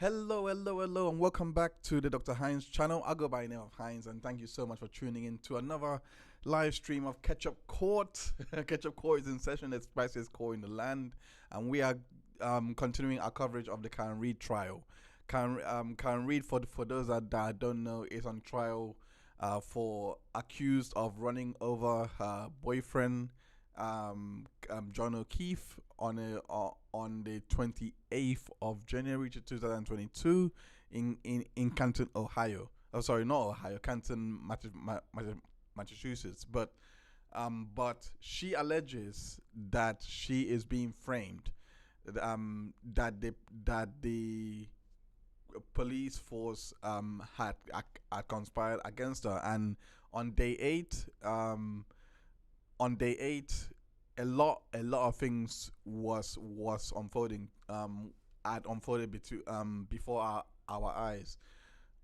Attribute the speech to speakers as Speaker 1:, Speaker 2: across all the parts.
Speaker 1: Hello, and welcome back to the Dr. Hines channel. I go by the name of Hines, and thank you so much for tuning in to another live stream of Ketchup Court. Ketchup Court is in session, the spiciest court in the land, and we are continuing our coverage of the Karen Reed trial. Karen Reed, for those that don't know, is on trial for accused of running over her boyfriend, John O'Keefe, on the 28th of January 2022 in Canton, Ohio. Oh, sorry, not Ohio, Canton, Massachusetts. But she alleges that she is being framed, that the police force had conspired against her, and on day eight, on day eight, a lot of things was unfolding, had unfolded before our eyes.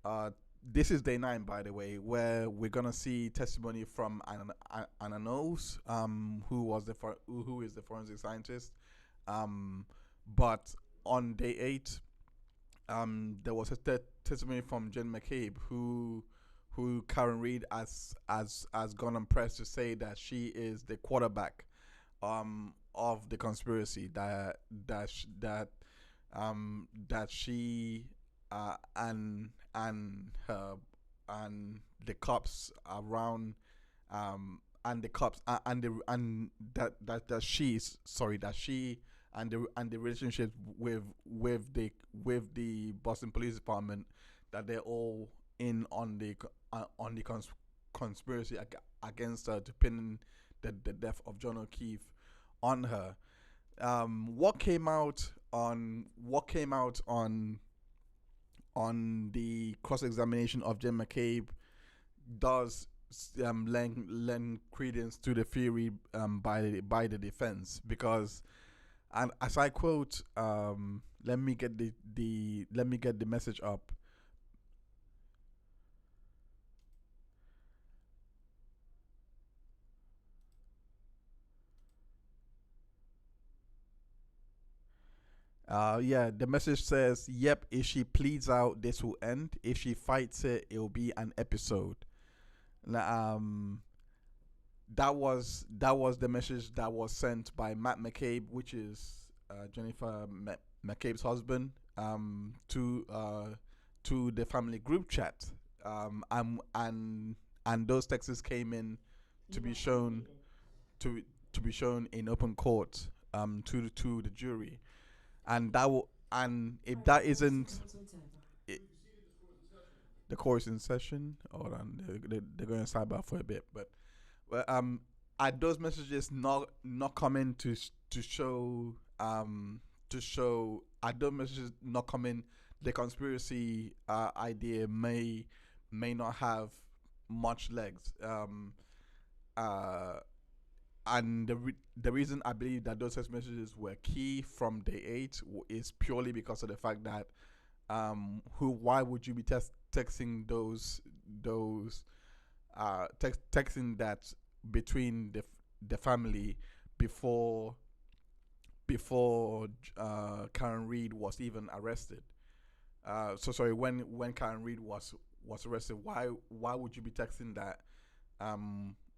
Speaker 1: uh this is day 9, by the way, where we're gonna see testimony from Anna Knowles, who is the forensic scientist. But on day 8, there was a testimony from Jen McCabe, who Karen Reed has gone on press to say that she is the quarterback of the conspiracy, that she and her and the cops around, and the cops, and that she's sorry that she and the relationship with the Boston Police Department, that they're all in on the conspiracy against her, to pin the death of John O'Keefe on her. What came out on the cross examination of Jen McCabe does lend credence to the theory by the defense, because, and as I quote, let me get the message up. Yeah, the message says, "Yep, if she pleads out, this will end. If she fights it, it'll be an episode." Now, that was the message that was sent by Matt McCabe, which is Jennifer McCabe's husband, to the family group chat, and those texts came in to be shown to be shown in open court, to the jury. And if that isn't it, the court is in session. Hold on, they're going to sidebar for a bit, but are those messages not coming to show, are those messages not coming, the conspiracy idea may not have much legs. Uh and the reason I believe that those text messages were key from day 8 is purely because of the fact that, who why would you be texting texting that between the family before Karen Reed was even arrested. So sorry, when Karen Reed was arrested, why would you be texting that,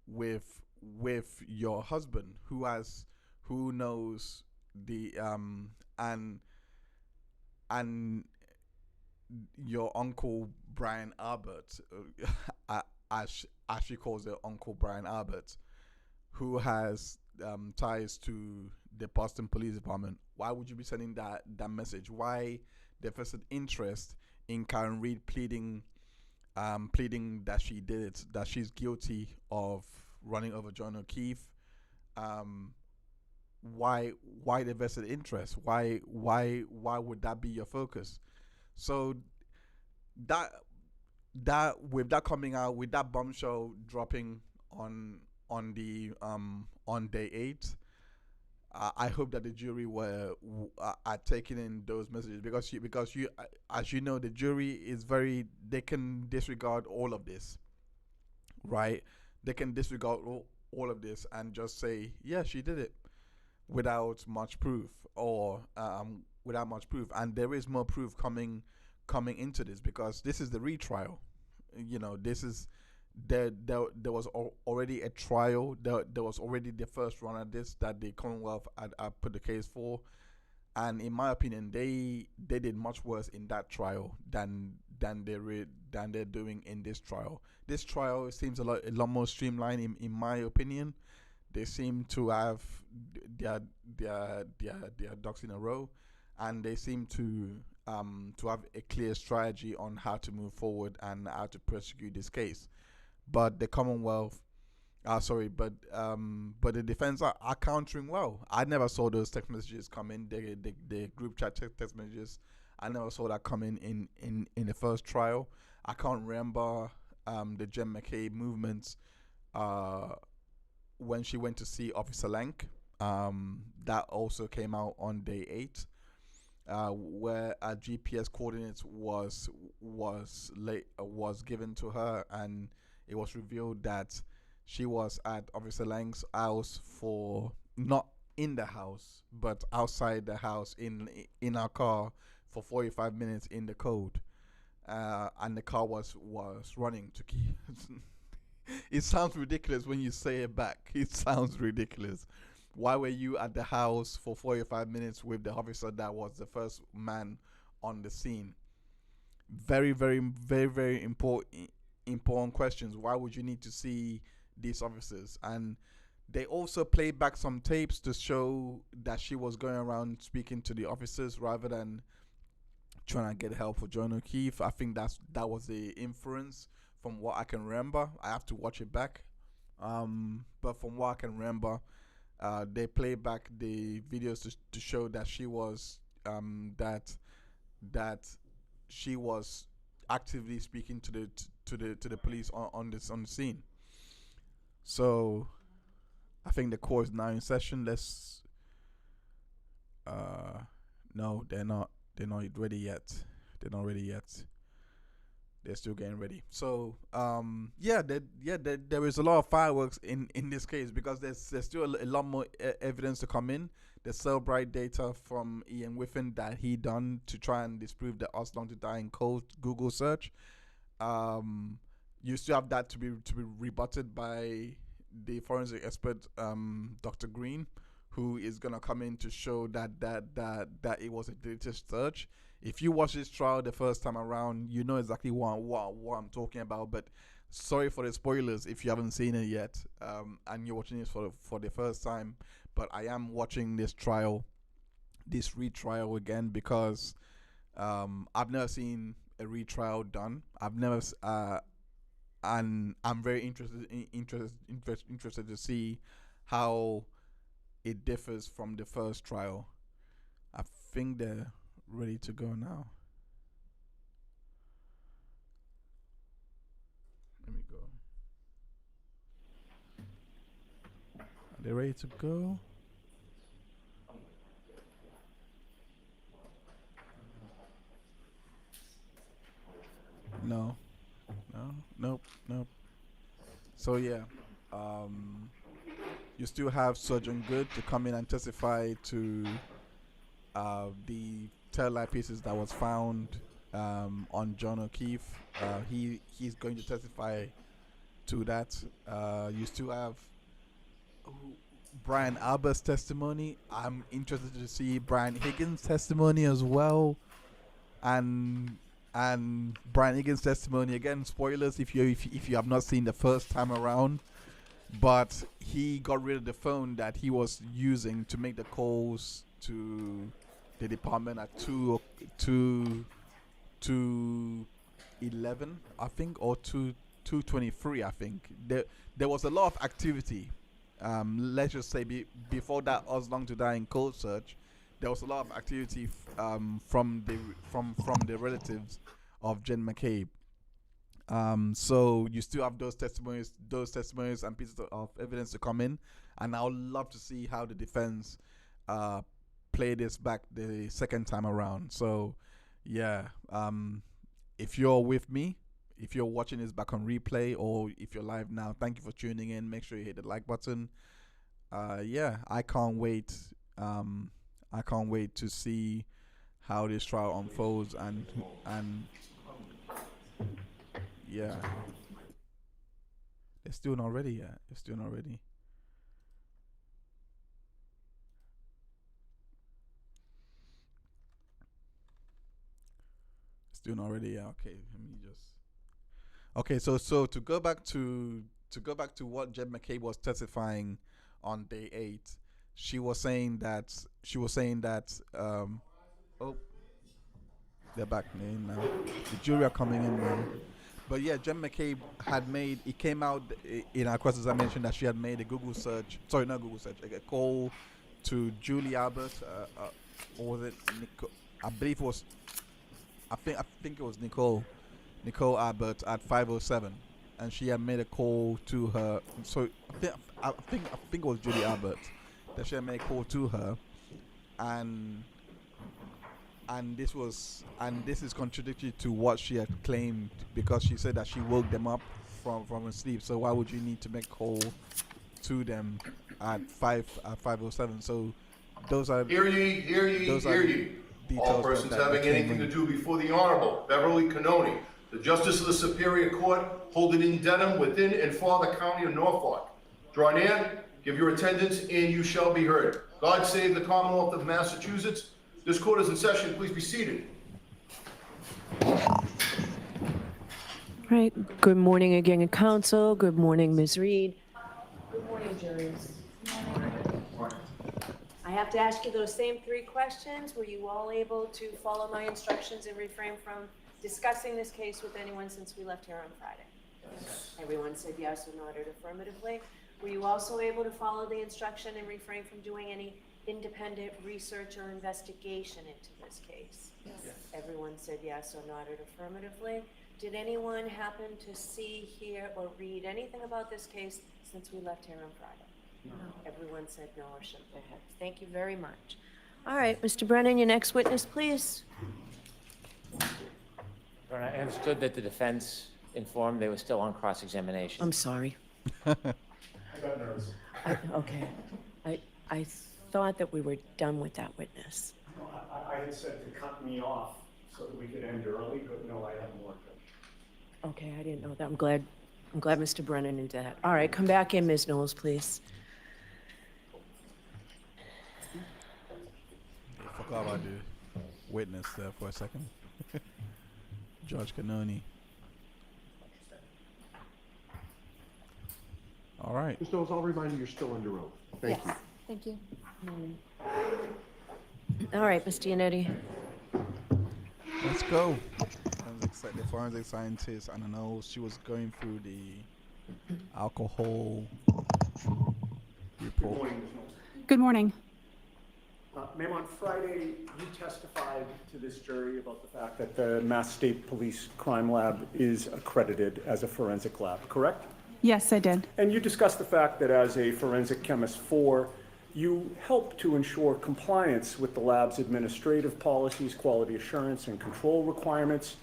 Speaker 1: with your husband, who knows the, and your uncle Brian Albert, as she calls it, Uncle Brian Albert, who has ties to the Boston Police Department? Why would you be sending that message? Why the vested interest in Karen Reed pleading that she did it, that she's guilty of running over John O'Keefe? Um, why the vested interest? Why would that be your focus? So that with that coming out, with that bombshell dropping on day 8, I hope that the jury are taking in those messages, because you as you know, the jury is very, they can disregard all of this, right? They can disregard all of this and just say, yeah, she did it. without much proof, or without much proof, and there is more proof coming into this, because this is the retrial. This is there was already a trial. There was already the first run at this that the Commonwealth had put the case for, and in my opinion, they did much worse in that trial than they're doing in this trial. This trial seems a lot more streamlined in my opinion. They seem to have their ducks in a row, and they seem to have a clear strategy on how to move forward and how to prosecute this case. But the Commonwealth, but the defense are countering well. I never saw those text messages come in. The group chat text messages. I never saw that come in the first trial. I can't remember the Jen McCabe movements when she went to see Officer Lank. That also came out on day 8, where a GPS coordinates was given to her, and it was revealed that she was at Officer Lang's house, for not in the house but outside the house in our car for 45 minutes in the code, and the car was running to keep. It sounds ridiculous when you say it back. It sounds ridiculous. Why were you at the house for 45 minutes with the officer that was the first man on the scene? Very, very, very, very important questions. Why would you need to see these officers? And they also played back some tapes to show that she was going around speaking to the officers rather than trying to get help for John O'Keefe. I think that was the inference from what I can remember. I have to watch it back. But from what I can remember, they played back the videos to show that she was that she was actively speaking to the police on the scene. So I think the court is now in session. Let's no, they're not ready yet. They're not ready yet. They're still getting ready. So there is a lot of fireworks in this case, because there's still a lot more evidence to come in. The Cellbrite data from Ian Whiffen that he done to try and disprove the us long to die in cold Google search. You still have that to be rebutted by the forensic expert, Dr. Green, who is gonna come in to show that it was a deleted search. If you watch this trial the first time around, you know exactly what I'm talking about. But sorry for the spoilers if you haven't seen it yet, and you're watching this for the first time. But I am watching this retrial again, because I've never seen a retrial done. And I'm very interested to see how it differs from the first trial. I think they're ready to go now. Let me go. Are they ready to go? No. Nope. So yeah, you still have Surgeon Good to come in and testify to the tail light pieces that was found on John O'Keefe. He's going to testify to that. You still have Brian Albert's testimony. I'm interested to see Brian Higgins' testimony as well, and Brian Higgins' testimony again. Spoilers if you have not seen the first time around, but he got rid of the phone that he was using to make the calls to the department at 2:11, I think, or 2:23. I think there was a lot of activity. Let's just say before that us long to die in cold search, there was a lot of activity from the relatives of Jen McCabe. So you still have those testimonies and pieces of evidence to come in, and I would love to see how the defense play this back the second time around. So yeah, if you're with me, if you're watching this back on replay, or if you're live now, thank you for tuning in. Make sure you hit the like button. Yeah, I can't wait I can't wait to see how this trial unfolds, and yeah, it's doing already. Yeah, it's doing already. It's doing already. Yeah. Okay. Let me just. Okay. So to go back to what Jeb McCabe was testifying on day 8, she was saying that oh, they're back in now. The jury are coming in now. But yeah, Jen McCabe it came out in our cross-examination that she had made a Google search, sorry, not Google search, like a call to Julie Albert, or was it Nicole? I believe it was, I think it was Nicole Albert at 5:07, and she had made a call to her. So I think it was Julie Albert that she had made a call to her, and this is contradictory to what she had claimed, because she said that she woke them up from her sleep. So why would you need to make a call to them at 5:07? So those are
Speaker 2: Hear ye, hear ye, hear ye. All persons having anything to do before the Honorable Beverly Cannoni, the Justice of the Superior Court, holding in Dedham, within and for the County of Norfolk. Draw near, give your attendance, and you shall be heard. God save the Commonwealth of Massachusetts. This court is in session. Please be seated.
Speaker 3: Right. Good morning again, Council. Good morning, Ms. Reed. Good morning, jurors. I have to ask you those same 3 questions. Were you all able to follow my instructions and refrain from discussing this case with anyone since we left here on Friday? Yes. Everyone said yes or nodded affirmatively. Were you also able to follow the instruction and refrain from doing any independent research or investigation into this case? Yes. Everyone said yes or nodded affirmatively. Did anyone happen to see, hear, or read anything about this case since we left here on Friday? No. Everyone said no or shook their heads. Thank you very much. All right, Mr. Brennan, your next witness, please.
Speaker 4: I understood that the defense informed they were still on cross-examination.
Speaker 3: I'm sorry.
Speaker 5: I got nervous.
Speaker 3: Okay. I thought that we were done with that witness.
Speaker 5: No, I had said to cut me off so that we could end early, but no, I have more.
Speaker 3: Okay, I didn't know that. I'm glad Mr. Brennan knew that. All right, come back in, Ms. Knowles, please.
Speaker 1: I forgot about the witness there for a second. Judge Cannoni. All right.
Speaker 6: Ms. Knowles, I'll remind you you're still under oath. Thank you.
Speaker 7: Thank you.
Speaker 3: All right, Mr. Yannetti.
Speaker 1: Let's go. The forensic scientist, I don't know, she was going through the alcohol report.
Speaker 5: Good morning, Ms. Knowles.
Speaker 7: Good morning.
Speaker 5: Ma'am, on Friday, you testified to this jury about the fact that the Mass State Police Crime Lab is accredited as a forensic lab, correct?
Speaker 7: Yes, I did.
Speaker 5: And you discussed the fact that as a forensic chemist 4, you help to ensure compliance with the lab's administrative policies, quality assurance, and control requirements,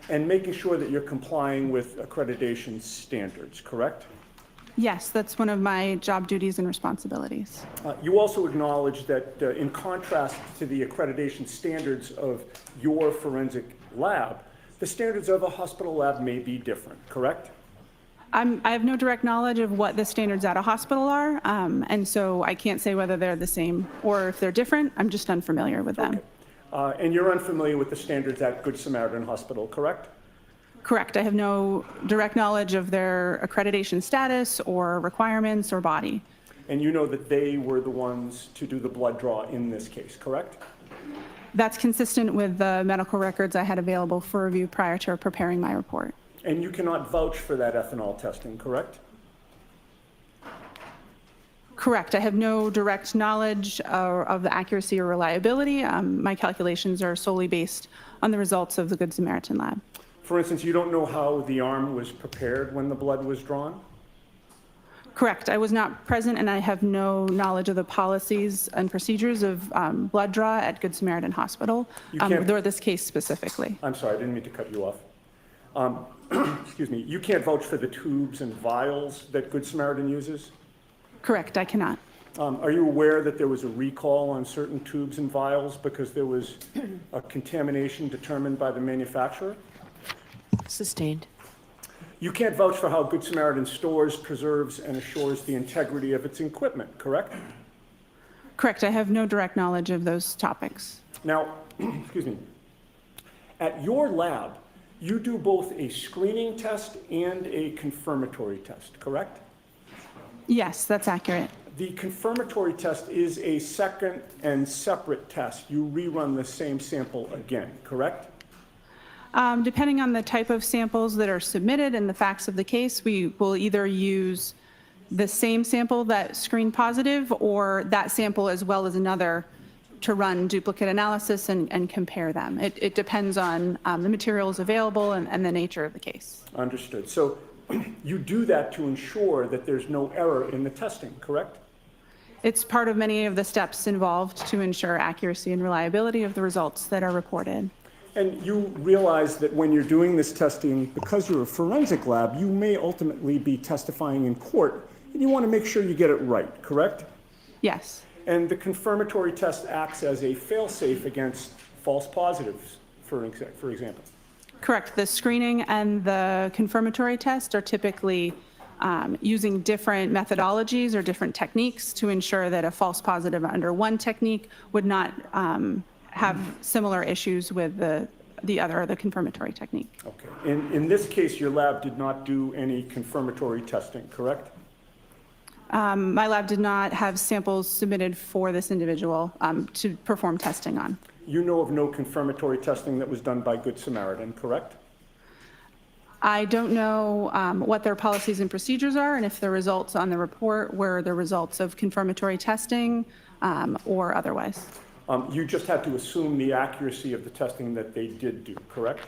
Speaker 5: and making sure that you're complying with accreditation standards, correct?
Speaker 7: Yes, that's one of my job duties and responsibilities.
Speaker 5: You also acknowledge that in contrast to the accreditation standards of your forensic lab, the standards of a hospital lab may be different, correct?
Speaker 7: I have no direct knowledge of what the standards at a hospital are, and so I can't say whether they're the same or if they're different. I'm just unfamiliar with them.
Speaker 5: Okay. And you're unfamiliar with the standards at Good Samaritan Hospital, correct?
Speaker 7: Correct. I have no direct knowledge of their accreditation status or requirements or body.
Speaker 5: And you know that they were the ones to do the blood draw in this case, correct?
Speaker 7: That's consistent with the medical records I had available for review prior to preparing my report.
Speaker 5: And you cannot vouch for that ethanol testing, correct?
Speaker 7: Correct. I have no direct knowledge of the accuracy or reliability. My calculations are solely based on the results of the Good Samaritan lab.
Speaker 5: For instance, you don't know how the arm was prepared when the blood was drawn?
Speaker 7: Correct. I was not present, and I have no knowledge of the policies and procedures of blood draw at Good Samaritan Hospital, or this case specifically.
Speaker 5: I'm sorry, I didn't mean to cut you off. Excuse me. You can't vouch for the tubes and vials that Good Samaritan uses?
Speaker 7: Correct. I cannot.
Speaker 5: Are you aware that there was a recall on certain tubes and vials because there was a contamination determined by the manufacturer?
Speaker 3: Sustained.
Speaker 5: You can't vouch for how Good Samaritan stores, preserves, and assures the integrity of its equipment, correct?
Speaker 7: Correct. I have no direct knowledge of those topics.
Speaker 5: Now, excuse me, at your lab, you do both a screening test and a confirmatory test, correct?
Speaker 7: Yes, that's accurate.
Speaker 5: The confirmatory test is a second and separate test. You rerun the same sample again, correct?
Speaker 7: Depending on the type of samples that are submitted and the facts of the case, we will either use the same sample that screened positive or that sample as well as another to run duplicate analysis and compare them. It depends on the materials available and the nature of the case.
Speaker 5: Understood. So you do that to ensure that there's no error in the testing, correct?
Speaker 7: It's part of many of the steps involved to ensure accuracy and reliability of the results that are reported.
Speaker 5: And you realize that when you're doing this testing, because you're a forensic lab, you may ultimately be testifying in court, and you want to make sure you get it right, correct?
Speaker 7: Yes.
Speaker 5: And the confirmatory test acts as a fail-safe against false positives, for example.
Speaker 7: Correct. The screening and the confirmatory test are typically using different methodologies or different techniques to ensure that a false positive under one technique would not have similar issues with the other, the confirmatory technique.
Speaker 5: Okay. In this case, your lab did not do any confirmatory testing, correct?
Speaker 7: My lab did not have samples submitted for this individual to perform testing on.
Speaker 5: You know of no confirmatory testing that was done by Good Samaritan, correct?
Speaker 7: I don't know what their policies and procedures are and if the results on the report were the results of confirmatory testing or otherwise.
Speaker 5: You just had to assume the accuracy of the testing that they did do, correct?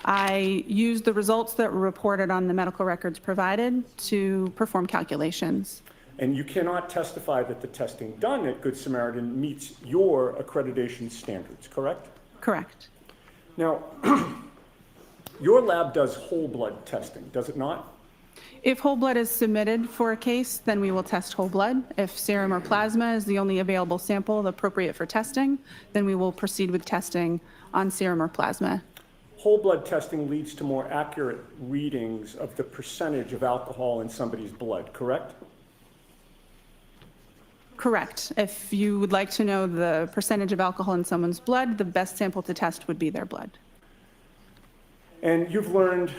Speaker 7: I used the results that were reported on the medical records provided to perform calculations.
Speaker 5: And you cannot testify that the testing done at Good Samaritan meets your accreditation standards, correct?
Speaker 7: Correct.
Speaker 5: Now, your lab does whole blood testing, does it not?
Speaker 7: If whole blood is submitted for a case, then we will test whole blood. If serum or plasma is the only available sample appropriate for testing, then we will proceed with testing on serum or plasma.
Speaker 5: Whole blood testing leads to more accurate readings of the percentage of alcohol in somebody's blood, correct?
Speaker 7: Correct. If you would like to know the percentage of alcohol in someone's blood, the best sample to test would be their blood.
Speaker 5: And you've learned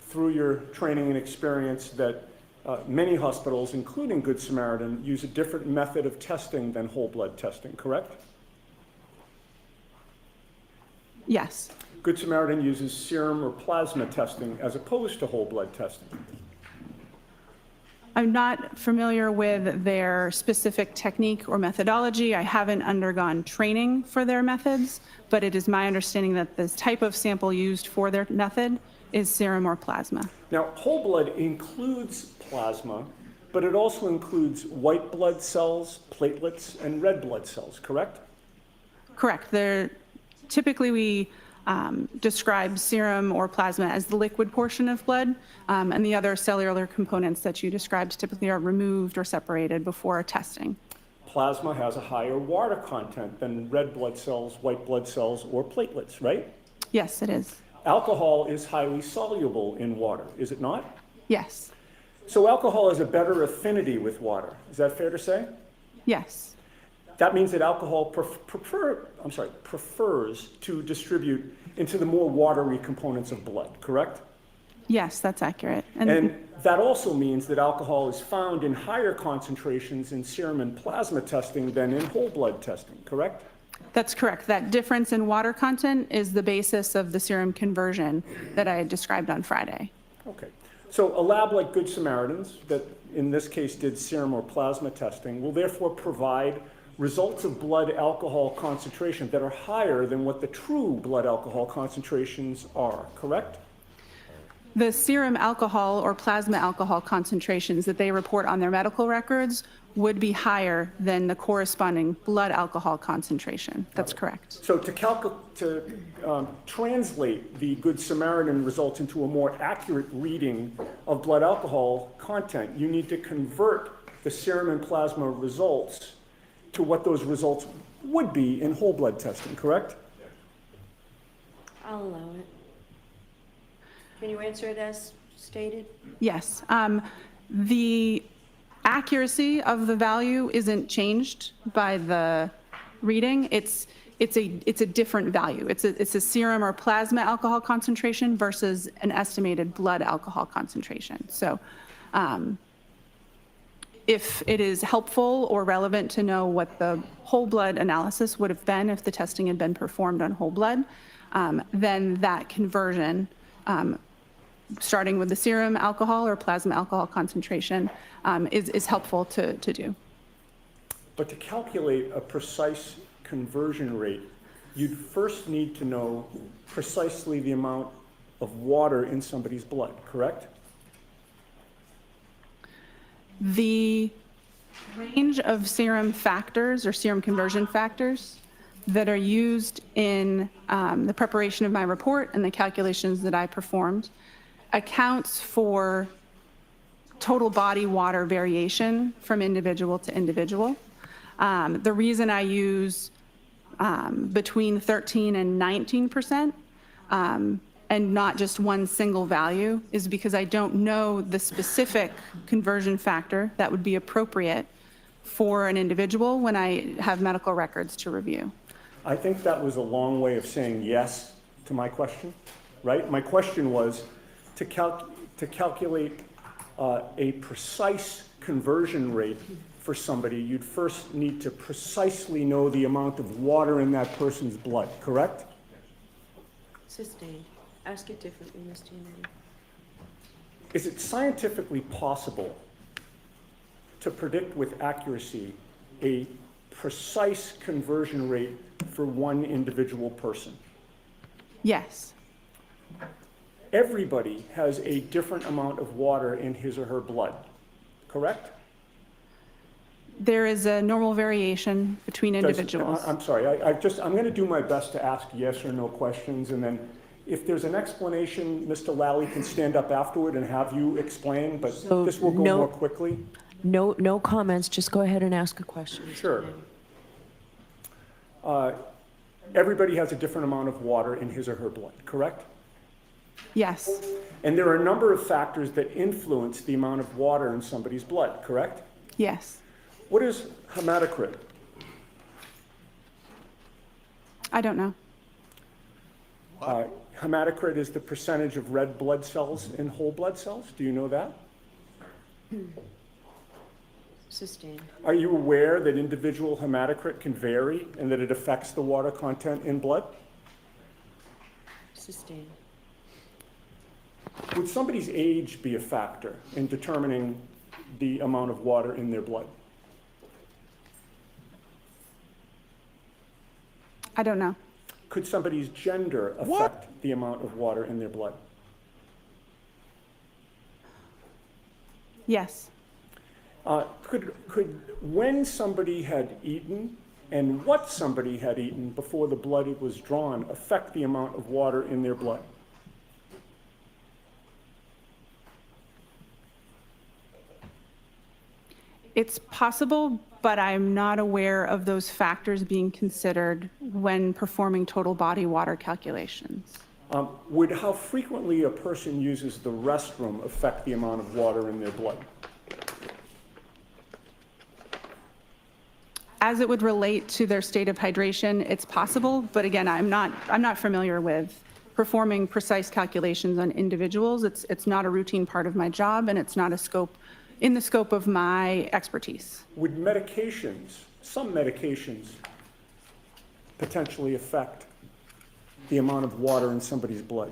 Speaker 5: through your training and experience that many hospitals, including Good Samaritan, use a different method of testing than whole blood testing, correct?
Speaker 7: Yes.
Speaker 5: Good Samaritan uses serum or plasma testing as opposed to whole blood testing.
Speaker 7: I'm not familiar with their specific technique or methodology. I haven't undergone training for their methods, but it is my understanding that this type of sample used for their method is serum or plasma.
Speaker 5: Now, whole blood includes plasma, but it also includes white blood cells, platelets, and red blood cells, correct?
Speaker 7: Correct. Typically, we describe serum or plasma as the liquid portion of blood, and the other cellular components that you described typically are removed or separated before testing.
Speaker 5: Plasma has a higher water content than red blood cells, white blood cells, or platelets, right?
Speaker 7: Yes, it is.
Speaker 5: Alcohol is highly soluble in water, is it not?
Speaker 7: Yes.
Speaker 5: So alcohol has a better affinity with water. Is that fair to say?
Speaker 7: Yes.
Speaker 5: That means that alcohol prefers to distribute into the more watery components of blood, correct?
Speaker 7: Yes, that's accurate.
Speaker 5: And that also means that alcohol is found in higher concentrations in serum and plasma testing than in whole blood testing, correct?
Speaker 7: That's correct. That difference in water content is the basis of the serum conversion that I had described on Friday.
Speaker 5: Okay. So a lab like Good Samaritan's, that in this case did serum or plasma testing, will therefore provide results of blood alcohol concentration that are higher than what the true blood alcohol concentrations are, correct?
Speaker 7: The serum alcohol or plasma alcohol concentrations that they report on their medical records would be higher than the corresponding blood alcohol concentration. That's correct.
Speaker 5: So to translate the Good Samaritan results into a more accurate reading of blood alcohol content, you need to convert the serum and plasma results to what those results would be in whole blood testing, correct?
Speaker 3: I'll allow it. Can you answer it as stated?
Speaker 7: Yes. The accuracy of the value isn't changed by the reading. It's a different value. It's a serum or plasma alcohol concentration versus an estimated blood alcohol concentration. So if it is helpful or relevant to know what the whole blood analysis would have been if the testing had been performed on whole blood, then that conversion, starting with the serum alcohol or plasma alcohol concentration, is helpful to do.
Speaker 5: But to calculate a precise conversion rate, you'd first need to know precisely the amount of water in somebody's blood, correct?
Speaker 7: The range of serum factors or serum conversion factors that are used in the preparation of my report and the calculations that I performed accounts for total body water variation from individual to individual. The reason I use between 13 and 19%, and not just one single value, is because I don't know the specific conversion factor that would be appropriate for an individual when I have medical records to review.
Speaker 5: I think that was a long way of saying yes to my question, right? My question was to calculate a precise conversion rate for somebody, you'd first need to precisely know the amount of water in that person's blood, correct?
Speaker 3: Sustained. Ask it differently, Ms. Giannini.
Speaker 5: Is it scientifically possible to predict with accuracy a precise conversion rate for one individual person?
Speaker 7: Yes.
Speaker 5: Everybody has a different amount of water in his or her blood, correct?
Speaker 7: There is a normal variation between individuals.
Speaker 5: I'm sorry, I'm going to do my best to ask yes or no questions, and then if there's an explanation, Mr. Lally can stand up afterward and have you explain, but
Speaker 8: So
Speaker 5: this will go more quickly.
Speaker 8: No comments, just go ahead and ask a question.
Speaker 5: Sure. Everybody has a different amount of water in his or her blood, correct?
Speaker 7: Yes.
Speaker 5: And there are a number of factors that influence the amount of water in somebody's blood, correct?
Speaker 7: Yes.
Speaker 5: What is hematocrit?
Speaker 7: I don't know.
Speaker 5: Hematocrit is the percentage of red blood cells in whole blood cells. Do you know that?
Speaker 3: Sustained.
Speaker 5: Are you aware that individual hematocrit can vary and that it affects the water content in blood?
Speaker 3: Sustained.
Speaker 5: Would somebody's age be a factor in determining the amount of water in their blood?
Speaker 7: I don't know.
Speaker 5: Could somebody's gender affect the amount of water in their blood?
Speaker 7: Yes.
Speaker 5: Could when somebody had eaten and what somebody had eaten before the blood was drawn affect the amount of water in their blood?
Speaker 7: It's possible, but I'm not aware of those factors being considered when performing total body water calculations.
Speaker 5: Would how frequently a person uses the restroom affect the amount of water in their blood?
Speaker 7: As it would relate to their state of hydration, it's possible, but again, I'm not familiar with performing precise calculations on individuals. It's not a routine part of my job, and it's not in the scope of my expertise.
Speaker 5: Would medications, some medications, potentially affect the amount of water in somebody's blood?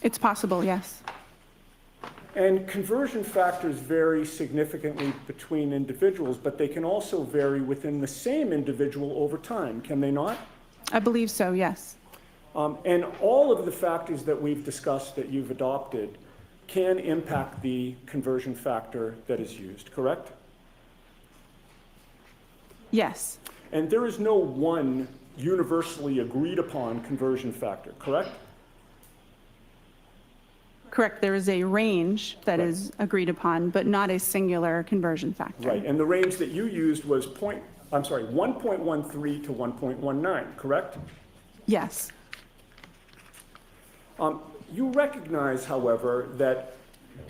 Speaker 7: It's possible, yes.
Speaker 5: And conversion factors vary significantly between individuals, but they can also vary within the same individual over time, can they not?
Speaker 7: I believe so, yes.
Speaker 5: And all of the factors that we've discussed that you've adopted can impact the conversion factor that is used, correct?
Speaker 7: Yes.
Speaker 5: And there is no one universally agreed upon conversion factor, correct?
Speaker 7: Correct, there is a range that
Speaker 5: Right.
Speaker 7: is agreed upon, but not a singular conversion factor.
Speaker 5: Right, and the range that you used was 1.13 to 1.19, correct?
Speaker 7: Yes,
Speaker 5: You recognize, however, that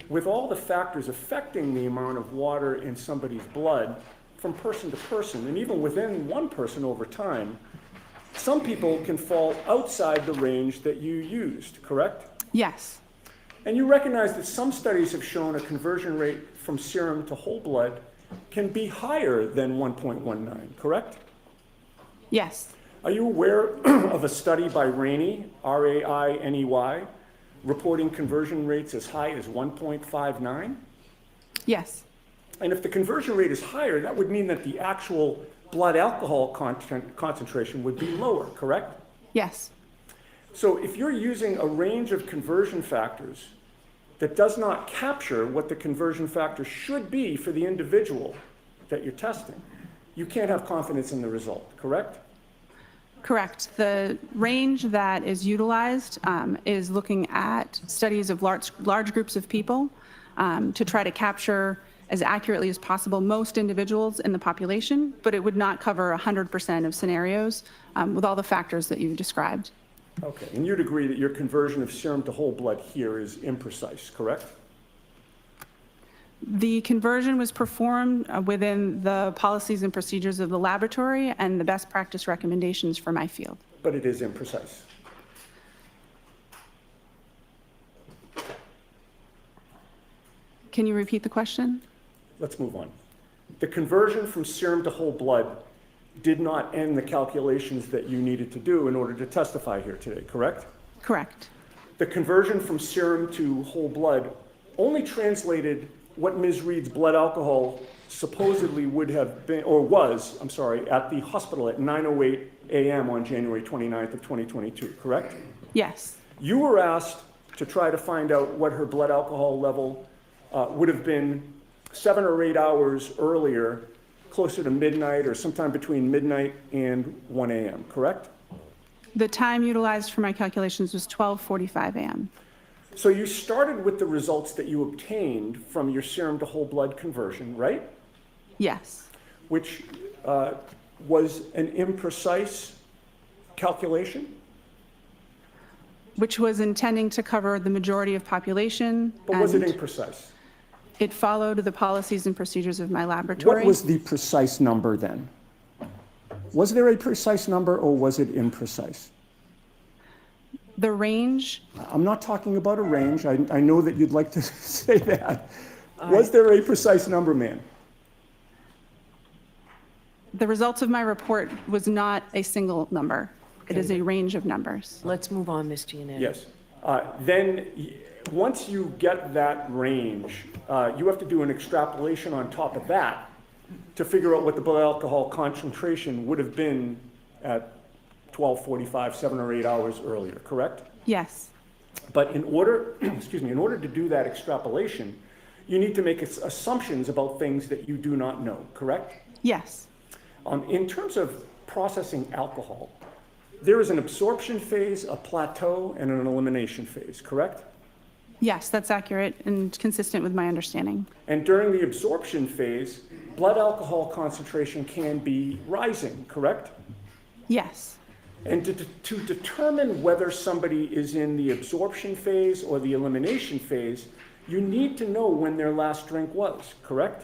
Speaker 5: with all the factors affecting the amount of water in somebody's blood from person to person, and even within one person over time, some people can fall outside the range that you used, correct?
Speaker 7: yes,
Speaker 5: And you recognize that some studies have shown a conversion rate from serum to whole blood can be higher than 1.19, correct?
Speaker 7: yes,
Speaker 5: Are you aware of a study by Rainey, R-A-I-N-E-Y, reporting conversion rates as high as 1.59?
Speaker 7: yes,
Speaker 5: And if the conversion rate is higher, that would mean that the actual blood alcohol concentration would be lower, correct?
Speaker 7: yes,
Speaker 5: So if you're using a range of conversion factors that does not capture what the conversion factor should be for the individual that you're testing, you can't have confidence in the result, correct?
Speaker 7: correct. The range that is utilized is looking at studies of large groups of people to try to capture as accurately as possible most individuals in the population, but it would not cover 100% of scenarios with all the factors that you described.
Speaker 5: Okay, and you'd agree that your conversion of serum to whole blood here is imprecise, correct?
Speaker 7: The conversion was performed within the policies and procedures of the laboratory and the best practice recommendations for my field.
Speaker 5: But it is imprecise.
Speaker 7: Can you repeat the question?
Speaker 5: Let's move on. The conversion from serum to whole blood did not end the calculations that you needed to do in order to testify here today, correct?
Speaker 7: Correct.
Speaker 5: The conversion from serum to whole blood only translated what Ms. Reed's blood alcohol supposedly would have been, or was, I'm sorry, at the hospital at 9:08 a.m. on January 29th of 2022, correct?
Speaker 7: Yes,
Speaker 5: You were asked to try to find out what her blood alcohol level would have been 7 or 8 hours earlier, closer to midnight or sometime between midnight and 1 a.m., correct?
Speaker 7: the time utilized for my calculations was 12:45 a.m.
Speaker 5: So you started with the results that you obtained from your serum to whole blood conversion, right?
Speaker 7: Yes,
Speaker 5: Which was an imprecise calculation,
Speaker 7: which was intending to cover the majority of population.
Speaker 5: but was it
Speaker 7: and
Speaker 5: imprecise?
Speaker 7: It followed the policies and procedures of my laboratory.
Speaker 5: What was the precise number then? Was there a precise number or was it imprecise?
Speaker 7: The range,
Speaker 5: I'm not talking about a range. I know that you'd like to say that. Was there a precise number, ma'am?
Speaker 7: the results of my report was not a single number. It is a range of numbers.
Speaker 8: Let's move on, Ms. Giannetti.
Speaker 5: Yes. Once you get that range, you have to do an extrapolation on top of that to figure out what the blood alcohol concentration would have been at 12:45, 7 or 8 hours earlier, correct?
Speaker 7: Yes,
Speaker 5: But in order, excuse me, in order to do that extrapolation, you need to make assumptions about things that you do not know, correct?
Speaker 7: yes,
Speaker 5: In terms of processing alcohol, there is an absorption phase, a plateau, and an elimination phase, correct?
Speaker 7: yes, that's accurate and consistent with my understanding.
Speaker 5: And during the absorption phase, blood alcohol concentration can be rising, correct?
Speaker 7: Yes,
Speaker 5: And to determine whether somebody is in the absorption phase or the elimination phase, you need to know when their last drink was, correct?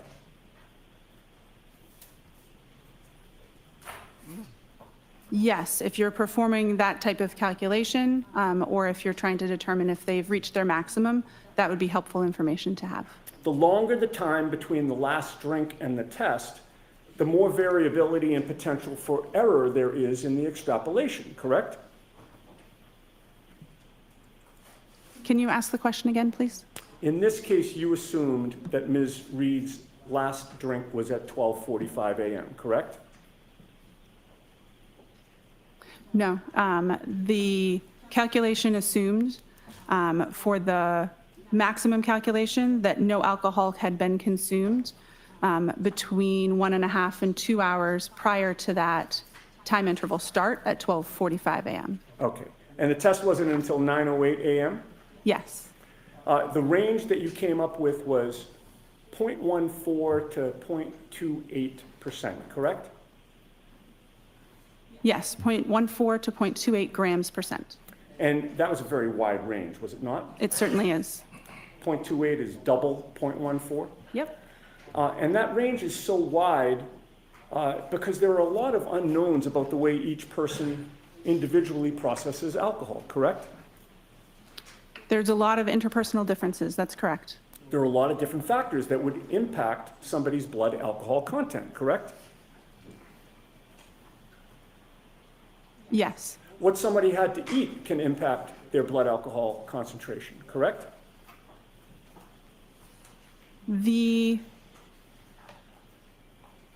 Speaker 7: yes, if you're performing that type of calculation, or if you're trying to determine if they've reached their maximum, that would be helpful information to have.
Speaker 5: The longer the time between the last drink and the test, the more variability and potential for error there is in the extrapolation, correct?
Speaker 7: Can you ask the question again, please?
Speaker 5: In this case, you assumed that Ms. Reed's last drink was at 12:45 a.m., correct?
Speaker 7: No, the calculation assumed for the maximum calculation that no alcohol had been consumed between 1.5 and 2 hours prior to that time interval start at 12:45 a.m.
Speaker 5: Okay. And the test wasn't until 9:08 a.m.?
Speaker 7: Yes,
Speaker 5: The range that you came up with was 0.14 to 0.28%, correct?
Speaker 7: Yes, 0.14 to 0.28 grams percent.
Speaker 5: And that was a very wide range, was it not?
Speaker 7: It certainly is.
Speaker 5: 0.28 is double 0.14?
Speaker 7: Yep.
Speaker 5: And that range is so wide because there are a lot of unknowns about the way each person individually processes alcohol, correct?
Speaker 7: There's a lot of interpersonal differences, that's correct.
Speaker 5: There are a lot of different factors that would impact somebody's blood alcohol content, correct?
Speaker 7: Yes,
Speaker 5: What somebody had to eat can impact their blood alcohol concentration, correct?
Speaker 7: the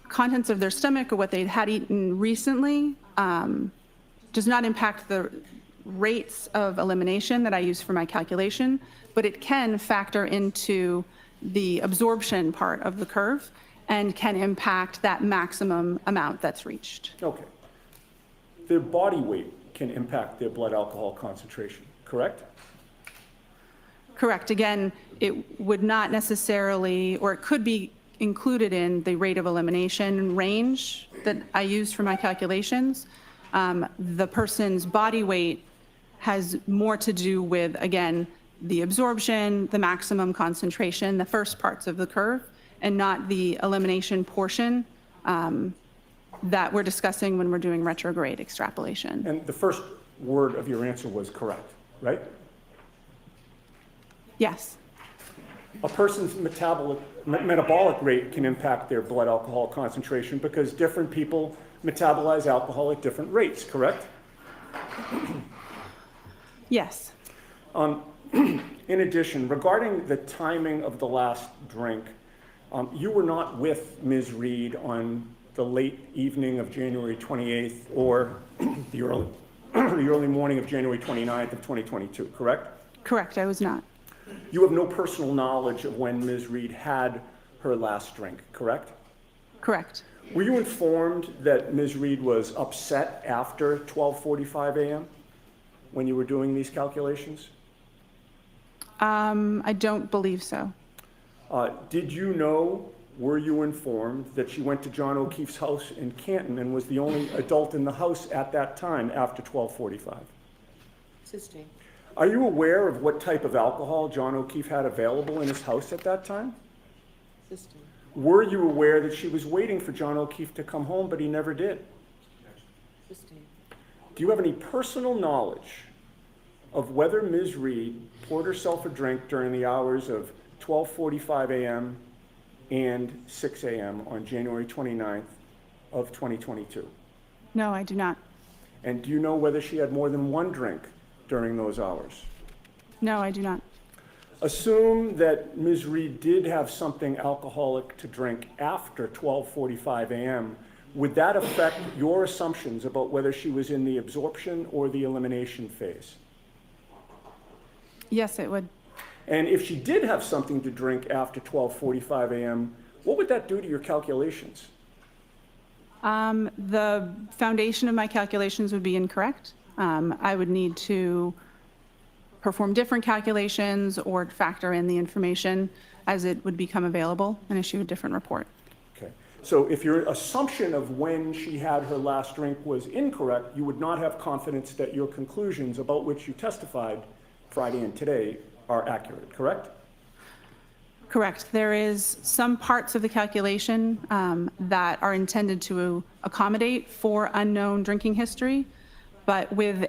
Speaker 7: contents of their stomach or what they had eaten recently does not impact the rates of elimination that I use for my calculation, but it can factor into the absorption part of the curve and can impact that maximum amount that's reached.
Speaker 5: Okay. Their body weight can impact their blood alcohol concentration, correct?
Speaker 7: Correct. Again, it would not necessarily, or it could be included in the rate of elimination range that I used for my calculations. The person's body weight has more to do with, again, the absorption, the maximum concentration, the first parts of the curve, and not the elimination portion that we're discussing when we're doing retrograde extrapolation.
Speaker 5: And the first word of your answer was correct, right?
Speaker 7: Yes.
Speaker 5: A person's metabolic rate can impact their blood alcohol concentration because different people metabolize alcohol at different rates, correct?
Speaker 7: Yes.
Speaker 5: In addition, regarding the timing of the last drink, you were not with Ms. Reed on the late evening of January 28th or the early morning of January 29th of 2022, correct?
Speaker 7: Correct. I was not.
Speaker 5: You have no personal knowledge of when Ms. Reed had her last drink, correct?
Speaker 7: Correct.
Speaker 5: Were you informed that Ms. Reed was upset after 12:45 a.m. when you were doing these calculations?
Speaker 7: I don't believe so.
Speaker 5: Did you know, were you informed that she went to John O'Keefe's house in Canton and was the only adult in the house at that time after 12:45?
Speaker 8: Existing.
Speaker 5: Are you aware of what type of alcohol John O'Keefe had available in his house at that time?
Speaker 8: Existing.
Speaker 5: Were you aware that she was waiting for John O'Keefe to come home, but he never did?
Speaker 8: Existing.
Speaker 5: Do you have any personal knowledge of whether Ms. Reed poured herself a drink during the hours of 12:45 a.m. and 6 a.m. on January 29th of 2022?
Speaker 7: No, I do not.
Speaker 5: And do you know whether she had more than one drink during those hours?
Speaker 7: No, I do not.
Speaker 5: Assume that Ms. Reed did have something alcoholic to drink after 12:45 a.m. Would that affect your assumptions about whether she was in the absorption or the elimination phase?
Speaker 7: Yes, it would.
Speaker 5: And if she did have something to drink after 12:45 a.m., what would that do to your calculations?
Speaker 7: The foundation of my calculations would be incorrect. I would need to perform different calculations or factor in the information as it would become available and issue a different report.
Speaker 5: Okay. So if your assumption of when she had her last drink was incorrect, you would not have confidence that your conclusions about which you testified Friday and today are accurate, correct?
Speaker 7: Correct. There is some parts of the calculation that are intended to accommodate for unknown drinking history, but with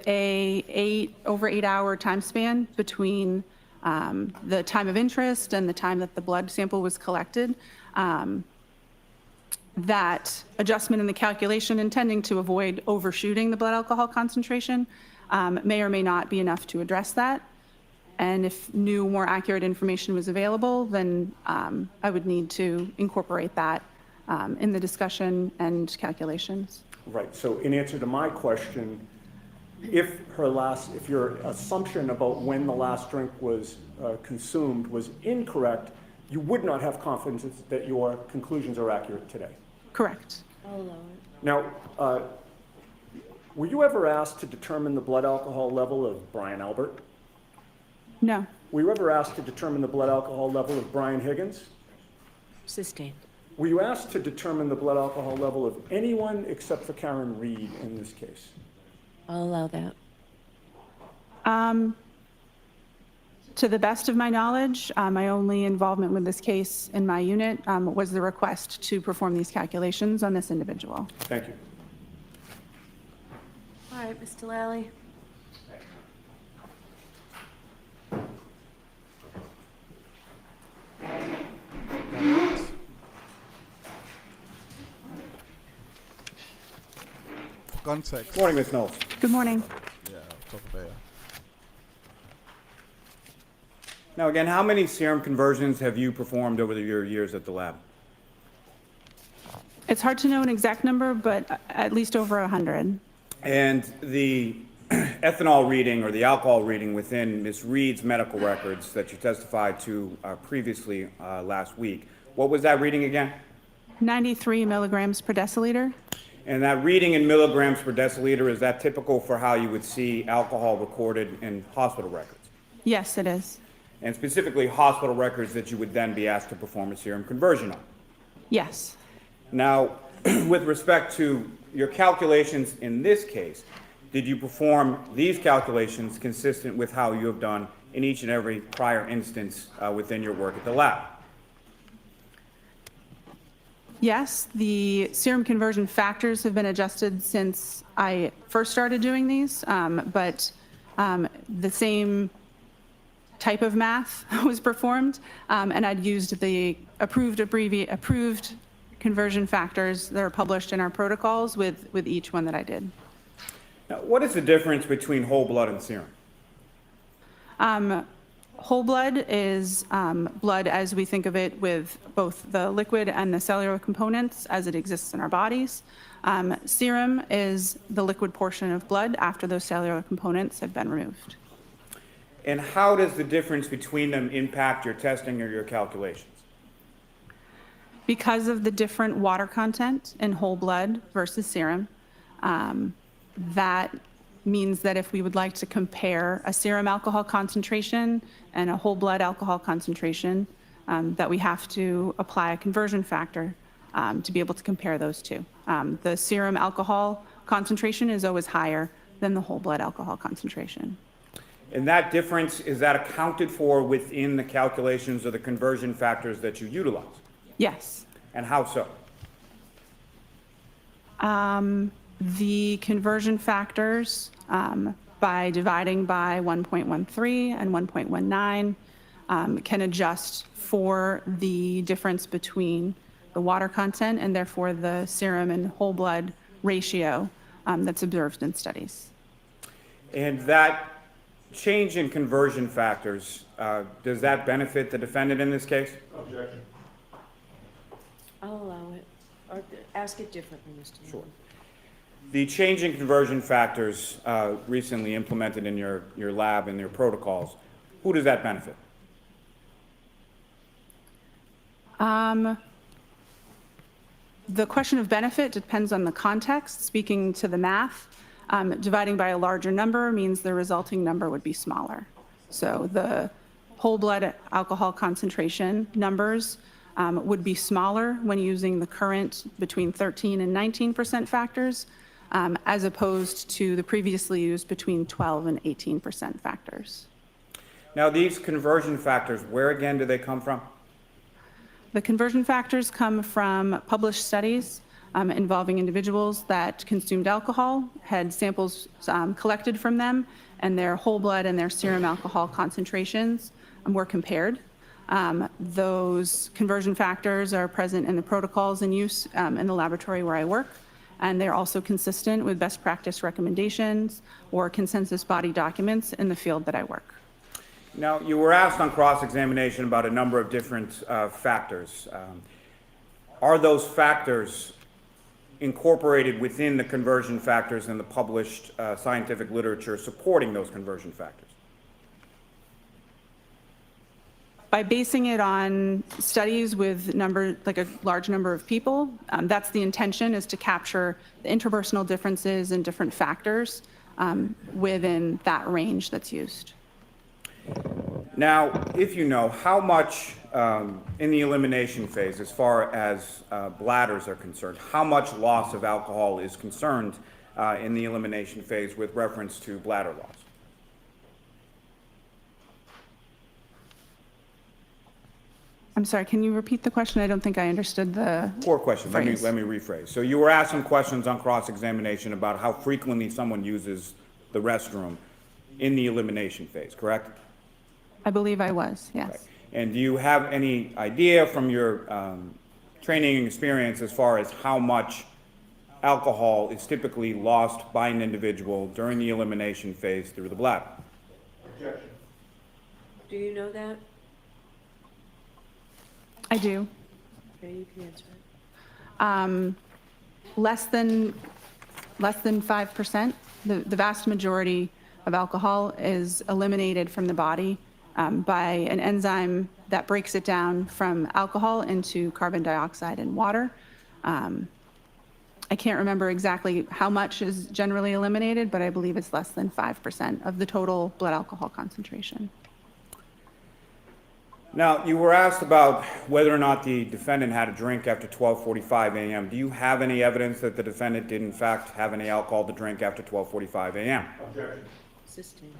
Speaker 7: over 8 hour time span between the time of interest and the time that the blood sample was collected, that adjustment in the calculation intending to avoid overshooting the blood alcohol concentration may or may not be enough to address that. And if new, more accurate information was available, then I would need to incorporate that in the discussion and calculations.
Speaker 5: Right. So in answer to my question, if your assumption about when the last drink was consumed was incorrect, you would not have confidence that your conclusions are accurate today.
Speaker 7: Correct.
Speaker 8: I'll allow it.
Speaker 5: Now, were you ever asked to determine the blood alcohol level of Brian Albert?
Speaker 7: No.
Speaker 5: Were you ever asked to determine the blood alcohol level of Brian Higgins?
Speaker 8: Sustained.
Speaker 5: Were you asked to determine the blood alcohol level of anyone except for Karen Reed in this case?
Speaker 8: I'll allow that.
Speaker 7: To the best of my knowledge, my only involvement with this case in my unit was the request to perform these calculations on this individual.
Speaker 5: Thank you.
Speaker 3: All right, Mr. Lally.
Speaker 1: Context.
Speaker 5: Morning, Ms. Knowles.
Speaker 7: Good morning.
Speaker 1: Yeah, top of air.
Speaker 9: Now, again, how many serum conversions have you performed over your years at the lab?
Speaker 7: It's hard to know an exact number, but at least over 100.
Speaker 9: And the ethanol reading or the alcohol reading within Ms. Reed's medical records that you testified to previously last week, what was that reading again?
Speaker 7: 93 milligrams per deciliter.
Speaker 9: And that reading in milligrams per deciliter, is that typical for how you would see alcohol recorded in hospital records?
Speaker 7: Yes, it is.
Speaker 9: And specifically hospital records that you would then be asked to perform a serum conversion on?
Speaker 7: Yes.
Speaker 9: Now, with respect to your calculations in this case, did you perform these calculations consistent with how you have done in each and every prior instance within your work at the lab?
Speaker 7: Yes, the serum conversion factors have been adjusted since I first started doing these, but the same type of math was performed, and I'd used the approved conversion factors that are published in our protocols with each one that I did.
Speaker 9: Now, what is the difference between whole blood and serum?
Speaker 7: Whole blood is blood as we think of it, with both the liquid and the cellular components as it exists in our bodies. Serum is the liquid portion of blood after those cellular components have been removed.
Speaker 9: And how does the difference between them impact your testing or your calculations?
Speaker 7: Because of the different water content in whole blood versus serum, that means that if we would like to compare a serum alcohol concentration and a whole blood alcohol concentration, that we have to apply a conversion factor to be able to compare those two. The serum alcohol concentration is always higher than the whole blood alcohol concentration.
Speaker 9: And that difference, is that accounted for within the calculations or the conversion factors that you utilize?
Speaker 7: Yes.
Speaker 9: And how so?
Speaker 7: The conversion factors, by dividing by 1.13 and 1.19, can adjust for the difference between the water content and therefore the serum and whole blood ratio that's observed in studies.
Speaker 9: And that change in conversion factors, does that benefit the defendant in this case?
Speaker 6: Objection.
Speaker 8: I'll allow it. Or ask it differently, Mr. Lally.
Speaker 9: Sure. The change in conversion factors recently implemented in your lab and your protocols, who does that benefit?
Speaker 7: The question of benefit depends on the context. Speaking to the math, dividing by a larger number means the resulting number would be smaller. So the whole blood alcohol concentration numbers would be smaller when using the current between 13 and 19% factors, as opposed to the previously used between 12 and 18% factors.
Speaker 9: Now, these conversion factors, where again do they come from?
Speaker 7: The conversion factors come from published studies involving individuals that consumed alcohol, had samples collected from them, and their whole blood and their serum alcohol concentrations were compared. Those conversion factors are present in the protocols in use in the laboratory where I work, and they're also consistent with best practice recommendations or consensus body documents in the field that I work.
Speaker 9: Now, you were asked on cross-examination about a number of different factors. Are those factors incorporated within the conversion factors in the published scientific literature supporting those conversion factors?
Speaker 7: By basing it on studies with like a large number of people, that's the intention, is to capture the interpersonal differences and different factors within that range that's used.
Speaker 9: Now, if you know, how much in the elimination phase, as far as bladders are concerned, how much loss of alcohol is concerned in the elimination phase with reference to bladder loss?
Speaker 7: I'm sorry, can you repeat the question? I don't think I understood the
Speaker 9: Poor question. Let
Speaker 7: phrase.
Speaker 9: me rephrase. So you were asked some questions on cross-examination about how frequently someone uses the restroom in the elimination phase, correct?
Speaker 7: I believe I was, yes.
Speaker 9: Right. And do you have any idea from your training and experience as far as how much alcohol is typically lost by an individual during the elimination phase through the bladder?
Speaker 8: Do you know that?
Speaker 7: I do.
Speaker 8: Okay, you can answer it.
Speaker 7: Less than 5%. The vast majority of alcohol is eliminated from the body by an enzyme that breaks it down from alcohol into carbon dioxide and water. I can't remember exactly how much is generally eliminated, but I believe it's less than 5% of the total blood alcohol concentration.
Speaker 9: Now, you were asked about whether or not the defendant had a drink after 12:45 a.m. Do you have any evidence that the defendant did in fact have any alcohol to drink after 12:45 a.m.?
Speaker 8: Sustained.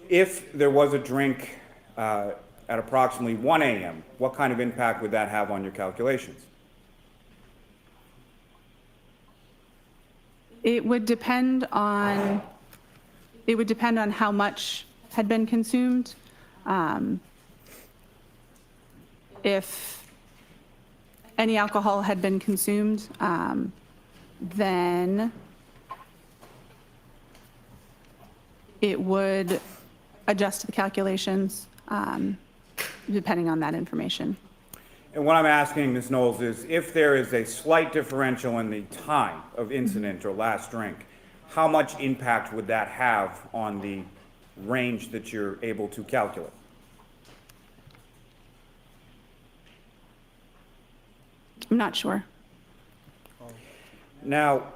Speaker 9: If there was a drink at approximately 1 a.m., what kind of impact would that have on your calculations?
Speaker 7: It would depend on how much had been consumed. If any alcohol had been consumed, then it would adjust the calculations depending on that information.
Speaker 9: And what I'm asking, Ms. Knowles, is if there is a slight differential in the time of incident or last drink, how much impact would that have on the range that you're able to calculate?
Speaker 7: I'm not sure.
Speaker 9: Now,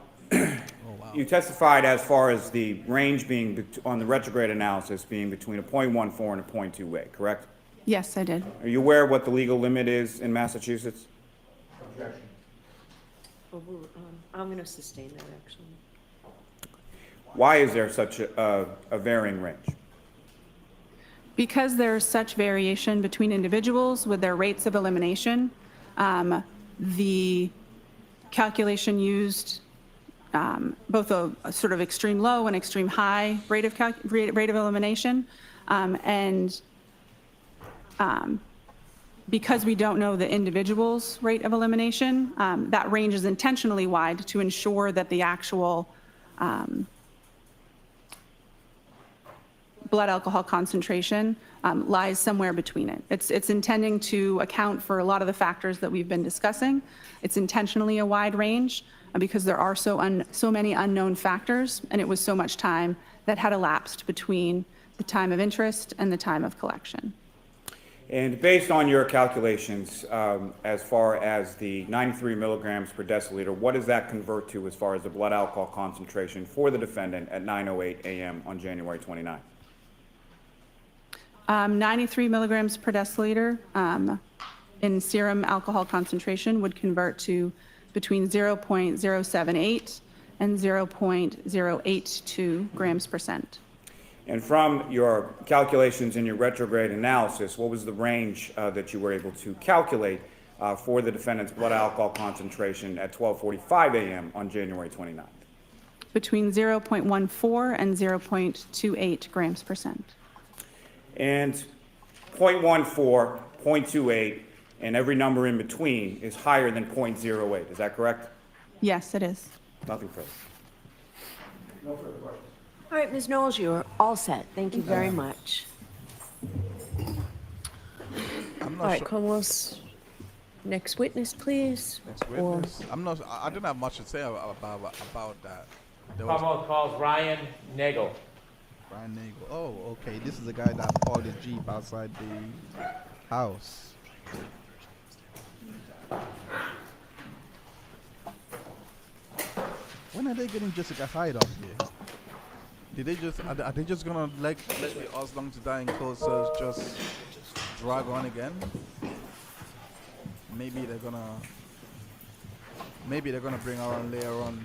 Speaker 9: you testified as far as the range being on the retrograde analysis being between a 0.14 and a 0.28, correct?
Speaker 7: Yes, I did.
Speaker 9: Are you aware what the legal limit is in Massachusetts?
Speaker 8: I'm going to sustain that, actually.
Speaker 9: Why is there such a varying range?
Speaker 7: Because there's such variation between individuals with their rates of elimination, the calculation used both a sort of extreme low and extreme high rate of elimination, and because we don't know the individual's rate of elimination, that range is intentionally wide to ensure that the actual blood alcohol concentration lies somewhere between it. It's intending to account for a lot of the factors that we've been discussing. It's intentionally a wide range because there are so many unknown factors, and it was so much time that had elapsed between the time of interest and the time of collection.
Speaker 9: And based on your calculations, as far as the 93 milligrams per deciliter, what does that convert to as far as the blood alcohol concentration for the defendant at 9:08 a.m. on January 29th?
Speaker 7: 93 milligrams per deciliter in serum alcohol concentration would convert to between 0.078 and 0.082 grams per cent.
Speaker 9: And from your calculations in your retrograde analysis, what was the range that you were able to calculate for the defendant's blood alcohol concentration at 12:45 a.m. on January 29th?
Speaker 7: Between 0.14 and 0.28 grams per cent.
Speaker 9: And 0.14, 0.28, and every number in between is higher than 0.08. Is that correct?
Speaker 7: Yes, it is.
Speaker 9: Nothing further.
Speaker 8: All right, Ms. Knowles, you're all set. Thank you very much.
Speaker 1: I'm not
Speaker 8: All right,
Speaker 1: sure.
Speaker 8: Commonwealth's next witness, please.
Speaker 1: Next witness. I didn't have much to say about that. There was
Speaker 4: Commonwealth calls Ryan Nagel.
Speaker 1: Brian Nagel. Oh, okay. This is the guy that parked the Jeep outside the house. When are they getting Jessica Hyde up here? Are they just gonna let us long to die in close cells just drag on again? Maybe they're gonna bring her on later on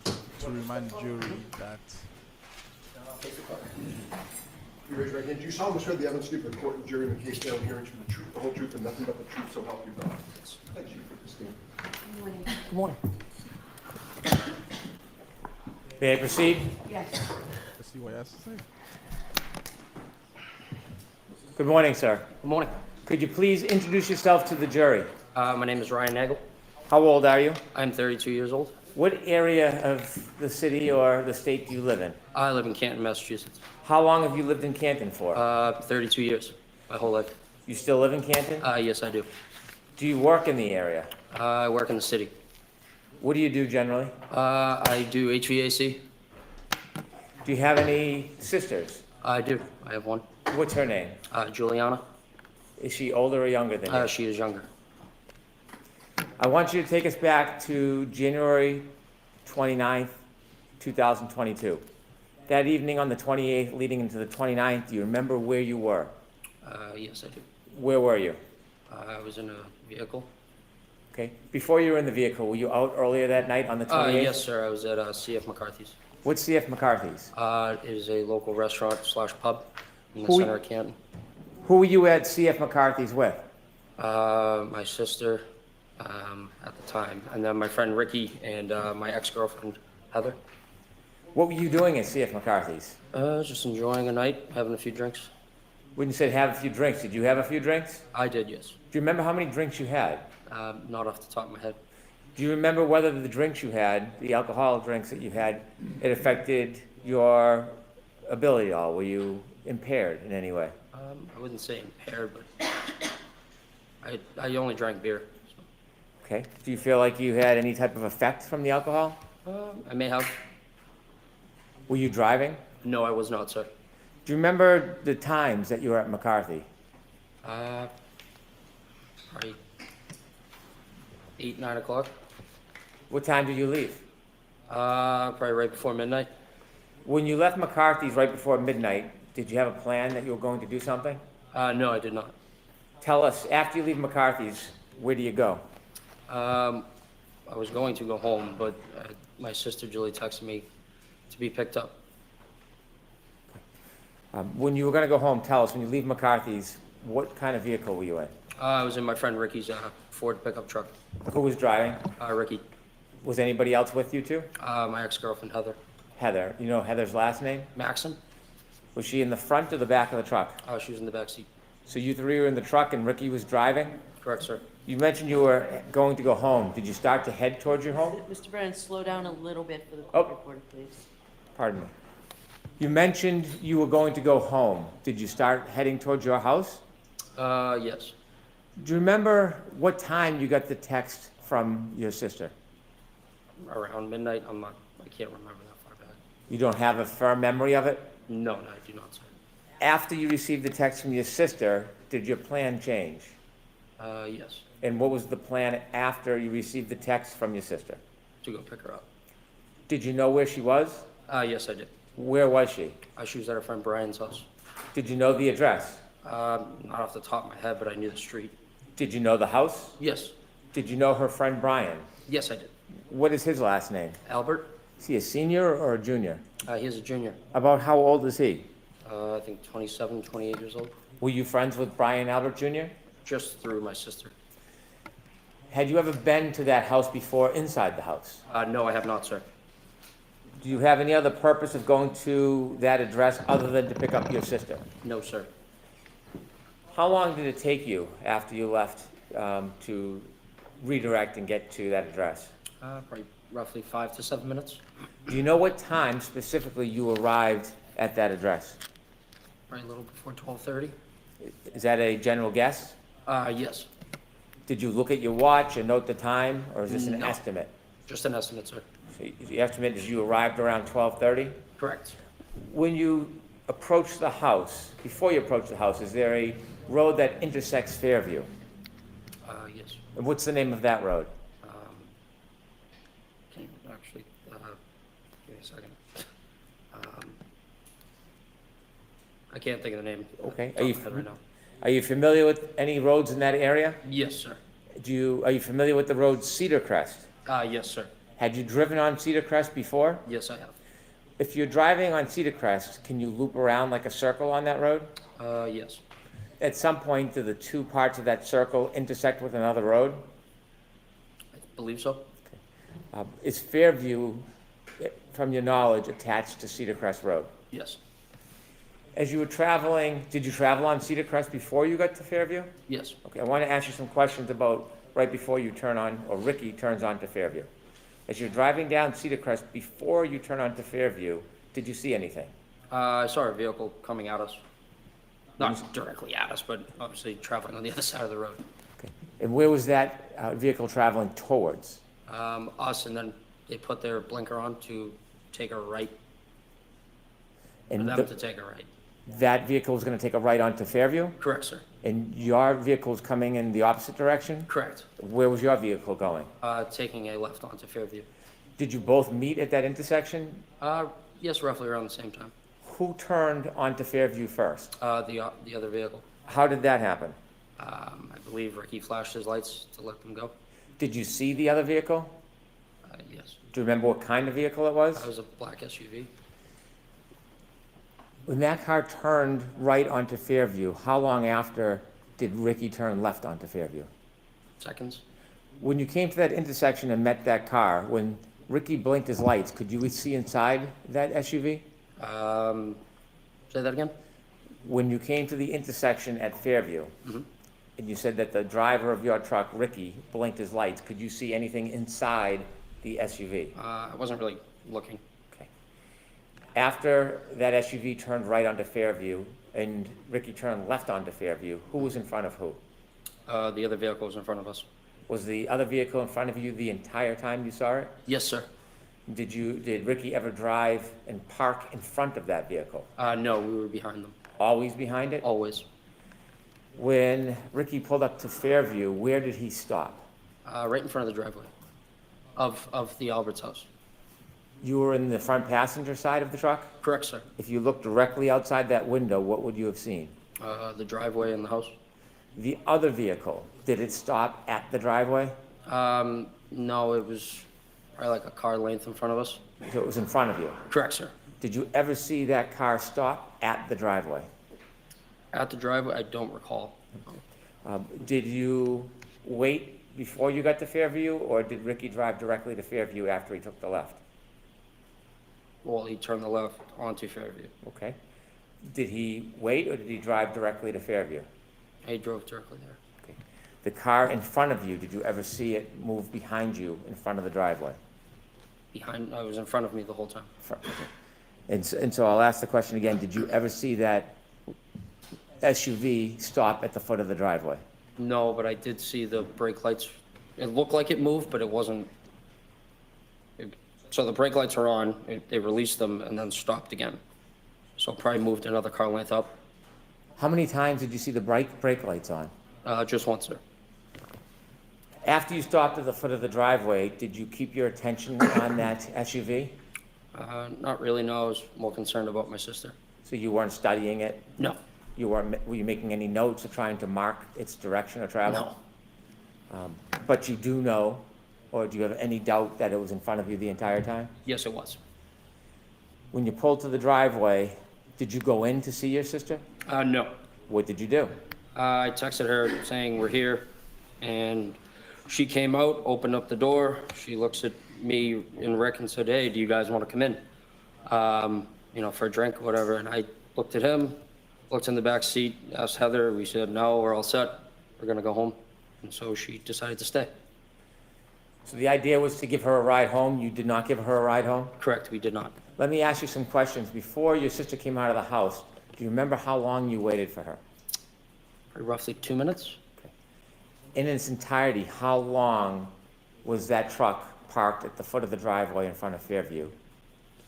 Speaker 1: to remind the jury that.
Speaker 6: You raise your right hand. Do you solemnly swear the evidence given to the court and jury in the case now and hearing the truth, the whole truth, and nothing but the truth, so help you God? Thank you for this thing.
Speaker 8: Good morning.
Speaker 4: May I proceed?
Speaker 8: Yes.
Speaker 1: Let's see what he has to say.
Speaker 4: Good morning, sir.
Speaker 10: Good morning.
Speaker 4: Could you please introduce yourself to the jury?
Speaker 10: My name is Ryan Nagel.
Speaker 4: How old are you?
Speaker 10: I'm 32 years old.
Speaker 4: What area of the city or the state do you live in?
Speaker 10: I live in Canton, Massachusetts.
Speaker 4: How long have you lived in Canton for?
Speaker 10: 32 years, my whole life.
Speaker 4: You still live in Canton?
Speaker 10: Yes, I do.
Speaker 4: Do you work in the area?
Speaker 10: I work in the city.
Speaker 4: What do you do generally?
Speaker 10: I do HVAC.
Speaker 4: Do you have any sisters?
Speaker 10: I do. I have one.
Speaker 4: What's her name?
Speaker 10: Juliana.
Speaker 4: Is she older or younger than you?
Speaker 10: She is younger.
Speaker 4: I want you to take us back to January 29th, 2022. That evening on the 28th leading into the 29th, do you remember where you were?
Speaker 10: Yes, I do.
Speaker 4: Where were you?
Speaker 10: I was in a vehicle.
Speaker 4: Okay. Before you were in the vehicle, were you out earlier that night on the 28th?
Speaker 10: Yes, sir. I was at CF McCarthy's.
Speaker 4: What's CF McCarthy's?
Speaker 10: It is a local restaurant / pub in the
Speaker 4: Who-
Speaker 10: center of Canton.
Speaker 4: Who were you at CF McCarthy's with?
Speaker 10: My sister at the time, and then my friend Ricky and my ex-girlfriend Heather.
Speaker 4: What were you doing at CF McCarthy's?
Speaker 10: Just enjoying a night, having a few drinks.
Speaker 4: When you said have a few drinks, did you have a few drinks?
Speaker 10: I did, yes.
Speaker 4: Do you remember how many drinks you had?
Speaker 10: Not off the top of my head.
Speaker 4: Do you remember whether the drinks you had, the alcoholic drinks that you had, it affected your ability at all? Were you impaired in any way?
Speaker 10: I wouldn't say impaired, but I only drank beer.
Speaker 4: Okay. Do you feel like you had any type of effect from the alcohol?
Speaker 10: I may have.
Speaker 4: Were you driving?
Speaker 10: No, I was not, sir.
Speaker 4: Do you remember the times that you were at McCarthy?
Speaker 10: Probably 8, 9 o'clock.
Speaker 4: What time did you leave?
Speaker 10: Probably right before midnight.
Speaker 4: When you left McCarthy's right before midnight, did you have a plan that you were going to do something?
Speaker 10: No, I did not.
Speaker 4: Tell us, after you leave McCarthy's, where do you go?
Speaker 10: I was going to go home, but my sister Julie texted me to be picked up.
Speaker 4: When you were going to go home, tell us, when you leave McCarthy's, what kind of vehicle were you in?
Speaker 10: I was in my friend Ricky's Ford pickup truck.
Speaker 4: Who was driving?
Speaker 10: Ricky.
Speaker 4: Was anybody else with you too?
Speaker 10: My ex-girlfriend Heather.
Speaker 4: Heather. You know Heather's last name?
Speaker 10: Maxon.
Speaker 4: Was she in the front or the back of the truck?
Speaker 10: She was in the back seat.
Speaker 4: So you three were in the truck and Ricky was driving?
Speaker 10: Correct, sir.
Speaker 4: You mentioned you were going to go home. Did you start to head towards your home?
Speaker 3: Mr. Brennan, slow down a little bit for the
Speaker 4: Oh.
Speaker 3: court reporter, please.
Speaker 4: Pardon me. You mentioned you were going to go home. Did you start heading towards your house?
Speaker 10: Yes.
Speaker 4: Do you remember what time you got the text from your sister?
Speaker 10: Around midnight. I can't remember that far back.
Speaker 4: You don't have a firm memory of it?
Speaker 10: No, I do not, sir.
Speaker 4: After you received the text from your sister, did your plan change?
Speaker 10: Yes.
Speaker 4: And what was the plan after you received the text from your sister?
Speaker 10: To go pick her up.
Speaker 4: Did you know where she was?
Speaker 10: Yes, I did.
Speaker 4: Where was she?
Speaker 10: She was at her friend Brian's house.
Speaker 4: Did you know the address?
Speaker 10: Not off the top of my head, but I knew the street.
Speaker 4: Did you know the house?
Speaker 10: Yes.
Speaker 4: Did you know her friend Brian?
Speaker 10: Yes, I did.
Speaker 4: What is his last name?
Speaker 10: Albert.
Speaker 4: Is he a senior or a junior?
Speaker 10: He's a junior.
Speaker 4: About how old is he?
Speaker 10: I think 27, 28 years old.
Speaker 4: Were you friends with Brian Albert Jr.?
Speaker 10: Just through my sister.
Speaker 4: Had you ever been to that house before inside the house?
Speaker 10: No, I have not, sir.
Speaker 4: Do you have any other purpose of going to that address other than to pick up your sister?
Speaker 10: No, sir.
Speaker 4: How long did it take you after you left to redirect and get to that address?
Speaker 10: Probably roughly 5 to 7 minutes.
Speaker 4: Do you know what time specifically you arrived at that address?
Speaker 10: Probably a little before 12:30.
Speaker 4: Is that a general guess?
Speaker 10: Yes.
Speaker 4: Did you look at your watch and note the time, or is this an
Speaker 10: No.
Speaker 4: estimate?
Speaker 10: Just an estimate, sir.
Speaker 4: So the estimate is you arrived around 12:30?
Speaker 10: Correct.
Speaker 4: When you approach the house, before you approach the house, is there a road that intersects Fairview?
Speaker 10: Yes.
Speaker 4: And what's the name of that road?
Speaker 10: Can you actually, give me a second. I can't think of the name.
Speaker 4: Okay.
Speaker 10: Off the top of my head right now.
Speaker 4: Are you familiar with any roads in that area?
Speaker 10: Yes, sir.
Speaker 4: Are you familiar with the road Cedar Crest?
Speaker 10: Yes, sir.
Speaker 4: Had you driven on Cedar Crest before?
Speaker 10: Yes, I have.
Speaker 4: If you're driving on Cedar Crest, can you loop around like a circle on that road?
Speaker 10: Yes.
Speaker 4: At some point, do the two parts of that circle intersect with another road?
Speaker 10: I believe so.
Speaker 4: Is Fairview, from your knowledge, attached to Cedar Crest Road?
Speaker 10: Yes.
Speaker 4: As you were traveling, did you travel on Cedar Crest before you got to Fairview?
Speaker 10: Yes.
Speaker 4: Okay, I want to ask you some questions about right before you turn on, or Ricky turns on to Fairview. As you're driving down Cedar Crest, before you turn on to Fairview, did you see anything?
Speaker 10: I saw a vehicle coming at us. Not directly at us, but obviously traveling on the other side of the road.
Speaker 4: Okay. And where was that vehicle traveling towards?
Speaker 10: Us, and then they put their blinker on to take a right, for
Speaker 4: And
Speaker 10: them to take a right.
Speaker 4: that vehicle was going to take a right onto Fairview?
Speaker 10: Correct, sir.
Speaker 4: And your vehicle's coming in the opposite direction?
Speaker 10: Correct.
Speaker 4: Where was your vehicle going?
Speaker 10: Taking a left onto Fairview.
Speaker 4: Did you both meet at that intersection?
Speaker 10: Yes, roughly around the same time.
Speaker 4: Who turned onto Fairview first?
Speaker 10: The other vehicle.
Speaker 4: How did that happen?
Speaker 10: I believe Ricky flashed his lights to let them go.
Speaker 4: Did you see the other vehicle?
Speaker 10: Yes.
Speaker 4: Do you remember what kind of vehicle it was?
Speaker 10: That was a black SUV.
Speaker 4: When that car turned right onto Fairview, how long after did Ricky turn left onto Fairview?
Speaker 10: Seconds.
Speaker 4: When you came to that intersection and met that car, when Ricky blinked his lights, could you see inside that SUV?
Speaker 10: Say that again?
Speaker 4: When you came to the intersection at Fairview, and you said that the driver of your truck, Ricky, blinked his lights, could you see anything inside the SUV?
Speaker 10: I wasn't really looking.
Speaker 4: Okay. After that SUV turned right onto Fairview and Ricky turned left onto Fairview, who was in front of who?
Speaker 10: The other vehicle was in front of us.
Speaker 4: Was the other vehicle in front of you the entire time you saw it?
Speaker 10: Yes, sir.
Speaker 4: Did Ricky ever drive and park in front of that vehicle?
Speaker 10: No, we were behind them.
Speaker 4: Always behind it?
Speaker 10: Always.
Speaker 4: When Ricky pulled up to Fairview, where did he stop?
Speaker 10: Right in front of the driveway of the Albert's house.
Speaker 4: You were in the front passenger side of the truck?
Speaker 10: Correct, sir.
Speaker 4: If you looked directly outside that window, what would you have seen?
Speaker 10: The driveway and the house.
Speaker 4: The other vehicle, did it stop at the driveway?
Speaker 10: No, it was probably like a car length in front of us.
Speaker 4: So it was in front of you?
Speaker 10: Correct, sir.
Speaker 4: Did you ever see that car stop at the driveway?
Speaker 10: At the driveway, I don't recall.
Speaker 4: Did you wait before you got to Fairview, or did Ricky drive directly to Fairview after he took the left?
Speaker 10: Well, he turned the left onto Fairview.
Speaker 4: Okay. Did he wait, or did he drive directly to Fairview?
Speaker 10: He drove directly there.
Speaker 4: Okay. The car in front of you, did you ever see it move behind you in front of the driveway?
Speaker 10: It was in front of me the whole time.
Speaker 4: Okay. And so I'll ask the question again, did you ever see that SUV stop at the foot of the driveway?
Speaker 10: No, but I did see the brake lights. It looked like it moved, but it wasn't. So the brake lights are on, they released them and then stopped again. So it probably moved another car length up.
Speaker 4: How many times did you see the brake lights on?
Speaker 10: Just once, sir.
Speaker 4: After you stopped at the foot of the driveway, did you keep your attention on that SUV?
Speaker 10: Not really, no. I was more concerned about my sister.
Speaker 4: So you weren't studying it?
Speaker 10: No.
Speaker 4: Were you making any notes or trying to mark its direction of travel?
Speaker 10: No.
Speaker 4: But you do know, or do you have any doubt that it was in front of you the entire time?
Speaker 10: Yes, it was.
Speaker 4: When you pulled to the driveway, did you go in to see your sister?
Speaker 10: No.
Speaker 4: What did you do?
Speaker 10: I texted her saying we're here, and she came out, opened up the door. She looks at me and Rick and said, "Hey, do you guys want to come in? For a drink or whatever." And I looked at him, looked in the back seat, asked Heather. We said, "No, we're all set. We're gonna go home." And so she decided to stay.
Speaker 4: So the idea was to give her a ride home. You did not give her a ride home?
Speaker 10: Correct, we did not.
Speaker 4: Let me ask you some questions. Before your sister came out of the house, do you remember how long you waited for her?
Speaker 10: For roughly 2 minutes.
Speaker 4: In its entirety, how long was that truck parked at the foot of the driveway in front of Fairview?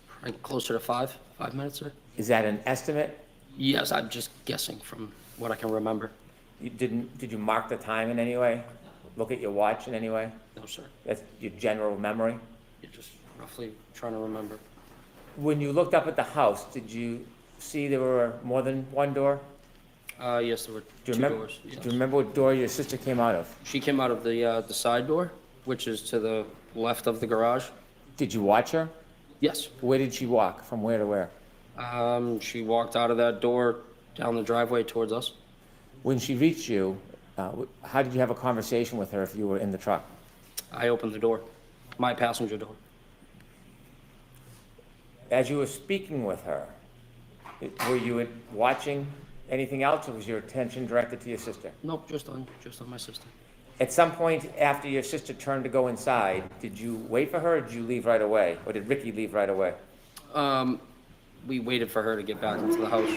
Speaker 10: Probably closer to 5 minutes, sir.
Speaker 4: Is that an estimate?
Speaker 10: Yes, I'm just guessing from what I can remember.
Speaker 4: Did you mark the time in any way? Look at your watch in any way?
Speaker 10: No, sir.
Speaker 4: That's your general memory?
Speaker 10: You're just roughly trying to remember.
Speaker 4: When you looked up at the house, did you see there were more than one door?
Speaker 10: Yes, there were
Speaker 4: Do
Speaker 10: two
Speaker 4: you remember,
Speaker 10: doors. Yes.
Speaker 4: do you remember what door your sister came out of?
Speaker 10: She came out of the side door, which is to the left of the garage.
Speaker 4: Did you watch her?
Speaker 10: Yes.
Speaker 4: Where did she walk? From where to where?
Speaker 10: She walked out of that door down the driveway towards us.
Speaker 4: When she reached you, how did you have a conversation with her if you were in the truck?
Speaker 10: I opened the door, my passenger door.
Speaker 4: As you were speaking with her, were you watching anything else, or was your attention directed to your sister?
Speaker 10: Nope, just on my sister.
Speaker 4: At some point after your sister turned to go inside, did you wait for her, or did you leave right away? Or did Ricky leave right away?
Speaker 10: We waited for her to get back into the house.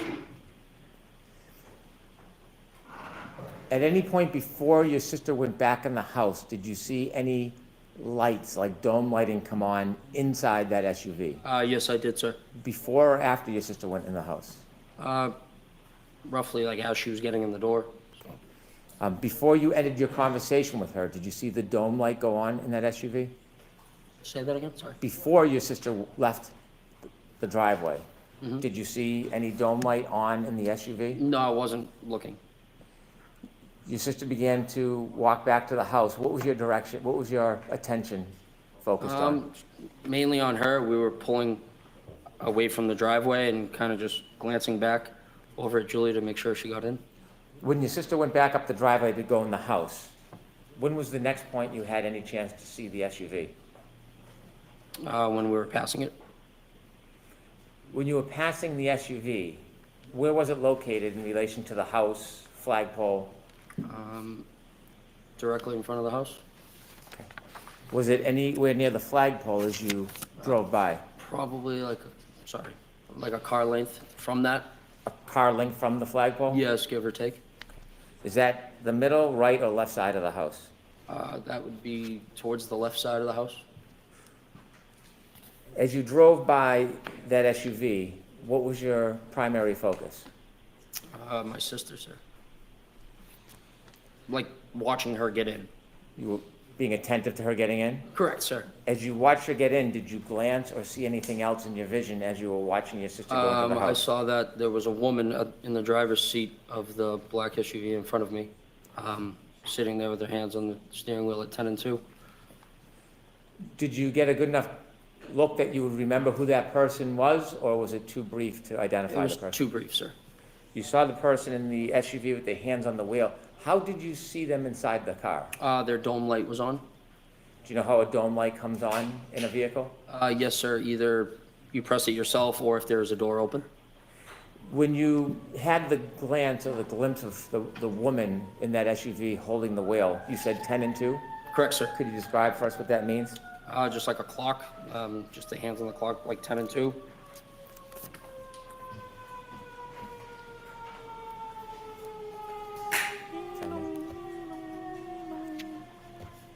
Speaker 4: At any point before your sister went back in the house, did you see any lights, like dome lighting, come on inside that SUV?
Speaker 10: Yes, I did, sir.
Speaker 4: Before or after your sister went in the house?
Speaker 10: Roughly like as she was getting in the door.
Speaker 4: Before you ended your conversation with her, did you see the dome light go on in that SUV?
Speaker 10: Say that again, sorry.
Speaker 4: Before your sister left the driveway, did you see any dome light on in the SUV?
Speaker 10: No, I wasn't looking.
Speaker 4: Your sister began to walk back to the house. What was your direction? What was your attention focused on?
Speaker 10: Mainly on her. We were pulling away from the driveway and kind of just glancing back over at Julie to make sure she got in.
Speaker 4: When your sister went back up the driveway to go in the house, when was the next point you had any chance to see the SUV?
Speaker 10: When we were passing it.
Speaker 4: When you were passing the SUV, where was it located in relation to the house, flagpole?
Speaker 10: Directly in front of the house.
Speaker 4: Was it anywhere near the flagpole as you drove by?
Speaker 10: Probably like a car length from that.
Speaker 4: A car length from the flagpole?
Speaker 10: Yes, give or take.
Speaker 4: Is that the middle, right, or left side of the house?
Speaker 10: That would be towards the left side of the house.
Speaker 4: As you drove by that SUV, what was your primary focus?
Speaker 10: My sister, sir. Like watching her get in.
Speaker 4: You were being attentive to her getting in?
Speaker 10: Correct, sir.
Speaker 4: As you watched her get in, did you glance or see anything else in your vision as you were watching your sister go into the
Speaker 10: I
Speaker 4: house?
Speaker 10: saw that there was a woman in the driver's seat of the black SUV in front of me, sitting there with her hands on the steering wheel at 10 and 2.
Speaker 4: Did you get a good enough look that you would remember who that person was, or was it too brief to
Speaker 10: It
Speaker 4: identify the
Speaker 10: was
Speaker 4: person?
Speaker 10: too brief, sir.
Speaker 4: You saw the person in the SUV with their hands on the wheel. How did you see them inside the car?
Speaker 10: Their dome light was on.
Speaker 4: Do you know how a dome light comes on in a vehicle?
Speaker 10: Yes, sir. Either you press it yourself or if there's a door open.
Speaker 4: When you had the glance or the glimpse of the woman in that SUV holding the wheel, you said 10 and 2?
Speaker 10: Correct, sir.
Speaker 4: Could you describe for us what that means?
Speaker 10: Just like a clock, just the hands on the clock, like 10 and 2.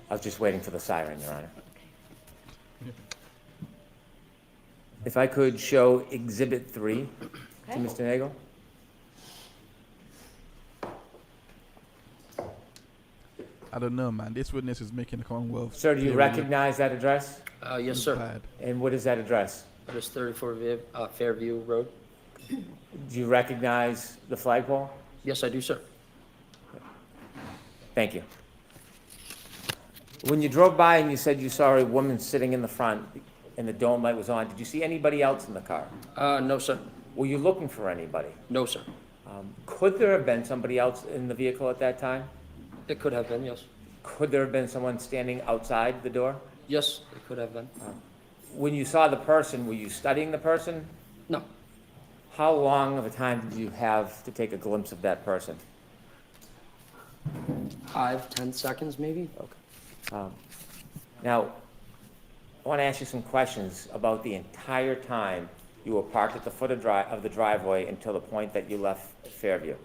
Speaker 4: I was just waiting for the siren, Your Honor. If I could show Exhibit 3 to Mr. Nagel.
Speaker 1: I don't know, man. This witness is making the Commonwealth.
Speaker 4: Sir, do you recognize that address?
Speaker 10: Yes, sir.
Speaker 1: bad.
Speaker 4: And what is that address?
Speaker 10: That is 34 Fairview Road.
Speaker 4: Do you recognize the flagpole?
Speaker 10: Yes, I do, sir.
Speaker 4: Thank you. When you drove by and you said you saw a woman sitting in the front and the dome light was on, did you see anybody else in the car?
Speaker 10: No, sir.
Speaker 4: Were you looking for anybody?
Speaker 10: No, sir.
Speaker 4: Could there have been somebody else in the vehicle at that time?
Speaker 10: It could have been, yes.
Speaker 4: Could there have been someone standing outside the door?
Speaker 10: Yes, it could have been.
Speaker 4: When you saw the person, were you studying the person?
Speaker 10: No.
Speaker 4: How long of a time did you have to take a glimpse of that person?
Speaker 10: 5, 10 seconds, maybe?
Speaker 4: Okay. Now, I want to ask you some questions about the entire time you were parked at the foot of the driveway until the point that you left Fairview.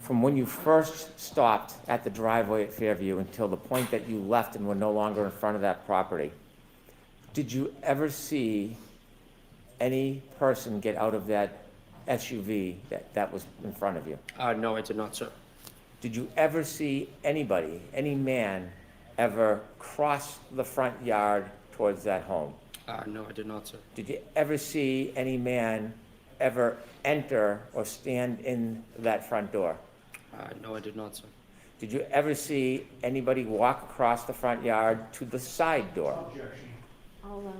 Speaker 4: From when you first stopped at the driveway at Fairview until the point that you left and were no longer in front of that property, did you ever see any person get out of that SUV that was in front of you?
Speaker 10: No, I did not, sir.
Speaker 4: Did you ever see anybody, any man, ever cross the front yard towards that home?
Speaker 10: No, I did not, sir.
Speaker 4: Did you ever see any man ever enter or stand in that front door?
Speaker 10: No, I did not, sir.
Speaker 4: Did you ever see anybody walk across the front yard to the side door?
Speaker 3: I'll allow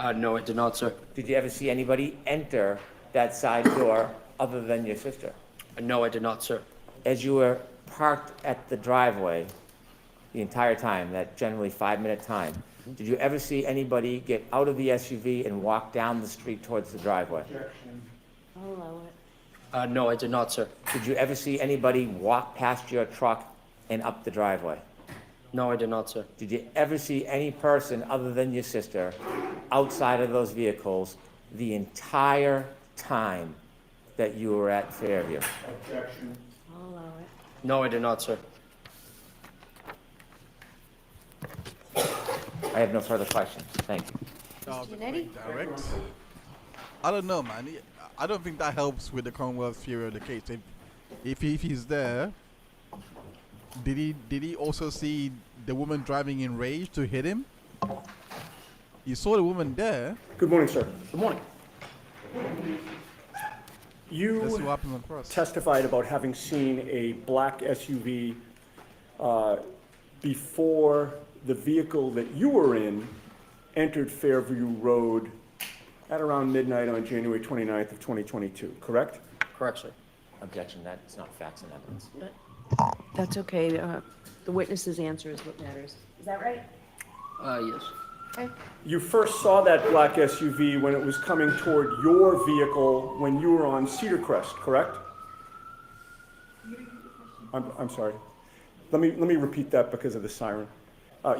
Speaker 3: it.
Speaker 10: No, I did not, sir.
Speaker 4: Did you ever see anybody enter that side door other than your sister?
Speaker 10: No, I did not, sir.
Speaker 4: As you were parked at the driveway the entire time, that generally 5-minute time, did you ever see anybody get out of the SUV and walk down the street towards the driveway?
Speaker 3: I'll allow it.
Speaker 10: No, I did not, sir.
Speaker 4: Did you ever see anybody walk past your truck and up the driveway?
Speaker 10: No, I did not, sir.
Speaker 4: Did you ever see any person other than your sister outside of those vehicles the entire time that you were at Fairview?
Speaker 3: I'll allow it.
Speaker 10: No, I did not, sir.
Speaker 4: I have no further questions. Thank you.
Speaker 1: That was a
Speaker 3: Giannetti?
Speaker 1: quick direct. I don't know, man. I don't think that helps with the Commonwealth theory of the case. If he's there, did he also see the woman driving in rage to hit him? You saw the woman there.
Speaker 5: Good morning, sir.
Speaker 10: Good morning.
Speaker 1: Let's see
Speaker 5: You
Speaker 1: what happens on cross.
Speaker 5: testified about having seen a black SUV before the vehicle that you were in entered Fairview Road at around midnight on January 29th of 2022, correct?
Speaker 10: Correct, sir.
Speaker 4: Objection, that's not facts and evidence.
Speaker 8: That's okay. The witness's answer is what matters.
Speaker 3: Is that right?
Speaker 10: Yes.
Speaker 3: Okay.
Speaker 5: You first saw that black SUV when it was coming toward your vehicle when you were on Cedar Crest, correct? I'm sorry. Let me repeat that because of the siren.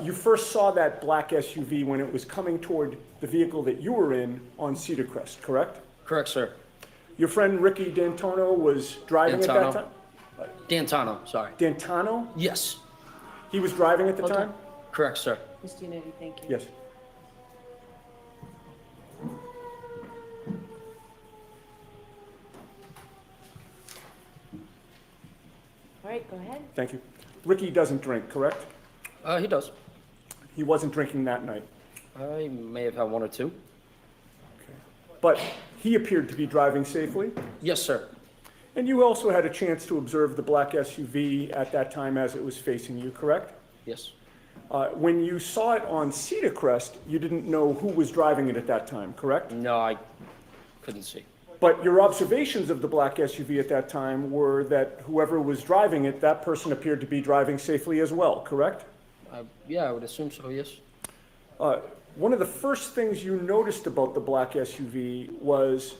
Speaker 5: You first saw that black SUV when it was coming toward the vehicle that you were in on Cedar Crest, correct?
Speaker 10: Correct, sir.
Speaker 5: Your friend Ricky D'Antonio was driving at that time?
Speaker 10: D'Antano, sorry.
Speaker 5: D'Antano?
Speaker 10: Yes.
Speaker 5: He was driving at the
Speaker 3: Okay.
Speaker 5: time?
Speaker 10: Correct, sir.
Speaker 3: Mr. Giannetti, thank you.
Speaker 5: Yes.
Speaker 3: All right, go ahead.
Speaker 5: Thank you. Ricky doesn't drink, correct?
Speaker 10: He does.
Speaker 5: He wasn't drinking that night.
Speaker 10: I may have had one or two.
Speaker 5: But he appeared to be driving safely.
Speaker 10: Yes, sir.
Speaker 5: And you also had a chance to observe the black SUV at that time as it was facing you, correct?
Speaker 10: Yes.
Speaker 5: When you saw it on Cedar Crest, you didn't know who was driving it at that time, correct?
Speaker 10: No, I couldn't see.
Speaker 5: But your observations of the black SUV at that time were that whoever was driving it, that person appeared to be driving safely as well, correct?
Speaker 10: Yeah, I would assume so, yes.
Speaker 5: One of the first things you noticed about the black SUV was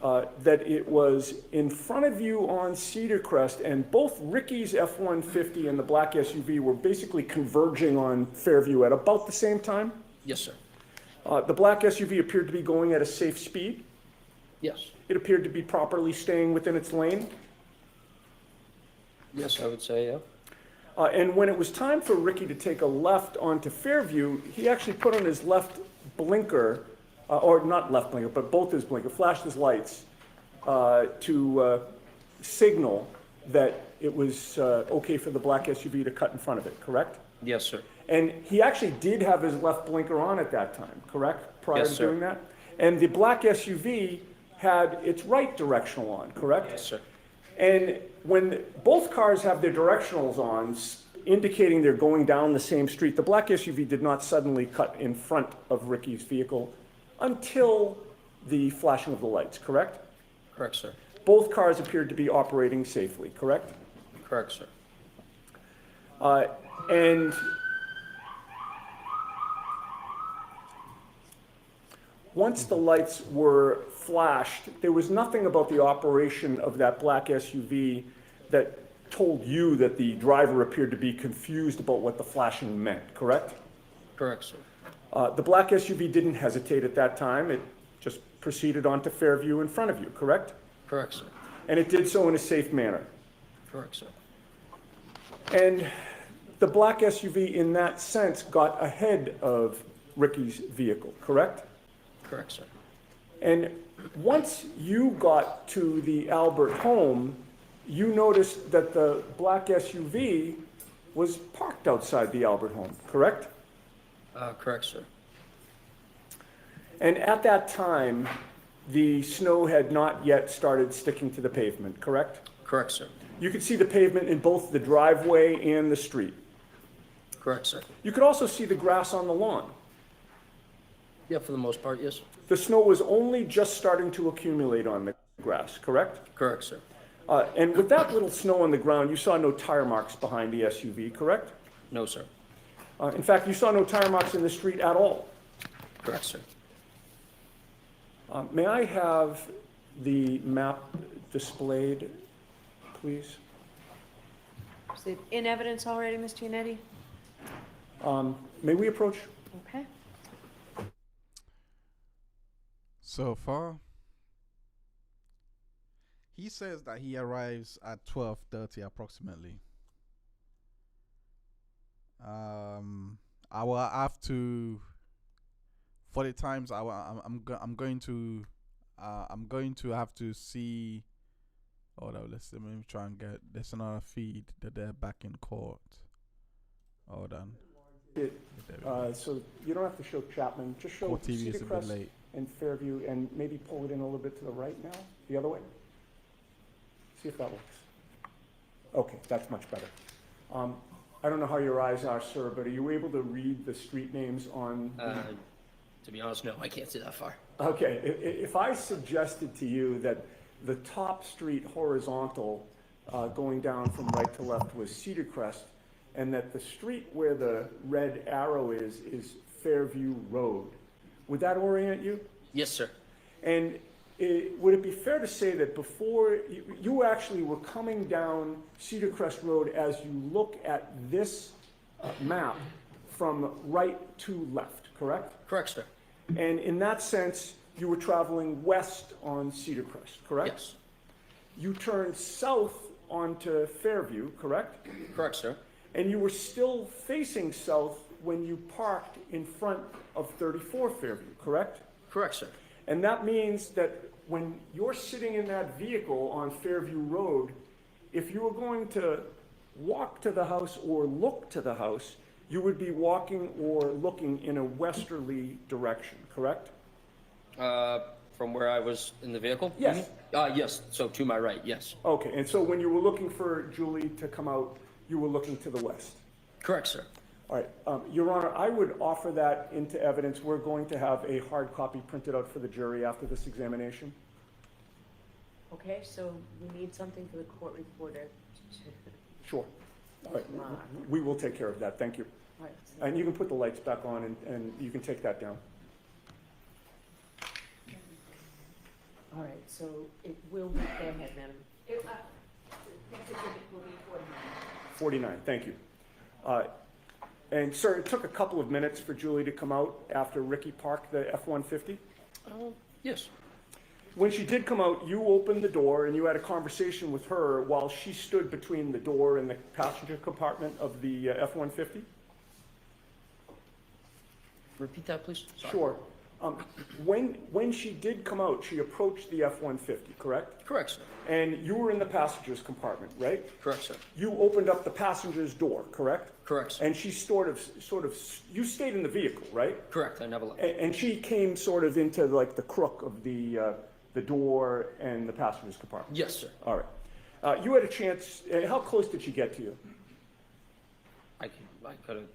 Speaker 5: that it was in front of you on Cedar Crest, and both Ricky's F-150 and the black SUV were basically converging on Fairview at about the same time.
Speaker 10: Yes, sir.
Speaker 5: The black SUV appeared to be going at a safe speed.
Speaker 10: Yes.
Speaker 5: It appeared to be properly staying within its lane.
Speaker 10: Yes, I would say, yeah.
Speaker 5: And when it was time for Ricky to take a left onto Fairview, he actually put on his left blinker, or not left blinker, but both his blinker, flashed his lights to signal that it was okay for the black SUV to cut in front of it, correct?
Speaker 10: Yes, sir.
Speaker 5: And he actually did have his left blinker on at that time, correct? Prior
Speaker 10: Yes,
Speaker 5: to
Speaker 10: sir.
Speaker 5: doing that? And the black SUV had its right directional on, correct?
Speaker 10: Yes, sir.
Speaker 5: And when both cars have their directionals on, indicating they're going down the same street, the black SUV did not suddenly cut in front of Ricky's vehicle until the flashing of the lights, correct?
Speaker 10: Correct, sir.
Speaker 5: Both cars appeared to be operating safely, correct?
Speaker 10: Correct, sir.
Speaker 5: And once the lights were flashed, there was nothing about the operation of that black SUV that told you that the driver appeared to be confused about what the flashing meant, correct?
Speaker 10: Correct, sir.
Speaker 5: The black SUV didn't hesitate at that time. It just proceeded onto Fairview in front of you, correct?
Speaker 10: Correct, sir.
Speaker 5: And it did so in a safe manner.
Speaker 10: Correct, sir.
Speaker 5: And the black SUV, in that sense, got ahead of Ricky's vehicle, correct?
Speaker 10: Correct, sir.
Speaker 5: And once you got to the Albert home, you noticed that the black SUV was parked outside the Albert home, correct?
Speaker 10: Correct, sir.
Speaker 5: And at that time, the snow had not yet started sticking to the pavement, correct?
Speaker 10: Correct, sir.
Speaker 5: You could see the pavement in both the driveway and the street.
Speaker 10: Correct, sir.
Speaker 5: You could also see the grass on the lawn.
Speaker 10: Yeah, for the most part, yes.
Speaker 5: The snow was only just starting to accumulate on the grass, correct?
Speaker 10: Correct, sir.
Speaker 5: And with that little snow on the ground, you saw no tire marks behind the SUV, correct?
Speaker 10: No, sir.
Speaker 5: In fact, you saw no tire marks in the street at all.
Speaker 10: Correct, sir.
Speaker 5: May I have the map displayed, please?
Speaker 3: Is it in evidence already, Ms. Giannetti?
Speaker 5: May we approach?
Speaker 3: Okay.
Speaker 1: So far, he says that he arrives at 12:30 approximately. I will have to, for the times I'm going to have to see. Hold on, let me try and get. There's another feed that they're back in court. Hold on.
Speaker 5: So you don't have to show Chapman, just show
Speaker 1: Court TV is a bit
Speaker 5: Cedar
Speaker 1: late.
Speaker 5: and Fairview, and maybe pull it in a little bit to the right now, the other way. See if that works. Okay, that's much better. I don't know how your eyes are, sir, but are you able to read the street names on?
Speaker 10: To be honest, no, I can't see that far.
Speaker 5: Okay, if I suggested to you that the top street horizontal going down from right to left was Cedar Crest, and that the street where the red arrow is Fairview Road, would that orient you?
Speaker 10: Yes, sir.
Speaker 5: And would it be fair to say that before, you actually were coming down Cedar Crest Road as you look at this map from right to left, correct?
Speaker 10: Correct, sir.
Speaker 5: And in that sense, you were traveling west on Cedar Crest, correct?
Speaker 10: Yes.
Speaker 5: You turned south onto Fairview, correct?
Speaker 10: Correct, sir.
Speaker 5: And you were still facing south when you parked in front of 34 Fairview, correct?
Speaker 10: Correct, sir.
Speaker 5: And that means that when you're sitting in that vehicle on Fairview Road, if you were going to walk to the house or look to the house, you would be walking or looking in a westerly direction, correct?
Speaker 10: From where I was in the vehicle?
Speaker 5: Yes.
Speaker 10: Yes, so to my right, yes.
Speaker 5: Okay, and so when you were looking for Julie to come out, you were looking to the west?
Speaker 10: Correct, sir.
Speaker 5: All right, Your Honor, I would offer that into evidence. We're going to have a hard copy printed out for the jury after this examination.
Speaker 3: Okay, so we need something for the court reporter.
Speaker 5: Sure. All right, we will take care of that, thank you.
Speaker 3: All right, so-
Speaker 5: And you can put the lights back on and you can take that down.
Speaker 3: All right, so it will be, go ahead, madam. Next exhibit will be
Speaker 5: 49, thank you. And sir, it took a couple of minutes for Julie to come out after Ricky parked the F-150.
Speaker 10: Yes.
Speaker 5: When she did come out, you opened the door and you had a conversation with her while she stood between the door and the passenger compartment of the F-150?
Speaker 10: Repeat that, please. Sorry.
Speaker 5: Sure. When she did come out, she approached the F-150, correct?
Speaker 10: Correct, sir.
Speaker 5: And you were in the passenger's compartment, right?
Speaker 10: Correct, sir.
Speaker 5: You opened up the passenger's door, correct?
Speaker 10: Correct, sir.
Speaker 5: And she sort of, you stayed in the vehicle, right?
Speaker 10: Correct, I never left.
Speaker 5: And she came sort of into like the crook of the door and the passenger's compartment?
Speaker 10: Yes, sir.
Speaker 5: All right. You had a chance, how close did she get to you?
Speaker 10: I could have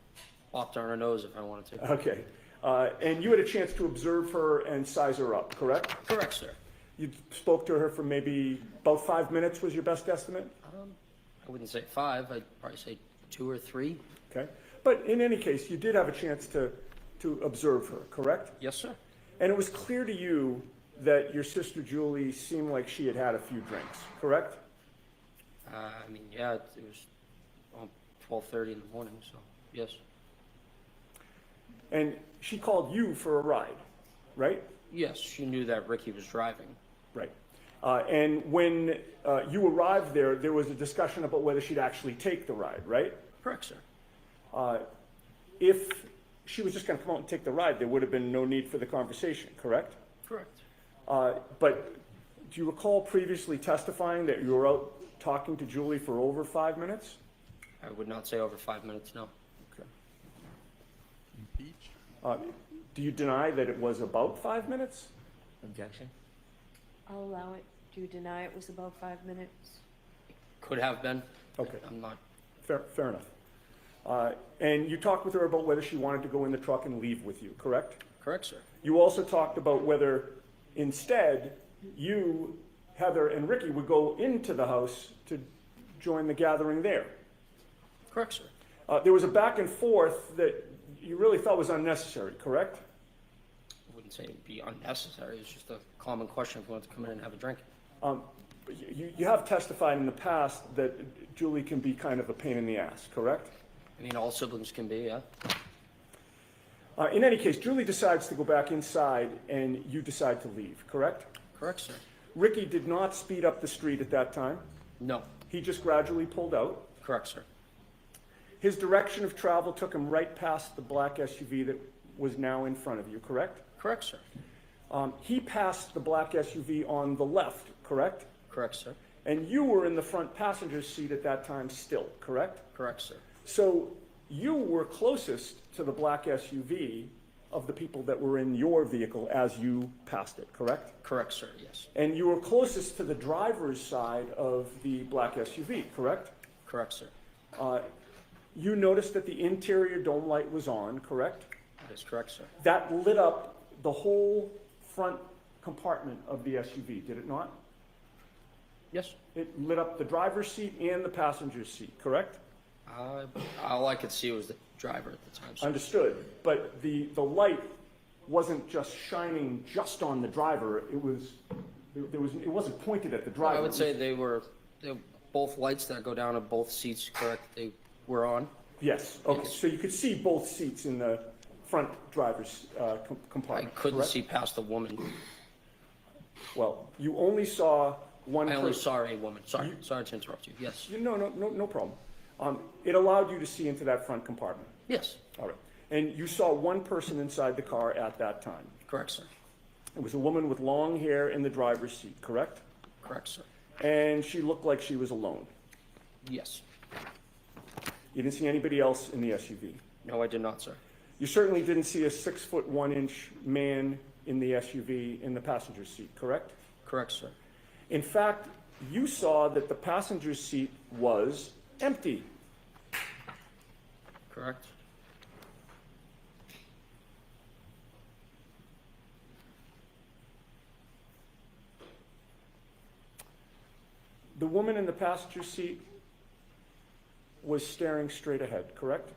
Speaker 10: popped her on her nose if I wanted to.
Speaker 5: Okay. And you had a chance to observe her and size her up, correct?
Speaker 10: Correct, sir.
Speaker 5: You spoke to her for maybe about 5 minutes was your best estimate?
Speaker 10: I wouldn't say 5, I'd probably say 2 or 3.
Speaker 5: Okay. But in any case, you did have a chance to observe her, correct?
Speaker 10: Yes, sir.
Speaker 5: And it was clear to you that your sister Julie seemed like she had had a few drinks, correct?
Speaker 10: I mean, yeah, it was 12:30 in the morning, so yes.
Speaker 5: And she called you for a ride, right?
Speaker 10: Yes, she knew that Ricky was driving.
Speaker 5: Right. And when you arrived there, there was a discussion about whether she'd actually take the ride, right?
Speaker 10: Correct, sir.
Speaker 5: If she was just going to come out and take the ride, there would have been no need for the conversation, correct?
Speaker 10: Correct.
Speaker 5: But do you recall previously testifying that you were out talking to Julie for over 5 minutes?
Speaker 10: I would not say over 5 minutes, no.
Speaker 5: Okay.
Speaker 1: Impeach?
Speaker 5: Do you deny that it was about 5 minutes?
Speaker 4: Objection?
Speaker 3: I'll allow it. Do you deny it was about 5 minutes?
Speaker 10: Could have been.
Speaker 5: Okay,
Speaker 10: I'm not,
Speaker 5: fair enough. And you talked with her about whether she wanted to go in the truck and leave with you, correct?
Speaker 10: correct, sir.
Speaker 5: You also talked about whether instead you, Heather, and Ricky would go into the house to join the gathering there.
Speaker 10: Correct, sir.
Speaker 5: There was a back and forth that you really thought was unnecessary, correct?
Speaker 10: I wouldn't say it'd be unnecessary. It's just a common question if you want to come in and have a drink.
Speaker 5: You have testified in the past that Julie can be kind of a pain in the ass, correct?
Speaker 10: I mean, all siblings can be, yeah.
Speaker 5: In any case, Julie decides to go back inside and you decide to leave, correct?
Speaker 10: Correct, sir.
Speaker 5: Ricky did not speed up the street at that time.
Speaker 10: No.
Speaker 5: He just gradually pulled out.
Speaker 10: Correct, sir.
Speaker 5: His direction of travel took him right past the black SUV that was now in front of you, correct?
Speaker 10: Correct, sir.
Speaker 5: He passed the black SUV on the left, correct?
Speaker 10: Correct, sir.
Speaker 5: And you were in the front passenger seat at that time still, correct?
Speaker 10: Correct, sir.
Speaker 5: So you were closest to the black SUV of the people that were in your vehicle as you passed it, correct?
Speaker 10: Correct, sir, yes.
Speaker 5: And you were closest to the driver's side of the black SUV, correct?
Speaker 10: Correct, sir.
Speaker 5: You noticed that the interior dome light was on, correct?
Speaker 10: That is correct, sir.
Speaker 5: That lit up the whole front compartment of the SUV, did it not?
Speaker 10: Yes.
Speaker 5: It lit up the driver's seat and the passenger seat, correct?
Speaker 10: All I could see was the driver at the time, sir.
Speaker 5: Understood, but the light wasn't just shining just on the driver, it wasn't pointed at the driver.
Speaker 10: I would say they were both lights that go down at both seats, correct? They were on.
Speaker 5: Yes, okay, so you could see both seats in the front driver's
Speaker 10: I
Speaker 5: compartment,
Speaker 10: couldn't
Speaker 5: correct?
Speaker 10: see past the woman.
Speaker 5: Well, you only saw one
Speaker 10: I only
Speaker 5: person.
Speaker 10: saw a woman. Sorry to interrupt you. Yes.
Speaker 5: No problem. It allowed you to see into that front compartment.
Speaker 10: Yes.
Speaker 5: All right. And you saw one person inside the car at that time.
Speaker 10: Correct, sir.
Speaker 5: It was a woman with long hair in the driver's seat, correct?
Speaker 10: Correct, sir.
Speaker 5: And she looked like she was alone.
Speaker 10: Yes.
Speaker 5: You didn't see anybody else in the SUV.
Speaker 10: No, I did not, sir.
Speaker 5: You certainly didn't see a 6'1" man in the SUV in the passenger seat, correct?
Speaker 10: Correct, sir.
Speaker 5: In fact, you saw that the passenger seat was empty.
Speaker 10: Correct.
Speaker 5: The woman in the passenger seat was staring straight ahead, correct?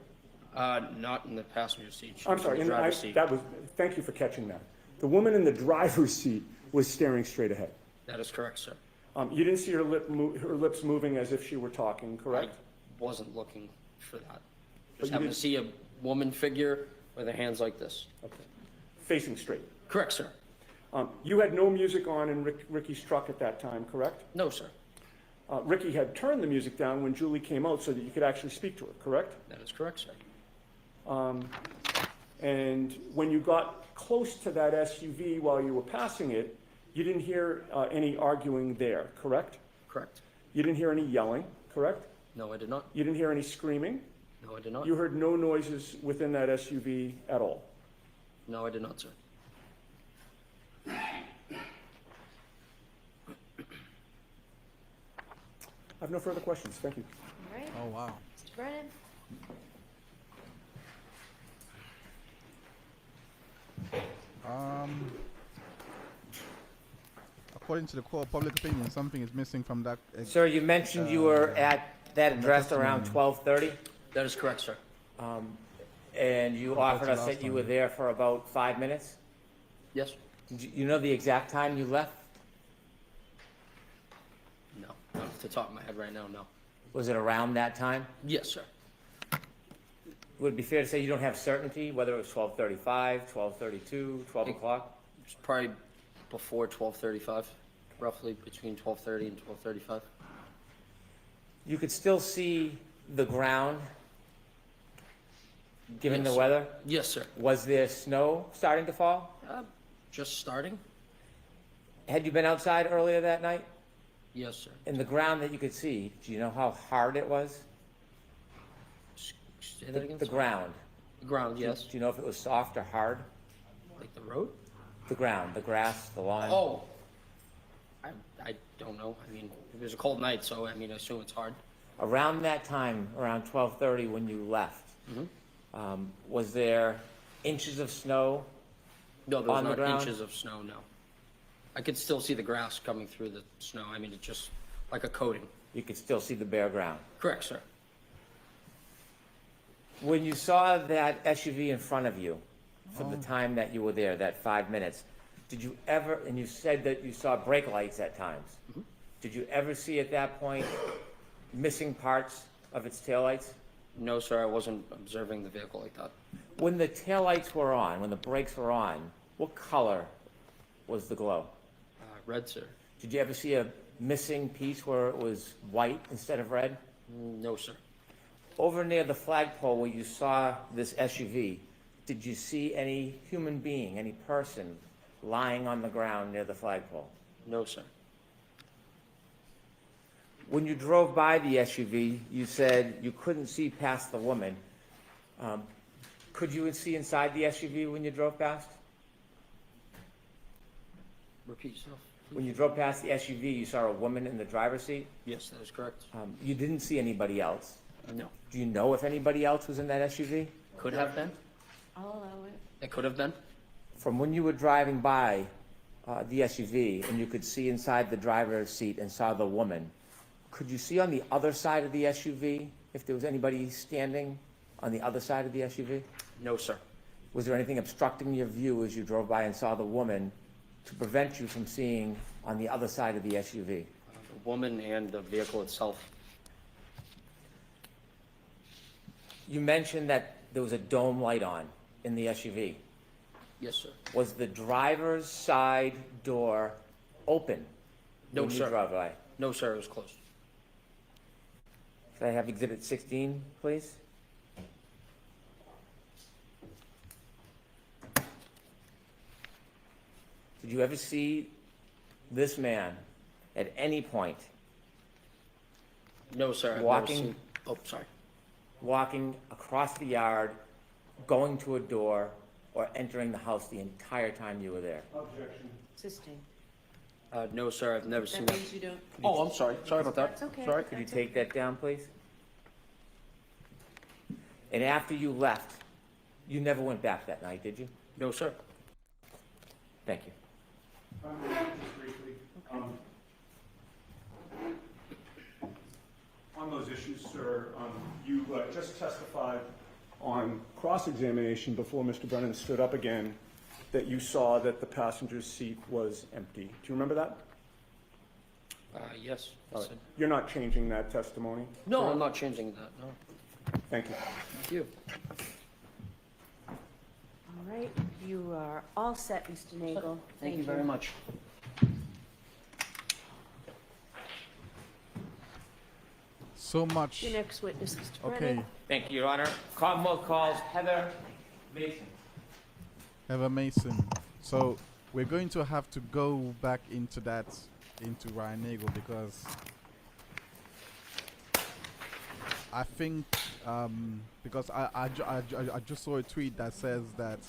Speaker 10: Not in the passenger seat. She
Speaker 5: I'm
Speaker 10: was
Speaker 5: sorry,
Speaker 10: in the driver's seat.
Speaker 5: thank you for catching that. The woman in the driver's seat was staring straight ahead.
Speaker 10: That is correct, sir.
Speaker 5: You didn't see her lips moving as if she were talking, correct?
Speaker 10: I wasn't looking for that.
Speaker 5: But
Speaker 10: Just
Speaker 5: you
Speaker 10: happened
Speaker 5: did-
Speaker 10: to see a woman figure with her hands like this.
Speaker 5: Okay. Facing straight.
Speaker 10: Correct, sir.
Speaker 5: You had no music on in Ricky's truck at that time, correct?
Speaker 10: No, sir.
Speaker 5: Ricky had turned the music down when Julie came out so that you could actually speak to her, correct?
Speaker 10: That is correct, sir.
Speaker 5: And when you got close to that SUV while you were passing it, you didn't hear any arguing there, correct?
Speaker 10: Correct.
Speaker 5: You didn't hear any yelling, correct?
Speaker 10: No, I did not.
Speaker 5: You didn't hear any screaming?
Speaker 10: No, I did not.
Speaker 5: You heard no noises within that SUV at all?
Speaker 10: No, I did not, sir.
Speaker 5: I have no further questions, thank you.
Speaker 3: All right,
Speaker 1: Oh, wow.
Speaker 3: Mr. Brennan?
Speaker 1: According to the court of public opinion, something is missing from that.
Speaker 4: Sir, you mentioned you were at that address around 12:30,
Speaker 10: That is correct, sir.
Speaker 4: and you
Speaker 1: Compared
Speaker 4: offered
Speaker 1: to
Speaker 4: us
Speaker 1: last
Speaker 4: that you
Speaker 1: time.
Speaker 4: were there for about 5 minutes?
Speaker 10: Yes?
Speaker 4: You know the exact time you left?
Speaker 10: No. Not off the top of my head right now, no.
Speaker 4: Was it around that time?
Speaker 10: Yes, sir.
Speaker 4: Would it be fair to say you don't have certainty whether it was 12:35, 12:32, 12 o'clock?
Speaker 10: It's probably before 12:35, roughly between 12:30 and 12:35.
Speaker 4: You could still see the ground, given the
Speaker 10: Yes.
Speaker 4: weather?
Speaker 10: Yes, sir.
Speaker 4: Was there snow starting to fall?
Speaker 10: Just starting?
Speaker 4: Had you been outside earlier that night?
Speaker 10: Yes, sir.
Speaker 4: And the ground that you could see, do you know how hard it was?
Speaker 10: Say that again?
Speaker 4: The
Speaker 10: sir?
Speaker 4: ground.
Speaker 10: The ground, yes.
Speaker 4: Do you know if it was soft or hard?
Speaker 10: Like the road?
Speaker 4: The ground, the grass, the lawn?
Speaker 10: Oh, I don't know. I mean, it was a cold night, so I mean, I assume it's hard.
Speaker 4: Around that time, around 12:30 when you left, was there inches of snow?
Speaker 10: No, there was
Speaker 4: On the
Speaker 10: not
Speaker 4: ground?
Speaker 10: inches of snow, no. I could still see the grass coming through the snow. I mean, it's just like a coating.
Speaker 4: You could still see the bare ground.
Speaker 10: Correct, sir.
Speaker 4: When you saw that SUV in front of you, from the time that you were there, that 5 minutes, did you ever, and you said that you saw brake lights at times, did you ever see at that point missing parts of its taillights?
Speaker 10: No, sir, I wasn't observing the vehicle like that.
Speaker 4: When the taillights were on, when the brakes were on, what color was the glow?
Speaker 10: Red, sir.
Speaker 4: Did you ever see a missing piece where it was white instead of red?
Speaker 10: No, sir.
Speaker 4: Over near the flagpole where you saw this SUV, did you see any human being, any person lying on the ground near the flagpole?
Speaker 10: No, sir.
Speaker 4: When you drove by the SUV, you said you couldn't see past the woman. Could you see inside the SUV when you drove past?
Speaker 10: Repeat yourself.
Speaker 4: When you drove past the SUV, you saw a woman in the driver's seat?
Speaker 10: Yes, that is correct.
Speaker 4: You didn't see anybody else.
Speaker 10: No.
Speaker 4: Do you know if anybody else was in that SUV?
Speaker 10: Could have been.
Speaker 3: I'll allow it.
Speaker 10: It could have been.
Speaker 4: From when you were driving by the SUV and you could see inside the driver's seat and saw the woman, could you see on the other side of the SUV if there was anybody standing on the other side of the SUV?
Speaker 10: No, sir.
Speaker 4: Was there anything obstructing your view as you drove by and saw the woman to prevent you from seeing on the other side of the SUV?
Speaker 10: The woman and the vehicle itself.
Speaker 4: You mentioned that there was a dome light on in the SUV.
Speaker 10: Yes, sir.
Speaker 4: Was the driver's side door open
Speaker 10: No,
Speaker 4: when you
Speaker 10: sir.
Speaker 4: drove by?
Speaker 10: No, sir, it was closed.
Speaker 4: Could I have Exhibit 16, please? Did you ever see this man at any point
Speaker 10: No, sir. I've
Speaker 4: Walking?
Speaker 10: Never seen... Oh, sorry.
Speaker 4: walking across the yard, going to a door, or entering the house the entire time you were there?
Speaker 5: Objection.
Speaker 3: Sustained.
Speaker 10: No, sir, I've never seen
Speaker 3: That
Speaker 10: that.
Speaker 3: means you don't.
Speaker 10: Oh, I'm sorry. Sorry about that.
Speaker 3: That's okay.
Speaker 10: Sorry.
Speaker 4: Could you take that down, please? And after you left, you never went back that night, did you?
Speaker 10: No, sir.
Speaker 4: Thank you.
Speaker 5: Just briefly, on those issues, sir, you just testified on cross-examination before Mr. Brennan stood up again that you saw that the passenger's seat was empty. Do you remember that?
Speaker 10: Yes.
Speaker 5: All
Speaker 10: Yes,
Speaker 5: right.
Speaker 10: sir.
Speaker 5: You're not changing that testimony?
Speaker 10: No,
Speaker 5: sir?
Speaker 10: I'm not changing that, no.
Speaker 5: Thank you.
Speaker 10: Thank you.
Speaker 3: All right, you are all set, Mr. Nagel.
Speaker 10: Thank you very much.
Speaker 1: So much.
Speaker 3: Your next witness, Mr.
Speaker 1: Okay,
Speaker 3: Brennan.
Speaker 4: Thank you, Your Honor. Commonwealth calls Heather Mason.
Speaker 1: Eva Mason. So we're going to have to go back into Ryan Nagel, because I think because I just saw a tweet that says that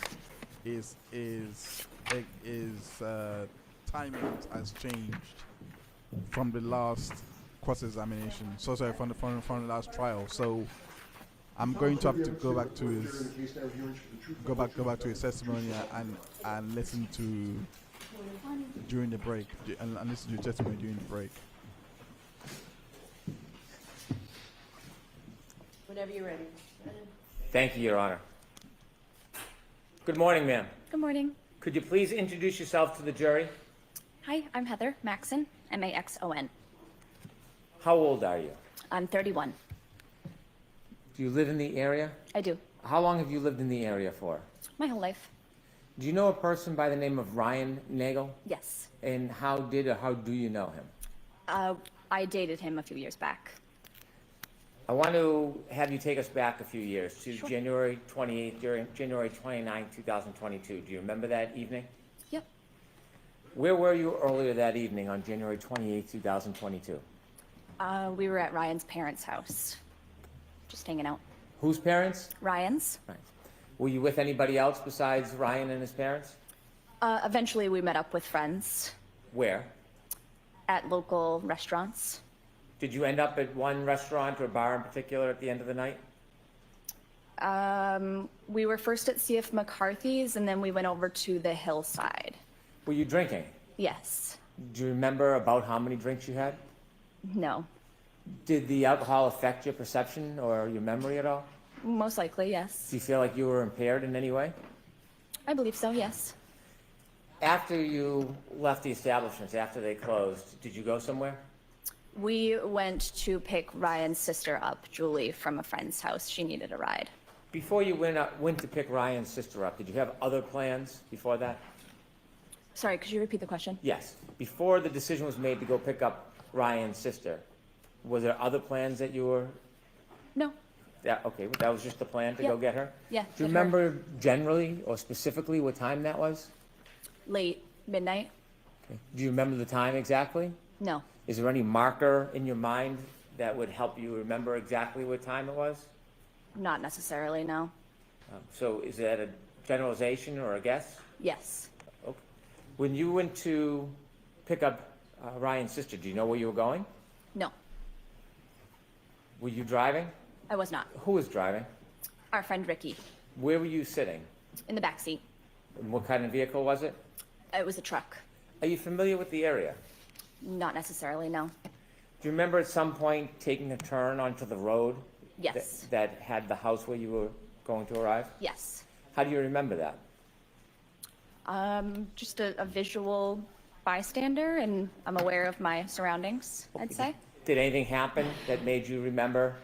Speaker 1: timing has changed from the last cross-examination. So sorry, from the last trial. So I'm going to have to go back to his his testimony and listen to during the break and listen to your testimony during the break.
Speaker 3: Whenever you're ready.
Speaker 4: Thank you, Your Honor. Good morning, ma'am.
Speaker 11: Good morning.
Speaker 4: Could you please introduce yourself to the jury?
Speaker 11: Hi, I'm Heather Maxon, Maxon.
Speaker 4: How old are you?
Speaker 11: I'm 31.
Speaker 4: Do you live in the area?
Speaker 11: I do.
Speaker 4: How long have you lived in the area for?
Speaker 11: My whole life.
Speaker 4: Do you know a person by the name of Ryan Nagel?
Speaker 11: Yes.
Speaker 4: And how do you know him?
Speaker 11: I dated him a few years back.
Speaker 4: I want to have you take us back a few years to
Speaker 11: Sure.
Speaker 4: January 28th, January 29, 2022. Do you remember that evening?
Speaker 11: Yep.
Speaker 4: Where were you earlier that evening on January 28, 2022?
Speaker 11: We were at Ryan's parents' house. Just hanging out.
Speaker 4: Whose parents?
Speaker 11: Ryan's?
Speaker 4: Right. Were you with anybody else besides Ryan and his parents?
Speaker 11: Eventually, we met up with friends
Speaker 4: Where?
Speaker 11: at local restaurants.
Speaker 4: Did you end up at one restaurant or bar in particular at the end of the night?
Speaker 11: We were first at C.F. McCarthy's, and then we went over to the hillside.
Speaker 4: Were you drinking?
Speaker 11: Yes.
Speaker 4: Do you remember about how many drinks you had?
Speaker 11: No.
Speaker 4: Did the alcohol affect your perception or your memory at all?
Speaker 11: Most likely, yes.
Speaker 4: Do you feel like you were impaired in any way?
Speaker 11: I believe so, yes.
Speaker 4: After you left the establishments, after they closed, did you go somewhere?
Speaker 11: We went to pick Ryan's sister up, Julie, from a friend's house. She needed a ride.
Speaker 4: Before you went to pick Ryan's sister up, did you have other plans before that?
Speaker 11: Sorry, could you repeat the question?
Speaker 4: Yes. Before the decision was made to go pick up Ryan's sister, was there other plans that you were,
Speaker 11: No.
Speaker 4: okay, that was just the plan to go
Speaker 11: Yeah.
Speaker 4: get her?
Speaker 11: Yeah.
Speaker 4: Do you
Speaker 11: get her.
Speaker 4: remember generally or specifically what time that was?
Speaker 11: Late midnight?
Speaker 4: Okay. Do you remember the time exactly?
Speaker 11: No.
Speaker 4: Is there any marker in your mind that would help you remember exactly what time it was?
Speaker 11: Not necessarily, no.
Speaker 4: So is that a generalization or a guess?
Speaker 11: Yes.
Speaker 4: Okay. When you went to pick up Ryan's sister, do you know where you were going?
Speaker 11: No.
Speaker 4: Were you driving?
Speaker 11: I was not.
Speaker 4: Who was driving?
Speaker 11: Our friend Ricky,
Speaker 4: Where were you sitting?
Speaker 11: in the back seat.
Speaker 4: And what kind of vehicle was it?
Speaker 11: It was a truck.
Speaker 4: Are you familiar with the area?
Speaker 11: Not necessarily, no.
Speaker 4: Do you remember at some point taking a turn onto the road?
Speaker 11: Yes.
Speaker 4: That had the house where you were going to arrive?
Speaker 11: Yes.
Speaker 4: How do you remember that?
Speaker 11: Just a visual bystander, and I'm aware of my surroundings, I'd say.
Speaker 4: Did anything happen that made you remember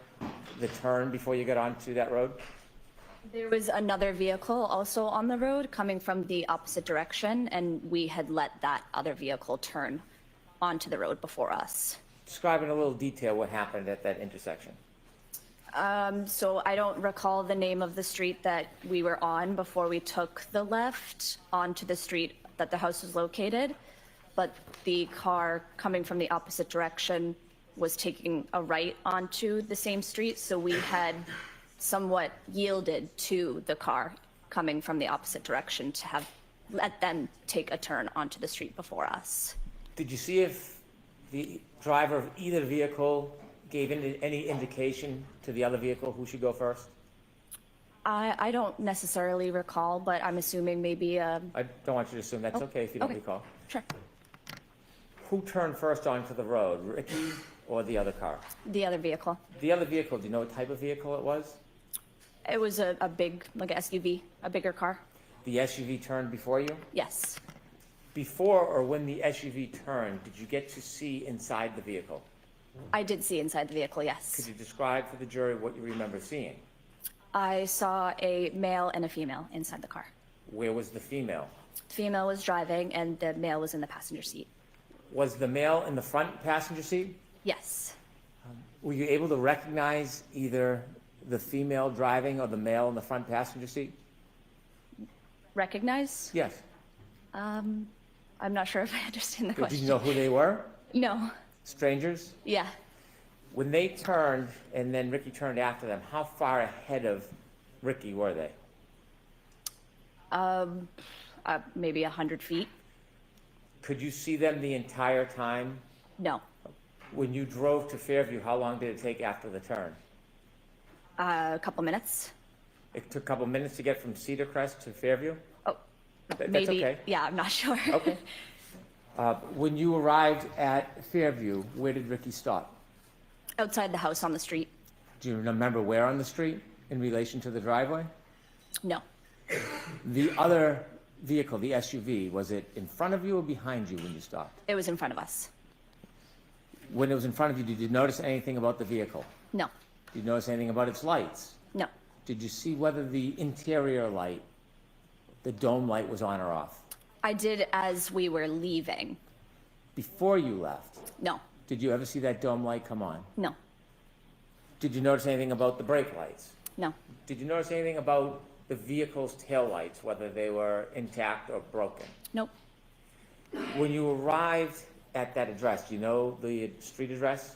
Speaker 4: the turn before you got onto that road?
Speaker 11: There was another vehicle also on the road coming from the opposite direction, and we had let that other vehicle turn onto the road before us.
Speaker 4: Describe in a little detail what happened at that intersection.
Speaker 11: So I don't recall the name of the street that we were on before we took the left onto the street that the house was located, but the car coming from the opposite direction was taking a right onto the same street, so we had somewhat yielded to the car coming from the opposite direction to have let them take a turn onto the street before us.
Speaker 4: Did you see if the driver of either vehicle gave any indication to the other vehicle who should go first?
Speaker 11: I don't necessarily recall, but I'm assuming maybe
Speaker 4: I don't want you to assume. That's okay if you don't
Speaker 11: okay.
Speaker 4: recall.
Speaker 11: Sure.
Speaker 4: Who turned first onto the road, Ricky or the other car?
Speaker 11: The other vehicle.
Speaker 4: The other vehicle, do you know what type of vehicle it was?
Speaker 11: It was a big, like a SUV, a bigger car.
Speaker 4: The SUV turned before you?
Speaker 11: Yes.
Speaker 4: Before or when the SUV turned, did you get to see inside the vehicle?
Speaker 11: I did see inside the vehicle,
Speaker 4: Could
Speaker 11: yes.
Speaker 4: you describe for the jury what you remember seeing?
Speaker 11: I saw a male and a female inside the car.
Speaker 4: Where was the female?
Speaker 11: The female was driving and the male was in the passenger seat.
Speaker 4: Was the male in the front passenger seat?
Speaker 11: Yes.
Speaker 4: Were you able to recognize either the female driving or the male in the front passenger seat?
Speaker 11: Recognize?
Speaker 4: Yes.
Speaker 11: I'm not sure if I understand the
Speaker 4: Did
Speaker 11: question.
Speaker 4: you know who they were?
Speaker 11: No.
Speaker 4: Strangers?
Speaker 11: Yeah.
Speaker 4: When they turned and then Ricky turned after them, how far ahead of Ricky were they?
Speaker 11: Maybe 100 feet.
Speaker 4: Could you see them the entire time?
Speaker 11: No.
Speaker 4: When you drove to Fairview, how long did it take after the turn?
Speaker 11: A couple minutes.
Speaker 4: It took a couple minutes to get from Cedar Crest to Fairview?
Speaker 11: Oh,
Speaker 4: That's
Speaker 11: maybe.
Speaker 4: okay.
Speaker 11: Yeah, I'm not sure.
Speaker 4: Okay. When you arrived at Fairview, where did Ricky stop?
Speaker 11: Outside the house on the street.
Speaker 4: Do you remember where on the street in relation to the driveway?
Speaker 11: No.
Speaker 4: The other vehicle, the SUV, was it in front of you or behind you when you stopped?
Speaker 11: It was in front of us.
Speaker 4: When it was in front of you, did you notice anything about the vehicle?
Speaker 11: No.
Speaker 4: Did you notice anything about its lights?
Speaker 11: No.
Speaker 4: Did you see whether the interior light, the dome light, was on or off?
Speaker 11: I did as we were leaving.
Speaker 4: Before you left,
Speaker 11: No.
Speaker 4: did you ever see that dome light come on?
Speaker 11: No.
Speaker 4: Did you notice anything about the brake lights?
Speaker 11: No.
Speaker 4: Did you notice anything about the vehicle's tail lights, whether they were intact or broken?
Speaker 11: Nope.
Speaker 4: When you arrived at that address, do you know the street address?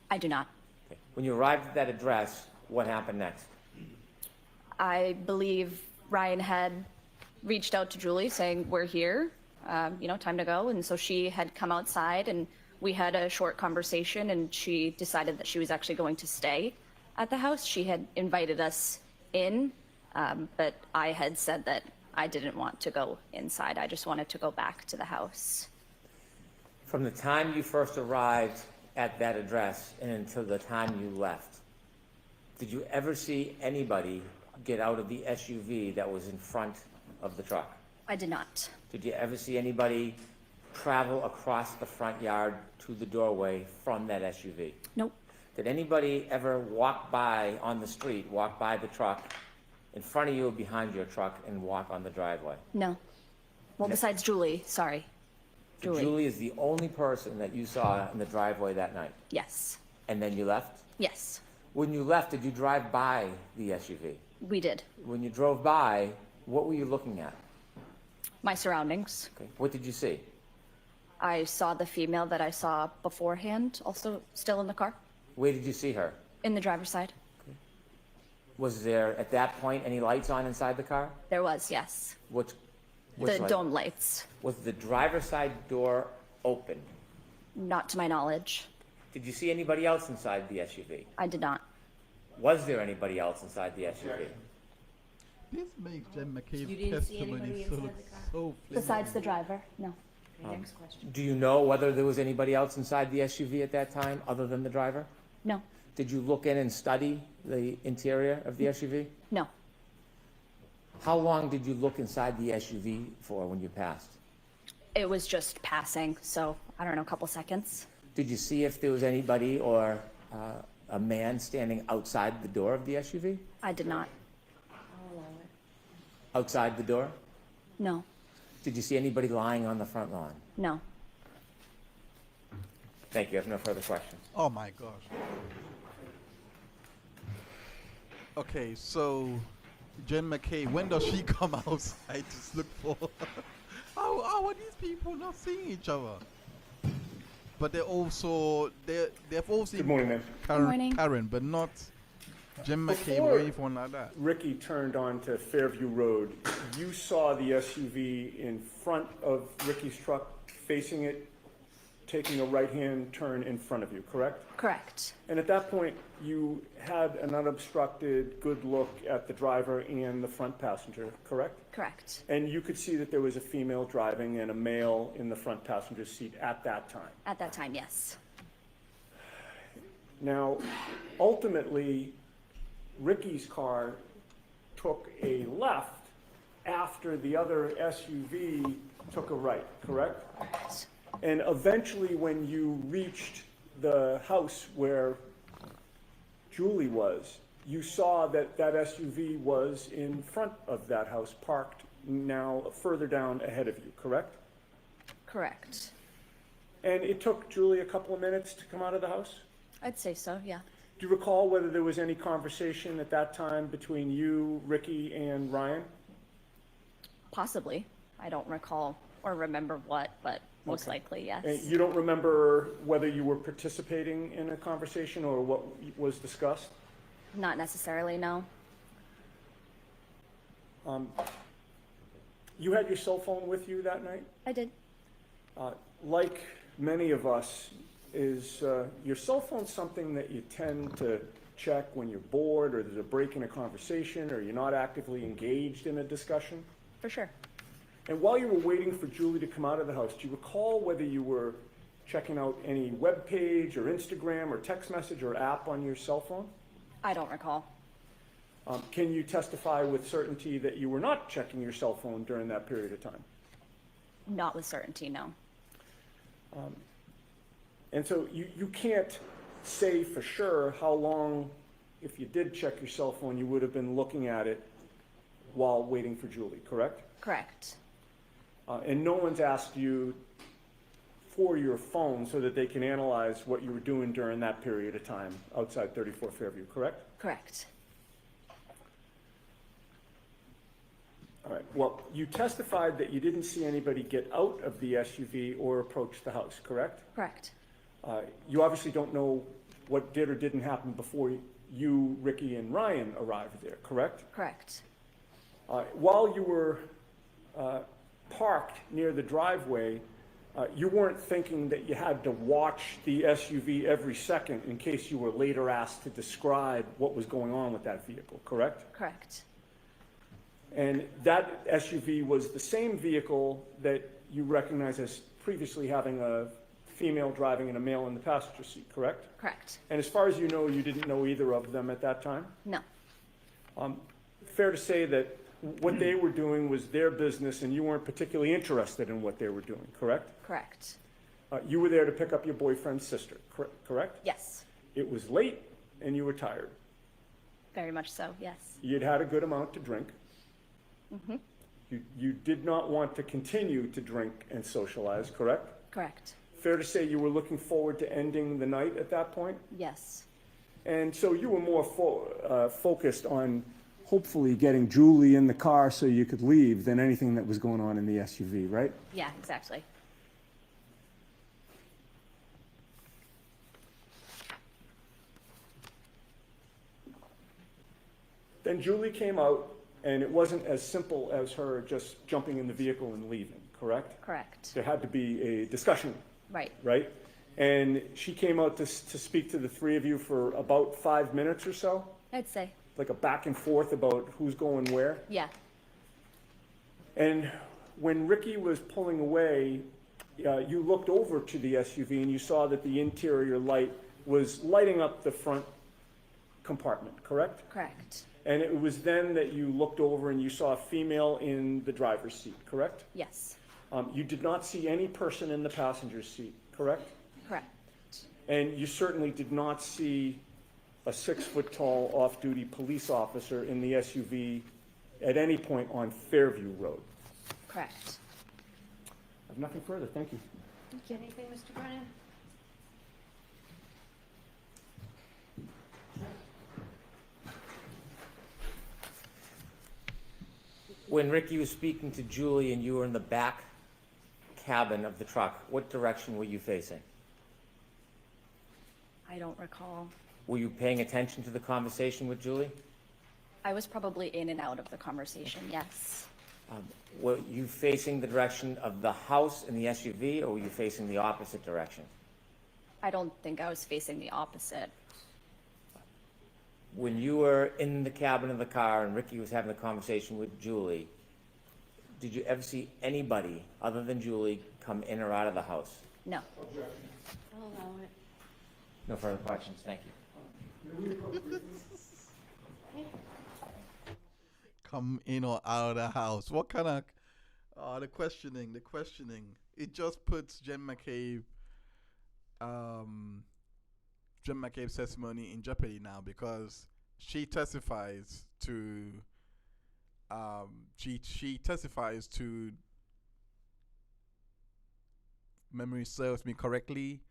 Speaker 11: I do not.
Speaker 4: Okay. When you arrived at that address, what happened next?
Speaker 11: I believe Ryan had reached out to Julie saying, we're here, time to go. And so she had come outside and we had a short conversation and she decided that she was actually going to stay at the house. She had invited us in, but I had said that I didn't want to go inside. I just wanted to go back to the house.
Speaker 4: From the time you first arrived at that address and until the time you left, did you ever see anybody get out of the SUV that was in front of the truck?
Speaker 11: I did not.
Speaker 4: Did you ever see anybody travel across the front yard to the doorway from that SUV?
Speaker 11: Nope.
Speaker 4: Did anybody ever walk by on the street, walk by the truck in front of you or behind your truck and walk on the driveway?
Speaker 11: No. Well, besides Julie, sorry.
Speaker 4: So Julie is the only person that you saw in the driveway that night?
Speaker 11: Yes.
Speaker 4: And then you left?
Speaker 11: Yes,
Speaker 4: When you left, did you drive by the SUV?
Speaker 11: we did.
Speaker 4: When you drove by, what were you looking at?
Speaker 11: My surroundings.
Speaker 4: Okay. What did you see?
Speaker 11: I saw the female that I saw beforehand, also still in the car,
Speaker 4: Where did you see her?
Speaker 11: in the driver's side.
Speaker 4: Was there, at that point, any lights on inside the car?
Speaker 11: There was, yes.
Speaker 4: Which
Speaker 11: The
Speaker 4: light?
Speaker 11: dome lights,
Speaker 4: Was the driver's side door open?
Speaker 11: not to my knowledge.
Speaker 4: Did you see anybody else inside the SUV?
Speaker 11: I did not.
Speaker 4: Was there anybody else inside the SUV?
Speaker 1: This makes Jen McCabe's
Speaker 3: You didn't see
Speaker 1: testimony
Speaker 3: anybody
Speaker 1: so,
Speaker 3: inside the car?
Speaker 1: so
Speaker 11: Besides the driver, no.
Speaker 3: Okay, next question.
Speaker 4: Do you know whether there was anybody else inside the SUV at that time other than the driver?
Speaker 11: No,
Speaker 4: Did you look in and study the interior of the SUV?
Speaker 11: no.
Speaker 4: How long did you look inside the SUV for when you passed?
Speaker 11: It was just passing, so I don't know, a couple seconds.
Speaker 4: Did you see if there was anybody or a man standing outside the door of the SUV?
Speaker 11: I did not.
Speaker 3: I'll allow it.
Speaker 4: Outside the door?
Speaker 11: No,
Speaker 4: Did you see anybody lying on the front lawn?
Speaker 11: no.
Speaker 4: Thank you. I have no further questions.
Speaker 1: Oh my gosh. Okay, so Jen McCabe, when does she come outside to look for? how are these people not seeing each other? But they've also
Speaker 5: Good morning, ma'am.
Speaker 7: morning.
Speaker 1: Karen, but not Jen McCabe
Speaker 5: Before-
Speaker 1: or anyone like that.
Speaker 5: Ricky turned onto Fairview Road. You saw the SUV in front of Ricky's truck, facing it, taking a right-hand turn in front of you, correct?
Speaker 11: Correct.
Speaker 5: And at that point, you had an unobstructed, good look at the driver and the front passenger, correct?
Speaker 11: Correct.
Speaker 5: And you could see that there was a female driving and a male in the front passenger seat at that time.
Speaker 11: At that time, yes.
Speaker 5: Now, ultimately, Ricky's car took a left after the other SUV took a right, correct?
Speaker 11: Correct.
Speaker 5: And eventually, when you reached the house where Julie was, you saw that that SUV was in front of that house, parked now further down ahead of you, correct?
Speaker 11: Correct.
Speaker 5: And it took Julie a couple of minutes to come out of the house?
Speaker 11: I'd say so, yeah.
Speaker 5: Do you recall whether there was any conversation at that time between you, Ricky, and Ryan?
Speaker 11: Possibly. I don't recall or remember what, but most likely, yes.
Speaker 5: And you don't remember whether you were participating in a conversation or what was discussed?
Speaker 11: Not necessarily, no.
Speaker 5: You had your cell phone with you that night?
Speaker 11: I did.
Speaker 5: Like many of us, is your cell phone something that you tend to check when you're bored or there's a break in a conversation or you're not actively engaged in a discussion?
Speaker 11: For sure.
Speaker 5: And while you were waiting for Julie to come out of the house, do you recall whether you were checking out any web page or Instagram or text message or app on your cell phone?
Speaker 11: I don't recall.
Speaker 5: Can you testify with certainty that you were not checking your cell phone during that period of time?
Speaker 11: Not with certainty, no.
Speaker 5: And so you can't say for sure how long, if you did check your cell phone, you would have been looking at it while waiting for Julie, correct?
Speaker 11: Correct.
Speaker 5: And no one's asked you for your phone so that they can analyze what you were doing during that period of time outside 34 Fairview, correct?
Speaker 11: Correct.
Speaker 5: All right, well, you testified that you didn't see anybody get out of the SUV or approach the house, correct?
Speaker 11: Correct.
Speaker 5: You obviously don't know what did or didn't happen before you, Ricky, and Ryan arrived there, correct?
Speaker 11: Correct.
Speaker 5: While you were parked near the driveway, you weren't thinking that you had to watch the SUV every second in case you were later asked to describe what was going on with that vehicle, correct?
Speaker 11: Correct.
Speaker 5: And that SUV was the same vehicle that you recognize as previously having a female driving and a male in the passenger seat, correct?
Speaker 11: Correct.
Speaker 5: And as far as you know, you didn't know either of them at that time?
Speaker 11: No.
Speaker 5: Fair to say that what they were doing was their business and you weren't particularly interested in what they were doing, correct?
Speaker 11: Correct.
Speaker 5: You were there to pick up your boyfriend's sister, correct?
Speaker 11: Yes.
Speaker 5: It was late and you were tired.
Speaker 11: Very much so, yes.
Speaker 5: You'd had a good amount to drink.
Speaker 11: Mm-hmm.
Speaker 5: You did not want to continue to drink and socialize, correct?
Speaker 11: Correct.
Speaker 5: Fair to say you were looking forward to ending the night at that point?
Speaker 11: Yes.
Speaker 5: And so you were more focused on hopefully getting Julie in the car so you could leave than anything that was going on in the SUV, right?
Speaker 11: Yeah, exactly.
Speaker 5: Then Julie came out, and it wasn't as simple as her just jumping in the vehicle and leaving, correct?
Speaker 11: Correct.
Speaker 5: There had to be a discussion,
Speaker 11: Right.
Speaker 5: right? And she came out to speak to the three of you for about 5 minutes or so,
Speaker 11: I'd say.
Speaker 5: like a back and forth about who's going where.
Speaker 11: Yeah.
Speaker 5: And when Ricky was pulling away, you looked over to the SUV and you saw that the interior light was lighting up the front compartment, correct?
Speaker 11: Correct.
Speaker 5: And it was then that you looked over and you saw a female in the driver's seat, correct?
Speaker 11: Yes.
Speaker 5: You did not see any person in the passenger seat, correct?
Speaker 11: Correct.
Speaker 5: And you certainly did not see a 6-foot-tall off-duty police officer in the SUV at any point on Fairview Road.
Speaker 11: Correct.
Speaker 5: I have nothing further, thank you.
Speaker 3: Anything, Mr. Brennan?
Speaker 4: When Ricky was speaking to Julie and you were in the back cabin of the truck, what direction were you facing?
Speaker 11: I don't recall.
Speaker 4: Were you paying attention to the conversation with Julie?
Speaker 11: I was probably in and out of the conversation, yes.
Speaker 4: Were you facing the direction of the house in the SUV, or were you facing the opposite direction?
Speaker 11: I don't think I was facing the opposite.
Speaker 4: When you were in the cabin of the car and Ricky was having a conversation with Julie, did you ever see anybody other than Julie come in or out of the house?
Speaker 11: No.
Speaker 3: I'll allow it.
Speaker 4: No further questions, thank you.
Speaker 1: Come in or out of the house. What kind of the questioning. It just puts Jen McCabe's testimony in jeopardy now, because she testifies to she testifies to, memory serves me correctly,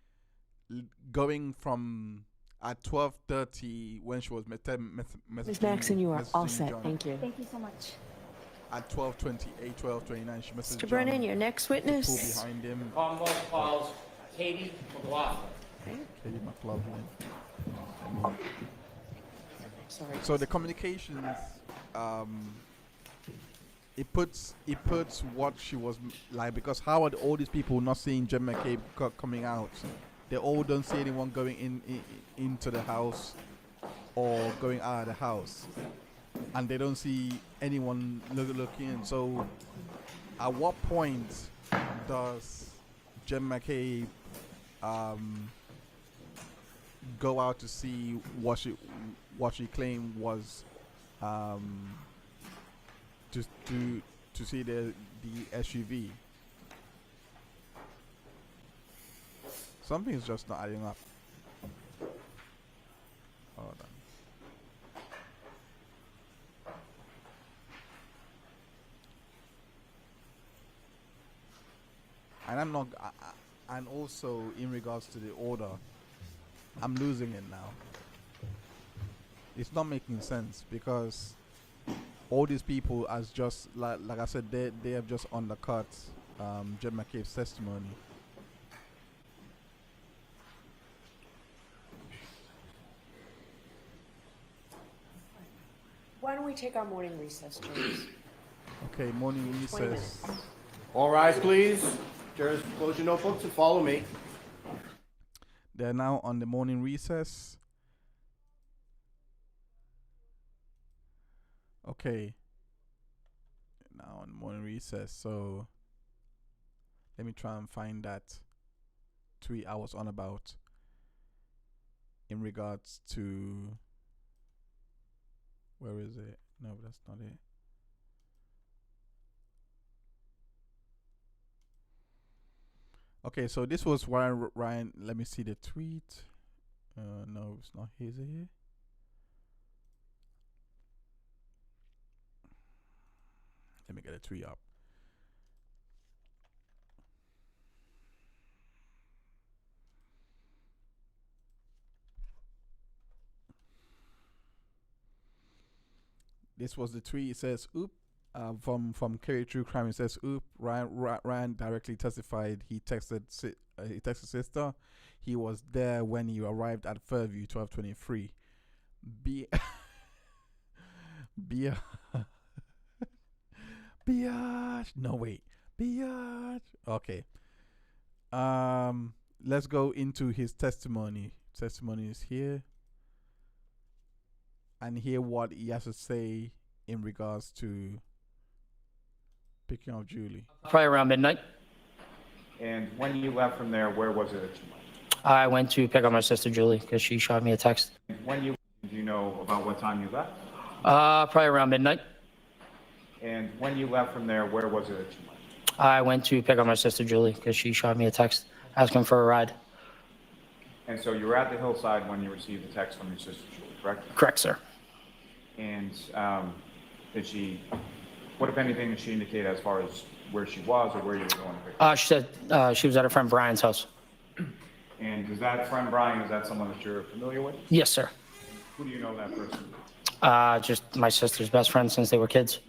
Speaker 1: going from at 12:30 when she was
Speaker 8: Ms. Maxon, you are all
Speaker 1: messaging
Speaker 8: set.
Speaker 1: John.
Speaker 8: Thank you.
Speaker 11: Thank you so much.
Speaker 1: At 12:28, 12:29, she messaged
Speaker 3: Mr. Brennan,
Speaker 1: John,
Speaker 3: your next
Speaker 1: who
Speaker 3: witness.
Speaker 1: behind him,
Speaker 4: Commonwealth calls Katie McLaughlin.
Speaker 1: Katie McLaughlin.
Speaker 3: Sorry.
Speaker 1: So the communications, it puts what she was like, because how are all these people not seeing Jen McCabe coming out? They all don't see anyone going into the house or going out of the house, and they don't see anyone looking in. So at what point does Jen McCabe go out to see what she claimed was to see the SUV? Something's just not adding up. Hold on. And I'm not. And also in regards to the order, I'm losing it now. It's not making sense, because all these people, as just like I said, they have just undercut Jen McCabe's testimony.
Speaker 3: Why don't we take our morning recess, James?
Speaker 1: Okay, morning
Speaker 3: 20
Speaker 1: recess.
Speaker 3: minutes.
Speaker 6: All rise, please. Jurors, close your notebooks and follow me.
Speaker 1: They're now on the morning recess. Okay. Now on morning recess. So let me try and find that tweet I was on about in regards to, where is it? No, that's not it. Okay, so this was Ryan. Let me see the tweet. No, it's not his here. Let me get a tweet up. This was the tweet. It says, "Oop." From Kerry True Crime. It says, "Oop." Ryan directly testified. He texted sister. He was there when you arrived at Fairview 12:23. Biatch. No, wait. Biatch. Okay. Let's go into his testimony. Testimony is here. And hear what he has to say in regards to picking up Julie.
Speaker 10: Probably around midnight.
Speaker 9: And when you left from there, where was it that you went?
Speaker 10: I went to pick up my sister Julie because she shot me a text.
Speaker 9: When do you know about what time you left?
Speaker 10: Probably around midnight.
Speaker 9: And when you left from there, where was it that you went?
Speaker 10: I went to pick up my sister Julie because she shot me a text asking for a ride.
Speaker 9: And so you were at the hillside when you received the text from your sister Julie, correct?
Speaker 10: Correct, sir.
Speaker 9: And what if anything did she indicate as far as where she was or where you were going to pick her?
Speaker 10: She said she was at her friend Brian's house.
Speaker 9: And is that friend Brian, is that someone that you're familiar with?
Speaker 10: Yes, sir.
Speaker 9: Who do you know that person?
Speaker 10: Just my sister's best friend since they were kids.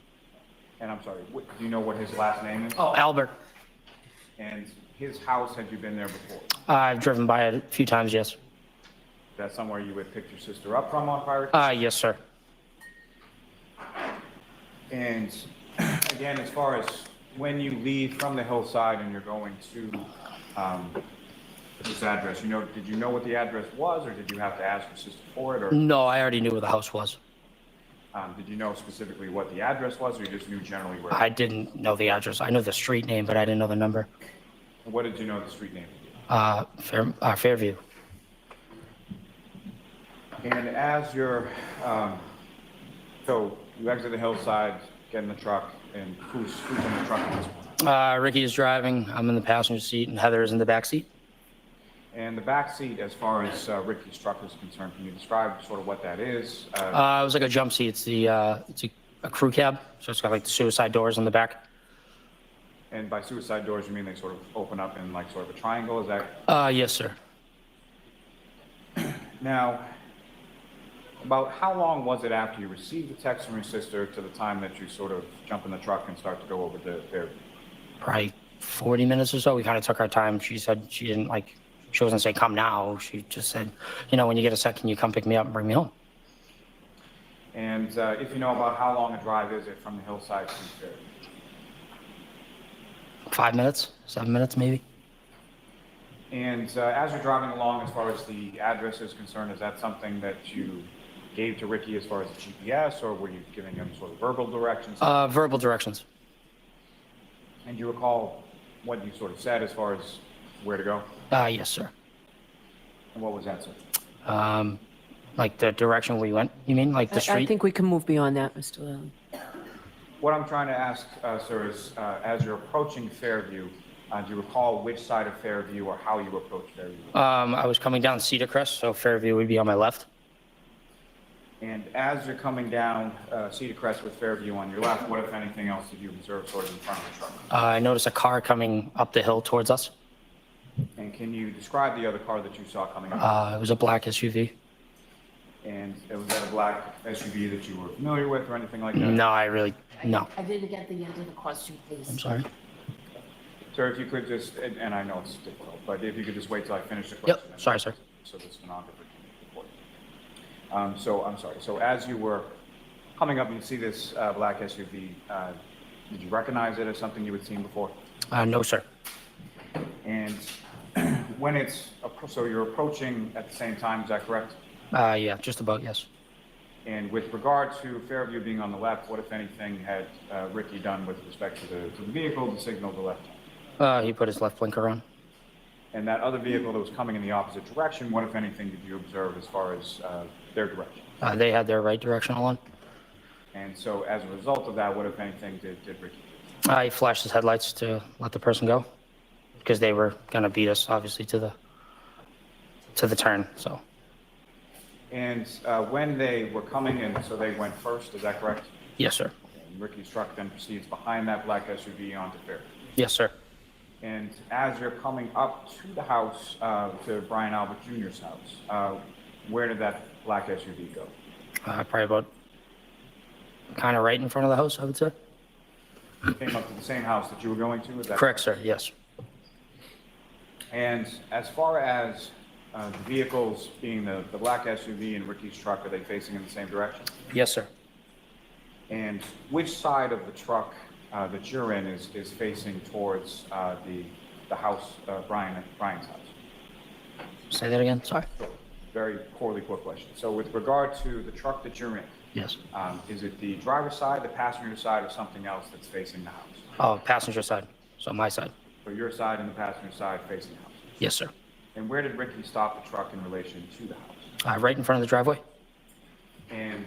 Speaker 9: And I'm sorry, do you know what his last name is?
Speaker 10: Oh, Albert.
Speaker 9: And his house, had you been there before?
Speaker 10: I've driven by it a few times, yes.
Speaker 9: Is that somewhere you would pick your sister up from on prior?
Speaker 10: Yes, sir.
Speaker 9: And again, as far as when you leave from the hillside and you're going to this address, did you know what the address was, or did you have to ask your sister for it? Or
Speaker 10: No, I already knew where the house was.
Speaker 9: did you know specifically what the address was, or you just knew generally where?
Speaker 10: I didn't know the address. I knew the street name, but I didn't know the number.
Speaker 9: What did you know the street name to be?
Speaker 10: Fairview.
Speaker 9: And as you're, so you exit the hillside, get in the truck, and who's in the truck at this point?
Speaker 10: Ricky is driving. I'm in the passenger seat, and Heather is in the back seat.
Speaker 9: And the back seat, as far as Ricky's truck is concerned, can you describe sort of what that is?
Speaker 10: It was like a jump seat. It's a crew cab, so it's got like the suicide doors on the back.
Speaker 9: And by suicide doors, you mean they sort of open up in like sort of a triangle? Is that?
Speaker 10: Yes, sir.
Speaker 9: Now, about how long was it after you received the text from your sister to the time that you sort of jump in the truck and start to go over to Fairview?
Speaker 10: Probably 40 minutes or so. We kind of took our time. She said she didn't she wasn't say come now. She just said, when you get a second, you come pick me up and bring me home.
Speaker 9: And if you know about how long a drive is it from the hillside to Fairview?
Speaker 10: 5 minutes, 7 minutes maybe.
Speaker 9: And as you're driving along, as far as the address is concerned, is that something that you gave to Ricky as far as the GPS, or were you giving him sort of verbal directions?
Speaker 10: Verbal directions.
Speaker 9: And do you recall what you sort of said as far as where to go?
Speaker 10: Yes, sir.
Speaker 9: And what was that, sir?
Speaker 10: Like the direction we went, you mean? Like the street?
Speaker 8: I think we can move beyond that, Mr. Lally.
Speaker 9: What I'm trying to ask, sir, is as you're approaching Fairview, do you recall which side of Fairview or how you approached Fairview?
Speaker 10: I was coming down Cedar Crest, so Fairview would be on my left.
Speaker 9: And as you're coming down Cedar Crest with Fairview on your left, what, if anything else, did you observe sort of in front of the truck?
Speaker 10: I noticed a car coming up the hill towards us.
Speaker 9: And can you describe the other car that you saw coming up?
Speaker 10: It was a black SUV.
Speaker 9: And was that a black SUV that you were familiar with or anything like that?
Speaker 10: No, no.
Speaker 8: I didn't get the end of the question, please.
Speaker 10: I'm sorry.
Speaker 9: Sir, if you could just, and I know it's difficult, but if you could just wait till I finish the question.
Speaker 10: Yep, sorry, sir.
Speaker 9: So the stenographer can report. So I'm sorry. So as you were coming up, you see this black SUV Did you recognize it as something you had seen before?
Speaker 10: No, sir.
Speaker 9: And when it's, so you're approaching at the same time, is that correct?
Speaker 10: Yeah, just about, yes.
Speaker 9: And with regard to Fairview being on the left, what, if anything, had Ricky done with respect to the vehicle to signal the left?
Speaker 10: He put his left blinker on.
Speaker 9: And that other vehicle that was coming in the opposite direction, what, if anything, did you observe as far as their direction?
Speaker 10: They had their right directional on.
Speaker 9: And so as a result of that, what, if anything, did Ricky do?
Speaker 10: He flashed his headlights to let the person go because they were going to beat us, obviously, to the turn, so.
Speaker 9: And when they were coming in, so they went first, is that correct?
Speaker 10: Yes, sir.
Speaker 9: And Ricky's truck then proceeds behind that black SUV onto Fairview.
Speaker 10: Yes, sir.
Speaker 9: And as you're coming up to the house, to Brian Albert Jr.'s house, where did that black SUV go?
Speaker 10: Probably about kind of right in front of the house, I would say.
Speaker 9: Came up to the same house that you were going to, is that
Speaker 10: Correct, sir, yes.
Speaker 9: And as far as the vehicles being the black SUV and Ricky's truck, are they facing in the same direction?
Speaker 10: Yes, sir.
Speaker 9: And which side of the truck that you're in is facing towards the house, Brian's house?
Speaker 10: Say that again, sorry.
Speaker 9: Very poorly put question. So with regard to the truck that you're in,
Speaker 10: Yes.
Speaker 9: is it the driver's side, the passenger side, or something else that's facing the house?
Speaker 10: Oh, passenger side, so my side.
Speaker 9: So your side and the passenger side facing the house.
Speaker 10: Yes, sir.
Speaker 9: And where did Ricky stop the truck in relation to the house?
Speaker 10: Right in front of the driveway?
Speaker 9: And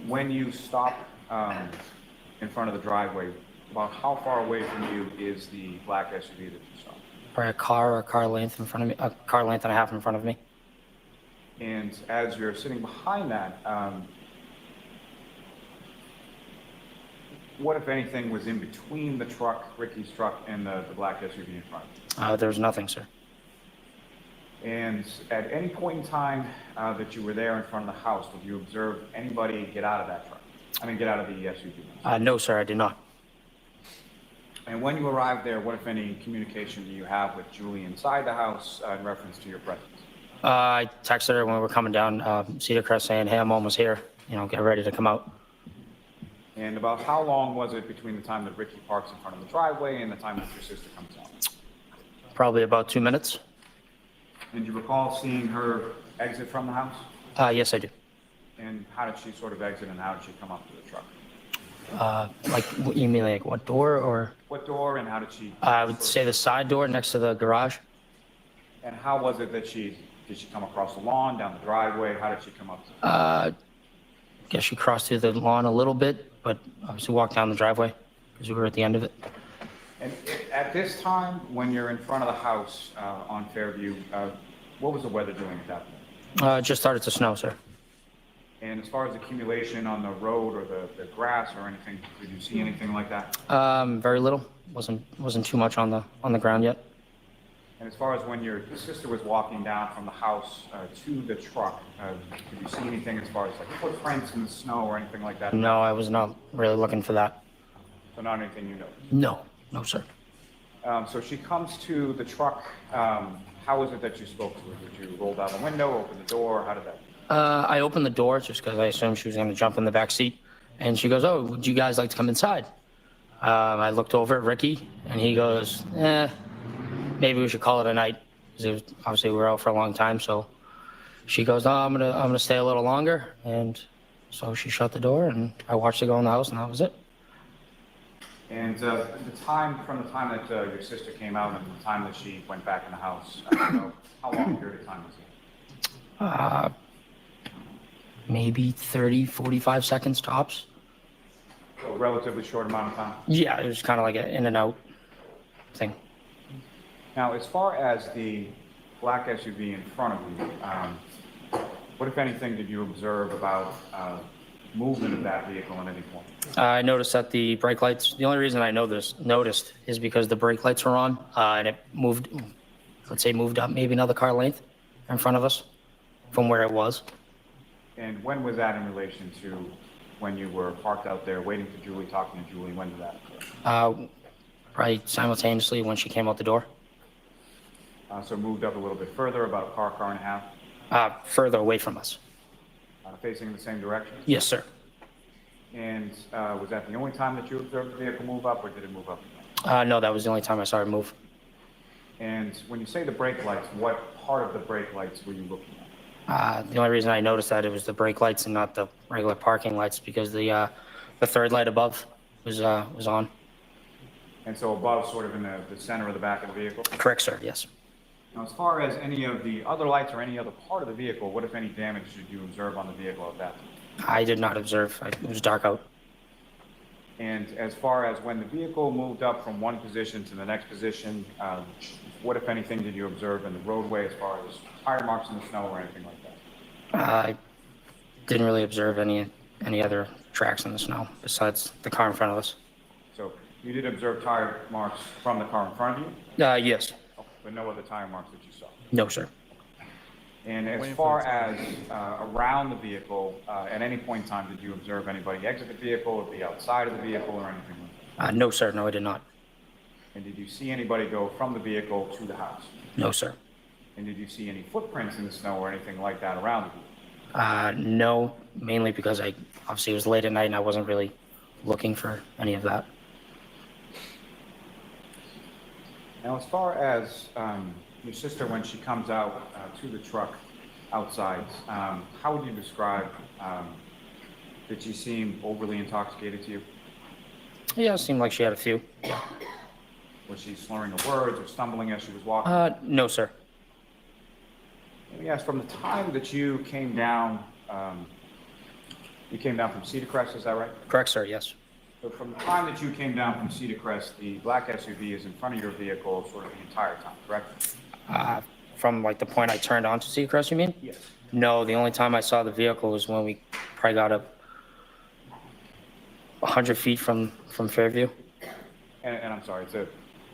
Speaker 9: when you stop in front of the driveway, about how far away from you is the black SUV that you saw?
Speaker 10: Probably a car length in front of me, a car length and a half in front of me.
Speaker 9: And as you're sitting behind that, what, if anything, was in between the truck, Ricky's truck, and the black SUV in front?
Speaker 10: There was nothing, sir.
Speaker 9: And at any point in time that you were there in front of the house, did you observe anybody get out of that truck? I mean, get out of the SUV?
Speaker 10: No, sir, I did not.
Speaker 9: And when you arrived there, what, if any, communication do you have with Julie inside the house in reference to your presence?
Speaker 10: I texted her when we were coming down Cedar Crest saying, hey, I'm almost here, get ready to come out.
Speaker 9: And about how long was it between the time that Ricky parks in front of the driveway and the time that your sister comes out?
Speaker 10: Probably about 2 minutes.
Speaker 9: And do you recall seeing her exit from the house?
Speaker 10: Yes, I do.
Speaker 9: And how did she sort of exit and how did she come up to the truck?
Speaker 10: You mean like what door or?
Speaker 9: What door and how did she?
Speaker 10: I would say the side door next to the garage.
Speaker 9: And how was it that did she come across the lawn, down the driveway? How did she come up?
Speaker 10: Guess she crossed through the lawn a little bit, but obviously walked down the driveway because we were at the end of it.
Speaker 9: And at this time, when you're in front of the house on Fairview, what was the weather doing at that point?
Speaker 10: It just started to snow, sir.
Speaker 9: And as far as accumulation on the road or the grass or anything, did you see anything like that?
Speaker 10: Very little. Wasn't too much on the ground yet.
Speaker 9: And as far as when your sister was walking down from the house to the truck, did you see anything as far as like footprints in the snow or anything like that?
Speaker 10: No, I was not really looking for that.
Speaker 9: So not anything you know?
Speaker 10: No, sir.
Speaker 9: So she comes to the truck. How was it that you spoke to her? Did you roll down the window, open the door? How did that?
Speaker 10: I opened the door just because I assumed she was going to jump in the back seat. And she goes, oh, would you guys like to come inside? I looked over at Ricky, and he goes, maybe we should call it a night. Because obviously we were out for a long time. So she goes, no, I'm gonna stay a little longer. And so she shut the door, and I watched her go in the house, and that was it.
Speaker 9: And from the time that your sister came out and the time that she went back in the house, I don't know, how long a period of time was it?
Speaker 10: Maybe 30, 45 seconds tops.
Speaker 9: So a relatively short amount of time?
Speaker 10: Yeah, it was kind of like an in and out thing.
Speaker 9: Now, as far as the black SUV in front of you, what, if anything, did you observe about movement of that vehicle at any point?
Speaker 10: I noticed that the brake lights, the only reason I noticed is because the brake lights were on and it moved, let's say moved up maybe another car length in front of us from where it was.
Speaker 9: And when was that in relation to when you were parked out there waiting for Julie, talking to Julie? When did that occur?
Speaker 10: Probably simultaneously when she came out the door.
Speaker 9: So moved up a little bit further, about a car and a half?
Speaker 10: Further away from us.
Speaker 9: Facing the same direction?
Speaker 10: Yes, sir.
Speaker 9: And was that the only time that you observed the vehicle move up, or did it move up again?
Speaker 10: No, that was the only time I saw her move.
Speaker 9: And when you say the brake lights, what part of the brake lights were you looking at?
Speaker 10: The only reason I noticed that it was the brake lights and not the regular parking lights because the third light above was on.
Speaker 9: And so above, sort of in the center of the back of the vehicle?
Speaker 10: Correct, sir, yes.
Speaker 9: Now, as far as any of the other lights or any other part of the vehicle, what, if any, damage did you observe on the vehicle at that time?
Speaker 10: I did not observe. It was dark out.
Speaker 9: And as far as when the vehicle moved up from one position to the next position, what, if anything, did you observe in the roadway as far as tire marks in the snow or anything like that?
Speaker 10: I didn't really observe any other tracks in the snow besides the car in front of us.
Speaker 9: So you did observe tire marks from the car in front of you,
Speaker 10: Yes.
Speaker 9: but no other tire marks that you saw?
Speaker 10: No, sir.
Speaker 9: And as far as around the vehicle, at any point in time, did you observe anybody exit the vehicle or be outside of the vehicle or anything like that?
Speaker 10: No, sir. No, I did not.
Speaker 9: And did you see anybody go from the vehicle to the house?
Speaker 10: No, sir.
Speaker 9: And did you see any footprints in the snow or anything like that around the vehicle?
Speaker 10: No, mainly because obviously it was late at night and I wasn't really looking for any of that.
Speaker 9: Now, as far as your sister, when she comes out to the truck outside, how would you describe, did she seem overly intoxicated to you?
Speaker 10: Yeah, it seemed like she had a few.
Speaker 9: Was she slurring her words or stumbling as she was walking?
Speaker 10: No, sir.
Speaker 9: Let me ask, from the time that you came down from Cedar Crest, is that right?
Speaker 10: Correct, sir, yes.
Speaker 9: So from the time that you came down from Cedar Crest, the black SUV is in front of your vehicle sort of the entire time, correct?
Speaker 10: From like the point I turned onto Seacrest, you mean?
Speaker 9: Yes.
Speaker 10: No, the only time I saw the vehicle was when we probably got up 100 feet from Fairview.
Speaker 9: And I'm sorry, it's a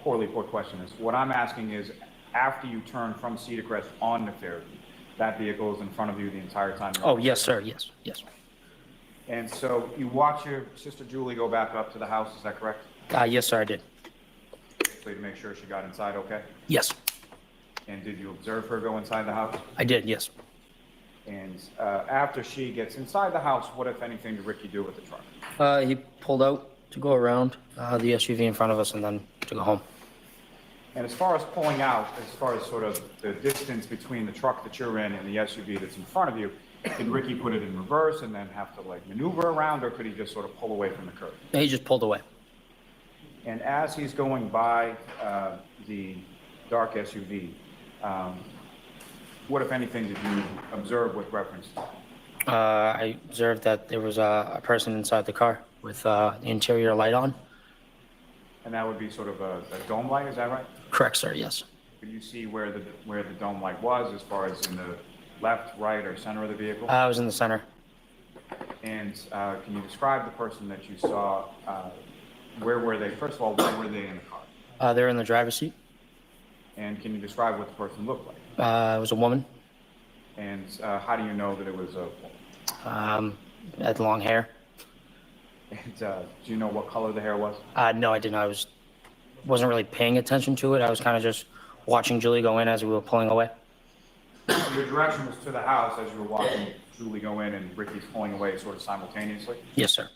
Speaker 9: poorly put question. What I'm asking is, after you turn from Cedar Crest onto Fairview, that vehicle is in front of you the entire time?
Speaker 10: Oh, yes, sir, yes, yes.
Speaker 9: And so you watch your sister Julie go back up to the house, is that correct?
Speaker 10: Yes, sir, I did.
Speaker 9: So to make sure she got inside okay?
Speaker 10: Yes,
Speaker 9: And did you observe her go inside the house?
Speaker 10: I did, yes.
Speaker 9: And after she gets inside the house, what, if anything, did Ricky do with the truck?
Speaker 10: He pulled out to go around the SUV in front of us and then to go home.
Speaker 9: And as far as pulling out, as far as sort of the distance between the truck that you're in and the SUV that's in front of you, did Ricky put it in reverse and then have to like maneuver around, or could he just sort of pull away from the curb?
Speaker 10: He just pulled away.
Speaker 9: And as he's going by the dark SUV, what, if anything, did you observe with reference to that?
Speaker 10: I observed that there was a person inside the car with the interior light on.
Speaker 9: And that would be sort of a dome light, is that right?
Speaker 10: Correct, sir, yes.
Speaker 9: Could you see where the dome light was, as far as in the left, right, or center of the vehicle?
Speaker 10: I was in the center.
Speaker 9: And can you describe the person that you saw? Where were they? First of all, where were they in the car?
Speaker 10: They were in the driver's seat.
Speaker 9: And can you describe what the person looked like?
Speaker 10: It was a woman.
Speaker 9: And how do you know that it was a woman?
Speaker 10: Had long hair.
Speaker 9: And do you know what color the hair was?
Speaker 10: No, I didn't. I wasn't really paying attention to it. I was kind of just watching Julie go in as we were pulling away.
Speaker 9: Your direction was to the house as you were watching Julie go in and Ricky's pulling away sort of simultaneously?
Speaker 10: Yes, sir.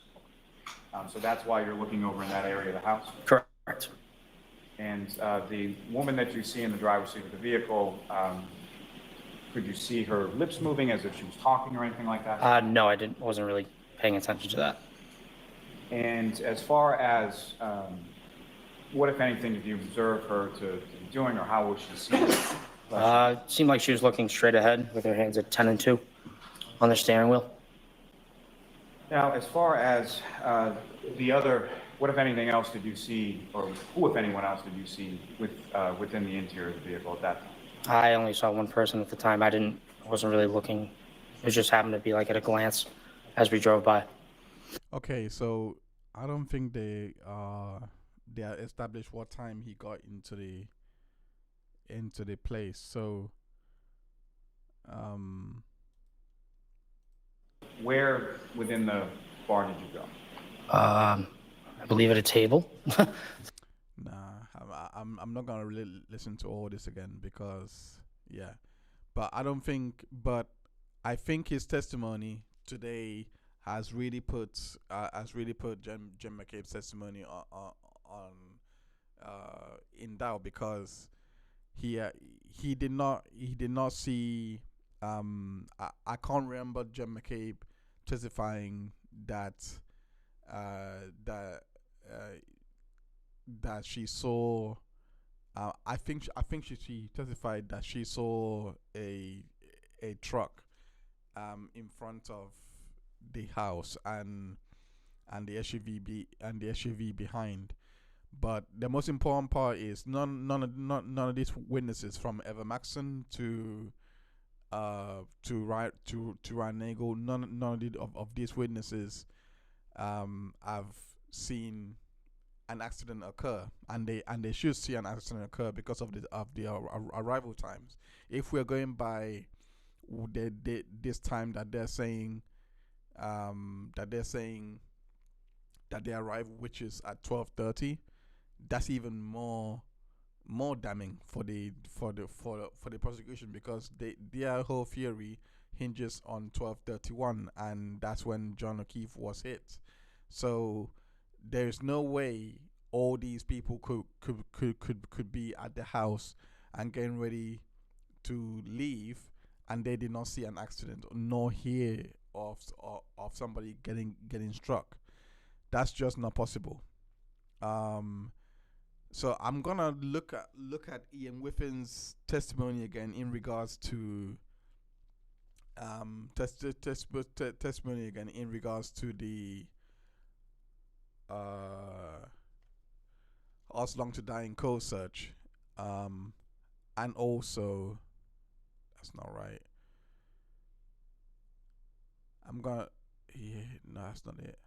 Speaker 9: So that's why you're looking over in that area of the house?
Speaker 10: Correct.
Speaker 9: And the woman that you see in the driver's seat of the vehicle, could you see her lips moving as if she was talking or anything like that?
Speaker 10: No, I didn't. Wasn't really paying attention to that.
Speaker 9: And as far as what, if anything, did you observe her to be doing, or how was she seen?
Speaker 10: It seemed like she was looking straight ahead with her hands at 10 and 2 on the steering wheel.
Speaker 9: Now, as far as the other, what, if anything, else did you see, or who, if anyone else, did you see within the interior of the vehicle at that time?
Speaker 10: I only saw one person at the time. I wasn't really looking. It just happened to be like at a glance as we drove by.
Speaker 1: Okay, so I don't think they established what time he got into the place. So
Speaker 9: where within the bar did you go?
Speaker 10: I believe at a table.
Speaker 1: Nah, I'm not gonna really listen to all this again because but I think his testimony today has really put Jim McCabe's testimony on in doubt, because he did not see, I can't remember Jim McCabe testifying that that she saw. I think she testified that she saw a truck in front of the house and the SUV behind. But the most important part is none of these witnesses, from Eva Moxon to Ryan Nagel, none of these witnesses have seen an accident occur, and they should see an accident occur because of the arrival times. If we're going by this time that they're saying that they arrived, which is at 12:30, that's even more damning for the prosecution, because their whole theory hinges on 12:31, and that's when John O'Keefe was hit. So there's no way all these people could be at the house and getting ready to leave, and they did not see an accident nor hear of somebody getting struck. That's just not possible. So I'm gonna look at Ian Whiffin's testimony again in regards to testimony again in regards to the Us Long to Die in Code search, and also that's not right. No, that's not it.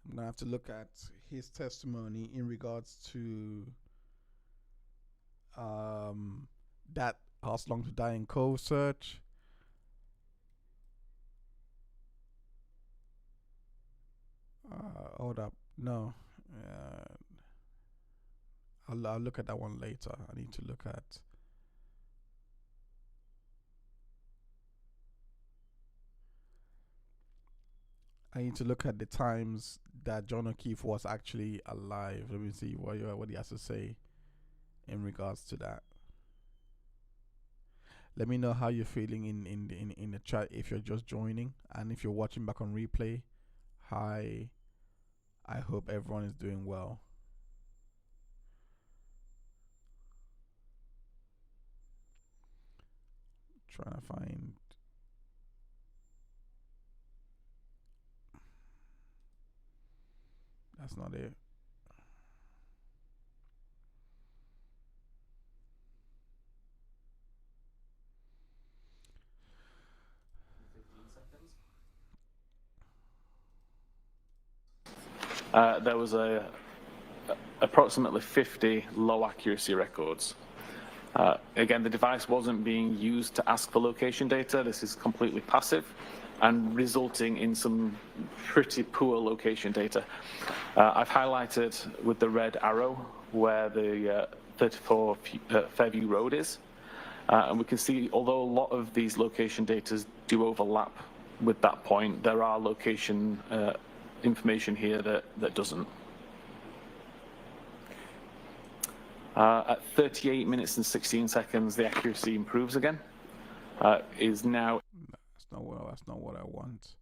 Speaker 1: I'm gonna have to look at his testimony in regards to that Us Long to Die in Code search. Hold up, no. I'll look at that one later. I need to look at. I need to look at the times that John O'Keefe was actually alive. Let me see what he has to say in regards to that. Let me know how you're feeling in the chat if you're just joining, and if you're watching back on replay. Hi, I hope everyone is doing well. Trying to find. That's not it.
Speaker 12: There was approximately 50 low accuracy records. Again, the device wasn't being used to ask for location data. This is completely passive and resulting in some pretty poor location data. I've highlighted with the red arrow where the 34 Fairview Road is. And we can see, although a lot of these location data do overlap with that point, there are location information here that doesn't. At 38 minutes and 16 seconds, the accuracy improves again. Is now.
Speaker 1: That's not what I want.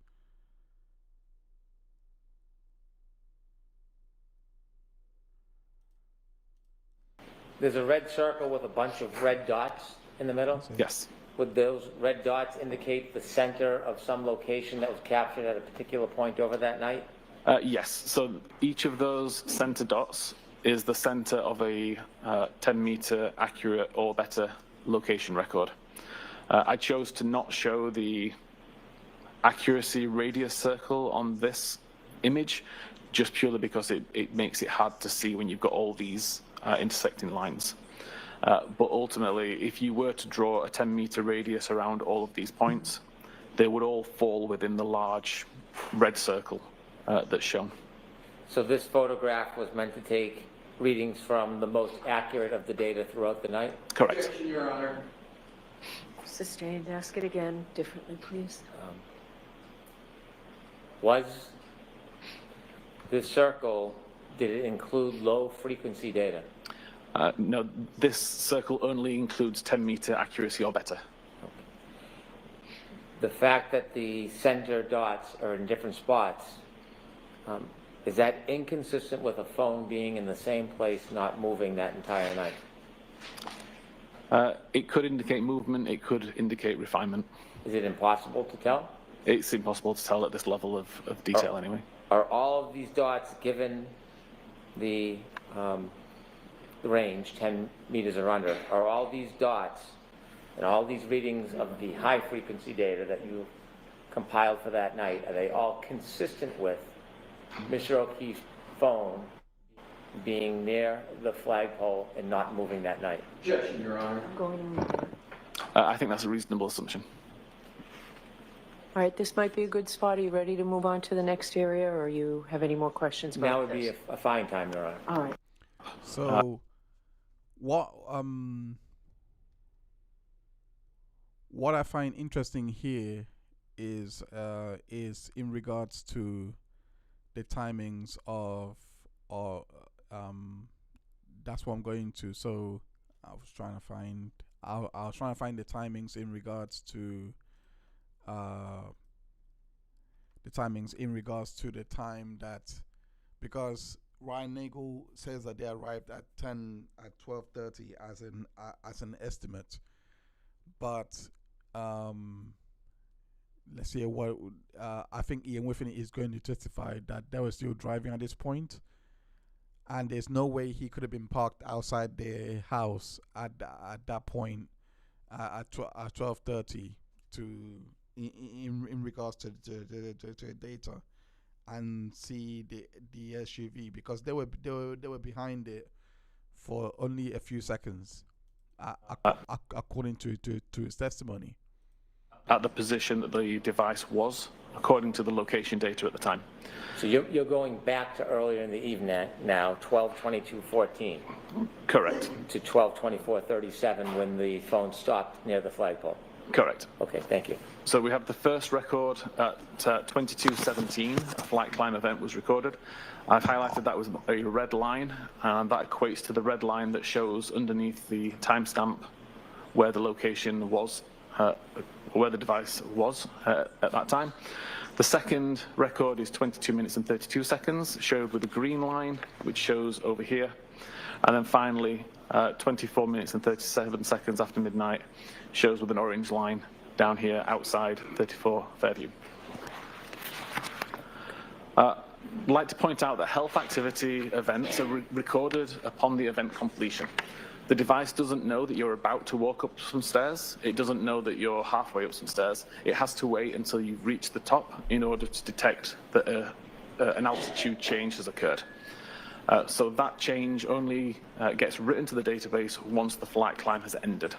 Speaker 4: There's a red circle with a bunch of red dots in the middle.
Speaker 12: Yes.
Speaker 4: Would those red dots indicate the center of some location that was captured at a particular point over that night?
Speaker 12: Yes. So each of those center dots is the center of a 10-meter accurate or better location record. I chose to not show the accuracy radius circle on this image, just purely because it makes it hard to see when you've got all these intersecting lines. But ultimately, if you were to draw a 10-meter radius around all of these points, they would all fall within the large red circle that's shown.
Speaker 4: So this photograph was meant to take readings from the most accurate of the data throughout the night?
Speaker 12: Correct.
Speaker 8: Your Honor. Sustained. Ask it again differently, please.
Speaker 4: Was this circle, did it include low frequency data?
Speaker 12: No, this circle only includes 10-meter accuracy or better.
Speaker 4: The fact that the center dots are in different spots, is that inconsistent with a phone being in the same place, not moving that entire night?
Speaker 12: It could indicate movement, it could indicate refinement.
Speaker 4: Is it impossible to tell?
Speaker 12: It's impossible to tell at this level of detail anyway.
Speaker 4: Are all of these dots, given the range, 10 meters or under, are all these dots and all these readings of the high frequency data that you compiled for that night, are they all consistent with Mr. O'Keefe's phone being near the flagpole and not moving that night?
Speaker 8: Objection, Your Honor. I'm going on.
Speaker 12: I think that's a reasonable assumption.
Speaker 3: All right, this might be a good spot. Are you ready to move on to the next area, or you have any more questions about
Speaker 4: Now would
Speaker 3: this?
Speaker 4: be a fine time, Your Honor.
Speaker 3: All right.
Speaker 1: So, what I find interesting here is in regards to the timings of that's what I'm going to. So I was trying to find the timings in regards to the time that, because Ryan Nagel says that they arrived at 12:30 as an estimate, but let's see what I think Ian Whiffen is going to testify that they were still driving at this point, and there's no way he could have been parked outside their house at that point at 12:30 in regards to the data, and see the SUV, because they were behind it for only a few seconds, according to his testimony.
Speaker 12: At the position that the device was, according to the location data at the time.
Speaker 4: So you're going back to earlier in the evening now, 12:22:14.
Speaker 12: Correct.
Speaker 4: To 12:24:37 when the phone stopped near the flagpole.
Speaker 12: Correct.
Speaker 4: Okay, thank you.
Speaker 12: So we have the first record at 22:17, a flight climb event was recorded. I've highlighted that was a red line, and that equates to the red line that shows underneath the timestamp where the location was, where the device was at that time. The second record is 22 minutes and 32 seconds, showed with a green line, which shows over here. And then finally, 24 minutes and 37 seconds after midnight, shows with an orange line down here outside 34 Fairview. I'd like to point out that health activity events are recorded upon the event completion. The device doesn't know that you're about to walk up some stairs. It doesn't know that you're halfway up some stairs. It has to wait until you reach the top in order to detect that an altitude change has occurred. So that change only gets written to the database once the flight climb has ended.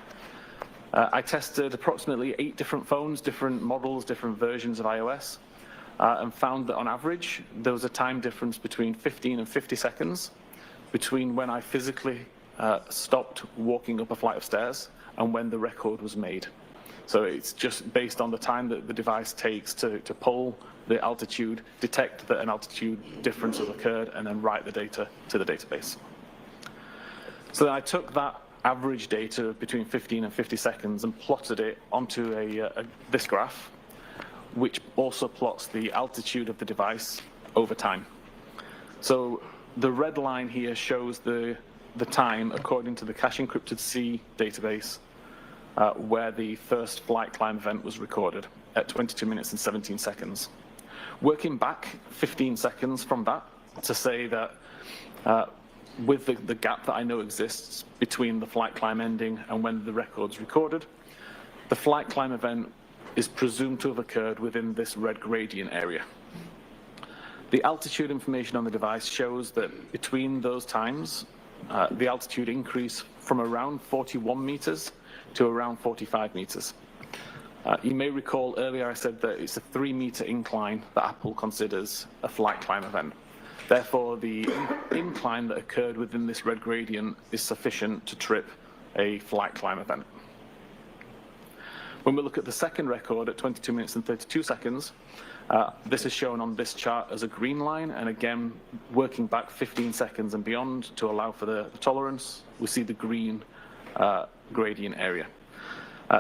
Speaker 12: I tested approximately 8 different phones, different models, different versions of iOS, and found that on average, there was a time difference between 15 and 50 seconds between when I physically stopped walking up a flight of stairs and when the record was made. So it's just based on the time that the device takes to pull the altitude, detect that an altitude difference has occurred, and then write the data to the database. So then I took that average data between 15 and 50 seconds and plotted it onto this graph, which also plots the altitude of the device over time. So the red line here shows the time according to the cache encrypted C database where the first flight climb event was recorded at 22 minutes and 17 seconds. Working back 15 seconds from that to say that with the gap that I know exists between the flight climb ending and when the record's recorded, the flight climb event is presumed to have occurred within this red gradient area. The altitude information on the device shows that between those times, the altitude increased from around 41 meters to around 45 meters. You may recall earlier I said that it's a 3-meter incline that Apple considers a flight climb event. Therefore, the incline that occurred within this red gradient is sufficient to trip a flight climb event. When we look at the second record at 22 minutes and 32 seconds, this is shown on this chart as a green line, and again, working back 15 seconds and beyond to allow for the tolerance, we see the green gradient area.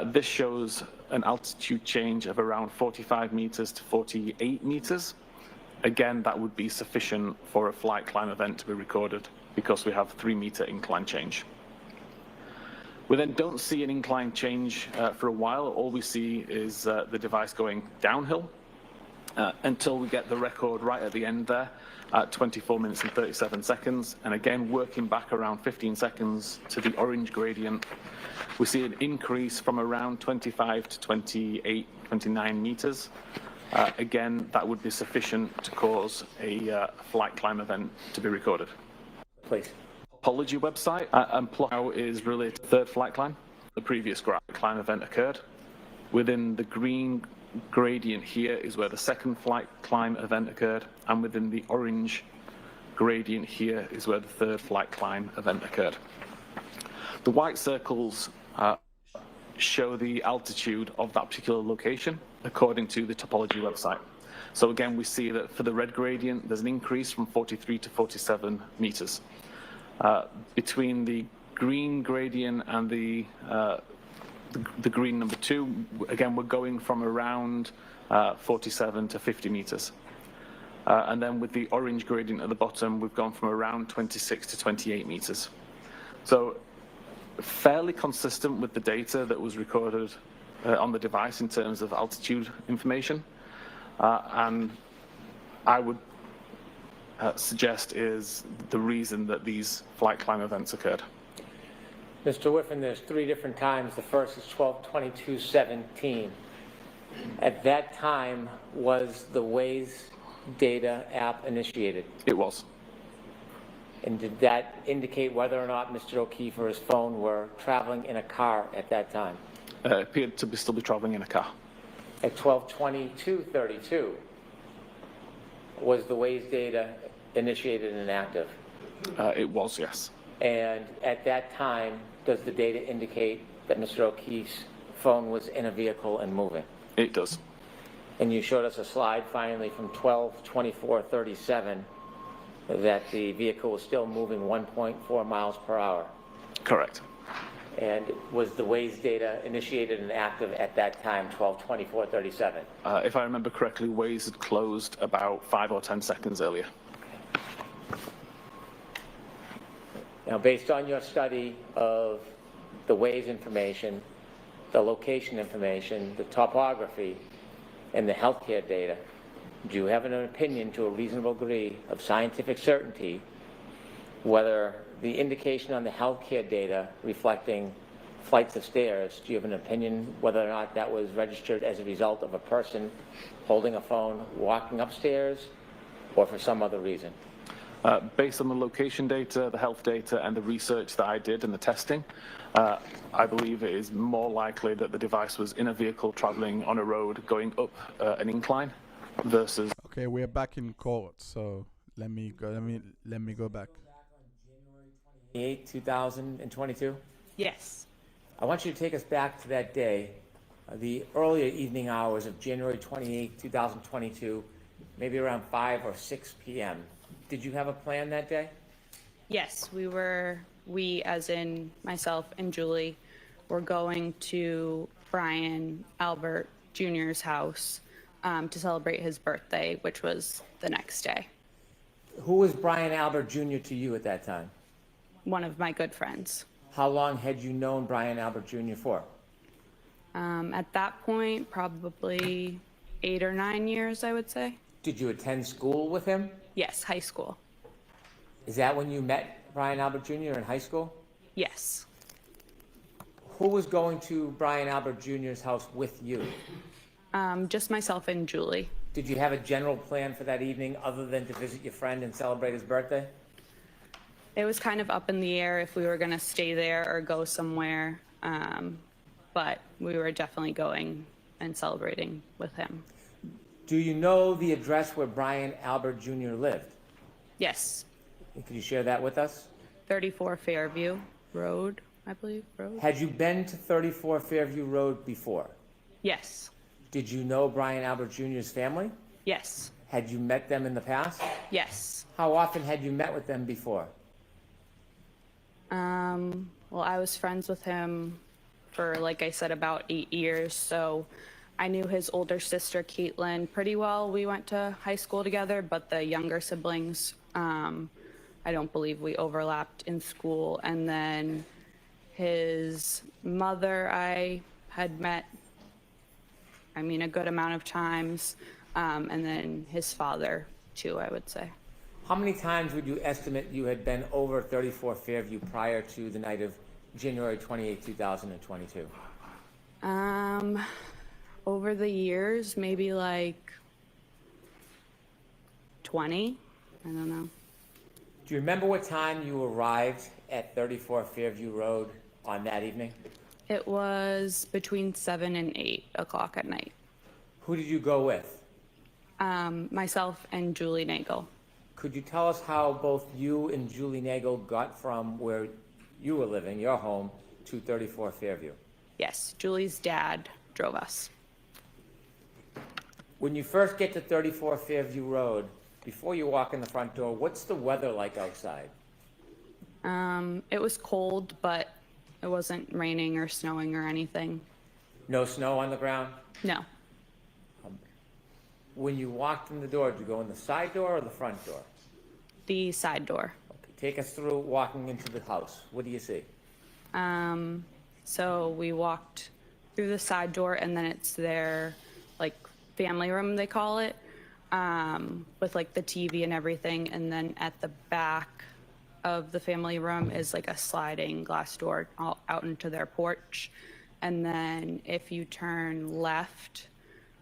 Speaker 12: This shows an altitude change of around 45 meters to 48 meters. Again, that would be sufficient for a flight climb event to be recorded because we have 3-meter incline change. We then don't see an incline change for a while. All we see is the device going downhill until we get the record right at the end there at 24 minutes and 37 seconds. And again, working back around 15 seconds to the orange gradient, we see an increase from around 25 to 28, 29 meters. Again, that would be sufficient to cause a flight climb event to be recorded.
Speaker 4: Please.
Speaker 12: Topology website and plot now is related to the third flight climb. The previous climb event occurred. Within the green gradient here is where the second flight climb event occurred, and within the orange gradient here is where the third flight climb event occurred. The white circles show the altitude of that particular location according to the topology website. So again, we see that for the red gradient, there's an increase from 43 to 47 meters. Between the green gradient and the green number 2, again, we're going from around 47 to 50 meters. And then with the orange gradient at the bottom, we've gone from around 26 to 28 meters. So fairly consistent with the data that was recorded on the device in terms of altitude information. And I would suggest is the reason that these flight climb events occurred.
Speaker 4: Mr. Whiffen, there's 3 different times. The first is 12/22/17. At that time, was the Waze data app initiated?
Speaker 12: It was.
Speaker 4: And did that indicate whether or not Mr. O'Keefe or his phone were traveling in a car at that time?
Speaker 12: It appeared to still be traveling in a car.
Speaker 4: At 12/22/32, was the Waze data initiated and active?
Speaker 12: It was, yes.
Speaker 4: And at that time, does the data indicate that Mr. O'Keefe's phone was in a vehicle and moving?
Speaker 12: It does.
Speaker 4: And you showed us a slide finally from 12/24/37 that the vehicle was still moving 1.4 miles per hour.
Speaker 12: Correct.
Speaker 4: And was the Waze data initiated and active at that time, 12/24/37?
Speaker 12: If I remember correctly, Waze had closed about 5 or 10 seconds earlier.
Speaker 4: Now, based on your study of the Waze information, the location information, the topography, and the healthcare data, do you have an opinion to a reasonable degree of scientific certainty whether the indication on the healthcare data reflecting flights of stairs, do you have an opinion whether or not that was registered as a result of a person holding a phone, walking upstairs, or for some other reason?
Speaker 12: Based on the location data, the health data, and the research that I did and the testing, I believe it is more likely that the device was in a vehicle traveling on a road going up an incline versus.
Speaker 1: Okay, we're back in court, so let me go back.
Speaker 4: 2022?
Speaker 7: Yes.
Speaker 4: I want you to take us back to that day, the earlier evening hours of January 28, 2022, maybe around 5 or 6 p.m. Did you have a plan that day?
Speaker 7: Yes, we as in myself and Julie, were going to Brian Albert Jr.'s house to celebrate his birthday, which was the next day.
Speaker 4: Who was Brian Albert Jr. to you at that time?
Speaker 7: One of my good friends.
Speaker 4: How long had you known Brian Albert Jr. for?
Speaker 7: At that point, probably 8 or 9 years, I would say.
Speaker 4: Did you attend school with him?
Speaker 7: Yes, high school.
Speaker 4: Is that when you met Brian Albert Jr. in high school?
Speaker 7: Yes.
Speaker 4: Who was going to Brian Albert Jr.'s house with you?
Speaker 7: Just myself and Julie.
Speaker 4: Did you have a general plan for that evening other than to visit your friend and celebrate his birthday?
Speaker 7: It was kind of up in the air if we were going to stay there or go somewhere, but we were definitely going
Speaker 13: and celebrating with him.
Speaker 4: Do you know the address where Brian Albert Jr. lived?
Speaker 13: Yes,
Speaker 4: Could you share that with us?
Speaker 13: 34 Fairview Road, I believe, road?
Speaker 4: Had you been to 34 Fairview Road before?
Speaker 13: Yes,
Speaker 4: Did you know Brian Albert Jr.'s family?
Speaker 13: yes,
Speaker 4: Had you met them in the past?
Speaker 13: yes.
Speaker 4: How often had you met with them before?
Speaker 13: Well, I was friends with him for, like I said, about 8 years, so I knew his older sister, Caitlin, pretty well. We went to high school together, but the younger siblings, I don't believe we overlapped in school. And then his mother, I had met, I mean, a good amount of times, and then his father, too, I would say.
Speaker 4: How many times would you estimate you had been over 34 Fairview prior to the night of January 28, 2022?
Speaker 13: Over the years, maybe like 20, I don't know.
Speaker 4: Do you remember what time you arrived at 34 Fairview Road on that evening?
Speaker 13: It was between 7 and 8 o'clock at night.
Speaker 4: Who did you go with?
Speaker 13: Myself and Julie Nagel.
Speaker 4: Could you tell us how both you and Julie Nagel got from where you were living, your home, to 34 Fairview?
Speaker 13: Yes, Julie's dad drove us.
Speaker 4: When you first get to 34 Fairview Road, before you walk in the front door, what's the weather like outside?
Speaker 13: It was cold, but it wasn't raining or snowing or anything.
Speaker 4: No snow on the ground?
Speaker 13: No,
Speaker 4: When you walked in the door, did you go in the side door or the front door?
Speaker 13: the side door.
Speaker 4: Okay, take us through walking into the house. What do you see?
Speaker 13: So we walked through the side door, and then it's their, like, family room, they call it, with, like, the TV and everything. And then at the back of the family room is, like, a sliding glass door out into their porch. And then if you turn left,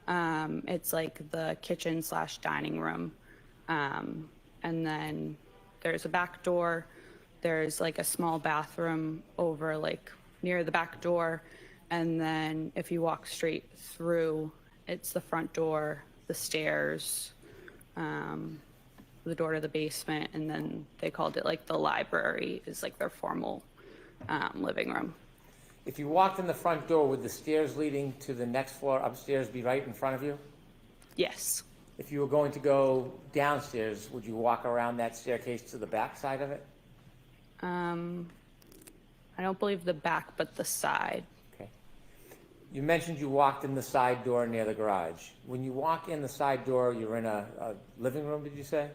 Speaker 13: it's, like, the kitchen/dining room. And then there's a back door. There's, like, a small bathroom over, like, near the back door. And then if you walk straight through, it's the front door, the stairs, the door to the basement, and then they called it, like, the library is, like, their formal living room.
Speaker 4: If you walked in the front door, would the stairs leading to the next floor upstairs be right in front of you?
Speaker 13: Yes.
Speaker 4: If you were going to go downstairs, would you walk around that staircase to the back side of it?
Speaker 13: I don't believe the back, but the side.
Speaker 4: Okay. You mentioned you walked in the side door near the garage. When you walk in the side door, you're in a living room, did you say?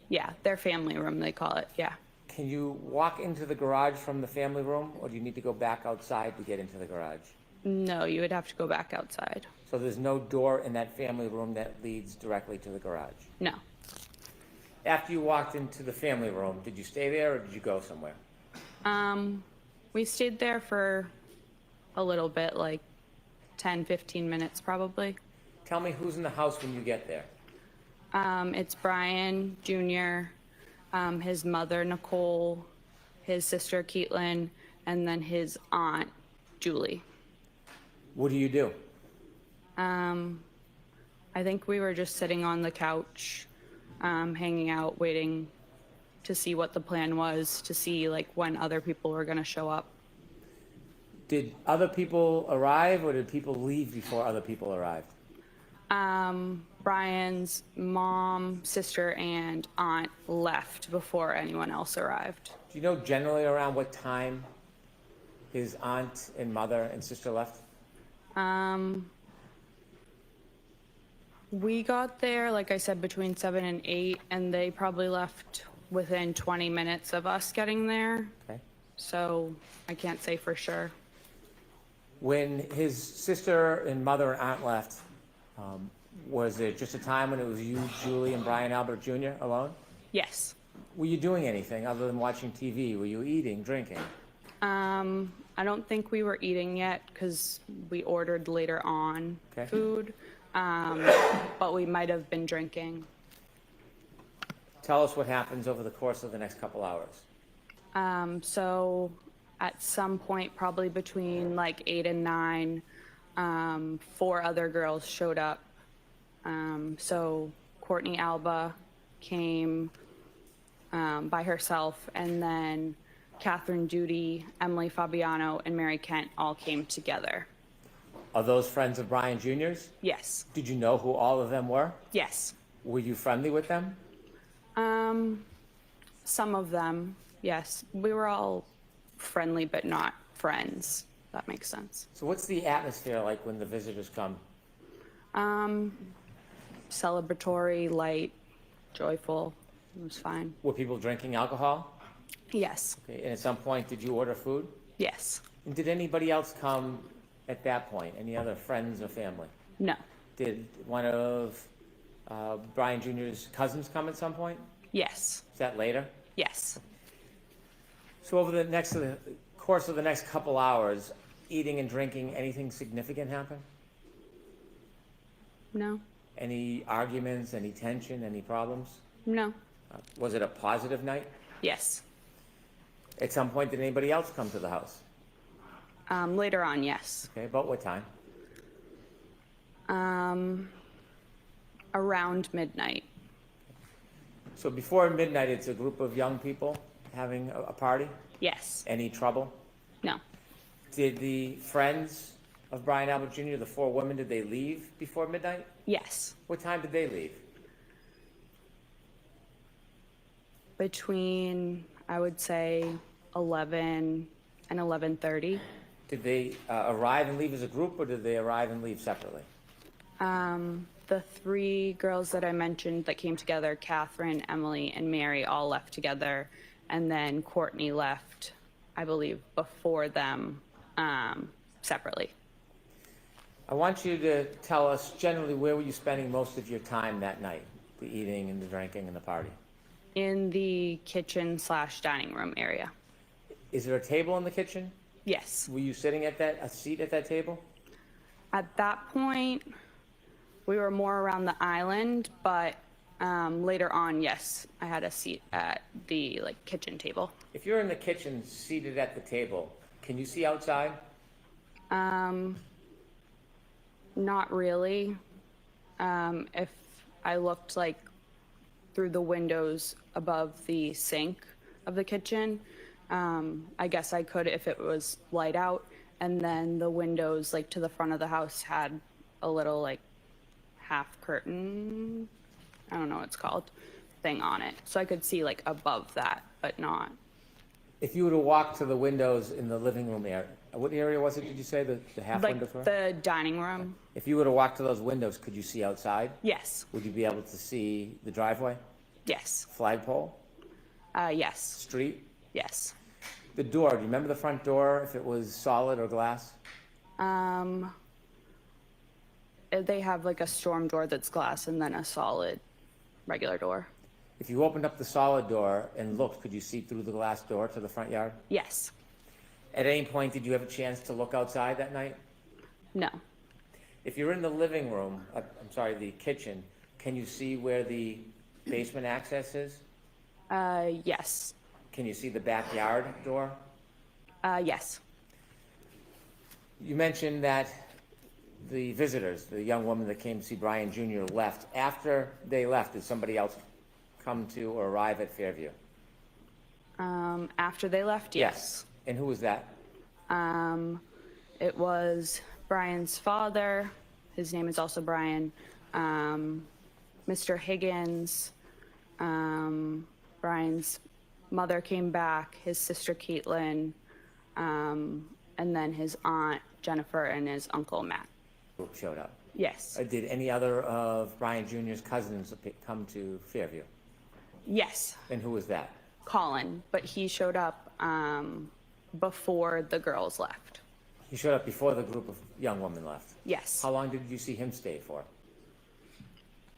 Speaker 13: Yeah, their family room, they call it, yeah.
Speaker 4: Can you walk into the garage from the family room, or do you need to go back outside to get into the garage?
Speaker 13: No, you would have to go back outside.
Speaker 4: So there's no door in that family room that leads directly to the garage?
Speaker 13: No.
Speaker 4: After you walked into the family room, did you stay there or did you go somewhere?
Speaker 13: We stayed there for a little bit, like 10, 15 minutes probably.
Speaker 4: Tell me who's in the house when you get there.
Speaker 13: It's Brian Jr., his mother, Nicole, his sister, Caitlin, and then his aunt, Julie.
Speaker 4: What do you do?
Speaker 13: I think we were just sitting on the couch, hanging out, waiting to see what the plan was, to see, like, when other people were going to show up.
Speaker 4: Did other people arrive or did people leave before other people arrived?
Speaker 13: Brian's mom, sister, and aunt left before anyone else arrived.
Speaker 4: Do you know generally around what time his aunt and mother and sister left?
Speaker 13: We got there, like I said, between 7 and 8, and they probably left within 20 minutes of us getting there.
Speaker 4: Okay.
Speaker 13: So I can't say for sure.
Speaker 4: When his sister and mother and aunt left, was it just a time when it was you, Julie, and Brian Albert Jr. alone?
Speaker 13: Yes.
Speaker 4: Were you doing anything other than watching TV? Were you eating, drinking?
Speaker 13: I don't think we were eating yet because we ordered later on food, but we might have been drinking.
Speaker 4: Tell us what happens over the course of the next couple hours.
Speaker 13: So at some point, probably between like 8 and 9, 4 other girls showed up. So Courtney Alba came by herself, and then Catherine Duty, Emily Fabiano, and Mary Kent all came together.
Speaker 4: Are those friends of Brian Jr.'s?
Speaker 13: Yes.
Speaker 4: Did you know who all of them were?
Speaker 13: Yes.
Speaker 4: Were you friendly with them?
Speaker 13: Some of them, yes. We were all friendly, but not friends. That makes sense.
Speaker 4: So what's the atmosphere like when the visitors come?
Speaker 13: Celebratory, light, joyful. It was fine.
Speaker 4: Were people drinking alcohol?
Speaker 13: Yes.
Speaker 4: Okay, and at some point, did you order food?
Speaker 13: Yes.
Speaker 4: And did anybody else come at that point? Any other friends or family?
Speaker 13: No.
Speaker 4: Did one of Brian Jr.'s cousins come at some point?
Speaker 13: Yes.
Speaker 4: Is that later?
Speaker 13: Yes.
Speaker 4: So over the course of the next couple hours, eating and drinking, anything significant happen?
Speaker 13: No.
Speaker 4: Any arguments, any tension, any problems?
Speaker 13: No.
Speaker 4: Was it a positive night?
Speaker 13: Yes.
Speaker 4: At some point, did anybody else come to the house?
Speaker 13: Later on, yes.
Speaker 4: Okay, about what time?
Speaker 13: Around midnight.
Speaker 4: So before midnight, it's a group of young people having a party?
Speaker 13: Yes.
Speaker 4: Any trouble?
Speaker 13: No.
Speaker 4: Did the friends of Brian Albert Jr., the 4 women, did they leave before midnight?
Speaker 13: Yes.
Speaker 4: What time did they leave?
Speaker 13: Between, I would say, 11 and 11:30.
Speaker 4: Did they arrive and leave as a group, or did they arrive and leave separately?
Speaker 13: The 3 girls that I mentioned that came together, Catherine, Emily, and Mary, all left together. And then Courtney left, I believe, before them separately.
Speaker 4: I want you to tell us generally where were you spending most of your time that night, the eating and the drinking and the party?
Speaker 13: In the kitchen/dining room area.
Speaker 4: Is there a table in the kitchen?
Speaker 13: Yes.
Speaker 4: Were you sitting at a seat at that table?
Speaker 13: At that point, we were more around the island, but later on, yes, I had a seat at the kitchen table.
Speaker 4: If you're in the kitchen seated at the table, can you see outside?
Speaker 13: Not really. If I looked through the windows above the sink of the kitchen, I guess I could if it was light out. And then the windows to the front of the house had a little half curtain, I don't know what it's called, thing on it. So I could see above that, but not.
Speaker 4: If you were to walk to the windows in the living room area, what area was it, did you say, the half windows were?
Speaker 13: The dining room.
Speaker 4: If you were to walk to those windows, could you see outside?
Speaker 13: Yes.
Speaker 4: Would you be able to see the driveway?
Speaker 13: Yes.
Speaker 4: Flagpole?
Speaker 13: Yes.
Speaker 4: Street?
Speaker 13: Yes.
Speaker 4: The door, do you remember the front door, if it was solid or glass?
Speaker 13: They have a storm door that's glass and then a solid regular door.
Speaker 4: If you opened up the solid door and looked, could you see through the glass door to the front yard?
Speaker 13: Yes.
Speaker 4: At any point, did you have a chance to look outside that night?
Speaker 13: No.
Speaker 4: If you're in the living room, the kitchen, can you see where the basement access is?
Speaker 13: Yes.
Speaker 4: Can you see the backyard door?
Speaker 13: Yes.
Speaker 4: You mentioned that the visitors, the young woman that came to see Brian Jr. left. After they left, did somebody else come to or arrive at Fairview?
Speaker 13: After they left, yes.
Speaker 4: And who was that?
Speaker 13: It was Brian's father. His name is also Brian. Mr. Higgins. Brian's mother came back, his sister Caitlin, and then his aunt Jennifer and his uncle Matt.
Speaker 4: Showed up.
Speaker 13: Yes.
Speaker 4: Did any other of Brian Jr.'s cousins come to Fairview?
Speaker 13: Yes.
Speaker 4: And who was that?
Speaker 13: Colin, but he showed up before the girls left.
Speaker 4: He showed up before the group of young women left?
Speaker 13: Yes.
Speaker 4: How long did you see him stay for?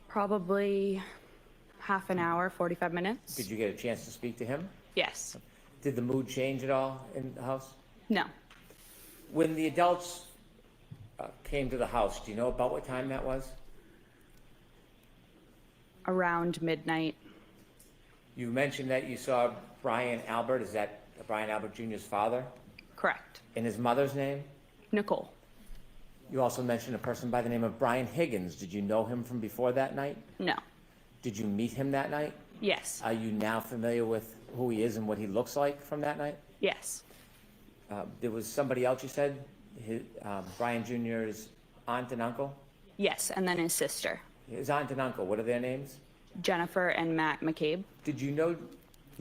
Speaker 13: Probably half an hour, 45 minutes.
Speaker 4: Did you get a chance to speak to him?
Speaker 13: Yes.
Speaker 4: Did the mood change at all in the house?
Speaker 13: No.
Speaker 4: When the adults came to the house, do you know about what time that was?
Speaker 13: Around midnight.
Speaker 4: You mentioned that you saw Brian Albert. Is that Brian Albert Jr.'s father?
Speaker 13: Correct.
Speaker 4: And his mother's name?
Speaker 13: Nicole.
Speaker 4: You also mentioned a person by the name of Brian Higgins. Did you know him from before that night?
Speaker 13: No.
Speaker 4: Did you meet him that night?
Speaker 13: Yes.
Speaker 4: Are you now familiar with who he is and what he looks like from that night?
Speaker 13: Yes.
Speaker 4: There was somebody else you said, Brian Jr.'s aunt and uncle?
Speaker 13: Yes, and then his sister,
Speaker 4: His aunt and uncle, what are their names?
Speaker 13: Jennifer and Matt McCabe.
Speaker 4: Did you know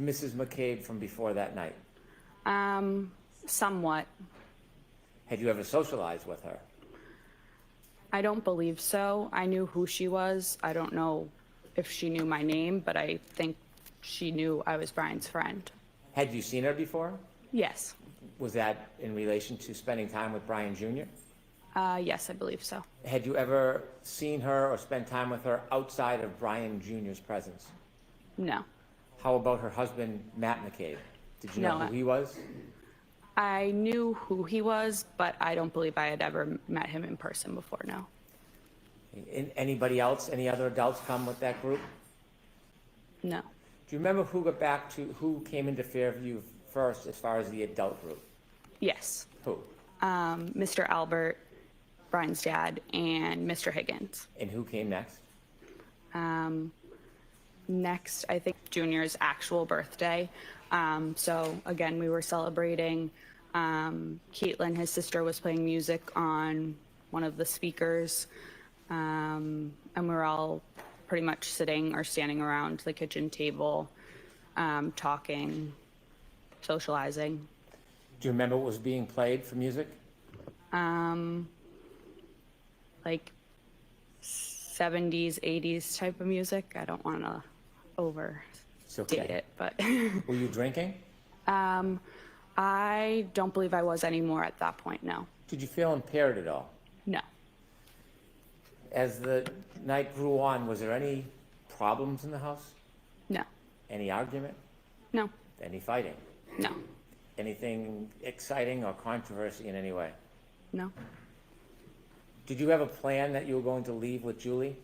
Speaker 4: Mrs. McCabe from before that night?
Speaker 13: Somewhat.
Speaker 4: Had you ever socialized with her?
Speaker 13: I don't believe so. I knew who she was. I don't know if she knew my name, but I think she knew I was Brian's friend.
Speaker 4: Had you seen her before?
Speaker 13: Yes.
Speaker 4: Was that in relation to spending time with Brian Jr.?
Speaker 13: Yes, I believe so.
Speaker 4: Had you ever seen her or spent time with her outside of Brian Jr.'s presence?
Speaker 13: No.
Speaker 4: How about her husband, Matt McCabe? Did you know
Speaker 13: No,
Speaker 4: who he was?
Speaker 13: I knew who he was, but I don't believe I had ever met him in person before, no.
Speaker 4: Anybody else, any other adults come with that group?
Speaker 13: No.
Speaker 4: Do you remember who came into Fairview first as far as the adult group?
Speaker 13: Yes.
Speaker 4: Who?
Speaker 13: Mr. Albert, Brian's dad, and Mr. Higgins.
Speaker 4: And who came next?
Speaker 13: Next, I think Junior's actual birthday. So again, we were celebrating. Caitlin, his sister, was playing music on one of the speakers. And we were all pretty much sitting or standing around the kitchen table, talking, socializing.
Speaker 4: Do you remember what was being played for music?
Speaker 13: Like 70s, 80s type of music. I don't want to overstate it, but.
Speaker 4: Were you drinking?
Speaker 13: I don't believe I was anymore at that point, no.
Speaker 4: Did you feel impaired at all?
Speaker 13: No.
Speaker 4: As the night grew on, was there any problems in the house?
Speaker 13: No.
Speaker 4: Any argument?
Speaker 13: No.
Speaker 4: Any fighting?
Speaker 13: No.
Speaker 4: Anything exciting or controversy in any way?
Speaker 13: No.
Speaker 4: Did you have a plan that you were going to leave with Julie?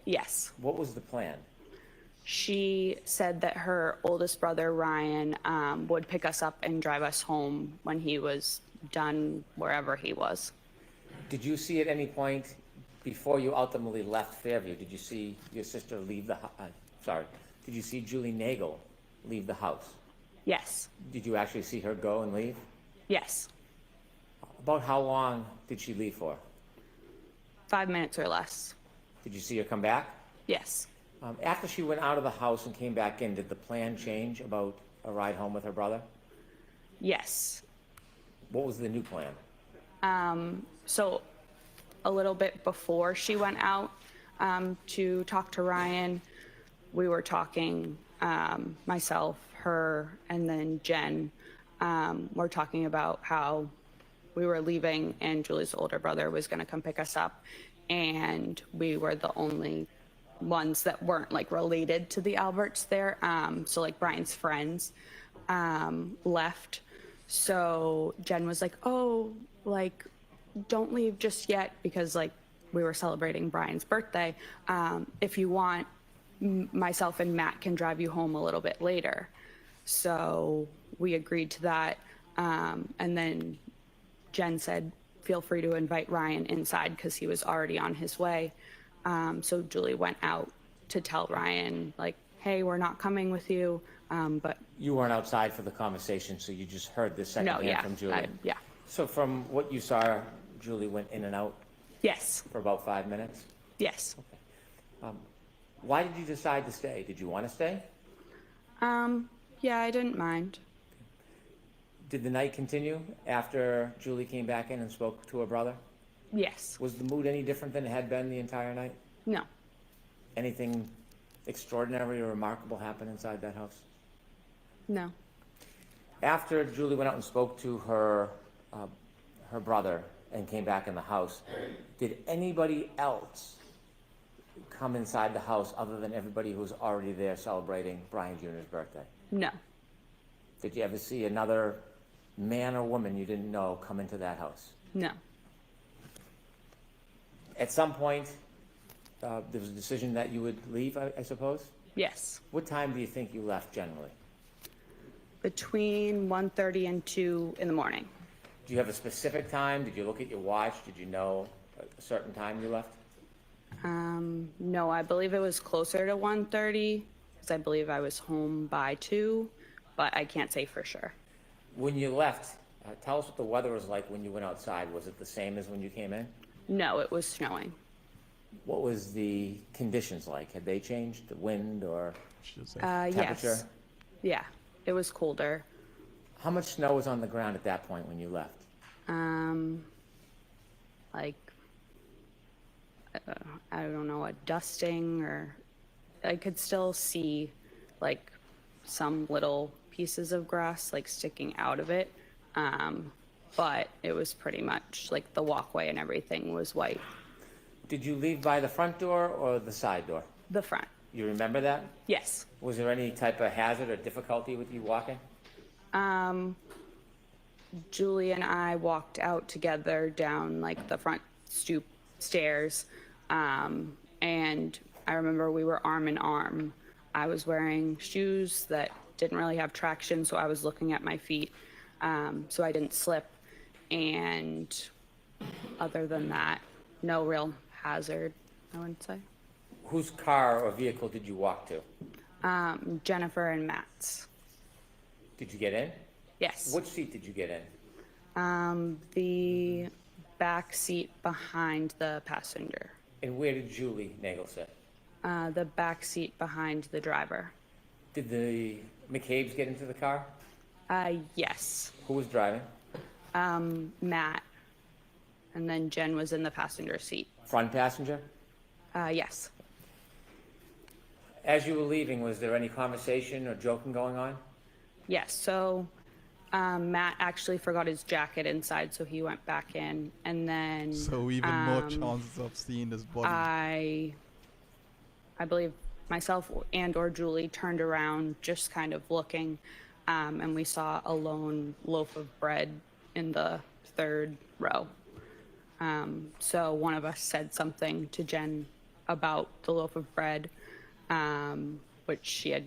Speaker 13: Yes.
Speaker 4: What was the plan?
Speaker 13: She said that her oldest brother, Ryan, would pick us up and drive us home when he was done wherever he was.
Speaker 4: Did you see at any point before you ultimately left Fairview, did you see your sister leave the did you see Julie Nagel leave the house?
Speaker 13: Yes.
Speaker 4: Did you actually see her go and leave?
Speaker 13: Yes.
Speaker 4: About how long did she leave for?
Speaker 13: 5 minutes or less.
Speaker 4: Did you see her come back?
Speaker 13: Yes.
Speaker 4: After she went out of the house and came back in, did the plan change about a ride home with her brother?
Speaker 13: Yes.
Speaker 4: What was the new plan?
Speaker 13: So a little bit before she went out to talk to Ryan, we were talking, myself, her, and then Jen, were talking about how we were leaving and Julie's older brother was going to come pick us up, and we were the only ones that weren't like related to the Alberts there. So like Brian's friends left. So Jen was like, oh, like, don't leave just yet, because like we were celebrating Brian's birthday. If you want, myself and Matt can drive you home a little bit later. So we agreed to that. And then Jen said, feel free to invite Ryan inside because he was already on his way. So Julie went out to tell Ryan, like, hey, we're not coming with you. But
Speaker 4: You weren't outside for the conversation, so you just heard this secondhand from Julie?
Speaker 13: Yeah.
Speaker 4: So from what you saw, Julie went in and out
Speaker 13: Yes.
Speaker 4: for about 5 minutes?
Speaker 13: Yes.
Speaker 4: Why did you decide to stay? Did you want to stay?
Speaker 13: Yeah, I didn't mind.
Speaker 4: Did the night continue after Julie came back in and spoke to her brother?
Speaker 13: Yes.
Speaker 4: Was the mood any different than it had been the entire night?
Speaker 13: No.
Speaker 4: Anything extraordinary or remarkable happen inside that house?
Speaker 13: No.
Speaker 4: After Julie went out and spoke to her brother and came back in the house, did anybody else come inside the house other than everybody who was already there celebrating Brian Jr.'s birthday?
Speaker 13: No.
Speaker 4: Did you ever see another man or woman you didn't know come into that house?
Speaker 13: No.
Speaker 4: At some point, there was a decision that you would leave, I suppose?
Speaker 13: Yes.
Speaker 4: What time do you think you left generally?
Speaker 13: Between 1:30 and 2 in the morning.
Speaker 4: Do you have a specific time? Did you look at your watch? Did you know a certain time you left?
Speaker 13: No, I believe it was closer to 1:30, because I believe I was home by 2, but I can't say for sure.
Speaker 4: When you left, tell us what the weather was like when you went outside. Was it the same as when you came in?
Speaker 13: No, it was snowing.
Speaker 4: What was the conditions like? Had they changed, the wind or temperature?
Speaker 13: Yes. Yeah, it was colder.
Speaker 4: How much snow was on the ground at that point when you left?
Speaker 13: Like, I don't know, a dusting, or I could still see like some little pieces of grass like sticking out of it. But it was pretty much like the walkway and everything was white.
Speaker 4: Did you leave by the front door or the side door?
Speaker 13: The front.
Speaker 4: You remember that?
Speaker 13: Yes.
Speaker 4: Was there any type of hazard or difficulty with you walking?
Speaker 13: Julie and I walked out together down like the front stoop stairs. And I remember we were arm in arm. I was wearing shoes that didn't really have traction, so I was looking at my feet, so I didn't slip. And other than that, no real hazard, I wouldn't say.
Speaker 4: Whose car or vehicle did you walk to?
Speaker 13: Jennifer and Matt's.
Speaker 4: Did you get in?
Speaker 13: Yes.
Speaker 4: Which seat did you get in?
Speaker 13: The back seat behind the passenger.
Speaker 4: And where did Julie Nagel sit?
Speaker 13: The back seat behind the driver.
Speaker 4: Did the McCabe's get into the car?
Speaker 13: Yes.
Speaker 4: Who was driving?
Speaker 13: Matt. And then Jen was in the passenger seat.
Speaker 4: Front passenger?
Speaker 13: Yes.
Speaker 4: As you were leaving, was there any conversation or joking going on?
Speaker 13: Yes, so Matt actually forgot his jacket inside, so he went back in, and then...
Speaker 1: So even more chances of seeing this body.
Speaker 13: I believe myself and or Julie turned around, just kind of looking, and we saw a lone loaf of bread in the third row. So one of us said something to Jen about the loaf of bread, which she had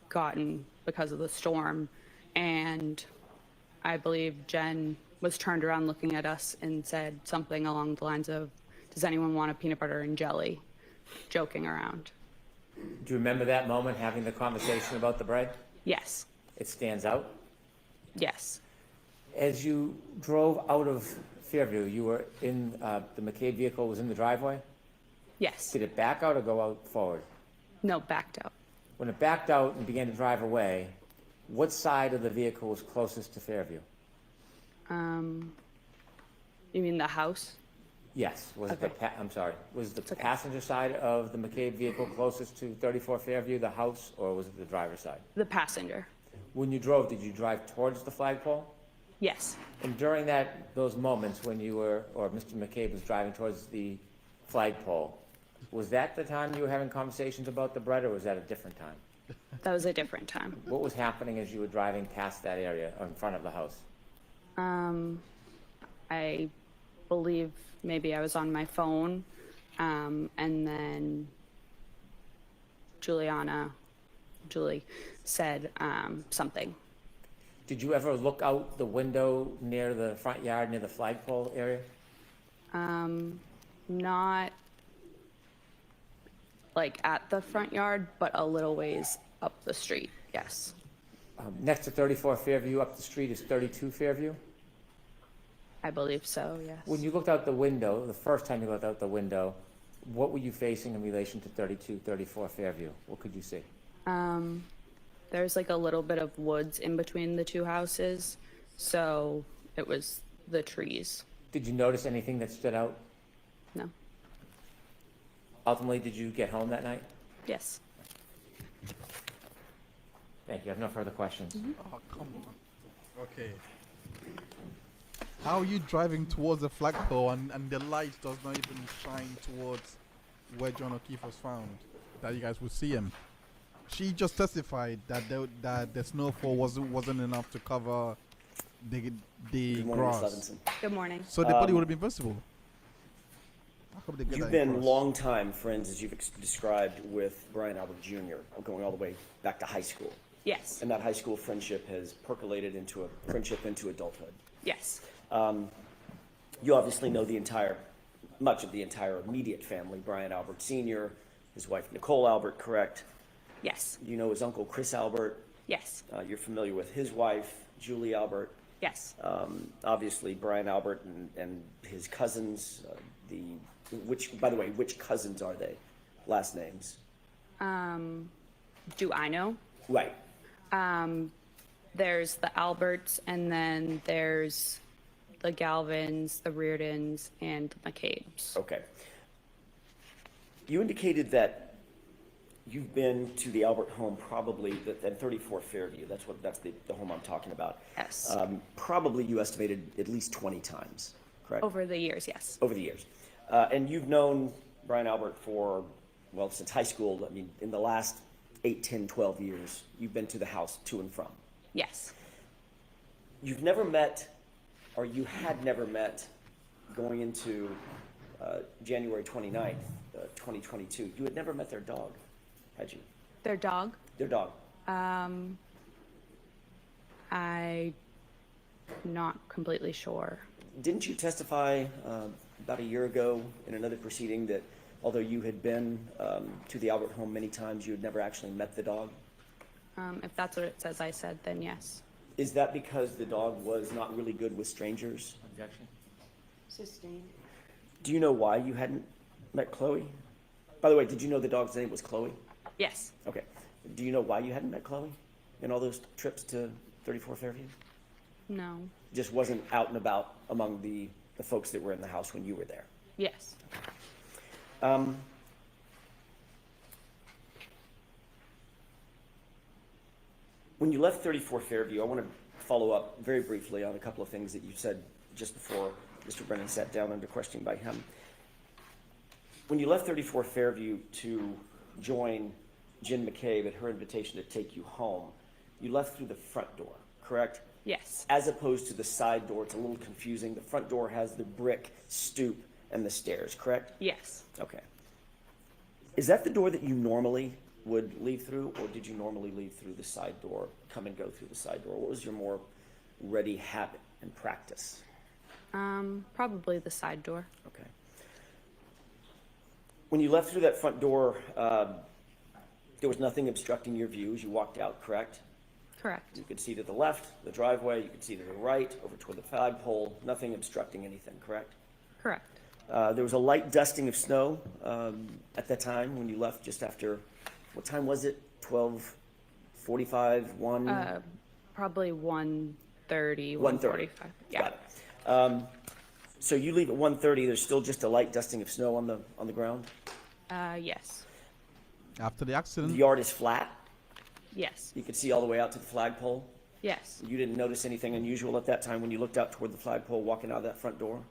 Speaker 13: gotten because of the storm, and I believe Jen was turned around looking at us and said something along the lines of, "Does anyone want a peanut butter and jelly?" Joking around.
Speaker 4: Do you remember that moment, having the conversation about the bread?
Speaker 13: Yes.
Speaker 4: It stands out?
Speaker 13: Yes.
Speaker 4: As you drove out of Fairview, you were in, the McCabe vehicle was in the driveway?
Speaker 13: Yes.
Speaker 4: Did it back out or go out forward?
Speaker 13: No, backed out.
Speaker 4: When it backed out and began to drive away, what side of the vehicle was closest to Fairview?
Speaker 13: You mean the house?
Speaker 4: Yes. Was it
Speaker 13: Okay.
Speaker 4: I'm sorry. Was the
Speaker 13: okay.
Speaker 4: passenger side of the McCabe vehicle closest to 34 Fairview, the house, or was it the driver's side?
Speaker 13: The passenger.
Speaker 4: When you drove, did you drive towards the flagpole?
Speaker 13: Yes.
Speaker 4: And during those moments when you were, or Mr. McCabe was driving towards the flagpole, was that the time you were having conversations about the bread, or was that a different time?
Speaker 13: That was a different time.
Speaker 4: What was happening as you were driving past that area or in front of the house?
Speaker 13: I believe maybe I was on my phone, and then Julie said something.
Speaker 4: Did you ever look out the window near the front yard, near the flagpole area?
Speaker 13: Not like at the front yard, but a little ways up the street, yes.
Speaker 4: Next to 34 Fairview up the street is 32 Fairview?
Speaker 13: I believe so, yes.
Speaker 4: When you looked out the window, the first time you looked out the window, what were you facing in relation to 34 Fairview? What could you see?
Speaker 13: There's like a little bit of woods in between the two houses, so it was the trees.
Speaker 4: Did you notice anything that stood out?
Speaker 13: No.
Speaker 4: Ultimately, did you get home that night?
Speaker 13: Yes.
Speaker 4: Thank you. I have no further questions.
Speaker 1: Oh, come on. Okay. How are you driving towards the flagpole and the light does not even shine towards where John O'Keefe was found, that you guys would see him? She just testified that the snowfall wasn't enough to cover the
Speaker 14: Good morning, Ms.
Speaker 1: grass.
Speaker 14: Levinson.
Speaker 13: Good morning.
Speaker 1: So the body would have been visible. I hope they get
Speaker 14: You've
Speaker 1: that
Speaker 14: been
Speaker 1: across.
Speaker 14: longtime friends, as you've described, with Brian Albert Jr., going all the way back to high school.
Speaker 13: Yes.
Speaker 14: And that high school friendship has percolated into a friendship into adulthood.
Speaker 13: Yes.
Speaker 14: You obviously know the entire much of the entire immediate family, Brian Albert Sr., his wife Nicole Albert, correct?
Speaker 13: Yes.
Speaker 14: You know his uncle Chris Albert.
Speaker 13: Yes.
Speaker 14: You're familiar with his wife, Julie Albert.
Speaker 13: Yes.
Speaker 14: Obviously, Brian Albert and his cousins. By the way, which cousins are they? Last names?
Speaker 13: Do I know?
Speaker 14: Right.
Speaker 13: There's the Alberts, and then there's the Galvins, the Reardons, and the McCabe's.
Speaker 14: Okay. You indicated that you've been to the Albert home probably at 34 Fairview. That's the home I'm talking about.
Speaker 13: Yes.
Speaker 14: Probably you estimated at least 20 times, correct?
Speaker 13: Over the years, yes.
Speaker 14: Over the years. And you've known Brian Albert for, well, since high school. I mean, in the last 8, 10, 12 years, you've been to the house to and from.
Speaker 13: Yes.
Speaker 14: You've never met, or you had never met, going into January 29th, 2022. You had never met their dog, had you?
Speaker 13: Their dog?
Speaker 14: Their dog.
Speaker 13: I'm not completely sure.
Speaker 14: Didn't you testify about a year ago in another proceeding that although you had been to the Albert home many times, you had never actually met the dog?
Speaker 13: If that's what it says I said, then yes.
Speaker 14: Is that because the dog was not really good with strangers?
Speaker 9: Objection.
Speaker 3: Sustained.
Speaker 14: Do you know why you hadn't met Chloe? By the way, did you know the dog's name was Chloe?
Speaker 13: Yes.
Speaker 14: Okay. Do you know why you hadn't met Chloe in all those trips to 34 Fairview?
Speaker 13: No.
Speaker 14: Just wasn't out and about among the folks that were in the house when you were there?
Speaker 13: Yes.
Speaker 14: When you left 34 Fairview, I want to follow up very briefly on a couple of things that you said just before Mr. Brennan sat down under questioning by him. When you left 34 Fairview to join Jen McCabe at her invitation to take you home, you left through the front door, correct?
Speaker 13: Yes.
Speaker 14: As opposed to the side door. It's a little confusing. The front door has the brick stoop and the stairs, correct?
Speaker 13: Yes.
Speaker 14: Okay. Is that the door that you normally would leave through, or did you normally leave through the side door, come and go through the side door? What was your more ready habit and practice?
Speaker 13: Probably the side door.
Speaker 14: Okay. When you left through that front door, there was nothing obstructing your view as you walked out, correct?
Speaker 13: Correct.
Speaker 14: You could see to the left, the driveway, you could see to the right, over toward the flagpole, nothing obstructing anything, correct?
Speaker 13: Correct.
Speaker 14: There was a light dusting of snow at that time when you left just after, what time was it? 12:45, 1?
Speaker 13: Probably 1:30,
Speaker 14: 1:30.
Speaker 13: 1:45. Yeah.
Speaker 14: Got it. So you leave at 1:30, there's still just a light dusting of snow on the ground?
Speaker 13: Yes.
Speaker 1: After the
Speaker 14: The
Speaker 1: accident,
Speaker 14: yard is flat?
Speaker 13: Yes.
Speaker 14: You could see all the way out to the flagpole?
Speaker 13: Yes.
Speaker 14: You didn't notice anything unusual at that time when you looked out toward the flagpole walking out of that front door?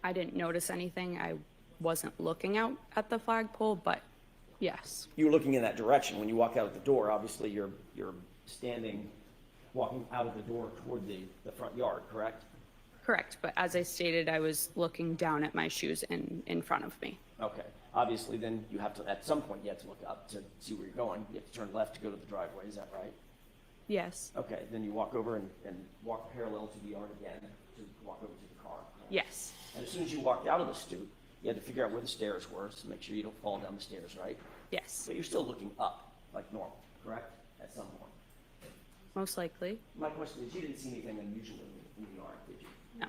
Speaker 13: I didn't notice anything. I wasn't looking out at the flagpole, but yes.
Speaker 14: You were looking in that direction. When you walk out of the door, obviously you're standing, walking out of the door toward the front yard, correct?
Speaker 13: Correct. But as I stated, I was looking down at my shoes in front of me.
Speaker 14: Okay. Obviously, then you have to, at some point, you have to look up to see where you're going. You have to turn left to go to the driveway. Is that right?
Speaker 13: Yes.
Speaker 14: Okay. Then you walk over and walk parallel to the yard again to walk over to the car.
Speaker 13: Yes.
Speaker 14: And as soon as you walked out of the stoop, you had to figure out where the stairs were to make sure you don't fall down the stairs, right?
Speaker 13: Yes.
Speaker 14: But you're still looking up like normal, correct? At some point.
Speaker 13: Most likely.
Speaker 14: My question is, you didn't see anything unusual in the yard, did you?
Speaker 13: No.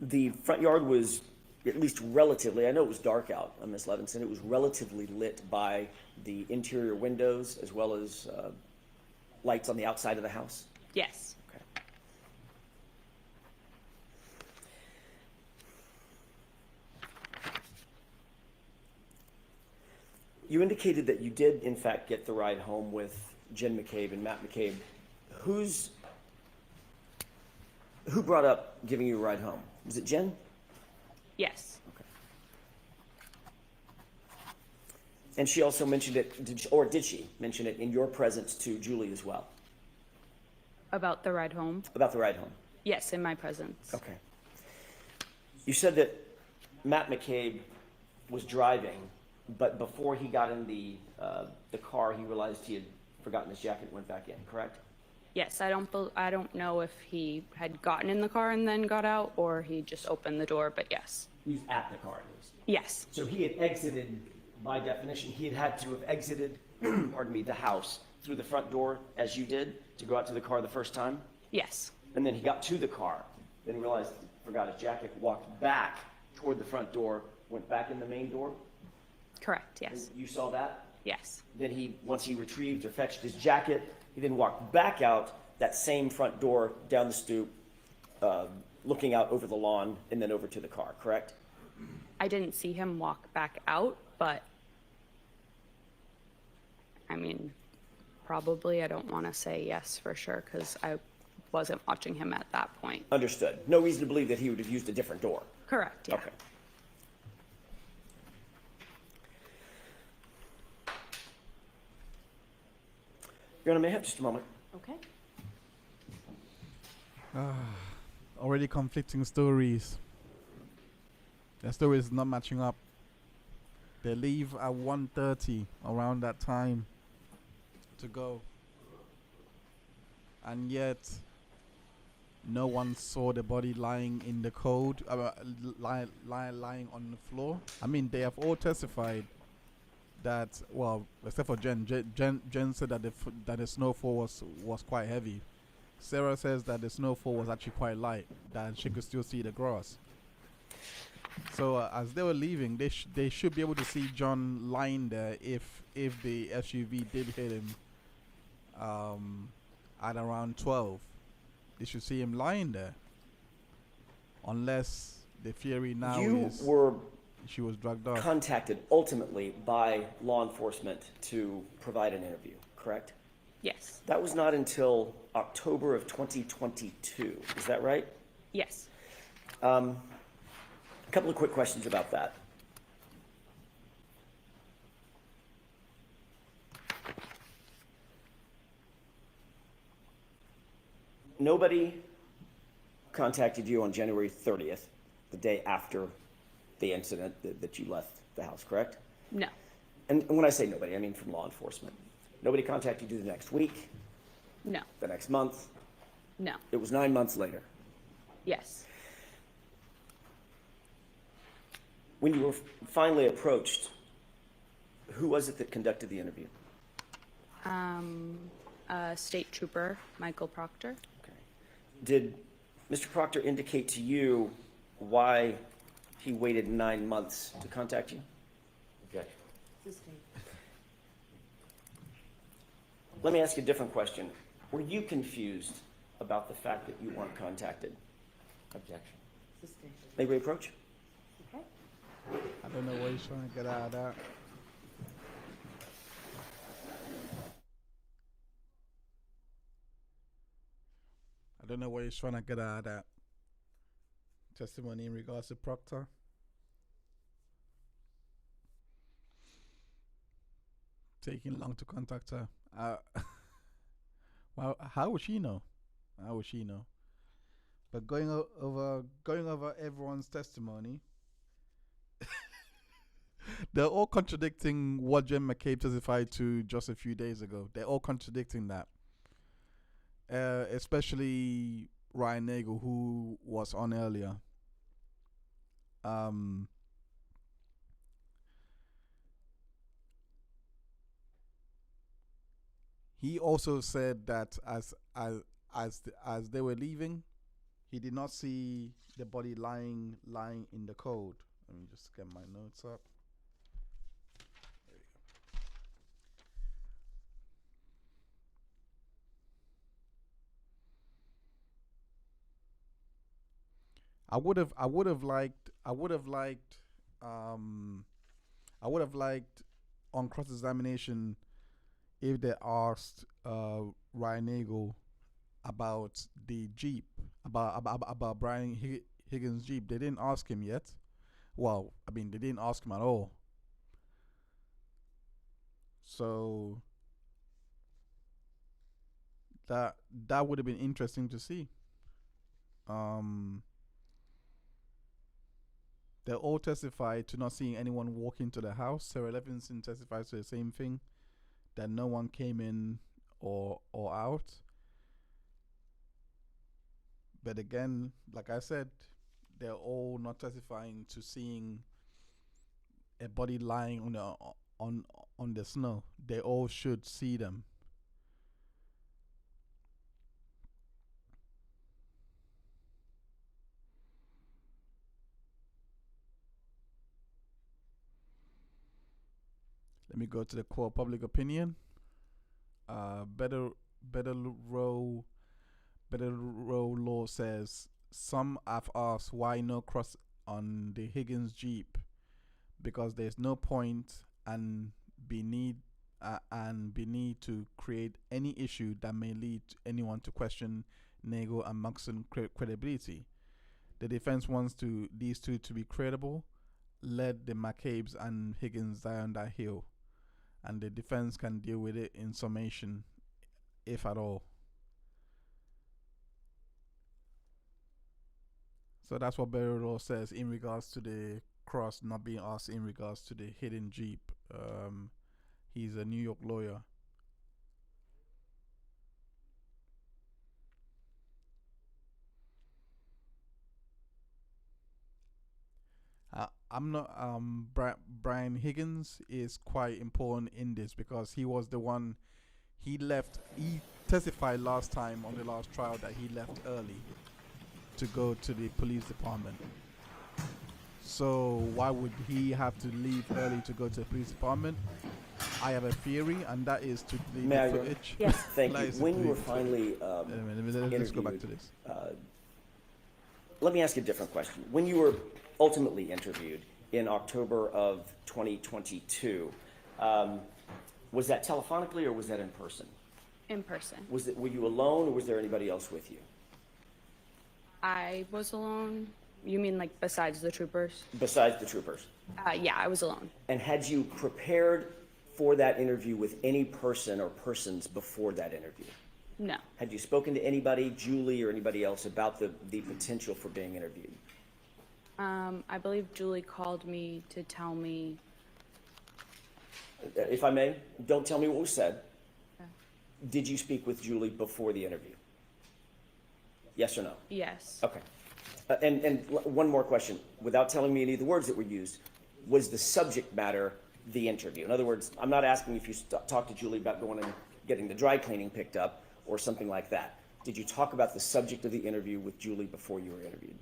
Speaker 14: The front yard was at least relatively, I know it was dark out, Ms. Levinson, it was relatively lit by the interior windows as well as lights on the outside of the house?
Speaker 13: Yes.
Speaker 14: Okay. You indicated that you did, in fact, get the ride home with Jen McCabe and Matt McCabe. Who brought up giving you a ride home? Was it Jen?
Speaker 13: Yes.
Speaker 14: Okay. And she also mentioned it, did she mention it in your presence to Julie as well?
Speaker 13: About the ride home?
Speaker 14: About the ride home?
Speaker 13: Yes, in my presence.
Speaker 14: Okay. You said that Matt McCabe was driving, but before he got in the car, he realized he had forgotten his jacket and went back in, correct?
Speaker 13: Yes, I don't know if he had gotten in the car and then got out, or he just opened the door, but yes.
Speaker 14: He was at the car at least.
Speaker 13: Yes.
Speaker 14: So he had exited, by definition, he had to have exited, pardon me, the house through the front door as you did to go out to the car the first time?
Speaker 13: Yes.
Speaker 14: And then he got to the car, then realized, forgot his jacket, walked back toward the front door, went back in the main door?
Speaker 13: Correct, yes.
Speaker 14: And you saw that?
Speaker 13: Yes.
Speaker 14: Then once he retrieved or fetched his jacket, he then walked back out that same front door, down the stoop, looking out over the lawn, and then over to the car, correct?
Speaker 13: I didn't see him walk back out, but I mean, probably. I don't want to say yes for sure because I wasn't watching him at that point.
Speaker 14: Understood. No reason to believe that he would have used a different door.
Speaker 13: Correct, yeah.
Speaker 14: Okay. Your Honor, may I have just a moment?
Speaker 8: Okay.
Speaker 1: Already conflicting stories. The story is not matching up. They leave at 1:30, around that time, to go. And yet, no one saw the body lying in the cold, lying on the floor. I mean, they have all testified that, well, except for Jen. Jen said that the snowfall was quite heavy. Sarah says that the snowfall was actually quite light, that she could still see the grass. So as they were leaving, they should be able to see John lying there if the SUV did hit him at around 12. They should see him lying there, unless the theory now is she was drugged off.
Speaker 14: Contacted ultimately by law enforcement to provide an interview, correct?
Speaker 13: Yes.
Speaker 14: That was not until October of 2022. Is that right?
Speaker 13: Yes.
Speaker 14: A couple of quick questions about that. Nobody contacted you on January 30th, the day after the incident that you left the house, correct?
Speaker 13: No.
Speaker 14: And when I say nobody, I mean from law enforcement. Nobody contacted you the next week,
Speaker 13: No.
Speaker 14: the next month.
Speaker 13: No.
Speaker 14: It was 9 months later.
Speaker 13: Yes.
Speaker 14: When you were finally approached, who was it that conducted the interview?
Speaker 13: State Trooper Michael Proctor.
Speaker 14: Okay. Did Mr. Proctor indicate to you why he waited 9 months to contact you?
Speaker 4: Objection.
Speaker 14: Let me ask you a different question. Were you confused about the fact that you weren't contacted?
Speaker 4: Objection.
Speaker 14: May we approach?
Speaker 8: Okay.
Speaker 1: I don't know what he's trying to get out of that. I don't know what he's trying to get out of that testimony in regards to Proctor. Taking long to contact her. Well, how would she know? How would she know? But going over everyone's testimony, they're all contradicting what Jen McCabe testified to just a few days ago. They're all contradicting that. Especially Ryan Nagel, who was on earlier. He also said that as they were leaving, he did not see the body lying in the cold. Let me just get my notes up. There we go. I would have liked on cross-examination if they asked Ryan Nagel about the Jeep, about Brian Higgins' Jeep. They didn't ask him yet. Well, I mean, they didn't ask him at all. So that would have been interesting to see. They all testified to not seeing anyone walk into the house. Sarah Levinson testifies to the same thing, that no one came in or out. But again, like I said, they're all not testifying to seeing a body lying on the snow. They all should see them. Let me go to the core public opinion. Better row law says some have asked why no cross on the Higgins Jeep, because there's no point and be need to create any issue that may lead anyone to question Nagel and Moxon credibility. The defense wants these two to be credible. Let the McCabe's and Higgins die on that hill, and the defense can deal with it in summation, if at all. So that's what Better Law says in regards to the cross not being asked in regards to the hidden Jeep. He's a New York lawyer. I'm not. Brian Higgins is quite important in this because he was the one. He left. He testified last time on the last trial that he left early to go to the police department. So why would he have to leave early to go to the police department? I have a theory, and that is to delete the footage.
Speaker 14: Yes, thank you. When you were finally
Speaker 1: let's go back to this.
Speaker 14: Let me ask you a different question. When you were ultimately interviewed in October of 2022, was that telephonically or was that in person?
Speaker 13: In person.
Speaker 14: Were you alone or was there anybody else with you?
Speaker 13: I was alone. You mean like besides the troopers?
Speaker 14: Besides the troopers?
Speaker 13: Yeah, I was alone.
Speaker 14: And had you prepared for that interview with any person or persons before that interview?
Speaker 13: No.
Speaker 14: Had you spoken to anybody, Julie or anybody else, about the potential for being interviewed?
Speaker 13: I believe Julie called me to tell me.
Speaker 14: If I may, don't tell me what was said. Okay. Did you speak with Julie before the interview? Yes or no?
Speaker 13: Yes.
Speaker 14: Okay. And one more question. Without telling me any of the words that were used, was the subject matter the interview? In other words, I'm not asking if you talked to Julie about going and getting the dry cleaning picked up or something like that. Did you talk about the subject of the interview with Julie before you were interviewed?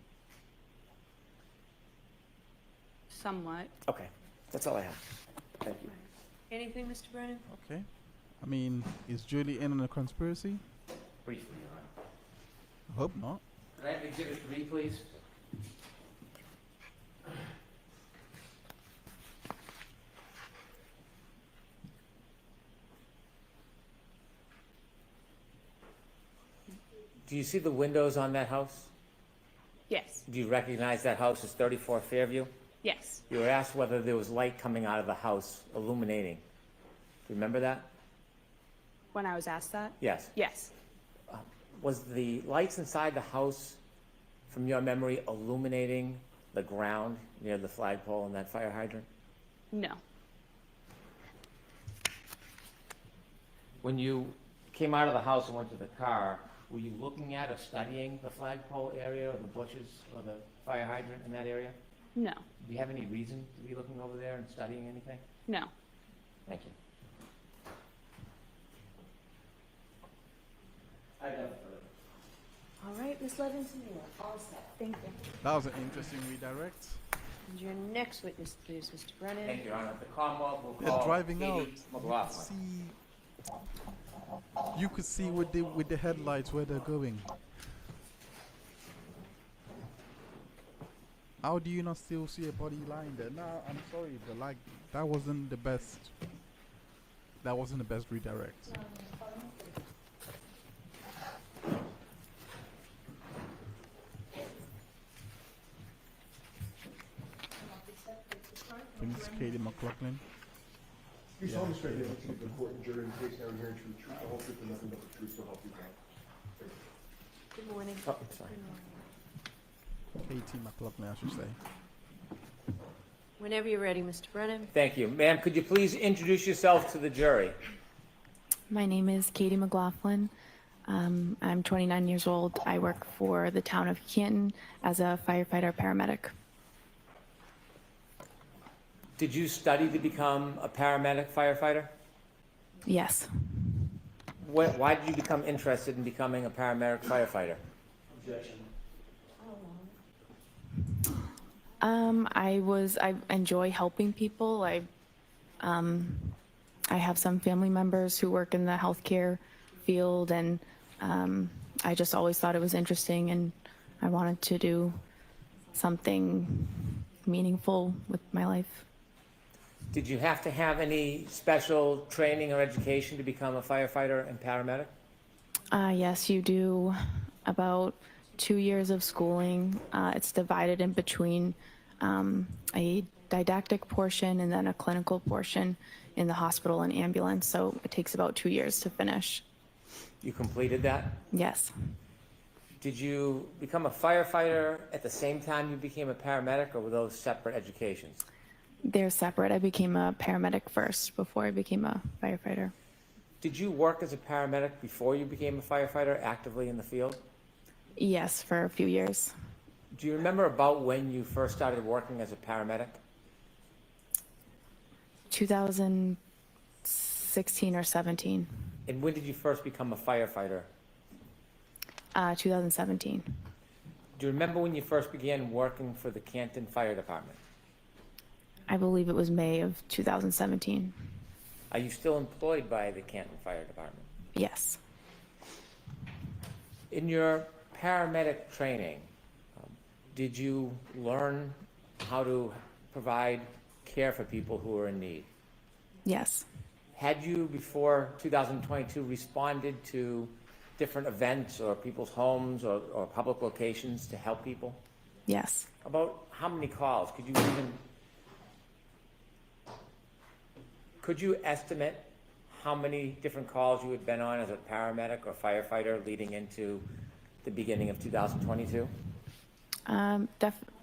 Speaker 13: Somewhat.
Speaker 14: Okay. That's all I have. Thank you.
Speaker 3: Anything, Mr. Brennan?
Speaker 1: Okay. I mean, is Julie in on a conspiracy?
Speaker 4: Briefly,
Speaker 1: I hope not.
Speaker 4: Can I have Exhibit 3, please? Do you see the windows on that house?
Speaker 13: Yes.
Speaker 4: Do you recognize that house as 34 Fairview?
Speaker 13: Yes.
Speaker 4: You were asked whether there was light coming out of the house illuminating. Remember that?
Speaker 13: When I was asked that?
Speaker 4: Yes.
Speaker 13: Yes.
Speaker 4: Was the lights inside the house, from your memory, illuminating the ground near the flagpole and that fire hydrant?
Speaker 13: No.
Speaker 4: When you came out of the house and went to the car, were you looking at or studying the flagpole area or the bushes or the fire hydrant in that area?
Speaker 13: No.
Speaker 4: Do you have any reason to be looking over there and studying anything?
Speaker 13: No.
Speaker 4: Thank you.
Speaker 8: All right, Ms. Levinson, you are all set.
Speaker 13: Thank you.
Speaker 1: That was an interesting redirect.
Speaker 3: And your next witness, please, Mr. Brennan.
Speaker 4: Thank you, Your Honor. The Commonwealth will
Speaker 1: They're
Speaker 4: call
Speaker 1: driving
Speaker 4: Katie
Speaker 1: out.
Speaker 4: McLaughlin.
Speaker 1: You could see with the headlights where they're going. How do you not still see a body lying there? No, I'm sorry, but like that wasn't the best. That wasn't the best redirect. Prince Katie McLaughlin.
Speaker 6: You solemnly swear to give the court and jury in the case now and hearing the truth, the whole truth, and nothing but the truth, so help you God.
Speaker 3: Good morning.
Speaker 4: Oh, sorry.
Speaker 1: Katie McLaughlin, I should say.
Speaker 3: Whenever you're ready, Mr. Brennan.
Speaker 4: Thank you. Ma'am, could you please introduce yourself to the jury?
Speaker 15: My name is Katie McLaughlin.
Speaker 11: I'm 29 years old. I work for the town of Canton as a firefighter paramedic.
Speaker 4: Did you study to become a paramedic firefighter?
Speaker 11: Yes.
Speaker 4: Why did you become interested in becoming a paramedic firefighter?
Speaker 11: I enjoy helping people. I have some family members who work in the healthcare field, and I just always thought it was interesting, and I wanted to do something meaningful with my life.
Speaker 4: Did you have to have any special training or education to become a firefighter and paramedic?
Speaker 11: Yes, you do about 2 years of schooling. It's divided in between a didactic portion and then a clinical portion in the hospital and ambulance, so it takes about 2 years to finish.
Speaker 4: You completed that?
Speaker 11: Yes.
Speaker 4: Did you become a firefighter at the same time you became a paramedic, or were those separate educations?
Speaker 11: They're separate. I became a paramedic first before I became a firefighter.
Speaker 4: Did you work as a paramedic before you became a firefighter actively in the field?
Speaker 11: Yes, for a few years.
Speaker 4: Do you remember about when you first started working as a paramedic?
Speaker 11: 2016 or 17.
Speaker 4: And when did you first become a firefighter?
Speaker 11: 2017.
Speaker 4: Do you remember when you first began working for the Canton Fire Department?
Speaker 11: I believe it was May of 2017.
Speaker 4: Are you still employed by the Canton Fire Department?
Speaker 11: Yes.
Speaker 4: In your paramedic training, did you learn how to provide care for people who are in need?
Speaker 11: Yes.
Speaker 4: Had you, before 2022, responded to different events or people's homes or public locations to help people?
Speaker 11: Yes.
Speaker 4: About how many calls? Could you estimate how many different calls you had been on as a paramedic or firefighter leading into the beginning of 2022?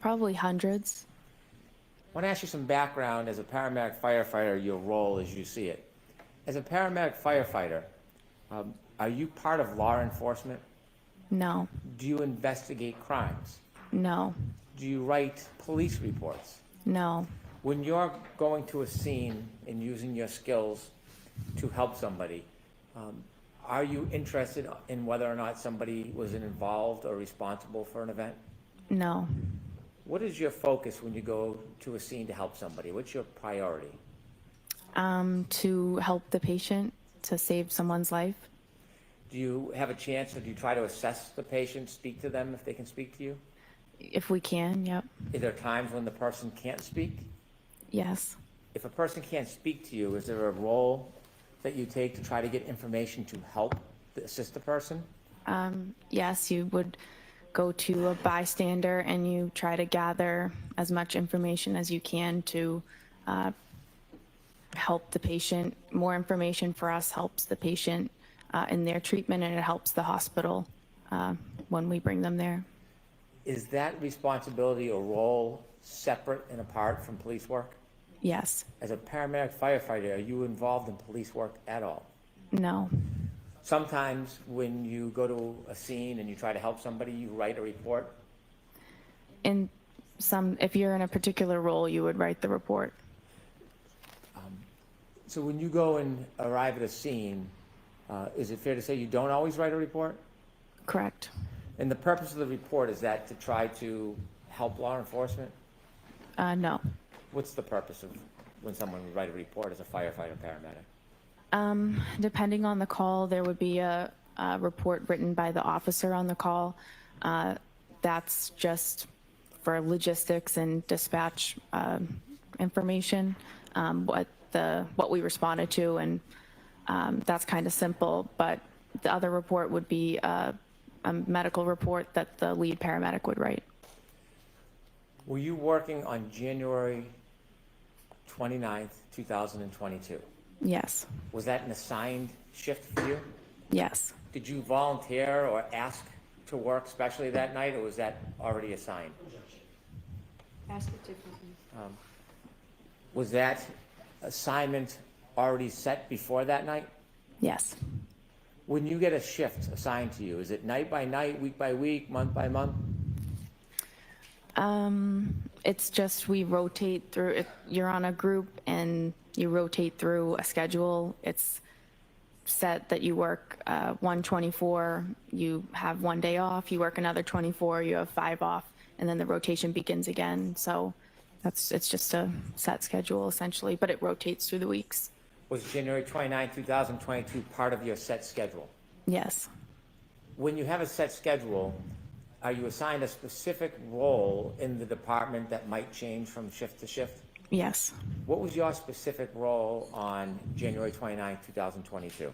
Speaker 11: Probably hundreds.
Speaker 4: I want to ask you some background as a paramedic firefighter, your role as you see it. As a paramedic firefighter, are you part of law enforcement?
Speaker 11: No.
Speaker 4: Do you investigate crimes?
Speaker 11: No.
Speaker 4: Do you write police reports?
Speaker 11: No.
Speaker 4: When you're going to a scene and using your skills to help somebody, are you interested in whether or not somebody was involved or responsible for an event?
Speaker 11: No.
Speaker 4: What is your focus when you go to a scene to help somebody? What's your priority?
Speaker 11: To help the patient, to save someone's life.
Speaker 4: Do you have a chance, or do you try to assess the patient, speak to them if they can speak to you?
Speaker 11: If we can, yep.
Speaker 4: Are there times when the person can't speak?
Speaker 11: Yes.
Speaker 4: If a person can't speak to you, is there a role that you take to try to get information to help assist the person?
Speaker 11: Yes, you would go to a bystander and you try to gather as much information as you can to help the patient. More information for us helps the patient in their treatment, and it helps the hospital when we bring them there.
Speaker 4: Is that responsibility or role separate and apart from police work?
Speaker 11: Yes.
Speaker 4: As a paramedic firefighter, are you involved in police work at all?
Speaker 11: No.
Speaker 4: Sometimes when you go to a scene and you try to help somebody, you write a report?
Speaker 11: If you're in a particular role, you would write the report.
Speaker 4: So when you go and arrive at a scene, is it fair to say you don't always write a report?
Speaker 11: Correct.
Speaker 4: And the purpose of the report, is that to try to help law enforcement?
Speaker 11: No.
Speaker 4: What's the purpose of when someone would write a report as a firefighter paramedic?
Speaker 11: Depending on the call, there would be a report written by the officer on the call. That's just for logistics and dispatch information, what we responded to, and that's kind of simple. But the other report would be a medical report that the lead paramedic would write.
Speaker 4: Were you working on January 29th, 2022?
Speaker 11: Yes.
Speaker 4: Was that an assigned shift for you?
Speaker 11: Yes.
Speaker 4: Did you volunteer or ask to work specially that night, or was that already assigned?
Speaker 3: Ask it differently.
Speaker 4: Was that assignment already set before that night?
Speaker 11: Yes.
Speaker 4: When you get a shift assigned to you, is it night by night, week by week, month by month?
Speaker 13: It's just we rotate through it. You're on a group and you rotate through a schedule. It's set that you work 124, you have 1 day off, you work another 24, you have 5 off, and then the rotation begins again. So it's just a set schedule essentially, but it rotates through the weeks.
Speaker 4: Was January 29, 2022 part of your set schedule?
Speaker 13: Yes.
Speaker 4: When you have a set schedule, are you assigned a specific role in the department that might change from shift to shift?
Speaker 13: Yes.
Speaker 4: What was your specific role on January 29, 2022?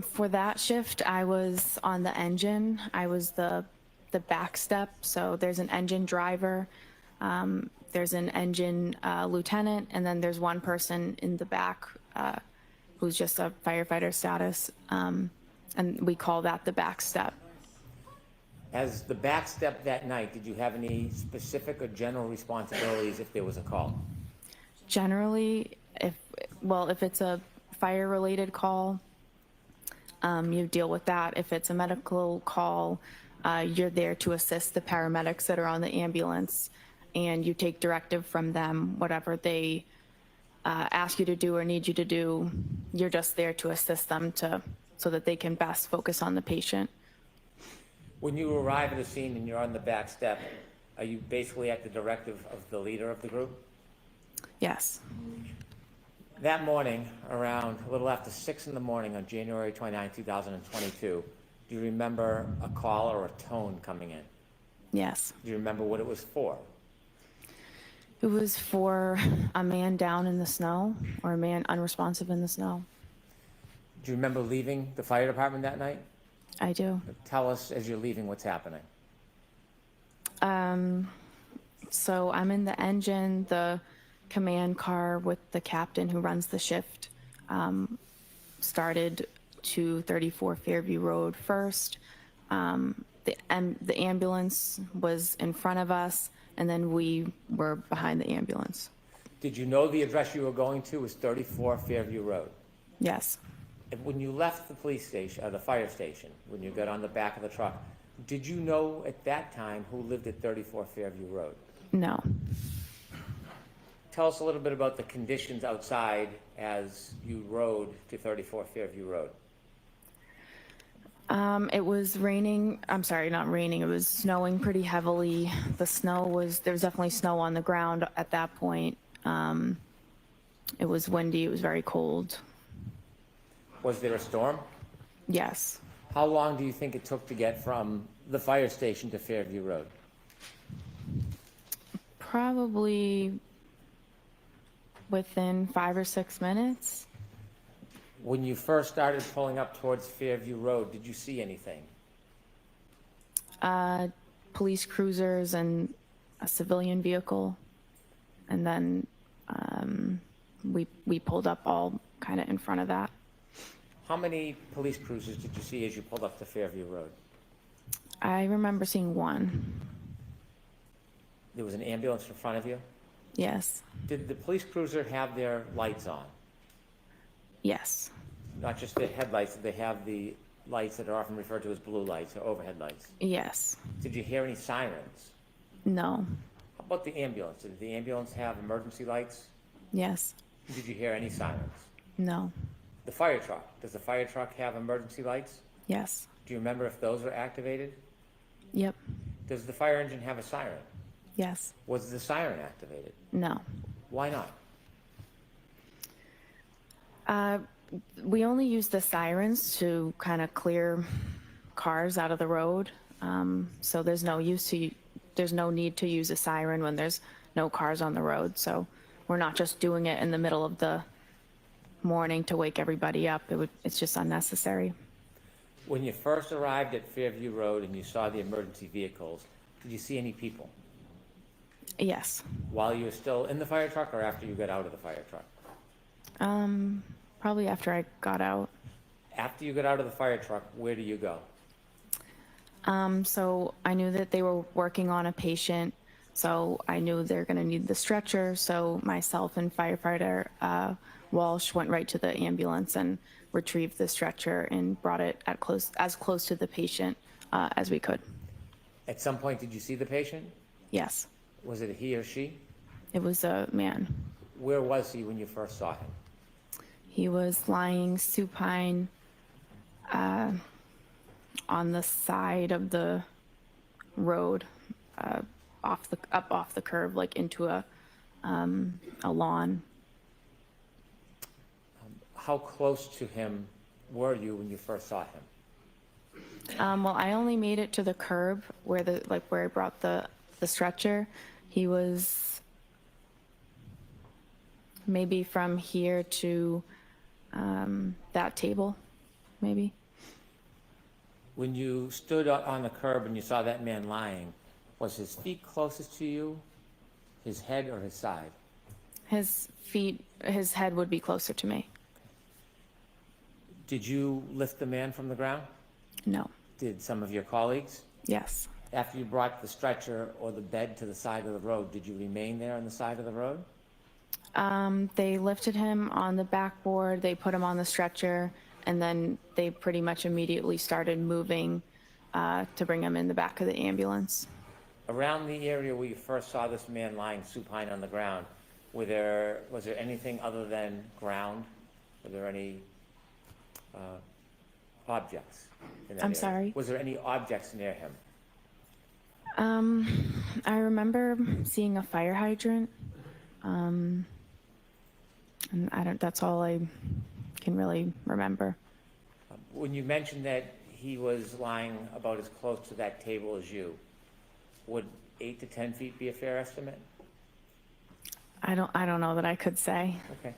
Speaker 13: For that shift, I was on the engine. I was the back step. So there's an engine driver, there's an engine lieutenant, and then there's one person in the back who's just a firefighter status, and we call that the back step.
Speaker 4: As the back step that night, did you have any specific or general responsibilities if there was a call?
Speaker 13: Generally, if it's a fire-related call, you deal with that. If it's a medical call, you're there to assist the paramedics that are on the ambulance, and you take directive from them. Whatever they ask you to do or need you to do, you're just there to assist them so that they can best focus on the patient.
Speaker 4: When you arrive at a scene and you're on the back step, are you basically at the directive of the leader of the group?
Speaker 13: Yes.
Speaker 4: That morning, around a little after 6 in the morning on January 29, 2022, do you remember a call or a tone coming in?
Speaker 13: Yes.
Speaker 4: Do you remember what it was for?
Speaker 13: It was for a man down in the snow or a man unresponsive in the snow.
Speaker 4: Do you remember leaving the fire department that night?
Speaker 13: I do.
Speaker 4: Tell us as you're leaving what's happening.
Speaker 13: So I'm in the engine, the command car with the captain who runs the shift started to 34 Fairview Road first. The ambulance was in front of us, and then we were behind the ambulance.
Speaker 4: Did you know the address you were going to was 34 Fairview Road?
Speaker 13: Yes.
Speaker 4: When you left the police station, or the fire station, when you got on the back of the truck, did you know at that time who lived at 34 Fairview Road?
Speaker 13: No.
Speaker 4: Tell us a little bit about the conditions outside as you rode to 34 Fairview Road.
Speaker 13: It was raining. I'm sorry, not raining. It was snowing pretty heavily. There was definitely snow on the ground at that point. It was windy. It was very cold.
Speaker 4: Was there a storm?
Speaker 13: Yes.
Speaker 4: How long do you think it took to get from the fire station to Fairview Road?
Speaker 13: Probably within 5 or 6 minutes.
Speaker 4: When you first started pulling up towards Fairview Road, did you see anything?
Speaker 13: Police cruisers and a civilian vehicle. And then we pulled up all kind of in front of that.
Speaker 4: How many police cruisers did you see as you pulled up to Fairview Road?
Speaker 13: I remember seeing one.
Speaker 4: There was an ambulance in front of you?
Speaker 13: Yes.
Speaker 4: Did the police cruiser have their lights on?
Speaker 13: Yes.
Speaker 4: Not just their headlights, did they have the lights that are often referred to as blue lights or overhead lights?
Speaker 13: Yes.
Speaker 4: Did you hear any sirens?
Speaker 13: No.
Speaker 4: How about the ambulance? Did the ambulance have emergency lights?
Speaker 13: Yes.
Speaker 4: Did you hear any sirens?
Speaker 13: No.
Speaker 4: The fire truck, does the fire truck have emergency lights?
Speaker 13: Yes.
Speaker 4: Do you remember if those were activated?
Speaker 13: Yep.
Speaker 4: Does the fire engine have a siren?
Speaker 13: Yes.
Speaker 4: Was the siren activated?
Speaker 13: No.
Speaker 4: Why not?
Speaker 13: We only use the sirens to kind of clear cars out of the road. So there's no need to use a siren when there's no cars on the road. So we're not just doing it in the middle of the morning to wake everybody up. It's just unnecessary.
Speaker 4: When you first arrived at Fairview Road and you saw the emergency vehicles, did you see any people?
Speaker 13: Yes.
Speaker 4: While you were still in the fire truck or after you got out of the fire truck?
Speaker 13: Probably after I got out.
Speaker 4: After you got out of the fire truck, where do you go?
Speaker 13: So I knew that they were working on a patient, so I knew they're going to need the stretcher. So myself and firefighter Walsh went right to the ambulance, and
Speaker 7: retrieved the stretcher and brought it as close to the patient as we could.
Speaker 4: At some point, did you see the patient?
Speaker 7: Yes,
Speaker 4: Was it a he or she?
Speaker 7: it was a man.
Speaker 4: Where was he when you first saw him?
Speaker 7: He was lying supine on the side of the road, off the curb, like into a lawn.
Speaker 4: How close to him were you when you first saw him?
Speaker 7: Well, I only made it to the curb where where I brought the stretcher. He was maybe from here to that table, maybe.
Speaker 4: When you stood on the curb and you saw that man lying, was his feet closest to you, his head, or his side?
Speaker 7: His head would be closer to me.
Speaker 4: Did you lift the man from the ground?
Speaker 7: No.
Speaker 4: Did some of your colleagues?
Speaker 7: Yes.
Speaker 4: After you brought the stretcher or the bed to the side of the road, did you remain there on the side of the road?
Speaker 7: They lifted him on the backboard, they put him on the stretcher, and then they pretty much immediately started moving to bring him in the back of the ambulance.
Speaker 4: Around the area where you first saw this man lying supine on the ground, was there anything other than ground? Were there any objects in that
Speaker 7: I'm
Speaker 4: area?
Speaker 7: sorry?
Speaker 4: Was there any objects near him?
Speaker 7: I remember seeing a fire hydrant, and that's all I can really remember.
Speaker 4: When you mentioned that he was lying about as close to that table as you, would 8 to 10 feet be a fair estimate?
Speaker 7: I don't know that I could say.
Speaker 4: Okay.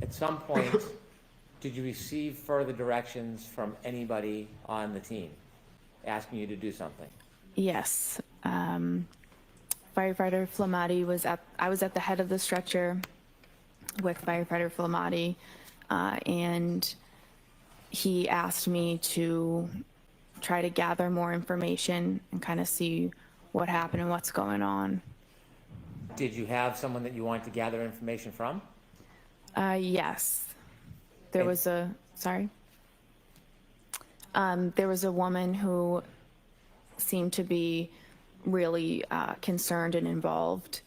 Speaker 4: At some point, did you receive further directions from anybody on the team asking you to do something?
Speaker 7: Yes. Firefighter Flamati I was at the head of the stretcher with Firefighter Flamati, and he asked me to try to gather more information and kind of see what happened and what's going on.
Speaker 4: Did you have someone that you wanted to gather information from?
Speaker 7: Yes. There was a woman who seemed to be really concerned and involved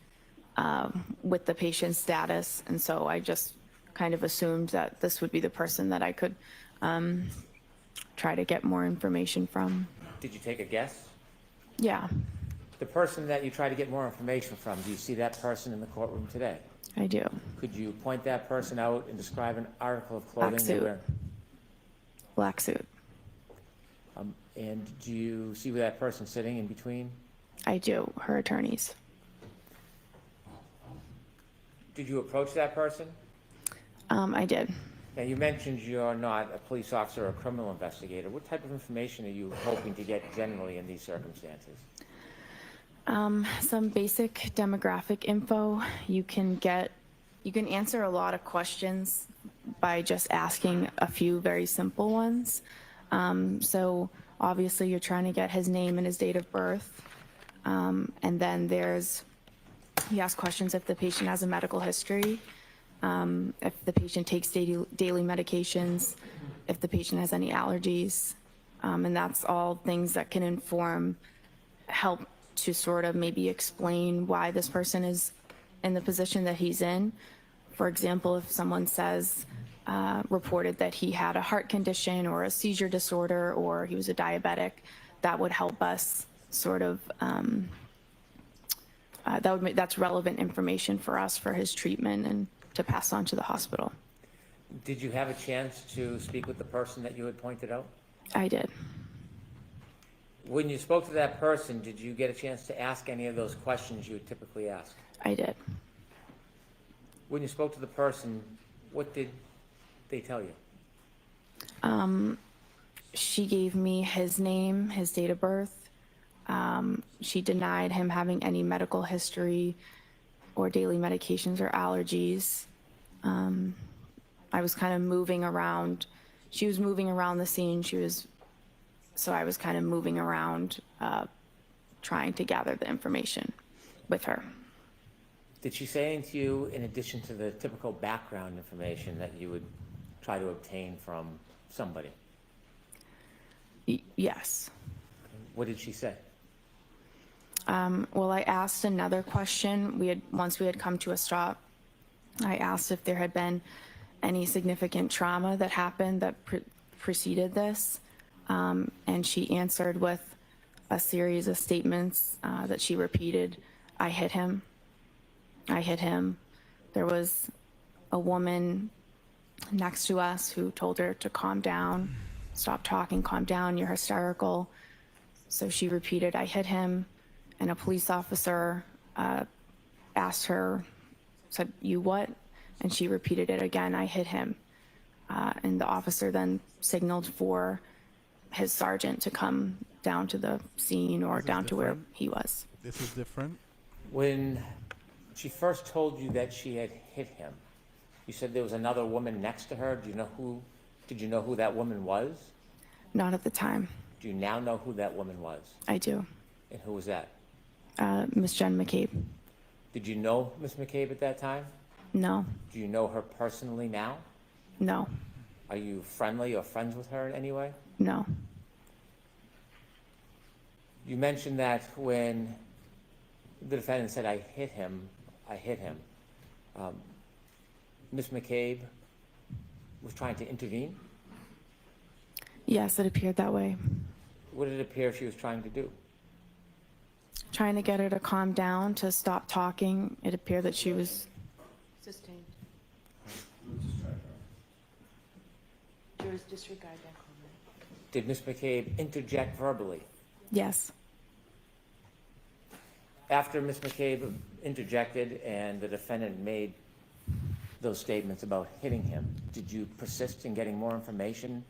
Speaker 7: with the patient's status, and so I just kind of assumed that this would be the person that I could try to get more information from.
Speaker 4: Did you take a guess?
Speaker 7: Yeah,
Speaker 4: The person that you try to get more information from, do you see that person in the courtroom today?
Speaker 7: I do.
Speaker 4: Could you point that person out and describe an article of clothing
Speaker 7: Black
Speaker 4: they
Speaker 7: suit.
Speaker 4: wear?
Speaker 7: Black suit.
Speaker 4: And do you see where that person's sitting in between?
Speaker 7: I do. Her attorneys.
Speaker 4: Did you approach that person?
Speaker 7: I did.
Speaker 4: Now, you mentioned you're not a police officer or a criminal investigator. What type of information are you hoping to get generally in these circumstances?
Speaker 7: Some basic demographic info. You can answer a lot of questions by just asking a few very simple ones. So obviously you're trying to get his name and his date of birth. And then you ask questions if the patient has a medical history, if the patient takes daily medications, if the patient has any allergies. And that's all things that can help to sort of maybe explain why this person is in the position that he's in. For example, if someone reported that he had a heart condition or a seizure disorder or he was a diabetic, that would help us sort of, that's relevant information for us for his treatment and to pass on to the hospital.
Speaker 4: Did you have a chance to speak with the person that you had pointed out?
Speaker 7: I did.
Speaker 4: When you spoke to that person, did you get a chance to ask any of those questions you would typically ask?
Speaker 7: I did.
Speaker 4: When you spoke to the person, what did they tell you?
Speaker 7: She gave me his name, his date of birth. She denied him having any medical history or daily medications or allergies. I was kind of moving around. She was moving around the scene. So I was kind of moving around, trying to gather the information with her.
Speaker 4: Did she say anything to you in addition to the typical background information that you would try to obtain from somebody?
Speaker 13: Yes.
Speaker 4: What did she say?
Speaker 13: Well, I asked another question. Once we had come to a stop, I asked if there had been any significant trauma that happened that preceded this. And she answered with a series of statements that she repeated. I hit him. I hit him. There was a woman next to us who told her to calm down, stop talking, calm down, you're hysterical. So she repeated, I hit him. And a police officer asked her, said, you what? And she repeated it again, I hit him. And the officer then signaled for his sergeant to come down to the scene or down to where he was.
Speaker 1: This is different.
Speaker 4: When she first told you that she had hit him, you said there was another woman next to her. Did you know who that woman was?
Speaker 13: Not at the time.
Speaker 4: Do you now know who that woman was?
Speaker 13: I do.
Speaker 4: And who was that?
Speaker 13: Miss Jen McCabe.
Speaker 4: Did you know Miss McCabe at that time?
Speaker 13: No.
Speaker 4: Do you know her personally now?
Speaker 13: No.
Speaker 4: Are you friendly or friends with her in any way?
Speaker 13: No.
Speaker 4: You mentioned that when the defendant said, I hit him, Miss McCabe was trying to intervene?
Speaker 13: Yes, it appeared that way.
Speaker 4: What did it appear she was trying to do?
Speaker 13: Trying to get her to calm down, to stop talking. It appeared that she was...
Speaker 3: Sustained. Jurors disregard that comment.
Speaker 4: Did Miss McCabe interject verbally?
Speaker 13: Yes.
Speaker 4: After Miss McCabe interjected and the defendant made those statements about hitting him, did you persist in getting more information,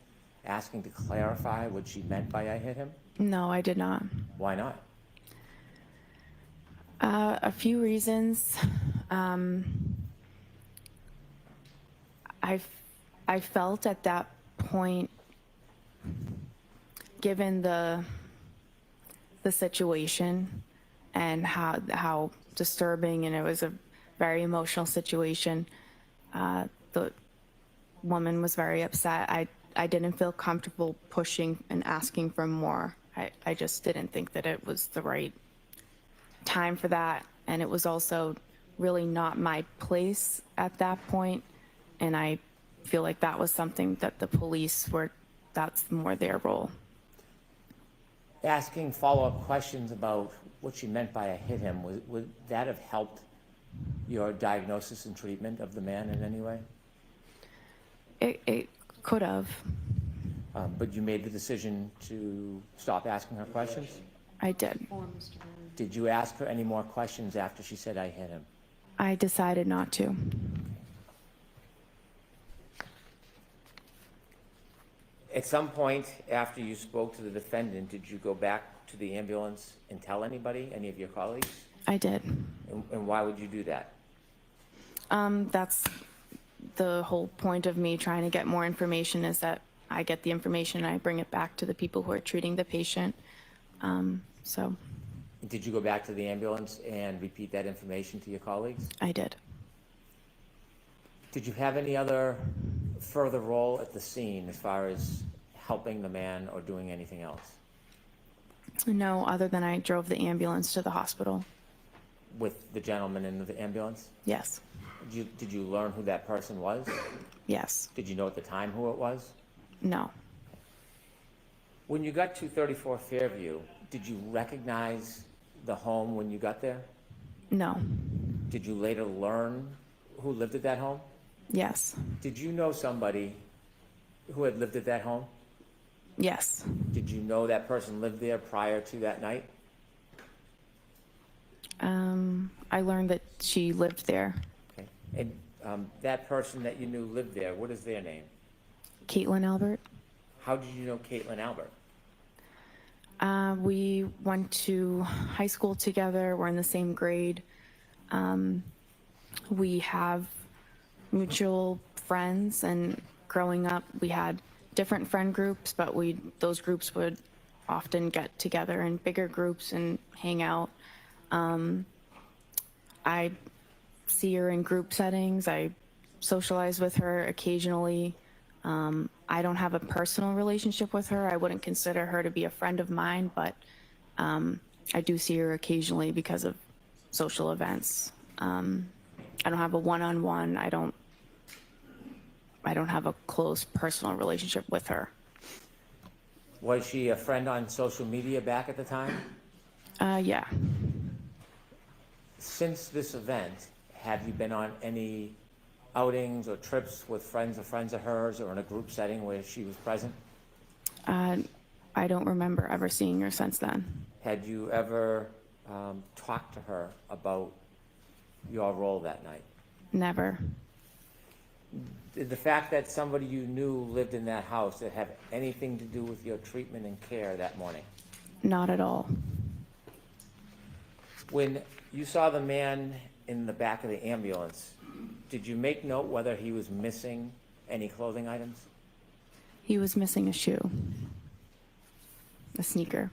Speaker 4: asking to clarify what she meant by I hit him?
Speaker 13: No, I did not.
Speaker 4: Why not?
Speaker 13: A few reasons. I felt at that point, given the situation and how disturbing, and it was a very emotional situation, the woman was very upset. I didn't feel comfortable pushing and asking for more. I just didn't think that it was the right time for that, and it was also really not my place at that point, and I feel like that was something that the police that's more their role.
Speaker 4: Asking follow-up questions about what she meant by I hit him, would that have helped your diagnosis and treatment of the man in any way?
Speaker 13: It could have.
Speaker 4: But you made the decision to stop asking her questions?
Speaker 13: I did.
Speaker 4: Did you ask her any more questions after she said I hit him?
Speaker 13: I decided not to.
Speaker 4: At some point after you spoke to the defendant, did you go back to the ambulance and tell anybody, any of your colleagues?
Speaker 13: I did.
Speaker 4: And why would you do that?
Speaker 13: That's the whole point of me trying to get more information, is that I get the information and I bring it back to the people who are treating the patient. So
Speaker 4: Did you go back to the ambulance and repeat that information to your colleagues?
Speaker 13: I did.
Speaker 4: Did you have any other further role at the scene as far as helping the man or doing anything else?
Speaker 13: No, other than I drove the ambulance to the hospital.
Speaker 4: With the gentleman in the ambulance?
Speaker 13: Yes.
Speaker 4: Did you learn who that person was?
Speaker 13: Yes.
Speaker 4: Did you know at the time who it was?
Speaker 13: No.
Speaker 4: When you got to 34 Fairview, did you recognize the home when you got there?
Speaker 13: No.
Speaker 4: Did you later learn who lived at that home?
Speaker 13: Yes.
Speaker 4: Did you know somebody who had lived at that home?
Speaker 13: Yes.
Speaker 4: Did you know that person lived there prior to that night?
Speaker 13: I learned that she lived there.
Speaker 4: Okay. And that person that you knew lived there, what is their name?
Speaker 13: Caitlin Albert.
Speaker 4: How did you know Caitlin Albert?
Speaker 13: We went to high school together. We're in the same grade. We have mutual friends, and growing up, we had different friend groups, but those groups would often get together in bigger groups and hang out. I see her in group settings. I socialize with her occasionally. I don't have a personal relationship with her. I wouldn't consider her to be a friend of mine, but I do see her occasionally because of social events. I don't have a one-on-one. I don't have a close personal relationship with her.
Speaker 4: Was she a friend on social media back at the time?
Speaker 13: Yeah.
Speaker 4: Since this event, have you been on any outings or trips with friends of hers or in a group setting where she was present?
Speaker 13: I don't remember ever seeing her since then.
Speaker 4: Had you ever talked to her about your role that night?
Speaker 13: Never.
Speaker 4: Did the fact that somebody you knew lived in that house, did it have anything to do with your treatment and care that morning?
Speaker 13: Not at all.
Speaker 4: When you saw the man in the back of the ambulance, did you make note whether he was missing any clothing items?
Speaker 13: He was missing a shoe, a sneaker.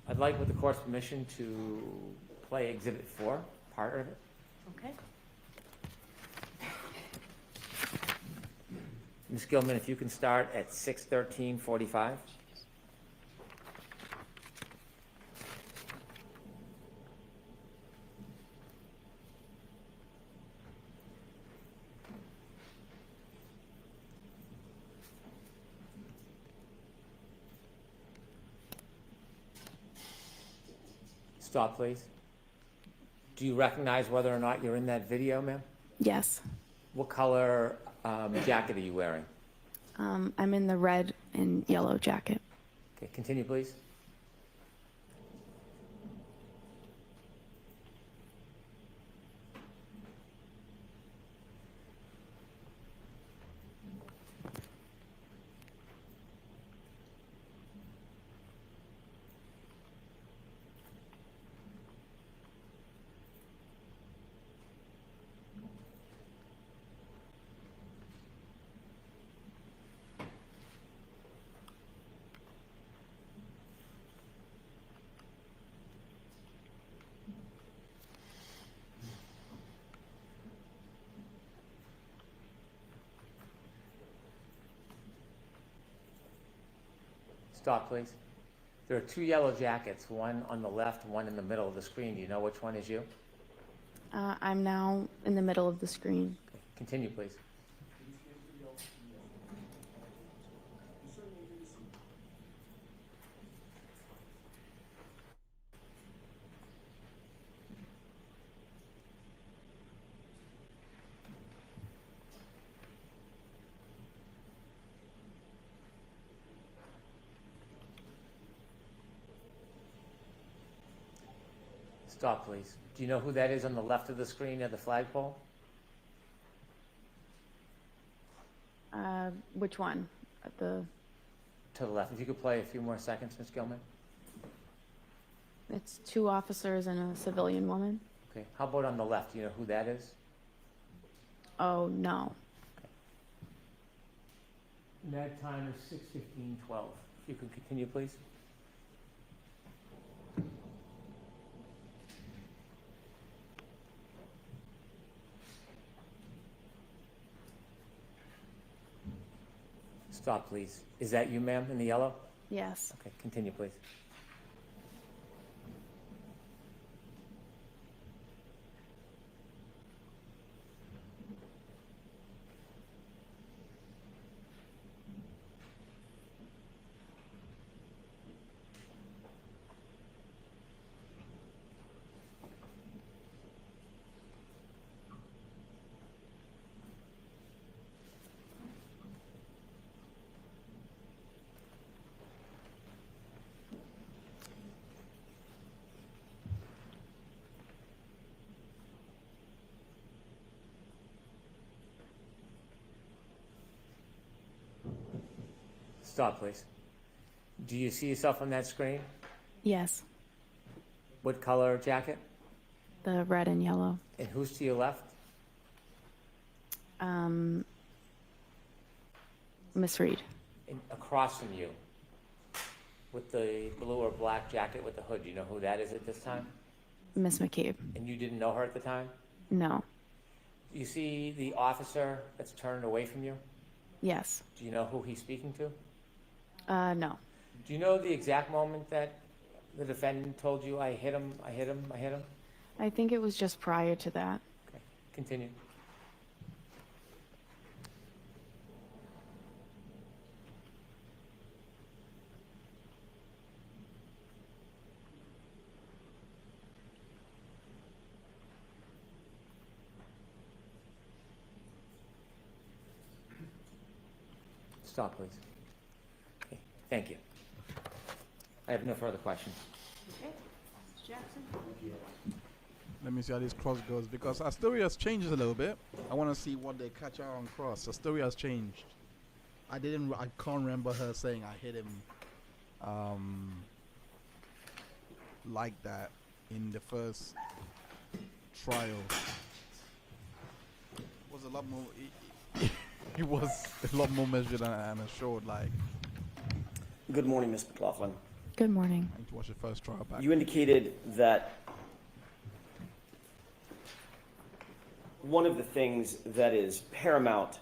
Speaker 4: I'd like, with the court's permission, to play Exhibit 4, part of it.
Speaker 3: Okay.
Speaker 4: Ms. Gilman, if you can start at 6:13:45. Stop, please. Do you recognize whether or not you're in that video, ma'am?
Speaker 13: Yes.
Speaker 4: What color jacket are you wearing?
Speaker 13: I'm in the red and yellow jacket.
Speaker 4: Okay, continue, please. Stop, please. There are two yellow jackets, one on the left, one in the middle of the screen. Do you know which one is you?
Speaker 13: I'm now in the middle of the screen.
Speaker 4: Okay. Continue, please. Stop, please. Do you know who that is on the left of the screen at the flagpole?
Speaker 13: Which one? At the.
Speaker 4: To the left. If you could play a few more seconds, Ms. Gilman.
Speaker 13: It's two officers and a civilian woman.
Speaker 4: Okay. How about on the left? Do you know who that is?
Speaker 13: Oh, no.
Speaker 4: And that time is 6:15:12. If you could continue, please. Stop, please. Is that you, ma'am, in the yellow?
Speaker 13: Yes.
Speaker 4: Okay, continue, please. Stop, please. Do you see yourself on that screen?
Speaker 13: Yes.
Speaker 4: What color jacket?
Speaker 13: The red and yellow.
Speaker 4: And who's to your left?
Speaker 13: Miss Reed.
Speaker 4: Across from you, with the blue or black jacket with the hood. Do you know who that is at this time?
Speaker 13: Miss McCabe.
Speaker 4: And you didn't know her at the time?
Speaker 13: No.
Speaker 4: Do you see the officer that's turned away from you?
Speaker 13: Yes.
Speaker 4: Do you know who he's speaking to?
Speaker 13: No.
Speaker 4: Do you know the exact moment that the defendant told you, I hit him, I hit him, I hit him?
Speaker 13: I think it was just prior to that.
Speaker 4: Okay, continue. Stop, please. Okay, thank you. I have no further questions.
Speaker 3: Okay, Mr. Jackson?
Speaker 1: Let me see how this cross goes, because our story has changed a little bit. I want to see what they catch out on cross. The story has changed. I can't remember her saying I hit him like that in the first trial. It was a lot more. It was a lot more measured and assured. Like.
Speaker 14: Good morning, Ms. McLaughlin.
Speaker 13: Good morning.
Speaker 1: I need to watch the first trial back.
Speaker 14: You indicated that one of the things that is paramount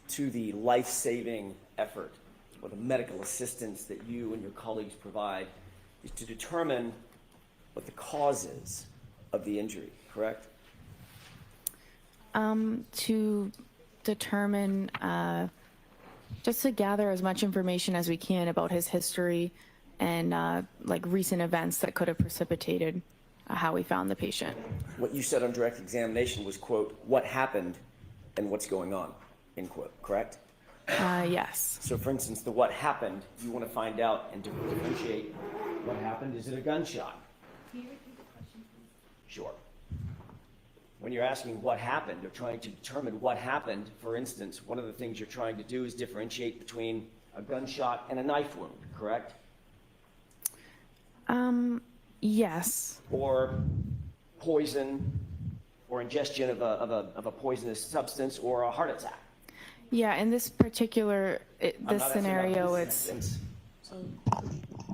Speaker 14: to the life-saving effort or the medical assistance that you and your colleagues provide is to determine what the cause is of the injury, correct?
Speaker 13: To determine, just to gather as much information as we can about his history and like recent events that could have precipitated how we found the patient.
Speaker 14: What you said on direct examination was, quote, what happened and what's going on, end quote, correct?
Speaker 13: Yes.
Speaker 14: So for instance, the what happened, you want to find out and differentiate what happened. Is it a gunshot?
Speaker 11: Can you repeat the question, please?
Speaker 14: Sure. When you're asking what happened or trying to determine what happened, for instance, one of the things you're trying to do is differentiate between a gunshot and a knife wound, correct?
Speaker 13: Yes.
Speaker 14: Or poison or ingestion of a poisonous substance or a heart attack.
Speaker 13: Yeah, in this particular,
Speaker 14: I'm
Speaker 13: this
Speaker 14: not asking about
Speaker 13: scenario,
Speaker 14: this
Speaker 13: it's,
Speaker 14: sentence.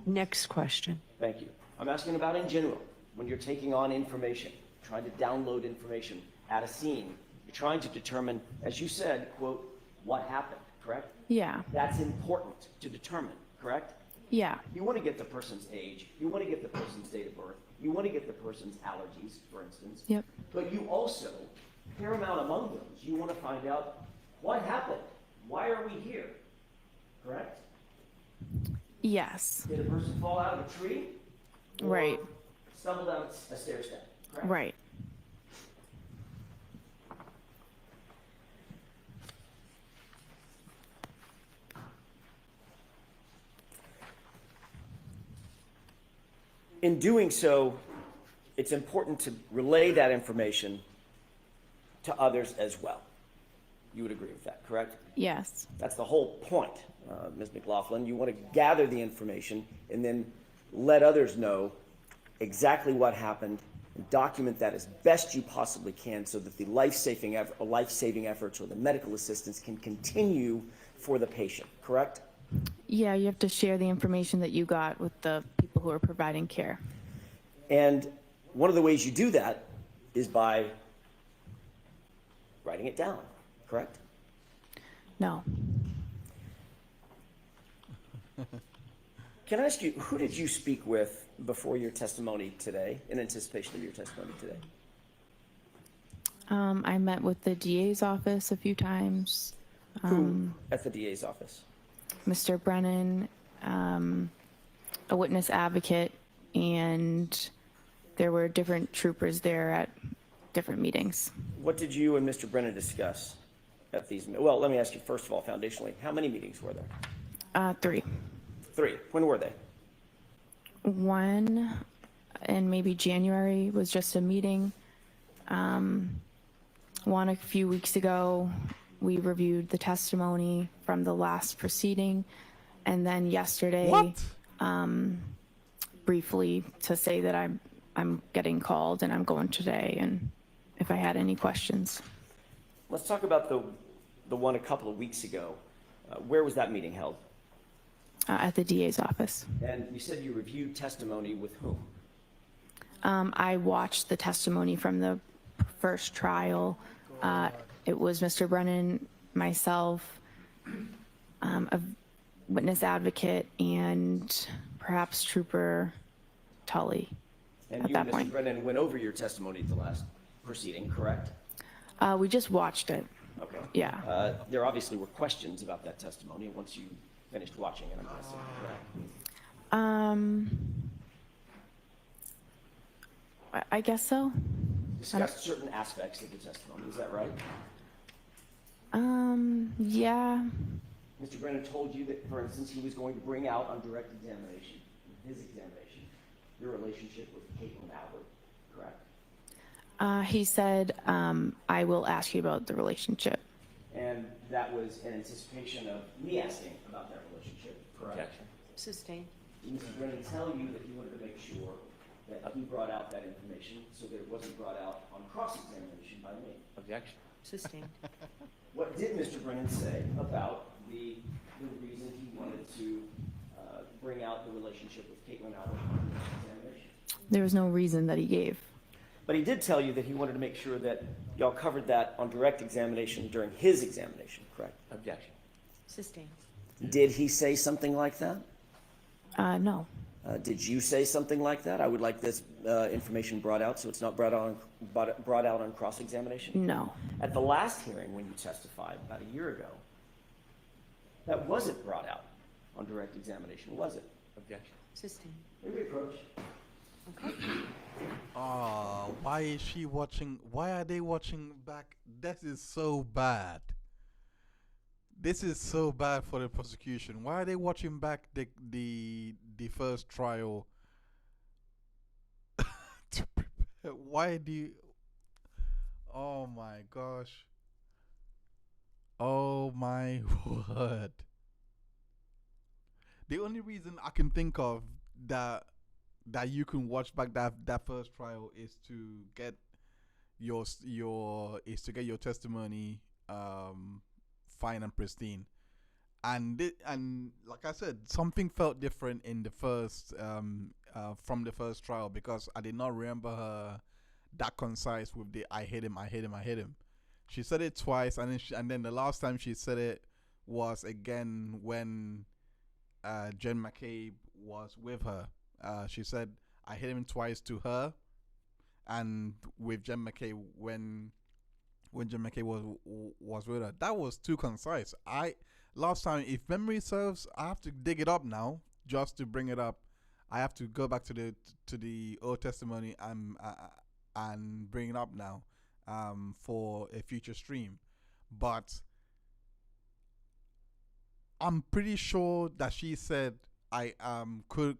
Speaker 8: Next question.
Speaker 14: Thank you. I'm asking about in general, when you're taking on information, trying to download information at a scene, you're trying to determine, as you said, quote, what happened, correct?
Speaker 13: yeah,
Speaker 14: That's important to determine, correct?
Speaker 13: yeah,
Speaker 14: You want to get the person's age, you want to get the person's date of birth, you want to get the person's allergies, for instance.
Speaker 13: yep,
Speaker 14: But you also, paramount among those, you want to find out what happened, why are we here, correct?
Speaker 13: yes,
Speaker 14: Did a person fall out of a tree? Or
Speaker 13: right,
Speaker 14: stumble down a stair step, correct?
Speaker 13: right.
Speaker 14: In doing so, it's important to relay that information to others as well. You would agree with that, correct?
Speaker 13: Yes,
Speaker 14: That's the whole point, Ms. McLaughlin. You want to gather the information and then let others know exactly what happened and document that as best you possibly can so that the life-saving efforts or the medical assistance can continue for the patient, correct?
Speaker 13: yeah, you have to share the information that you got with the people who are providing care.
Speaker 14: And one of the ways you do that is by writing it down, correct?
Speaker 13: No,
Speaker 14: Can I ask you, who did you speak with before your testimony today, in anticipation of your testimony today?
Speaker 13: I met with the DA's office a few times.
Speaker 14: Who at the DA's office?
Speaker 13: Mr. Brennan, a witness advocate, and there were different troopers there at different meetings.
Speaker 14: What did you and Mr. Brennan discuss at these? Well, let me ask you first of all, foundationally, how many meetings were there?
Speaker 13: 3.
Speaker 14: 3. When were they?
Speaker 13: One in maybe January was just a meeting. One a few weeks ago, we reviewed the testimony from the last proceeding. And then yesterday, briefly to say that I'm getting called and I'm going today, and if I had any questions.
Speaker 14: Let's talk about the one a couple of weeks ago. Where was that meeting held?
Speaker 13: At the DA's office.
Speaker 14: And you said you reviewed testimony with whom?
Speaker 13: I watched the testimony from the first trial. It was Mr. Brennan, myself, a witness advocate, and perhaps Trooper Tully
Speaker 14: And
Speaker 13: at
Speaker 14: you
Speaker 13: that
Speaker 14: and Mr.
Speaker 13: point.
Speaker 14: Brennan went over your testimony at the last proceeding, correct?
Speaker 13: We just watched it.
Speaker 14: Okay.
Speaker 13: Yeah.
Speaker 14: There obviously were questions about that testimony once you finished watching it, I'm guessing, correct?
Speaker 13: I guess so.
Speaker 14: Discussed certain aspects of the testimony, is that right?
Speaker 13: Yeah.
Speaker 14: Mr. Brennan told you that, for instance, he was going to bring out on direct examination, his examination, your relationship with Caitlin Albert, correct?
Speaker 13: He said, I will ask you about the relationship.
Speaker 14: And that was in anticipation of me asking about that relationship, correct?
Speaker 4: Objection.
Speaker 3: Sustained.
Speaker 14: Did Mr. Brennan tell you that he wanted to make sure that he brought out that information so that it wasn't brought out on cross-examination by me?
Speaker 4: Objection.
Speaker 3: Sustained.
Speaker 14: What did Mr. Brennan say about the reason he wanted to bring out the relationship with Caitlin Albert on the examination?
Speaker 13: There was no reason that he gave.
Speaker 14: But he did tell you that he wanted to make sure that y'all covered that on direct examination during his examination, correct?
Speaker 4: Objection.
Speaker 3: Sustained.
Speaker 14: Did he say something like that?
Speaker 13: No.
Speaker 14: Did you say something like that? I would like this information brought out so it's not brought out on cross-examination?
Speaker 13: No.
Speaker 14: At the last hearing when you testified about a year ago, that wasn't brought out on direct examination, was it?
Speaker 4: Objection.
Speaker 3: Sustained.
Speaker 14: Maybe approach.
Speaker 3: Okay.
Speaker 1: Why is she watching? Why are they watching back? This is so bad. This is so bad for the prosecution. Why are they watching back the first trial? To prepare? Why do you? Oh my gosh. Oh my word. The only reason I can think of that you can watch back that first trial is to get your testimony fine and pristine, and like I said, something felt different in the first from the first trial, because I did not remember her that concise with the I hit him. She said it twice, and then the last time she said it was again when Jen McCabe was with her. She said I hit him twice to her, and with Jen McCabe when Jen McCabe was with her. That was too concise. Last time, if memory serves, I have to dig it up now just to bring it up. I have to go back to the old testimony and bring it up now for a future stream. But I'm pretty sure that she said I could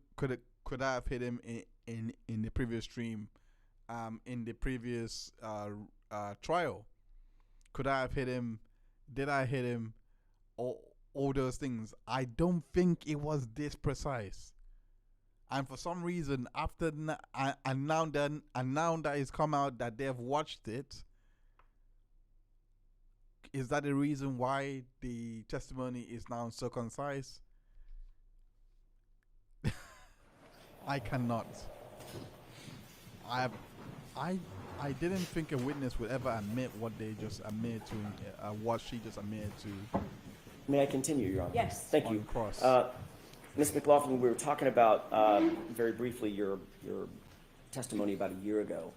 Speaker 1: I have hit him in the previous stream, in the previous trial. Could I have hit him? Did I hit him? All those things. I don't think it was this precise. And for some reason, after and now that it's come out that they've watched it, is that the reason why the testimony is now so concise? I cannot. I didn't think a witness would ever admit what they just admitted to, what she just admitted to.
Speaker 14: May I continue, Your Honor?
Speaker 3: Yes.
Speaker 14: Thank you. Ms. McLaughlin, we were talking about very briefly your testimony about a year ago.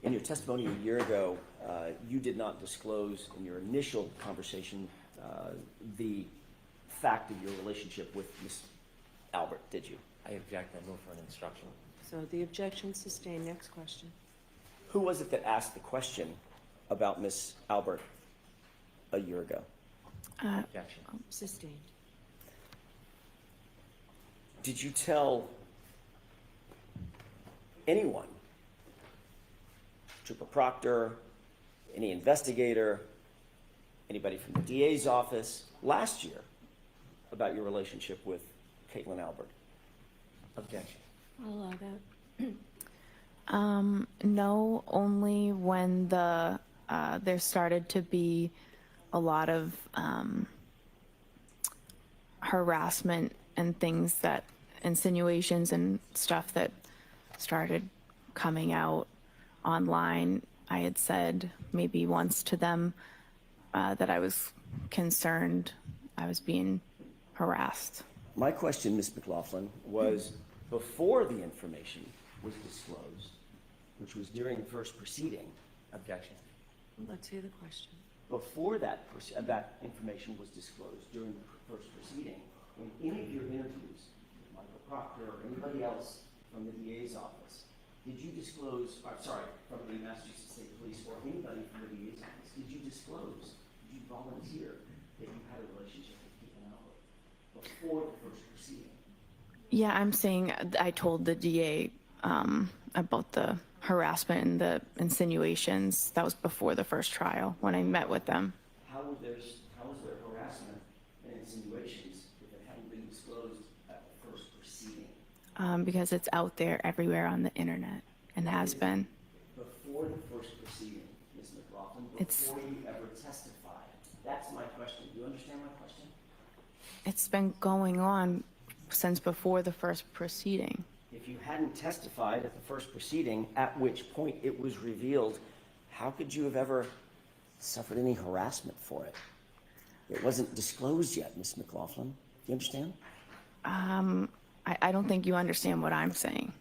Speaker 14: In your testimony a year ago, you did not disclose in your initial conversation the fact of your relationship with Ms. Albert, did you?
Speaker 4: I object. I move for an instruction.
Speaker 3: So the objection sustained. Next question.
Speaker 14: Who was it that asked the question about Ms. Albert a year ago?
Speaker 4: Objection.
Speaker 3: Sustained.
Speaker 14: Did you tell anyone, Trooper Proctor, any investigator, anybody from the DA's office last year about your relationship with Caitlin Albert?
Speaker 4: Objection.
Speaker 3: I'll allow that.
Speaker 13: No, only when there started to be a lot of harassment and things, that insinuations and stuff that started
Speaker 7: coming out online. I had said maybe once to them that I was concerned I was being harassed.
Speaker 14: My question, Ms. McLaughlin, was before the information was disclosed, which was during the first proceeding. Objection.
Speaker 8: Let's hear the question.
Speaker 14: Before that information was disclosed during the first proceeding, in any of your interviews with Michael Proctor or anybody else from the DA's office, did you disclose, from the Massachusetts State Police or anybody from the DA's office, did you disclose, did you volunteer that you had a relationship with Caitlin Albert before the first proceeding?
Speaker 7: Yeah, I'm saying I told the DA about the harassment and the insinuations. That was before the first trial when I met with them.
Speaker 14: How was there harassment and insinuations if it hadn't been disclosed at the first proceeding?
Speaker 7: Because it's out there everywhere on the internet and has been.
Speaker 14: Before the first proceeding, Ms. McLaughlin, before you ever testified. That's my question. Do you understand my question?
Speaker 7: It's been going on since before the first proceeding.
Speaker 14: If you hadn't testified at the first proceeding, at which point it was revealed, how could you have ever suffered any harassment for it? It wasn't disclosed yet, Ms. McLaughlin. Do you understand?
Speaker 7: I don't think you understand what I'm saying.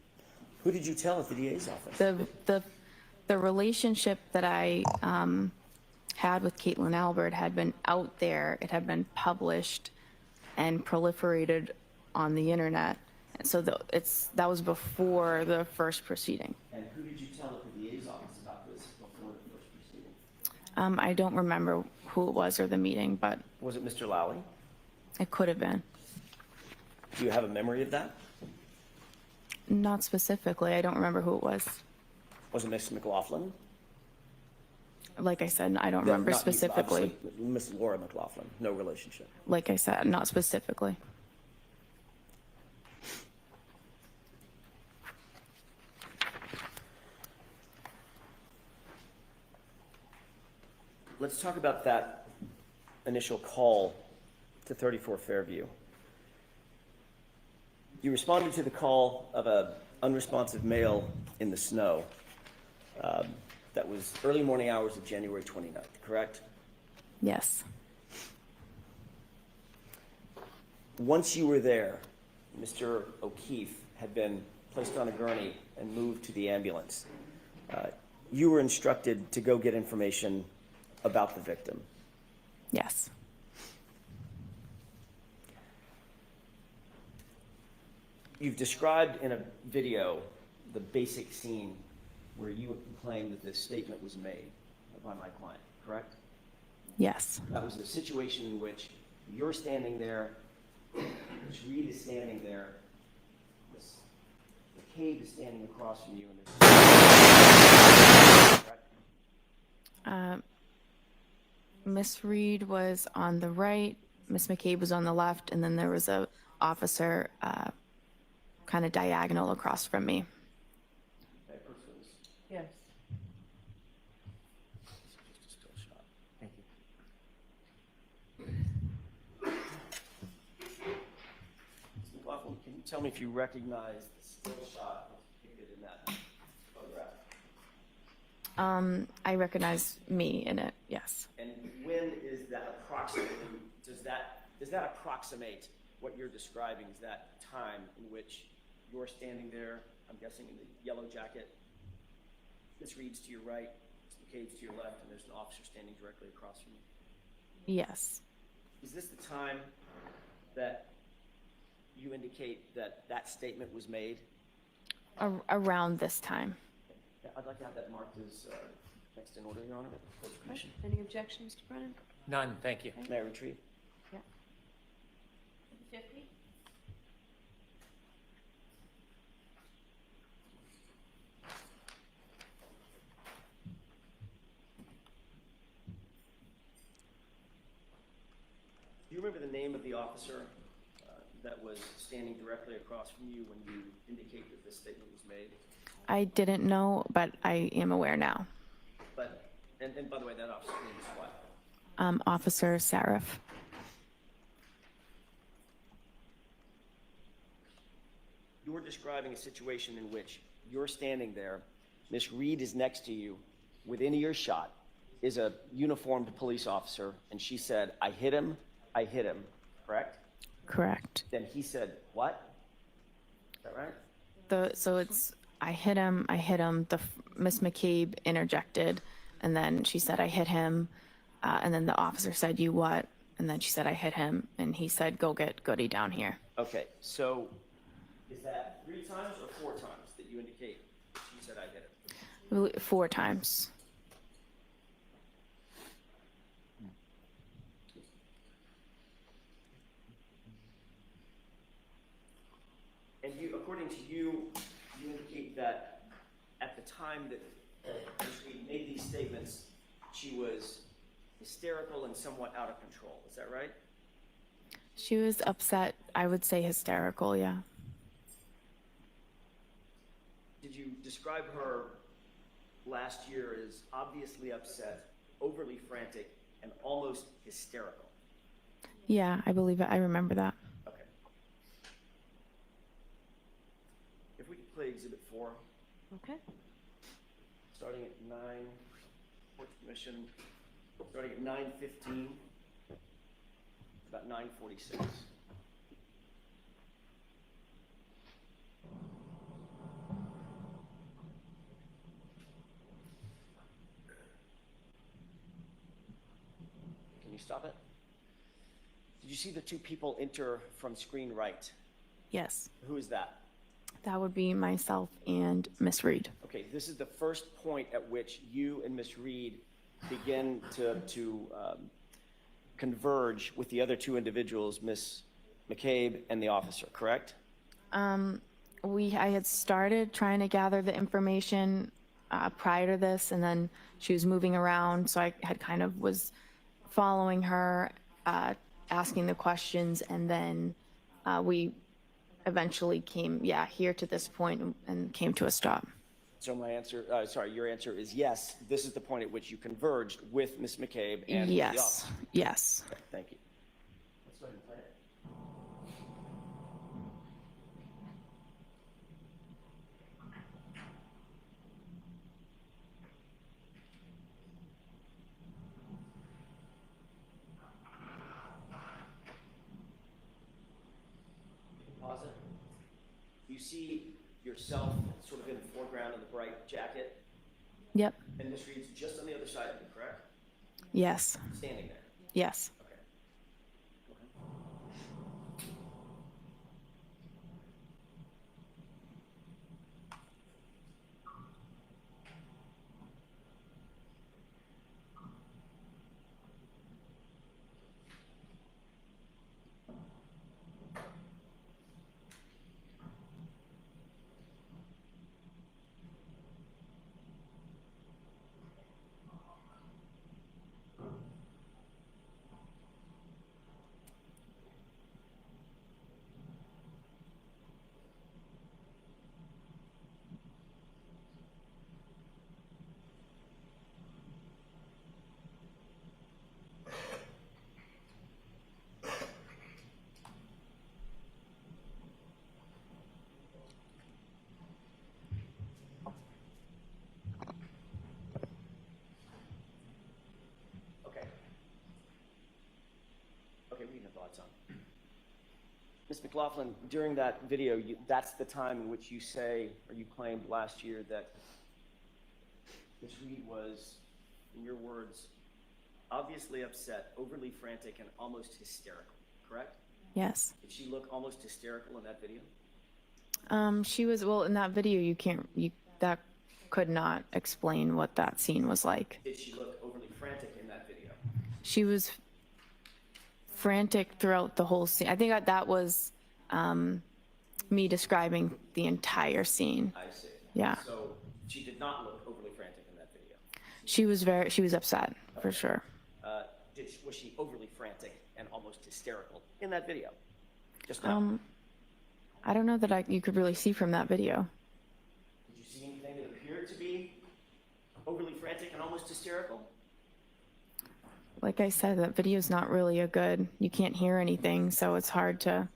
Speaker 14: Who did you tell at the DA's office?
Speaker 7: The relationship that I had with Caitlin Albert had been out there. It had been published and proliferated on the internet. And so that was before the first proceeding.
Speaker 14: And who did you tell at the DA's office about this before the first proceeding?
Speaker 7: I don't remember who it was or the meeting, but
Speaker 14: Was it Mr. Lowry?
Speaker 7: it could have been.
Speaker 14: Do you have a memory of that?
Speaker 7: Not specifically. I don't remember who it was.
Speaker 14: Was it Ms. McLaughlin?
Speaker 7: Like I said, I don't
Speaker 14: No,
Speaker 7: remember
Speaker 14: not you,
Speaker 7: specifically.
Speaker 14: obviously, Ms. Laura McLaughlin, no relationship.
Speaker 7: Like I said, not specifically.
Speaker 14: Let's talk about that initial call to 34 Fairview. You responded to the call of an unresponsive male in the snow. That was early morning hours of January 29th, correct?
Speaker 7: Yes.
Speaker 14: Once you were there, Mr. O'Keefe had been placed on a gurney and moved to the ambulance. You were instructed to go get information about the victim.
Speaker 7: Yes.
Speaker 14: You've described in a video the basic scene where you claim that this statement was made by my client, correct?
Speaker 7: Yes.
Speaker 14: That was a situation in which you're standing there, Ms. Reed is standing there, Ms. McCabe is standing across from you, and
Speaker 7: Miss Reed was on the right, Miss McCabe was on the left, and then there was a officer kind of diagonal across from me.
Speaker 14: that person was
Speaker 3: Yes.
Speaker 14: just a still shot. Thank you. Ms. McLaughlin, can you tell me if you recognize the still shot depicted in that photograph?
Speaker 7: I recognize me in it, yes.
Speaker 14: And when is that approximately, does that approximate what you're describing as that time in which you're standing there, I'm guessing in the yellow jacket, Ms. Reed's to your right, Ms. McCabe's to your left, and there's an officer standing directly across from you?
Speaker 7: Yes.
Speaker 14: Is this the time that you indicate that that statement was made?
Speaker 7: Around this time.
Speaker 14: Yeah, I'd like to have that marked as next in order, Your Honor. Commission.
Speaker 3: Any objections, Mr. Brennan?
Speaker 4: None, thank you.
Speaker 14: May I retrieve?
Speaker 3: Yeah. 50?
Speaker 14: Do you remember the name of the officer that was standing directly across from you when you indicate that this statement was made?
Speaker 7: I didn't know, but I am aware now.
Speaker 14: But, and by the way, that officer's name is what?
Speaker 7: Officer Sarif.
Speaker 14: You were describing a situation in which you're standing there, Miss Reed is next to you, within earshot is a uniformed police officer, and she said, I hit him, correct?
Speaker 15: Correct.
Speaker 14: Then he said, what? Is that right?
Speaker 15: So it's, I hit him, Miss McCabe interjected, and then she said, I hit him, and then the officer said, you what? And then she said, I hit him, and he said, go get Goody down here.
Speaker 14: Okay, so is that 3 times or 4 times that you indicate she said I hit him?
Speaker 15: 4 times.
Speaker 14: And you, according to you, you indicate that at the time that Ms. Reed made these statements, she was hysterical and somewhat out of control. Is that right?
Speaker 15: She was upset, I would say hysterical, yeah.
Speaker 14: Did you describe her last year as obviously upset, overly frantic, and almost hysterical?
Speaker 15: Yeah, I believe it. I remember that.
Speaker 14: Okay. If we could play Exhibit 4.
Speaker 8: Okay.
Speaker 14: Starting at 9, Court Commission, starting at 9:15, about 9:46. Can you stop it? Did you see the 2 people enter from screen right?
Speaker 15: Yes.
Speaker 14: Who is that?
Speaker 15: That would be myself and Miss Reed.
Speaker 14: Okay, this is the first point at which you and Miss Reed begin to converge with the other 2 individuals, Miss McCabe and the officer, correct?
Speaker 15: I had started trying to gather the information prior to this, and then she was moving around, so I had kind of was following her, asking the questions, and then we eventually came, here to this point and came to a stop.
Speaker 14: So my answer, your answer is yes. This is the point at which you converged with Miss McCabe and the
Speaker 15: Yes,
Speaker 14: officer.
Speaker 15: yes.
Speaker 14: Okay, thank you. Let's go ahead and play it. Pause it. You see yourself sort of in the foreground in the bright jacket,
Speaker 15: Yep,
Speaker 14: and Miss Reed's just on the other side of you, correct?
Speaker 15: yes,
Speaker 14: Standing there.
Speaker 15: yes.
Speaker 14: Okay. Go ahead. Okay, we have thoughts on. Ms. McLaughlin, during that video, that's the time in which you say, or you claimed last year that Ms. Reed was, in your words, obviously upset, overly frantic, and almost hysterical, correct?
Speaker 15: Yes.
Speaker 14: Did she look almost hysterical in that video?
Speaker 15: She was, well, in that video, that could not explain what that scene was like.
Speaker 14: Did she look overly frantic in that video?
Speaker 15: She was frantic throughout the whole scene. I think that was me describing the entire scene.
Speaker 14: I see.
Speaker 15: Yeah.
Speaker 14: So she did not look overly frantic in that video?
Speaker 15: She was upset, for sure.
Speaker 14: Was she overly frantic and almost hysterical in that video? Just now.
Speaker 15: I don't know that you could really see from that video.
Speaker 14: Did you see anything that appeared to be overly frantic and almost hysterical?
Speaker 15: Like I said, that video's not really you can't hear anything, so it's hard to.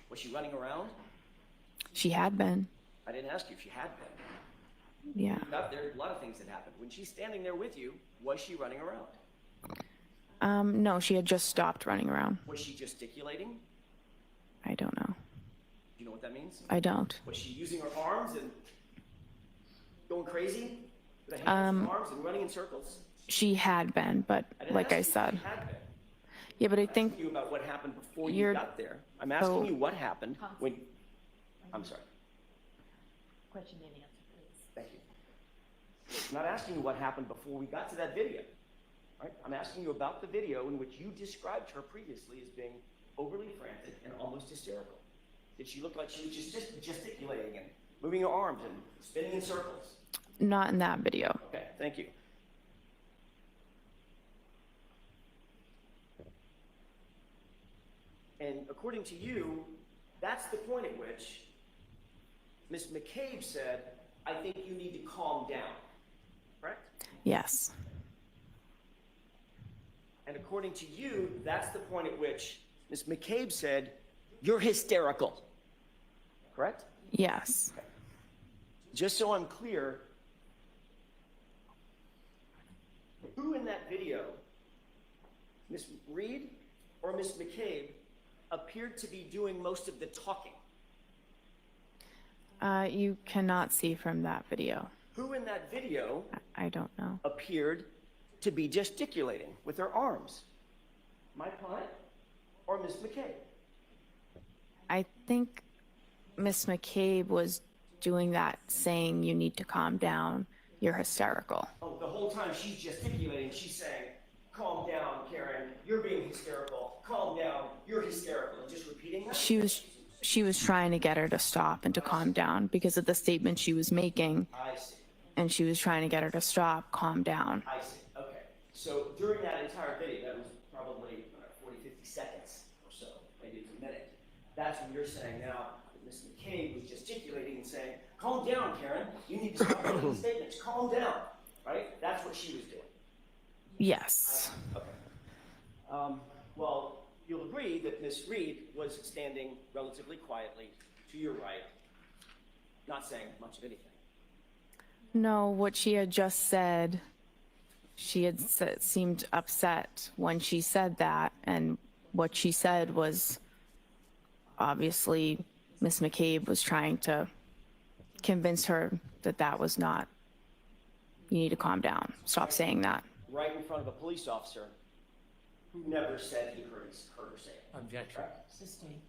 Speaker 14: Was she running around?
Speaker 15: She had been.
Speaker 14: I didn't ask you if she had been.
Speaker 15: Yeah.
Speaker 14: There are a lot of things that happened. When she's standing there with you, was she running around?
Speaker 15: No, she had just stopped running around.
Speaker 14: Was she gesticulating?
Speaker 15: I don't know.
Speaker 14: Do you know what that means?
Speaker 15: I don't.
Speaker 14: Was she using her arms and going crazy? With her hands and arms and running in circles?
Speaker 15: She had been, but like I said.
Speaker 14: She had been.
Speaker 15: Yeah, but I
Speaker 14: I'm
Speaker 15: think
Speaker 14: asking you about what happened before you got there. I'm asking you what happened when. I'm sorry.
Speaker 8: Question and answer, please.
Speaker 14: Thank you. I'm not asking you what happened before we got to that video. Right? I'm asking you about the video in which you described her previously as being overly frantic and almost hysterical. Did she look like she was just gesticulating and moving her arms and spinning in circles?
Speaker 15: not in that video.
Speaker 14: Okay, thank you. And according to you, that's the point at which Ms. McCabe said, I think you need to calm down, correct?
Speaker 15: Yes.
Speaker 14: And according to you, that's the point at which Ms. McCabe said, you're hysterical, correct?
Speaker 15: Yes.
Speaker 14: Okay. Just so I'm clear, who in that video, Ms. Reed or Ms. McCabe, appeared to be doing most of the talking?
Speaker 15: You cannot see from that video.
Speaker 14: Who in that video
Speaker 15: I don't know.
Speaker 14: appeared to be gesticulating with her arms? My client or Ms. McCabe?
Speaker 15: I think Miss McCabe was doing that, saying you need to calm down, you're hysterical.
Speaker 14: Oh, the whole time she's gesticulating, she's saying, calm down, Karen, you're being hysterical. Calm down, you're hysterical. And just repeating that?
Speaker 15: She was trying to get her to stop and to calm down because of the statement she was making.
Speaker 14: I see.
Speaker 15: And she was trying to get her to stop, calm down.
Speaker 14: I see. Okay. So during that entire video, that was probably 40, 50 seconds or so, maybe it's a minute. That's when you're saying now that Ms. McCabe was gesticulating and saying, calm down, Karen. You need to stop making statements. Calm down. Right? That's what she was doing.
Speaker 15: Yes.
Speaker 14: Okay. Well, you'll agree that Ms. Reed was standing relatively quietly to your right, not saying much of anything.
Speaker 15: No, what she had just said, she had seemed upset when she said that, and what she said was obviously Miss McCabe was trying to convince her that that was not, you need to calm down, stop saying that.
Speaker 14: Right in front of a police officer who never said he heard her say it.
Speaker 4: Objection.
Speaker 8: Sustained.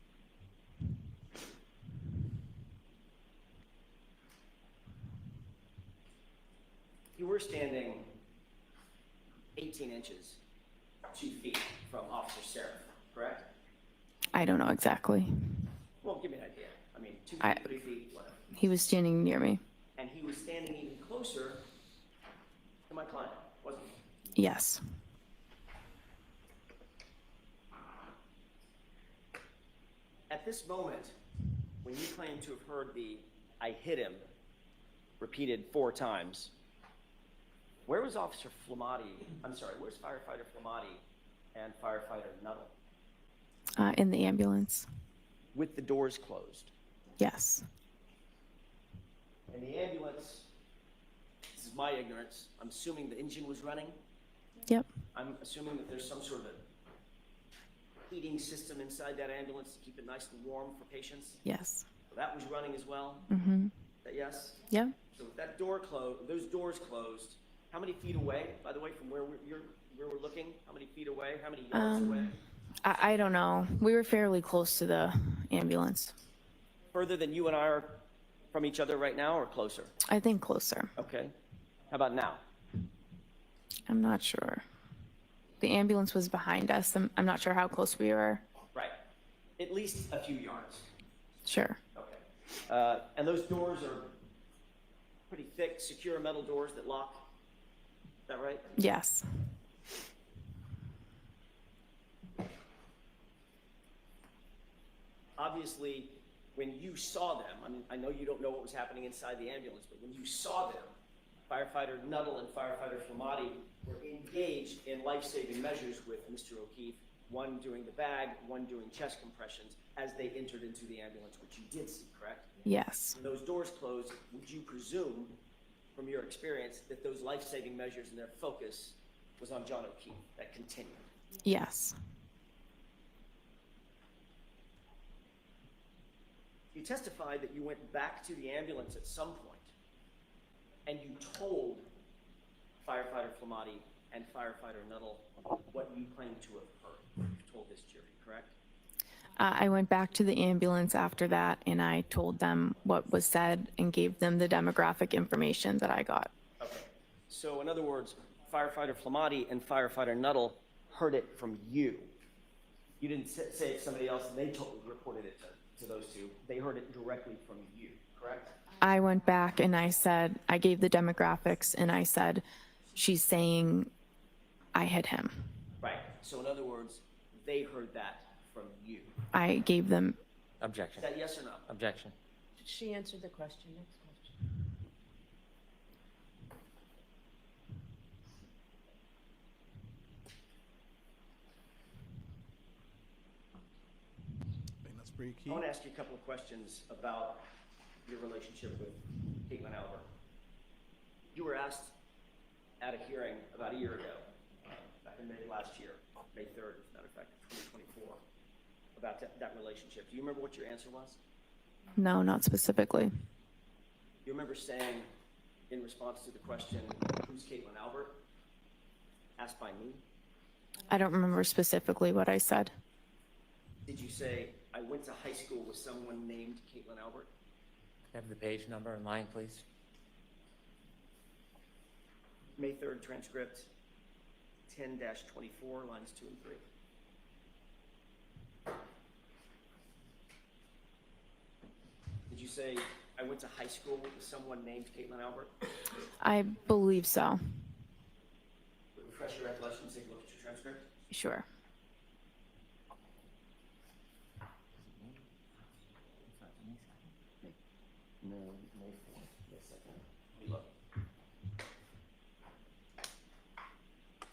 Speaker 14: You were standing 18 inches, 2 feet from Officer Seraph, correct?
Speaker 15: I don't know exactly.
Speaker 14: Well, give me an idea. I mean, 2 feet, 3 feet, whatever.
Speaker 15: He was standing near me.
Speaker 14: And he was standing even closer to my client, wasn't he?
Speaker 15: Yes.
Speaker 14: At this moment, when you claim to have heard the I hit him repeated 4 times, where was Officer Flamati? I'm sorry, where's Firefighter Flamati and Firefighter Nuttall?
Speaker 15: In the ambulance.
Speaker 14: With the doors closed.
Speaker 15: Yes.
Speaker 14: And the ambulance, this is my ignorance, I'm assuming the engine was running.
Speaker 15: Yep.
Speaker 14: I'm assuming that there's some sort of a heating system inside that ambulance to keep it nice and warm for patients.
Speaker 15: Yes.
Speaker 14: So that was running as well.
Speaker 15: Mm-hmm.
Speaker 14: Is that yes?
Speaker 15: Yep.
Speaker 14: So with that door closed, those doors closed, how many feet away, by the way, from where we're looking? How many feet away? How many yards away?
Speaker 15: I don't know. We were fairly close to the ambulance.
Speaker 14: Further than you and I are from each other right now, or closer?
Speaker 15: I think closer.
Speaker 14: Okay. How about now?
Speaker 15: I'm not sure. The ambulance was behind us. I'm not sure how close we were.
Speaker 14: Right. At least a few yards.
Speaker 15: Sure.
Speaker 14: Okay. And those doors are pretty thick, secure metal doors that lock. Is that right?
Speaker 15: Yes.
Speaker 14: Obviously, when you saw them, I mean, I know you don't know what was happening inside the ambulance, but when you saw them, Firefighter Nuttall and Firefighter Flamati were engaged in life-saving measures with Mr. O'Keefe one doing the bag, one doing chest compressions, as they entered into the ambulance, which you did see, correct?
Speaker 15: Yes.
Speaker 14: When those doors closed, would you presume, from your experience, that those life-saving measures and their focus was on John O'Keefe, that continued?
Speaker 15: Yes.
Speaker 14: You testified that you went back to the ambulance at some point, and you told firefighter Flamati and firefighter Nuttall what you claimed to have heard. You told this jury, correct?
Speaker 15: I went back to the ambulance after that, and I told them what was said and gave them the demographic information that I got.
Speaker 14: Okay. So in other words, firefighter Flamati and firefighter Nuttall heard it from you. You didn't say it to somebody else, and they reported it to those two. They heard it directly from you, correct?
Speaker 15: I went back and I said, I gave the demographics, and I said, she's saying I hit him.
Speaker 14: Right. So in other words, they heard that from you.
Speaker 15: I gave them.
Speaker 4: Objection.
Speaker 14: Is that yes or no?
Speaker 4: Objection.
Speaker 3: She answered the question. Next question.
Speaker 1: I think that's pretty key.
Speaker 14: I want to ask you a couple of questions about your relationship with Caitlin Albert. You were asked at a hearing about a year ago, back in May last year, May 3rd, as a matter of fact, 2024, about that relationship. Do you remember what your answer was?
Speaker 15: No, not specifically.
Speaker 14: You remember saying, in response to the question, who's Caitlin Albert, asked by me?
Speaker 15: I don't remember specifically what I said.
Speaker 14: Did you say, I went to high school with someone named Caitlin Albert?
Speaker 4: Have the page number in line, please.
Speaker 14: May 3rd transcript, 10-24, lines 2 and 3. Did you say, I went to high school with someone named Caitlin Albert?
Speaker 15: I believe so.
Speaker 14: Refresh your recollection, take a look at your transcript.
Speaker 15: Sure.
Speaker 14: No, May 4th. Wait a second. Let me look.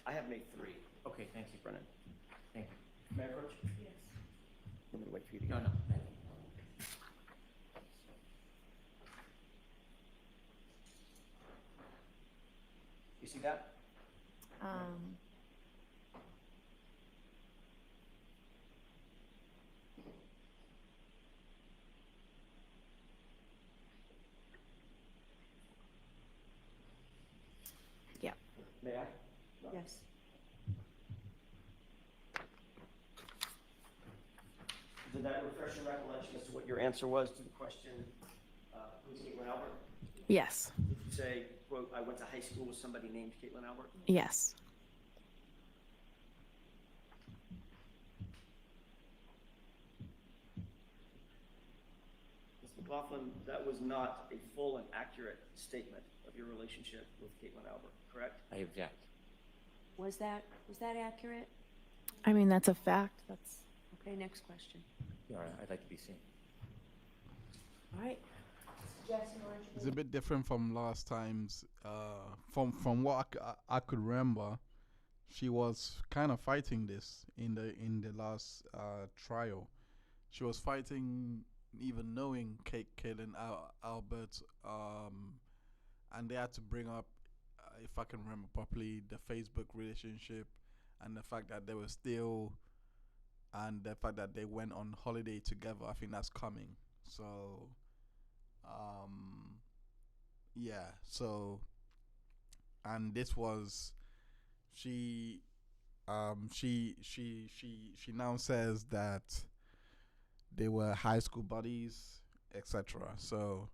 Speaker 14: I have May 3.
Speaker 4: Okay, thank you.
Speaker 14: Brennan.
Speaker 4: Thank you.
Speaker 14: May I approach? Yes. I'm going to wait for you to
Speaker 4: No,
Speaker 14: get
Speaker 4: no.
Speaker 14: You see that?
Speaker 15: Yeah.
Speaker 14: May I?
Speaker 3: Yes.
Speaker 14: Did that refresh your recollection as to what your answer was to the question, who's Caitlin Albert?
Speaker 15: Yes.
Speaker 14: Did you say, quote, I went to high school with somebody named Caitlin Albert?
Speaker 15: Yes.
Speaker 14: Ms. McLaughlin, that was not a full and accurate statement of your relationship with Caitlin Albert, correct?
Speaker 4: I object.
Speaker 3: Was that accurate?
Speaker 15: I mean, that's a fact. That's.
Speaker 3: Okay, next question.
Speaker 4: All right, I'd like to be seen.
Speaker 3: All right. Jackson, why don't you
Speaker 1: It's a bit different from last times. From what I could remember, she was kind of fighting this in the last trial. She was fighting, even knowing Caitlin Albert, and they had to bring up, if I can remember properly, the Facebook relationship and the fact that they were still, and the fact that they went on holiday together. I think that's coming. So. Yeah, so, and this was, she now says that they were high school buddies, etc. So,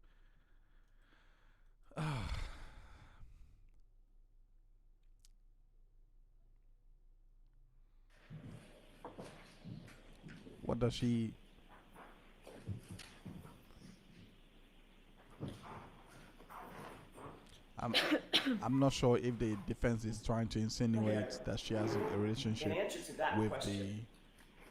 Speaker 1: what does she? I'm not sure if the defense is trying to insinuate that she has a relationship
Speaker 14: In answer to that
Speaker 1: with
Speaker 14: question,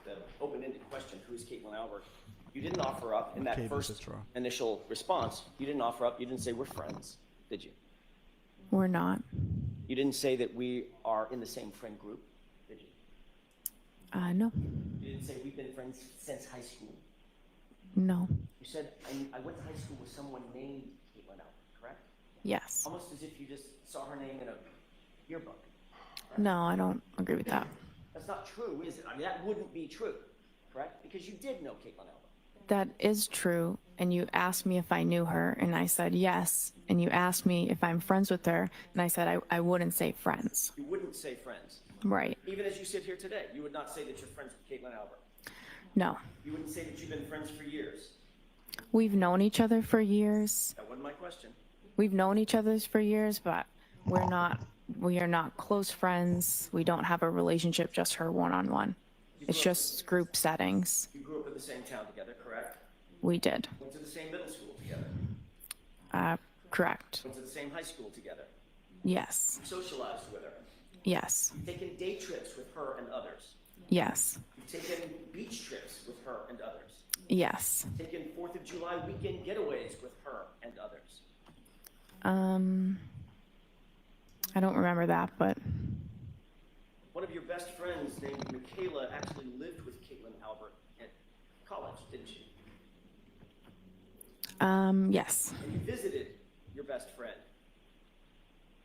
Speaker 14: the open-ended question, who's Caitlin Albert, you didn't offer up in that
Speaker 1: Caitlin,
Speaker 14: first
Speaker 1: etc.
Speaker 14: initial response, you didn't offer up, you didn't say we're friends, did you?
Speaker 15: We're not.
Speaker 14: You didn't say that we are in the same friend group, did you?
Speaker 15: No.
Speaker 14: You didn't say we've been friends since high school.
Speaker 15: No.
Speaker 14: You said I went to high school with someone named Caitlin Albert, correct?
Speaker 15: Yes.
Speaker 14: Almost as if you just saw her name in a yearbook.
Speaker 15: No, I don't agree with that.
Speaker 14: That's not true, is it? I mean, that wouldn't be true, correct? Because you did know Caitlin Albert.
Speaker 15: That is true. And you asked me if I knew her, and I said yes. And you asked me if I'm friends with her, and I said I wouldn't say friends.
Speaker 14: You wouldn't say friends.
Speaker 15: Right.
Speaker 14: Even as you sit here today, you would not say that you're friends with Caitlin Albert.
Speaker 15: No.
Speaker 14: You wouldn't say that you've been friends for years.
Speaker 15: We've known each other for years.
Speaker 14: That wasn't my question.
Speaker 15: We've known each other for years, but we are not close friends. We don't have a relationship, just her one-on-one. It's just group settings.
Speaker 14: You grew up in the same town together, correct?
Speaker 15: We did.
Speaker 14: Went to the same middle school together.
Speaker 15: Correct.
Speaker 14: Went to the same high school together.
Speaker 15: Yes.
Speaker 14: You socialized with her.
Speaker 15: Yes.
Speaker 14: You've taken day trips with her and others.
Speaker 15: Yes.
Speaker 14: You've taken beach trips with her and others.
Speaker 15: Yes.
Speaker 14: You've taken 4th of July weekend getaways with her and others.
Speaker 15: I don't remember that, but
Speaker 14: One of your best friends named Michaela actually lived with Caitlin Albert at college, didn't she?
Speaker 15: yes.
Speaker 14: And you visited your best friend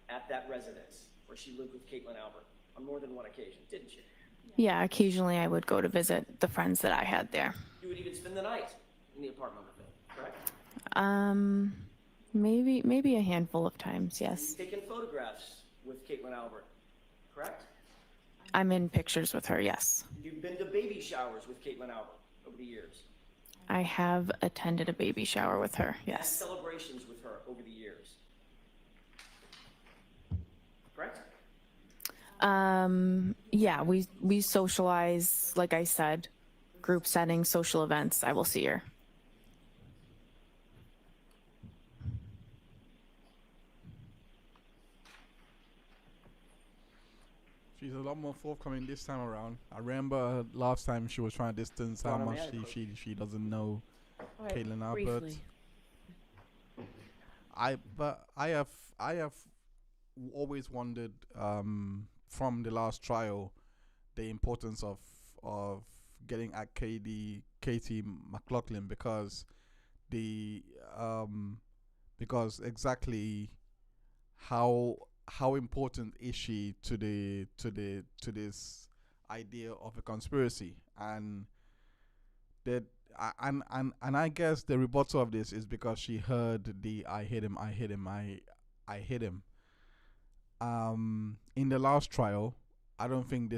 Speaker 14: at that residence where she lived with Caitlin Albert on more than one occasion, didn't you?
Speaker 15: Yeah, occasionally I would go to visit the friends that I had there.
Speaker 14: You would even spend the night in the apartment with them, correct?
Speaker 15: Maybe a handful of times, yes.
Speaker 14: You've taken photographs with Caitlin Albert, correct?
Speaker 15: I'm in pictures with her, yes.
Speaker 14: You've been to baby showers with Caitlin Albert over the years.
Speaker 15: I have attended a baby shower with her,
Speaker 14: Had
Speaker 15: yes.
Speaker 14: celebrations with her over the years, correct?
Speaker 15: Yeah, we socialize, like I said, group settings, social events. I will see her.
Speaker 1: She's a lot more forthcoming this time around. I remember last time she was trying to distance how much she doesn't know Caitlin Albert.
Speaker 8: Briefly.
Speaker 1: I have always wondered from the last trial the importance of getting at Katie McLaughlin because exactly how important is she to this idea of a conspiracy, and that and I guess the rebuttal of this is because she heard the I hit him in the last trial. I don't think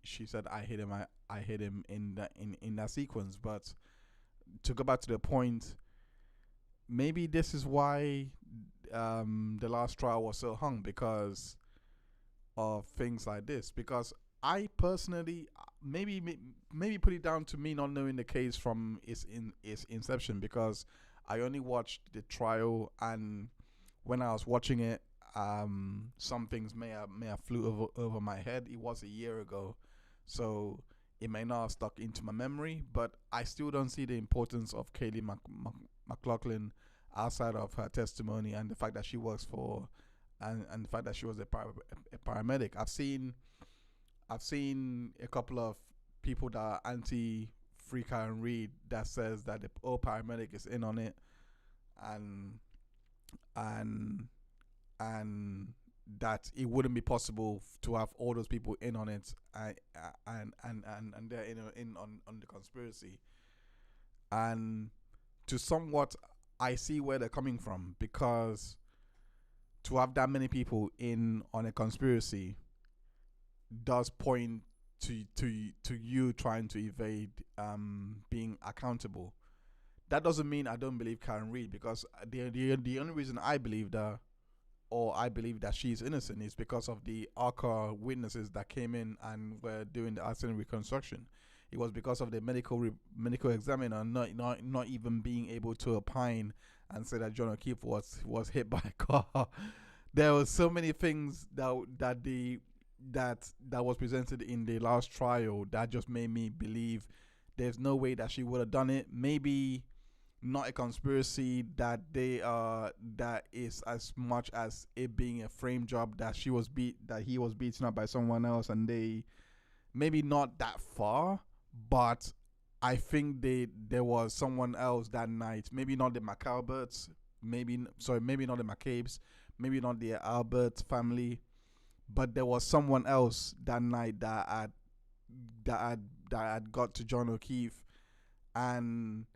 Speaker 1: she said I hit him in that sequence. But to go back to the point, maybe this is why the last trial was so hung, because of things like this. Because I personally maybe put it down to me not knowing the case from its inception, because I only watched the trial, and when I was watching it, some things may have flew over my head. It was a year ago, so it may not have stuck into my memory, but I still don't see the importance of Kaylee McLaughlin outside of her testimony and the fact that she works for, and the fact that she was a paramedic. I've seen a couple of people that are anti-Free Karen Reid that says that the old paramedic is in on it, and that it wouldn't be possible to have all those people in on it, and they're in on the conspiracy. And to somewhat, I see where they're coming from, because to have that many people in on a conspiracy does point to you trying to evade being accountable. That doesn't mean I don't believe Karen Reid, because the only reason I believe that, or I believe that she's innocent, is because of the ARCA witnesses that came in and were doing the accident reconstruction. It was because of the medical examiner not even being able to opine and say that John O'Keefe was hit by a car. There were so many things that was presented in the last trial that just made me believe there's no way that she would have done it. Maybe not a conspiracy, that that is as much as it being a frame job, that he was beaten up by someone else, and they maybe not that far, but I think there was someone else that night. Maybe not the McAlberts, maybe not the McCabe's, maybe not the Albert family, but there was someone else that night that had got to John O'Keefe, and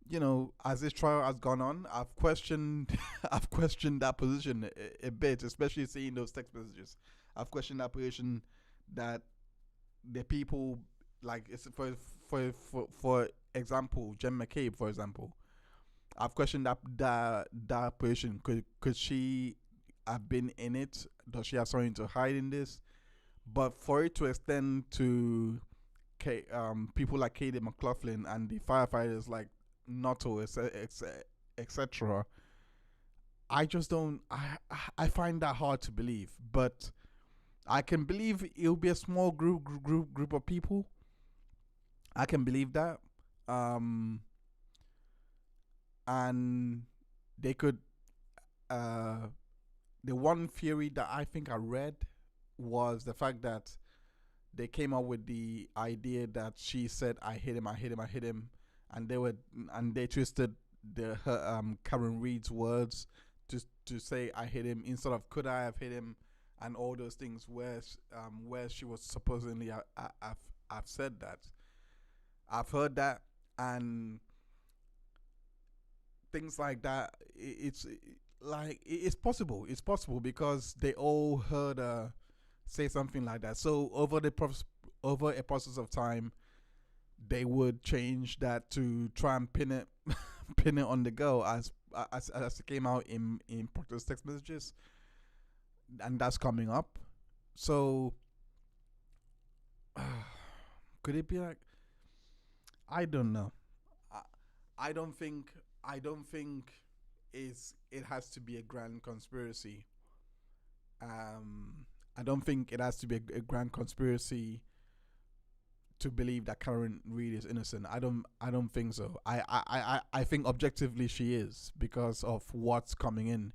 Speaker 1: you know, as this trial has gone on, I've questioned that position a bit, especially seeing those text messages. I've questioned that position, that the people, like, it's for example, Jen McCabe, for example. I've questioned that position. Could she have been in it? Does she have something to hide in this? But for it to extend to people like Katie McLaughlin and the firefighters like Noto, etc., I just don't. I find that hard to believe. But I can believe it'll be a small group of people. I can believe that. And they could. The one theory that I think I read was the fact that they came up with the idea that she said, "I hit him, and they twisted Karen Reed's words to say, "I hit him," instead of "could I have hit him," and all those things where she was supposedly I've said that. I've heard that, and things like that. It's possible. It's possible because they all heard say something like that. So over a process of time, they would change that to try and pin it on the girl as it came out in Proctor's text messages, and that's coming up. So could it be like, I don't know. I don't think it has to be a grand conspiracy. I don't think it has to be a grand conspiracy to believe that Karen Reed is innocent. I don't think so. I think objectively she is, because of what's coming in,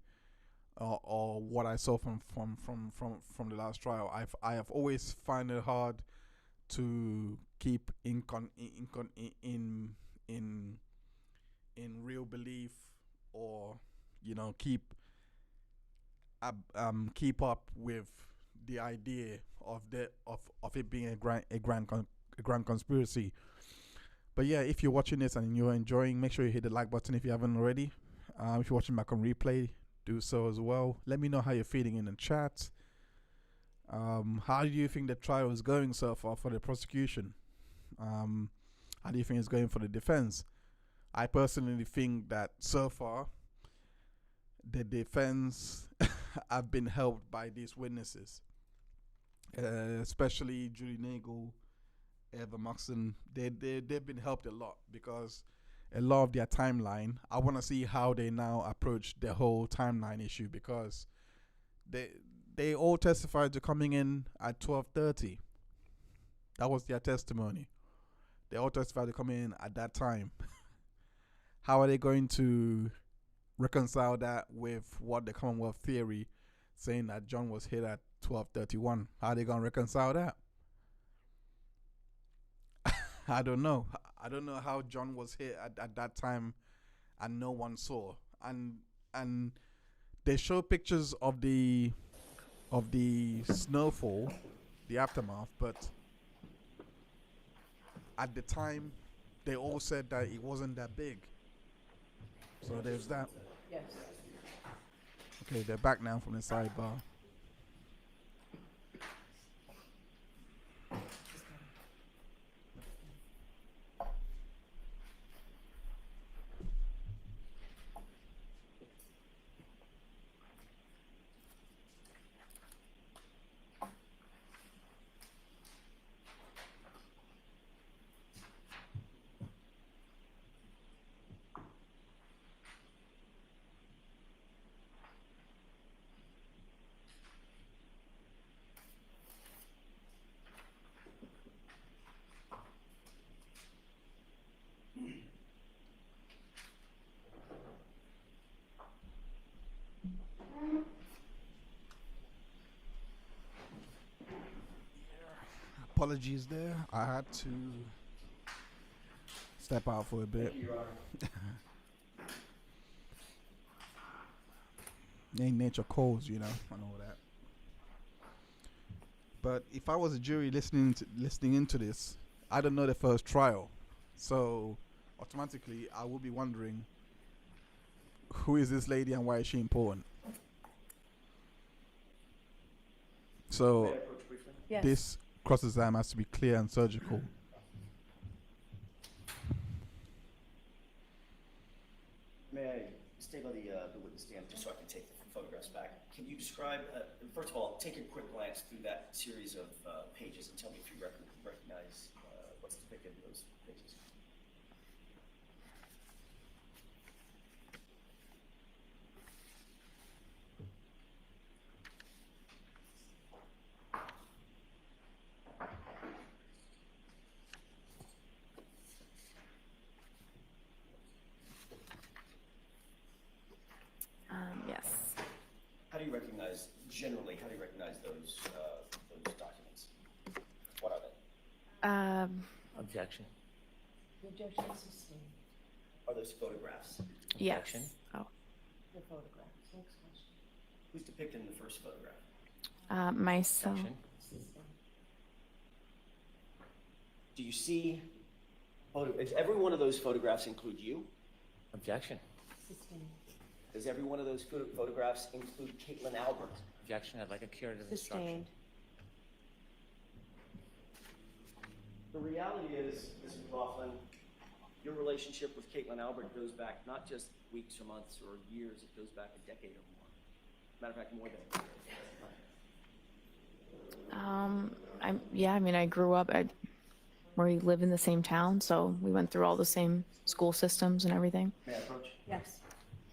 Speaker 1: or what I saw from the last trial. I have always found it hard to keep in real belief, or keep up with the idea of it being a grand conspiracy. But yeah, if you're watching this and you're enjoying, make sure you hit the like button if you haven't already. If you're watching back on replay, do so as well. Let me know how you're feeling in the chat. How do you think the trial is going so far for the prosecution? How do you think it's going for the defense? I personally think that so far the defense have been helped by these witnesses, especially Julie Nagel, Eva Moxon. They've been helped a lot, because a lot of their timeline, I want to see how they now approach the whole timeline issue, because they all testified to coming in at 12:30. That was their testimony. They all testified to coming in at that time. How are they going to reconcile that with what the Commonwealth theory saying that John was hit at 12:31? How are they going to reconcile that? I don't know. I don't know how John was hit at that time and no one saw. And they show pictures of the snowfall, the aftermath, but at the time they all said that it wasn't that big. So there's that.
Speaker 3: Yes.
Speaker 1: Okay, they're back now from the sidebar. apologies there. I had to step out for a bit.
Speaker 14: Thank you, Your Honor.
Speaker 1: Nature calls, you know, and all that. But if I was a jury listening into this, I don't know the first trial, so automatically I will be wondering, who is this lady and why is she important? So
Speaker 14: May I approach briefly?
Speaker 3: Yes.
Speaker 1: this cross-exam has to be clear and surgical.
Speaker 14: May I stay by the witness stand just so I can take the photographs back? Can you describe, first of all, take a quick glance through that series of pages and tell me if you recognize what's depicted in those pages?
Speaker 15: Yes.
Speaker 14: How do you recognize, generally, how do you recognize those documents? What are they?
Speaker 4: Objection.
Speaker 3: The objection is sustained.
Speaker 14: Are those photographs?
Speaker 15: Yes.
Speaker 4: Objection.
Speaker 15: Oh.
Speaker 3: The photographs. Next question.
Speaker 14: Who's depicted in the first photograph?
Speaker 15: Myself.
Speaker 4: Objection.
Speaker 3: Sustained.
Speaker 14: Do you see, does every one of those photographs include you?
Speaker 4: Objection.
Speaker 3: Sustained.
Speaker 14: Does every one of those photographs include Caitlin Albert?
Speaker 4: Objection. I'd like a curative instruction.
Speaker 3: Sustained.
Speaker 14: The reality is, Ms. McLaughlin, your relationship with Caitlin Albert goes back not just weeks or months or years, it goes back a decade or more. Matter of fact, more than a decade.
Speaker 15: I grew up we live in the same town, so we went through all the same school systems and everything.
Speaker 14: May I approach?
Speaker 3: Yes.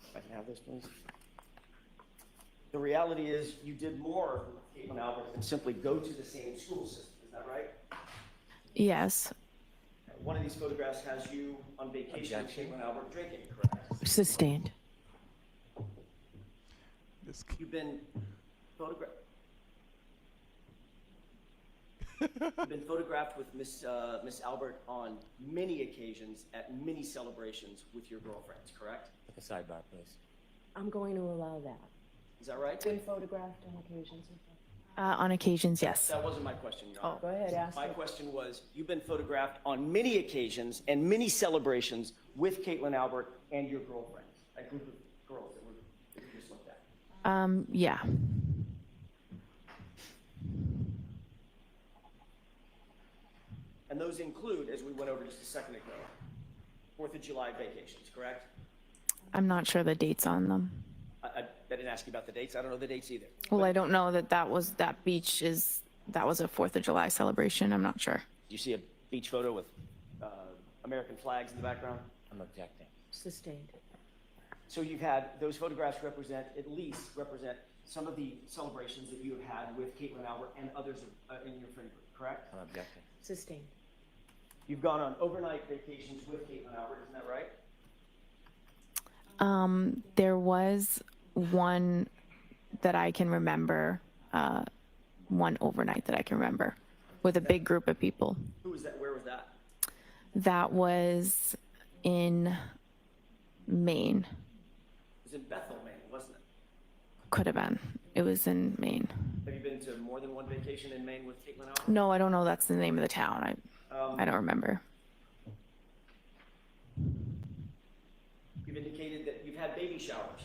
Speaker 14: If I can have this, please. The reality is, you did more with Caitlin Albert than simply go to the same school system. Is that right?
Speaker 15: Yes.
Speaker 14: One of these photographs has you on vacation with
Speaker 4: Objection.
Speaker 14: Caitlin Albert drinking, correct?
Speaker 15: Sustained.
Speaker 14: You've been photographed. You've been photographed with Miss Albert on many occasions at many celebrations with your girlfriends, correct?
Speaker 4: Like a sidebar, please.
Speaker 3: I'm going to allow that.
Speaker 14: Is that right?
Speaker 3: Been photographed on occasions.
Speaker 15: On occasions, yes.
Speaker 14: That wasn't my question, Your Honor.
Speaker 3: Go ahead, ask
Speaker 14: My
Speaker 3: it.
Speaker 14: question was, you've been photographed on many occasions and many celebrations with Caitlin Albert and your girlfriends, a group of girls that we just looked at.
Speaker 15: Yeah.
Speaker 14: And those include, as we went over just a second ago, 4th of July vacations, correct?
Speaker 15: I'm not sure the dates on them.
Speaker 14: I didn't ask you about the dates. I don't know the dates either.
Speaker 15: Well, I don't know that was a 4th of July celebration. I'm not sure.
Speaker 14: Do you see a beach photo with American flags in the background?
Speaker 4: I'm objecting.
Speaker 3: Sustained.
Speaker 14: So you've had, those photographs represent some of the celebrations that you have had with Caitlin Albert and others in your friend group, correct?
Speaker 4: I'm objecting.
Speaker 3: Sustained.
Speaker 14: You've gone on overnight vacations with Caitlin Albert, isn't that right?
Speaker 15: There was one that I can remember, one overnight that I can remember with a big group of people.
Speaker 14: Who was that? Where was that?
Speaker 15: That was in Maine.
Speaker 14: It was in Bethel, Maine, wasn't it?
Speaker 15: Could have been. It was in Maine.
Speaker 14: Have you been to more than one vacation in Maine with Caitlin Albert?
Speaker 15: No, I don't know. That's the name of the town. I don't remember.
Speaker 14: You've indicated that you've had baby showers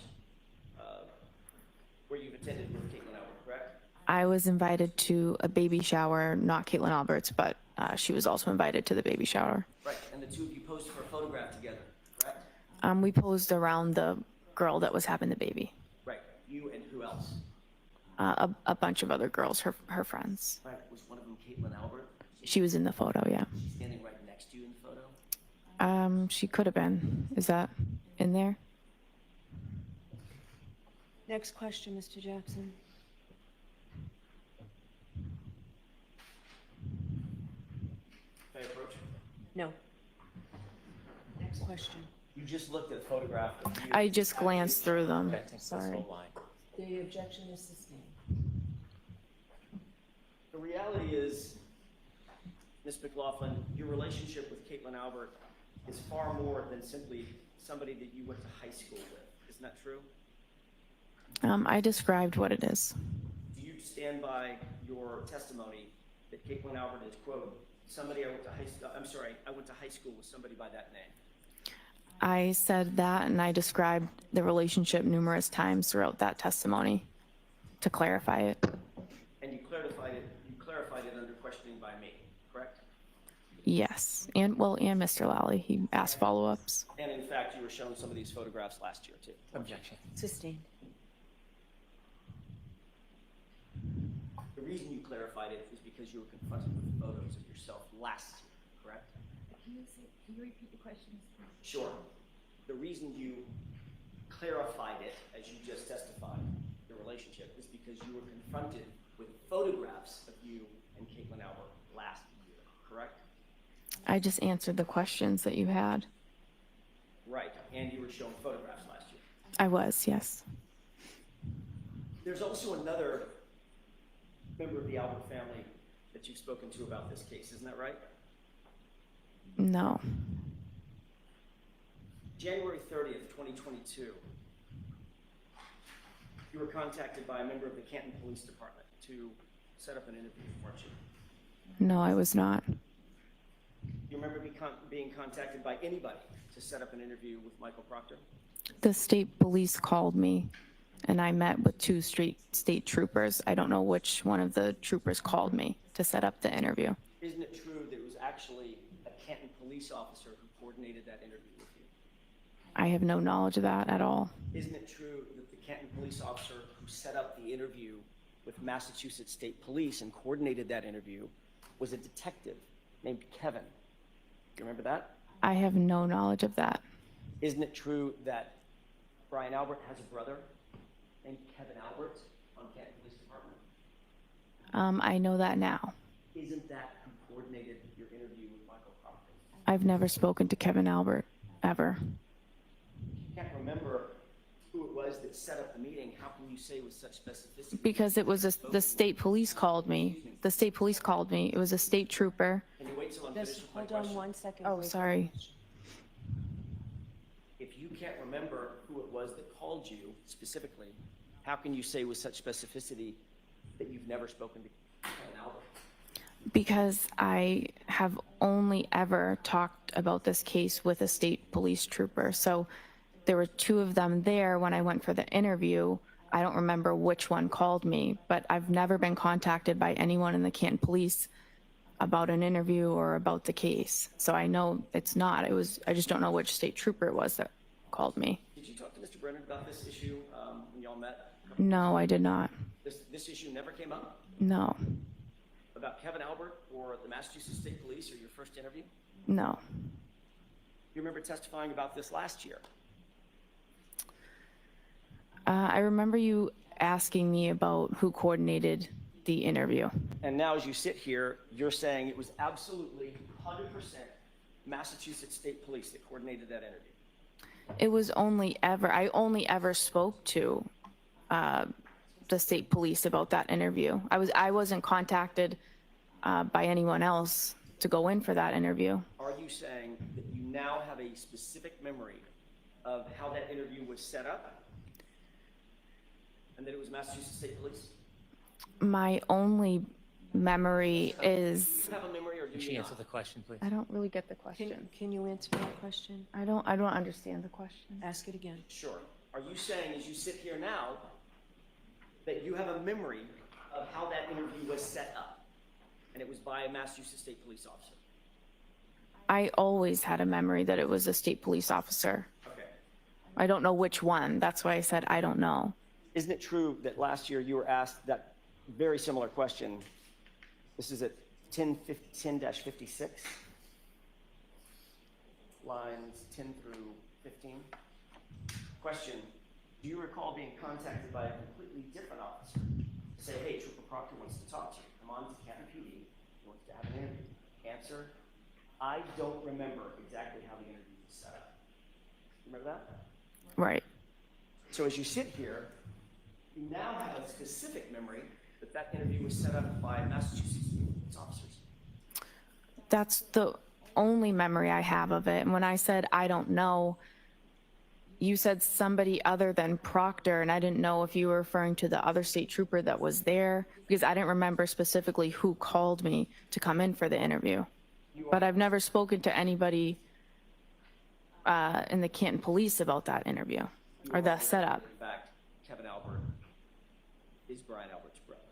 Speaker 14: where you've attended with Caitlin Albert, correct?
Speaker 15: I was invited to a baby shower, not Caitlin Albert's, but she was also invited to the baby shower.
Speaker 14: Right, and the two of you posed for a photograph together, correct?
Speaker 15: We posed around the girl that was having the baby.
Speaker 14: Right, you and who else?
Speaker 15: A bunch of other girls, her friends.
Speaker 14: Right, was one of them Caitlin Albert?
Speaker 15: She was in the photo, yeah.
Speaker 14: Standing right next to you in the photo?
Speaker 15: She could have been. Is that in there?
Speaker 3: Next question, Mr. Jackson.
Speaker 14: May I approach?
Speaker 3: No. Next question.
Speaker 14: You just looked at a photograph of you.
Speaker 15: I just glanced through them.
Speaker 4: Objecting to this
Speaker 15: Sorry.
Speaker 4: whole line.
Speaker 3: The objection is sustained.
Speaker 14: The reality is, Ms. McLaughlin, your relationship with Caitlin Albert is far more than simply somebody that you went to high school with. Isn't that true?
Speaker 15: I described what it is.
Speaker 14: Do you stand by your testimony that Caitlin Albert is, quote, somebody I went to high school with somebody by that name?
Speaker 15: I said that, and I described the relationship numerous times throughout that testimony to clarify it.
Speaker 14: And you clarified it under questioning by me, correct?
Speaker 15: Yes, and Mr. Lally, he asked follow-ups.
Speaker 14: And in fact, you were shown some of these photographs last year, too.
Speaker 4: Objection.
Speaker 3: Sustained.
Speaker 14: The reason you clarified it is because you were confronted with photos of yourself last year, correct?
Speaker 11: Can you repeat the question?
Speaker 14: Sure. The reason you clarified it, as you just testified, the relationship, is because you were confronted with photographs of you and Caitlin Albert last year, correct?
Speaker 15: I just answered the questions that you had.
Speaker 14: Right, and you were shown photographs last year.
Speaker 15: I was, yes.
Speaker 14: There's also another member of the Albert family that you've spoken to about this case, isn't that right?
Speaker 15: No.
Speaker 14: January 30th, 2022, you were contacted by a member of the Canton Police Department to set up an interview, weren't you?
Speaker 15: No, I was not.
Speaker 14: You remember being contacted by anybody to set up an interview with Michael Proctor?
Speaker 15: The state police called me, and I met with two state troopers. I don't know which one of the troopers called me to set up the interview.
Speaker 14: Isn't it true that it was actually a Canton police officer who coordinated that interview with you?
Speaker 15: I have no knowledge of that at all.
Speaker 14: Isn't it true that the Canton police officer who set up the interview with Massachusetts State Police and coordinated that interview was a detective named Kevin? Do you remember that?
Speaker 15: I have no knowledge of that.
Speaker 14: Isn't it true that Brian Albert has a brother named Kevin Albert on Canton Police Department?
Speaker 15: I know that now.
Speaker 14: Isn't that who coordinated your interview with Michael Proctor?
Speaker 15: I've never spoken to Kevin Albert, ever.
Speaker 14: You can't remember who it was that set up the meeting. How can you say with such specificity?
Speaker 15: Because it was the state police called me. The state police called me. It was a state trooper.
Speaker 14: Can you wait till I'm finished with my
Speaker 3: Hold on
Speaker 14: question?
Speaker 3: 1 second.
Speaker 15: Oh, sorry.
Speaker 14: If you can't remember who it was that called you specifically, how can you say with such specificity that you've never spoken to Kevin Albert?
Speaker 15: Because I have only ever talked about this case with a state police trooper. So there were two of them there when I went for the interview. I don't remember which one called me, but I've never been contacted by anyone in the Canton Police about an interview or about the case. So I know it's not. I just don't know which state trooper it was that called me.
Speaker 14: Did you talk to Mr. Brennan about this issue when y'all met?
Speaker 15: No, I did not.
Speaker 14: This issue never came up?
Speaker 15: No,
Speaker 14: About Kevin Albert or the Massachusetts State Police or your first interview?
Speaker 15: no.
Speaker 14: You remember testifying about this last year?
Speaker 15: I remember you asking me about who coordinated the interview.
Speaker 14: And now as you sit here, you're saying it was absolutely 100% Massachusetts State Police that coordinated that interview.
Speaker 15: I only ever spoke to the state police about that interview. I wasn't contacted by anyone else to go in for that interview.
Speaker 14: Are you saying that you now have a specific memory of how that interview was set up? And that it was Massachusetts State Police?
Speaker 15: My only memory is,
Speaker 14: Do you have a memory or do
Speaker 4: She
Speaker 14: you
Speaker 4: answer
Speaker 14: not?
Speaker 4: the question, please.
Speaker 15: I don't really get the question.
Speaker 3: Can you answer that question?
Speaker 15: I don't understand the question.
Speaker 3: Ask it again.
Speaker 14: Sure. Are you saying as you sit here now that you have a memory of how that interview was set up? And it was by a Massachusetts State Police officer?
Speaker 15: I always had a memory that it was a state police officer.
Speaker 14: Okay.
Speaker 15: I don't know which one. That's why I said I don't know.
Speaker 14: Isn't it true that last year you were asked that very similar question? This is at 10-56, lines 10 through 15. Question, do you recall being contacted by a completely different officer to say, hey, Trooper Proctor wants to talk to you. Come on to Canton PD. He wants to have an interview. Answer, I don't remember exactly how the interview was set up. Remember that?
Speaker 15: Right.
Speaker 14: So as you sit here, you now have a specific memory that that interview was set up by Massachusetts police officers.
Speaker 15: That's the only memory I have of it. And when I said I don't know, you said somebody other than Proctor, and I didn't know if you were referring to the other state trooper that was there, because I didn't remember specifically who called me to come in for the interview. But I've never spoken to anybody in the Canton Police about that interview or the setup.
Speaker 14: In fact, Kevin Albert is Brian Albert's brother.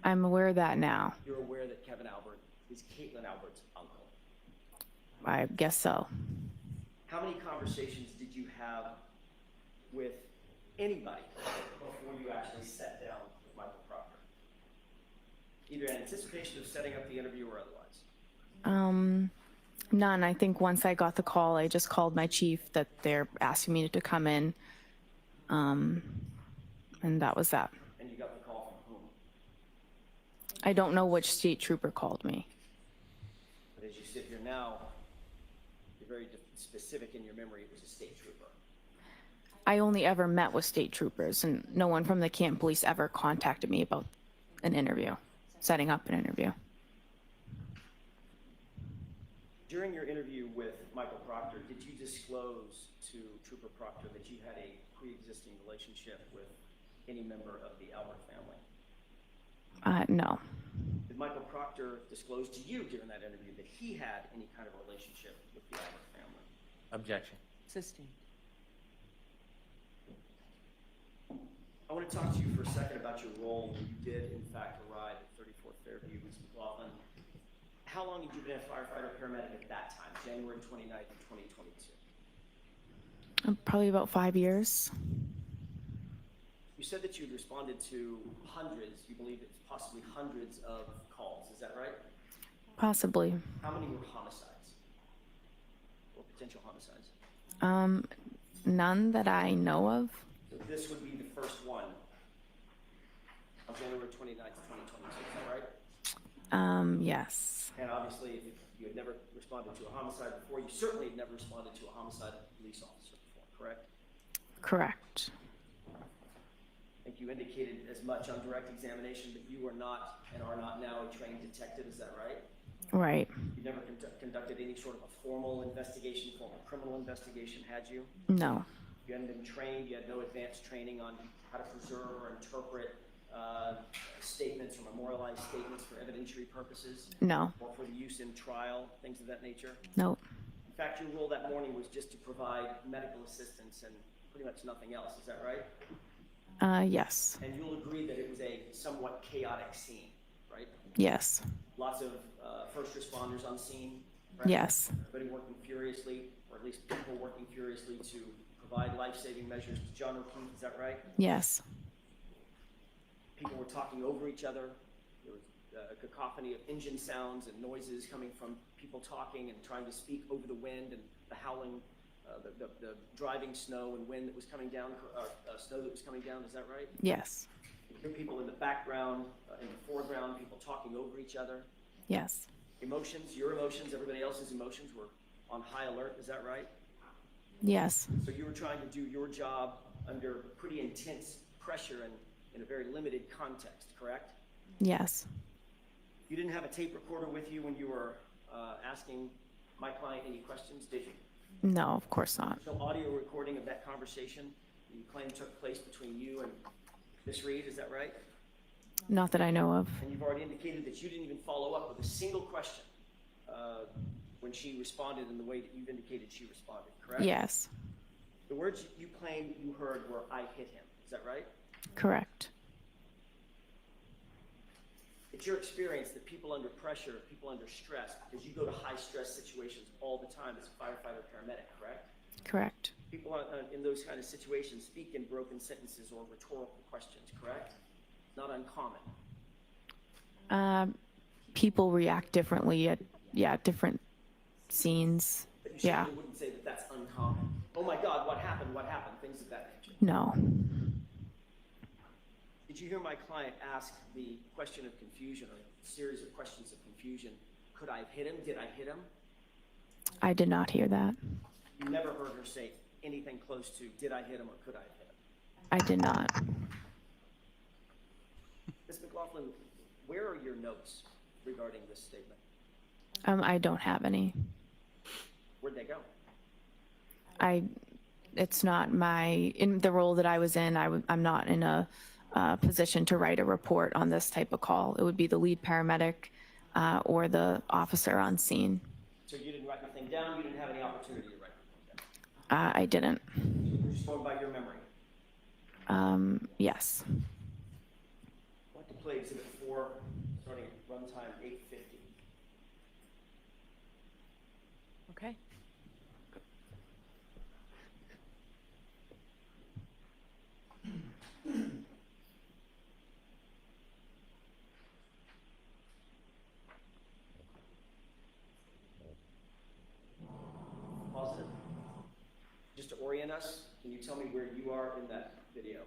Speaker 15: I'm aware of that now.
Speaker 14: You're aware that Kevin Albert is Caitlin Albert's uncle.
Speaker 15: I guess so.
Speaker 14: How many conversations did you have with anybody before you actually sat down with Michael Proctor? Either in anticipation of setting up the interview or otherwise?
Speaker 15: None. I think once I got the call, I just called my chief that they're asking me to come in. And that was that.
Speaker 14: And you got the call from whom?
Speaker 15: I don't know which state trooper called me.
Speaker 14: But as you sit here now, you're very specific in your memory, it was a state trooper.
Speaker 15: I only ever met with state troopers, and no one from the Canton Police ever contacted me about an interview, setting up an interview.
Speaker 14: During your interview with Michael Proctor, did you disclose to Trooper Proctor that you had a pre-existing relationship with any member of the Albert family?
Speaker 15: No.
Speaker 14: Did Michael Proctor disclose to you during that interview that he had any kind of relationship with the Albert family?
Speaker 4: Objection.
Speaker 3: Sustained.
Speaker 14: I want to talk to you for a second about your role when you did, in fact, arrive at 34th Fairview, Ms. McLaughlin. How long had you been a firefighter paramedic at that time, January 29th of 2022?
Speaker 15: Probably about 5 years.
Speaker 14: You said that you had responded to hundreds, you believe it's possibly hundreds of calls, is that right?
Speaker 15: Possibly.
Speaker 14: How many were homicides or potential homicides?
Speaker 15: None that I know of.
Speaker 14: So this would be the first one on January 29th, 2022, is that right?
Speaker 15: Yes.
Speaker 14: And obviously, if you had never responded to a homicide before, you certainly had never responded to a homicide of a police officer before, correct?
Speaker 15: Correct.
Speaker 14: I think you indicated as much on direct examination that you are not and are not now a trained detective, is that right?
Speaker 15: Right.
Speaker 14: You never conducted any sort of a formal investigation, formal criminal investigation, had you?
Speaker 15: No.
Speaker 14: You hadn't been trained, you had no advanced training on how to preserve or interpret statements or memorialized statements for evidentiary purposes?
Speaker 15: No.
Speaker 14: Or for the use in trial, things of that nature?
Speaker 15: Nope.
Speaker 14: In fact, your role that morning was just to provide medical assistance and pretty much nothing else, is that right?
Speaker 15: Yes.
Speaker 14: And you'll agree that it was a somewhat chaotic scene, right?
Speaker 15: Yes.
Speaker 14: Lots of first responders on scene, right?
Speaker 15: Yes.
Speaker 14: Everybody working furiously, or at least people working furiously to provide life-saving measures to John O'Keefe, is that right?
Speaker 15: Yes.
Speaker 14: People were talking over each other. There was a cacophony of engine sounds and noises coming from people talking and trying to speak over the wind and the howling, the driving snow and wind that was coming down, snow that was coming down, is that right?
Speaker 15: Yes.
Speaker 14: You hear people in the background, in the foreground, people talking over each other.
Speaker 15: Yes.
Speaker 14: Emotions, your emotions, everybody else's emotions were on high alert, is that right?
Speaker 15: Yes.
Speaker 14: So you were trying to do your job under pretty intense pressure and in a very limited context, correct?
Speaker 15: Yes.
Speaker 14: You didn't have a tape recorder with you when you were asking my client any questions, did you?
Speaker 15: No, of course not.
Speaker 14: There's no audio recording of that conversation you claim took place between you and Ms. Reed, is that right?
Speaker 15: Not that I know of.
Speaker 14: And you've already indicated that you didn't even follow up with a single question when she responded in the way that you've indicated she responded, correct?
Speaker 15: Yes.
Speaker 14: The words you claim you heard were, "I hit him," is that right?
Speaker 15: Correct.
Speaker 14: It's your experience that people under pressure, people under stress, because you go to high-stress situations all the time as a firefighter paramedic, correct?
Speaker 15: Correct.
Speaker 14: People in those kind of situations speak in broken sentences or rhetorical questions, correct? Not uncommon.
Speaker 15: People react differently at, different scenes.
Speaker 14: But you
Speaker 15: Yeah.
Speaker 14: certainly wouldn't say that that's uncommon. Oh my God, what happened? What happened? Things of that nature.
Speaker 15: No.
Speaker 14: Did you hear my client ask the question of confusion, or a series of questions of confusion? Could I have hit him? Did I hit him?
Speaker 15: I did not hear that.
Speaker 14: You never heard her say anything close to, did I hit him or could I have hit him?
Speaker 15: I did not.
Speaker 14: Ms. McLaughlin, where are your notes regarding this statement?
Speaker 15: I don't have any.
Speaker 14: Where'd they go?
Speaker 15: It's not in the role that I was in, I'm not in a position to write a report on this type of call. It would be the lead paramedic or the officer on scene.
Speaker 14: So you didn't write anything down, you didn't have any opportunity to write anything down?
Speaker 15: I didn't.
Speaker 14: You're just going by your memory?
Speaker 15: Yes.
Speaker 14: I'd like to play Exhibit 4, starting at runtime 8:50.
Speaker 15: Okay.
Speaker 14: Positive. Just to orient us, can you tell me where you are in that video?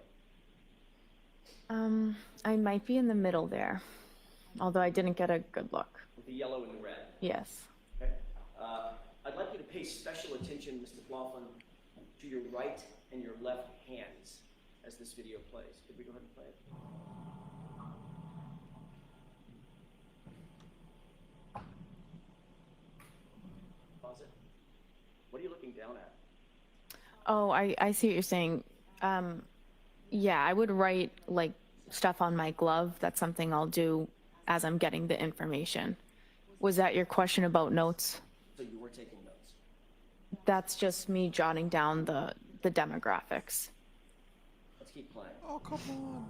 Speaker 15: I might be in the middle there, although I didn't get a good look.
Speaker 14: With the yellow and the red?
Speaker 15: Yes.
Speaker 14: Okay. I'd like you to pay special attention, Mr. McLaughlin, to your right and your left hands as this video plays. Could we go ahead and play it? Pause it. What are you looking down at?
Speaker 15: Oh, I see what you're saying. Yeah, I would write like stuff on my glove. That's something I'll do as I'm getting the information. Was that your question about notes?
Speaker 14: So you were taking notes?
Speaker 15: That's just me jotting down the demographics.
Speaker 14: Let's keep playing.
Speaker 1: Oh, come on.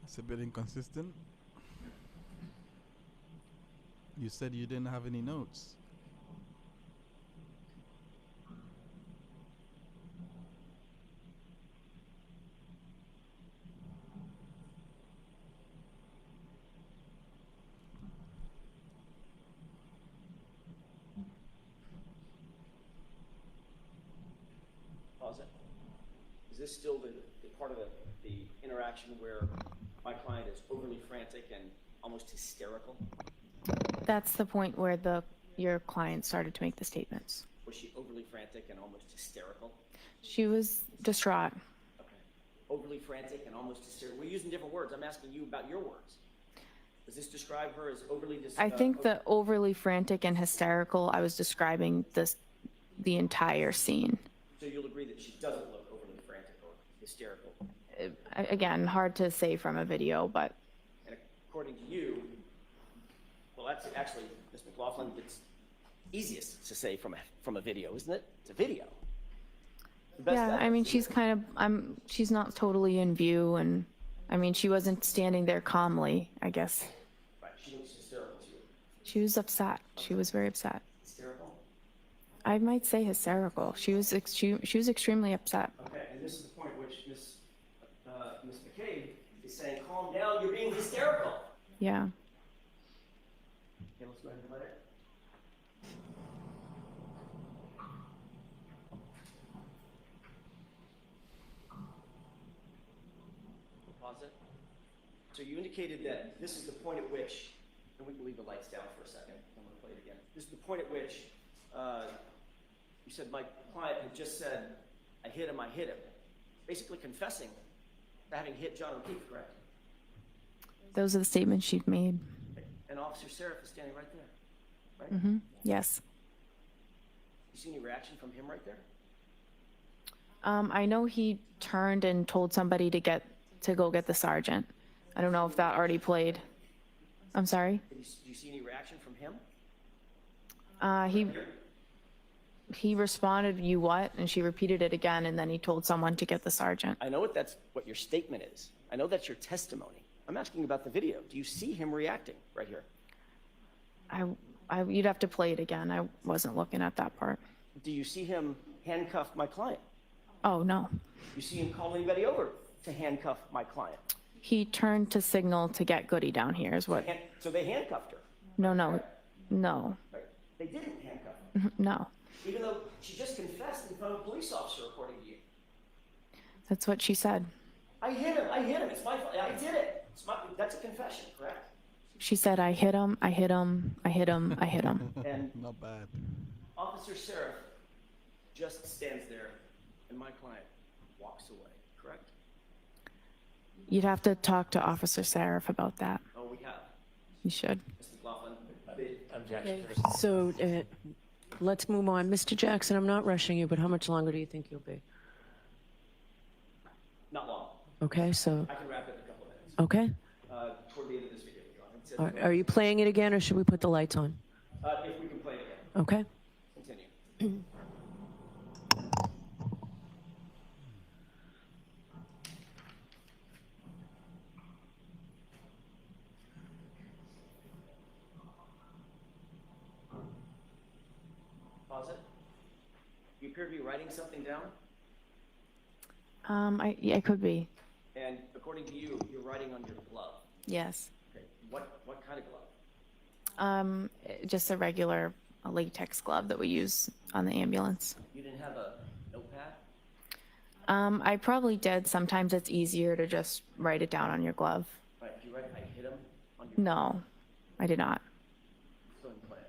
Speaker 1: It's a bit inconsistent. You said you didn't have any notes.
Speaker 14: Pause it. Is this still the part of the interaction where my client is overly frantic and almost hysterical?
Speaker 15: That's the point where your client started to make the statements.
Speaker 14: Was she overly frantic and almost hysterical?
Speaker 15: She was distraught.
Speaker 14: Okay. Overly frantic and almost hysterical. We're using different words. I'm asking you about your words. Does this describe her as overly
Speaker 15: I think the overly frantic and hysterical, I was describing the entire scene.
Speaker 14: So you'll agree that she doesn't look overly frantic or hysterical?
Speaker 15: Again, hard to say from a video, but.
Speaker 14: And according to you, well, that's actually, Ms. McLaughlin, it's easiest to say from a video, isn't it? It's a video.
Speaker 15: Yeah, I mean, she's she's not totally in view, and I mean, she wasn't standing there calmly, I guess.
Speaker 14: Right, she looks hysterical to you.
Speaker 15: She was upset. She was very upset.
Speaker 14: Hysterical?
Speaker 15: I might say hysterical. She was extremely upset.
Speaker 14: Okay, and this is the point which Ms. McCabe is saying, calm down, you're being hysterical.
Speaker 15: Yeah.
Speaker 14: Okay, let's go ahead and play it. Pause it. So you indicated that this is the point at which, and we can leave the lights down for a second, and we'll play it again. This is the point at which you said my client had just said, I hit him, basically confessing to having hit John O'Keefe, correct?
Speaker 15: Those are the statements she made.
Speaker 14: Okay. And Officer Seraph is standing right there, right?
Speaker 15: Mm-hmm. Yes.
Speaker 14: You see any reaction from him right there?
Speaker 15: I know he turned and told somebody to go get the sergeant. I don't know if that already played. I'm sorry?
Speaker 14: Do you see any reaction from him?
Speaker 15: He responded, "You what?" And she repeated it again, and then he told someone to get the sergeant.
Speaker 14: I know that's what your statement is. I know that's your testimony. I'm asking about the video. Do you see him reacting right here?
Speaker 15: You'd have to play it again. I wasn't looking at that part.
Speaker 14: Do you see him handcuff my client?
Speaker 15: Oh, no.
Speaker 14: You see him call anybody over to handcuff my client?
Speaker 15: He turned to signal to get Goody down here is what.
Speaker 14: So they handcuffed her?
Speaker 15: No.
Speaker 14: Right. They didn't handcuff her?
Speaker 15: No.
Speaker 14: Even though she just confessed in front of a police officer, according to you.
Speaker 15: That's what she said.
Speaker 14: I hit him. It's my fault. I did it. That's a confession, correct?
Speaker 15: She said, I hit him, I hit him, I hit him, I hit him.
Speaker 14: And
Speaker 1: Not bad.
Speaker 14: Officer Seraph just stands there, and my client walks away, correct?
Speaker 15: You'd have to talk to Officer Seraph about that.
Speaker 14: Oh, we have.
Speaker 15: You should.
Speaker 14: Mr. McLaughlin,
Speaker 4: Objection.
Speaker 8: So, let's move on. Mr. Jackson, I'm not rushing you, but how much longer do you think you'll be?
Speaker 14: not long.
Speaker 8: Okay, so,
Speaker 14: I can wrap it in a couple of minutes.
Speaker 8: okay.
Speaker 14: Toward the end of this video, John. It says-
Speaker 8: Are you playing it again, or should we put the lights on?
Speaker 14: If we can play it again.
Speaker 8: Okay.
Speaker 14: Continue. Pause it. You appear to be writing something down,
Speaker 15: Yeah, I could be.
Speaker 14: and according to you, you're writing on your glove.
Speaker 15: Yes.
Speaker 14: Okay. What kind of glove?
Speaker 15: Just a regular latex glove that we use on the ambulance.
Speaker 14: You didn't have a notepad?
Speaker 15: I probably did. Sometimes it's easier to just write it down on your glove.
Speaker 14: Right, did you write, I hit him on your
Speaker 15: No, I did not.
Speaker 14: Still in plan.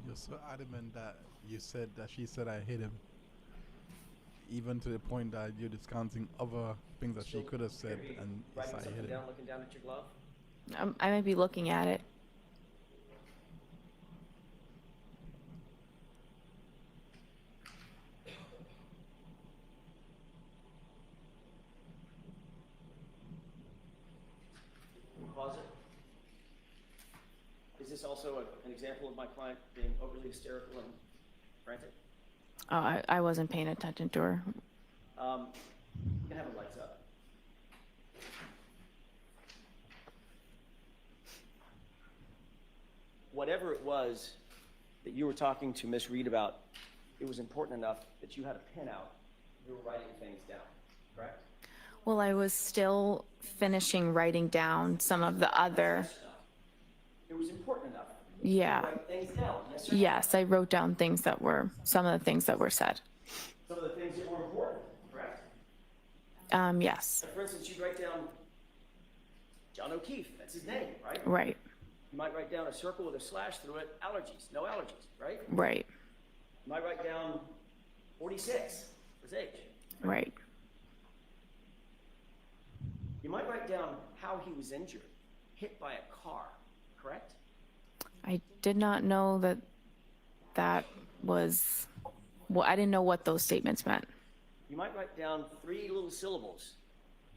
Speaker 1: You're so adamant that you said that she said I hit him. Even to the point that you're discounting other things that she could have said and yes,
Speaker 14: Writing
Speaker 1: I hit
Speaker 14: something
Speaker 1: him.
Speaker 14: down, looking down at your glove?
Speaker 15: I might be looking at it.
Speaker 14: Pause it. Is this also an example of my client being overly hysterical and frantic?
Speaker 15: Oh, I wasn't paying attention to her.
Speaker 14: You can have the lights up. Whatever it was that you were talking to Miss Reed about, it was important enough that you had a pin out. You were writing things down, correct?
Speaker 15: Well, I was still finishing writing down some of the other.
Speaker 14: It was important enough.
Speaker 15: Yeah.
Speaker 14: To write things down, yes or no?
Speaker 15: Yes, I wrote down things that were, some of the things that were said.
Speaker 14: Some of the things that were important, correct?
Speaker 15: Yes.
Speaker 14: For instance, you'd write down John O'Keefe, that's his name, right?
Speaker 15: Right,
Speaker 14: You might write down a circle with a slash through it, allergies, no allergies, right?
Speaker 15: right,
Speaker 14: You might write down 46, his age.
Speaker 15: right.
Speaker 14: You might write down how he was injured, hit by a car, correct?
Speaker 15: I did not know that that was, well, I didn't know what those statements meant.
Speaker 14: You might write down 3 little syllables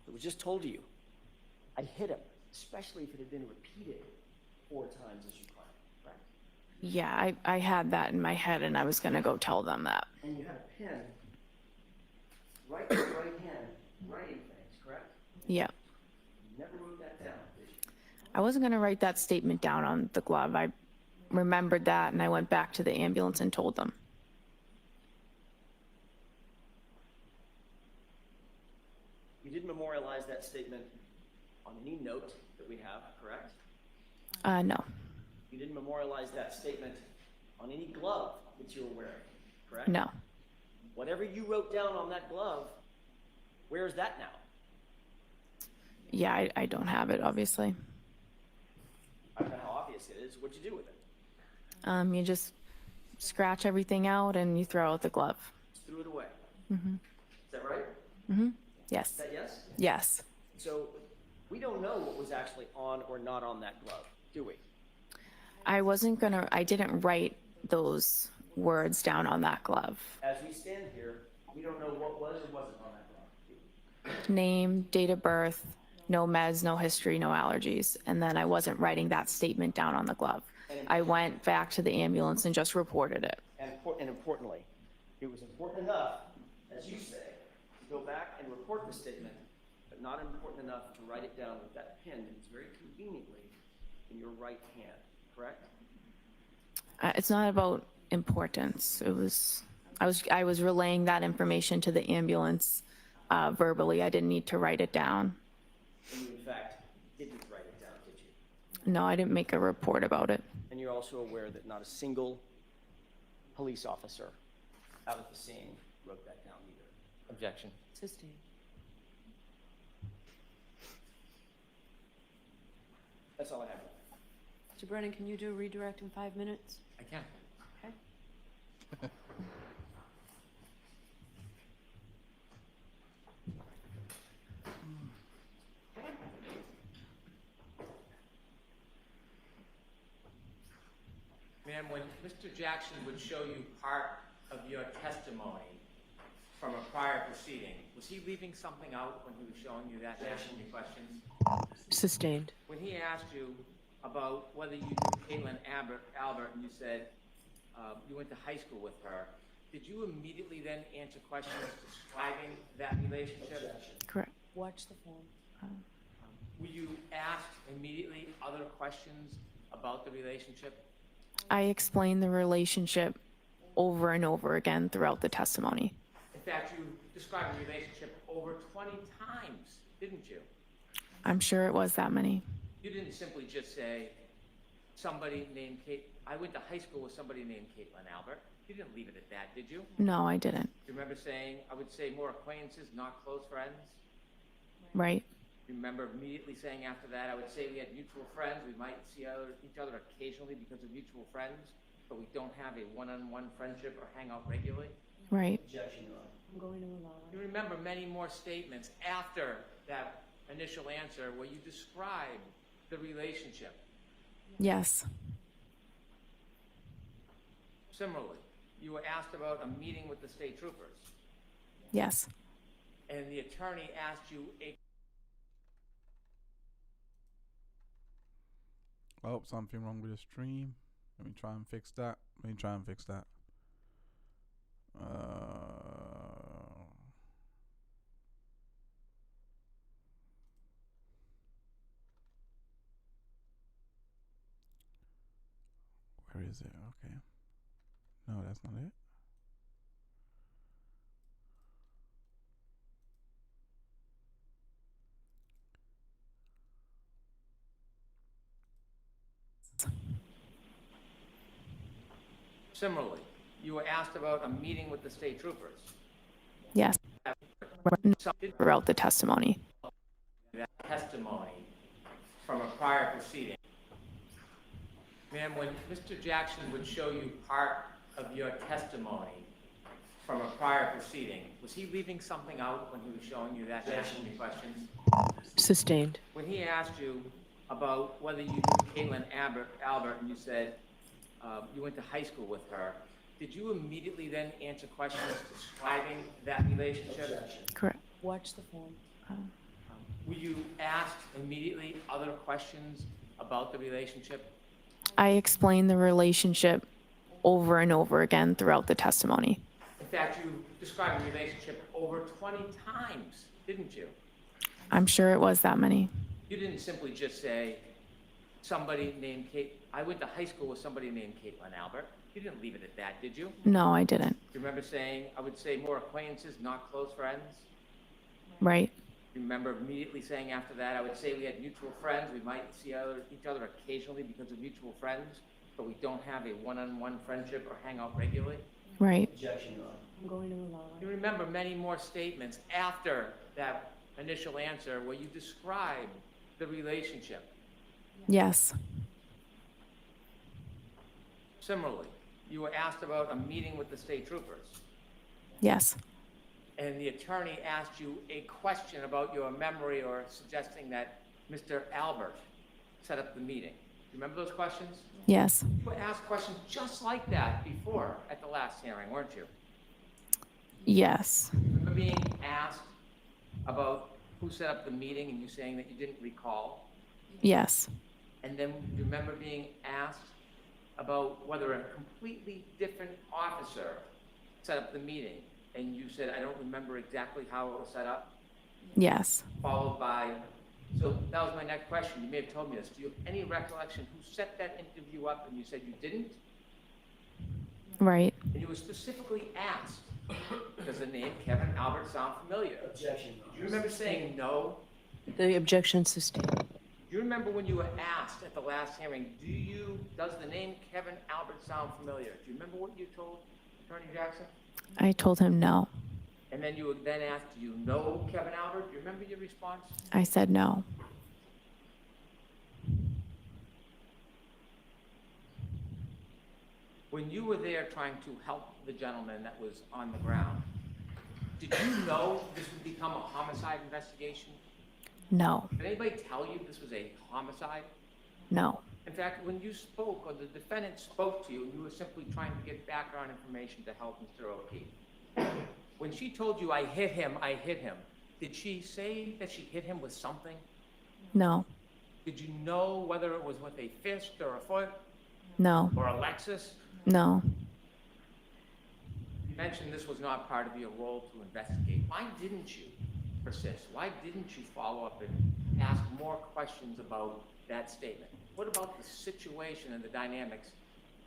Speaker 14: that was just told to you. I hit him, especially if it had been repeated 4 times as you climbed, correct?
Speaker 15: Yeah, I had that in my head and I was gonna go tell them that.
Speaker 14: And you had a pen right in your right hand, writing things, correct?
Speaker 15: Yeah.
Speaker 14: You never wrote that down, did you?
Speaker 15: I wasn't gonna write that statement down on the glove. I remembered that and I went back to the ambulance and told them.
Speaker 14: You did memorialize that statement on any note that we have, correct?
Speaker 15: No,
Speaker 14: You didn't memorialize that statement on any glove that you were wearing, correct?
Speaker 15: no.
Speaker 14: Whatever you wrote down on that glove, where's that now?
Speaker 15: Yeah, I don't have it, obviously.
Speaker 14: I don't know how obvious it is. What'd you do with it?
Speaker 15: You just scratch everything out and you throw out the glove.
Speaker 14: Just threw it away.
Speaker 15: Mm-hmm.
Speaker 14: Is that right?
Speaker 15: Mm-hmm.
Speaker 14: Is
Speaker 15: Yes.
Speaker 14: that yes?
Speaker 15: Yes.
Speaker 14: So we don't know what was actually on or not on that glove, do we?
Speaker 15: I didn't write those words down on that glove.
Speaker 14: As we stand here, we don't know what was or wasn't on that glove, do we?
Speaker 15: Name, date of birth, no meds, no history, no allergies. And then I wasn't writing that statement down on the glove. I went back to the ambulance and just reported it.
Speaker 14: And importantly, it was important enough, as you say, to go back and report the statement, but not important enough to write it down with that pen that's very conveniently in your right hand, correct?
Speaker 15: It's not about importance. I was relaying that information to the ambulance verbally. I didn't need to write it down.
Speaker 14: And you, in fact, didn't write it down, did you?
Speaker 15: No, I didn't make a report about it.
Speaker 14: And you're also aware that not a single police officer out at the scene wrote that down either,
Speaker 4: Objection.
Speaker 3: Sustained.
Speaker 14: That's all I have.
Speaker 3: Mr. Brennan, can you do a redirect in 5 minutes?
Speaker 4: I can.
Speaker 3: Okay.
Speaker 4: Ma'am, when Mr. Jackson would show you part of your testimony from a prior proceeding, was he leaving something out when he was showing you that, asking you questions?
Speaker 3: Sustained.
Speaker 4: When he asked you about whether you knew Caitlin Albert, and you said you went to high school with her, did you immediately then answer questions describing that relationship?
Speaker 15: Correct.
Speaker 3: Watch the phone.
Speaker 4: Were you asked immediately other questions about the relationship?
Speaker 15: I explained the relationship over and over again throughout the testimony.
Speaker 4: In fact, you described the relationship over 20 times, didn't you?
Speaker 15: I'm sure it was that many.
Speaker 4: You didn't simply just say, somebody named Kate, I went to high school with somebody named Caitlin Albert. You didn't leave it at that, did you?
Speaker 15: No, I didn't.
Speaker 4: You remember saying, I would say more acquaintances, not close friends?
Speaker 15: Right.
Speaker 4: You remember immediately saying after that, I would say we had mutual friends. We might see each other occasionally because of mutual friends, but we don't have a one-on-one friendship or hang out regularly?
Speaker 15: Right.
Speaker 3: I'm going to allow
Speaker 4: You remember many more statements after that initial answer where you described the relationship.
Speaker 15: Yes.
Speaker 4: Similarly, you were asked about a meeting with the state troopers,
Speaker 15: Yes.
Speaker 4: and the attorney asked you a
Speaker 1: Oh, something wrong with the stream. Let me try and fix that. Where is it? Okay. No, that's not it.
Speaker 4: Similarly, you were asked about a meeting with the state troopers.
Speaker 15: Yes. Throughout the testimony.
Speaker 4: That testimony from a prior proceeding. Ma'am, when Mr. Jackson would show you part of your testimony from a prior proceeding, was he leaving something out when he was showing you that, asking you questions?
Speaker 3: Sustained.
Speaker 4: When he asked you about whether you knew Caitlin Albert, and you said you went to high school with her, did you immediately then answer questions describing that relationship?
Speaker 15: Correct.
Speaker 3: Watch the phone.
Speaker 4: Were you asked immediately other questions about the relationship?
Speaker 15: I explained the relationship over and over again throughout the testimony.
Speaker 4: In fact, you described the relationship over 20 times, didn't you?
Speaker 15: I'm sure it was that many.
Speaker 4: You didn't simply just say, somebody named Kate, I went to high school with somebody named Caitlin Albert. You didn't leave it at that, did you?
Speaker 15: No, I didn't.
Speaker 4: You remember saying, I would say more acquaintances, not close friends?
Speaker 15: Right.
Speaker 4: You remember immediately saying after that, I would say we had mutual friends. We might see each other occasionally because of mutual friends, but we don't have a one-on-one friendship or hang out regularly?
Speaker 15: Right.
Speaker 3: I'm going to allow
Speaker 4: You remember many more statements after that initial answer where you described the relationship.
Speaker 15: Yes.
Speaker 4: Similarly, you were asked about a meeting with the state troopers,
Speaker 15: Yes.
Speaker 4: and the attorney asked you a question about your memory or suggesting that Mr. Albert set up the meeting. Do you remember those questions?
Speaker 15: Yes.
Speaker 4: You were asked questions just like that before at the last hearing, weren't you?
Speaker 15: Yes.
Speaker 4: Remember being asked about who set up the meeting and you saying that you didn't recall?
Speaker 15: Yes.
Speaker 4: And then you remember being asked about whether a completely different officer set up the meeting, and you said, I don't remember exactly how it was set up?
Speaker 15: Yes.
Speaker 4: Followed by, so that was my next question. You may have told me this. Do you have any recollection who set that interview up, and you said you didn't?
Speaker 15: Right.
Speaker 4: And you were specifically asked, does the name Kevin Albert sound familiar? Objection. Do you remember saying no?
Speaker 3: The objection sustained.
Speaker 4: Do you remember when you were asked at the last hearing, does the name Kevin Albert sound familiar? Do you remember what you told Attorney Jackson?
Speaker 15: I told him no.
Speaker 4: And then you were then asked, do you know Kevin Albert? Do you remember your response?
Speaker 15: I said no.
Speaker 4: When you were there trying to help the gentleman that was on the ground, did you know this would become a homicide investigation?
Speaker 15: No.
Speaker 4: Did anybody tell you this was a homicide?
Speaker 15: No.
Speaker 4: In fact, when you spoke, or the defendant spoke to you, you were simply trying to get background information to help Mr. O'Keefe. When she told you, I hit him, did she say that she hit him with something?
Speaker 15: No.
Speaker 4: Did you know whether it was with a fist or a foot
Speaker 15: No.
Speaker 4: or a Lexus?
Speaker 15: No.
Speaker 4: You mentioned this was not part of your role to investigate. Why didn't you persist? Why didn't you follow up and ask more questions about that statement? What about the situation and the dynamics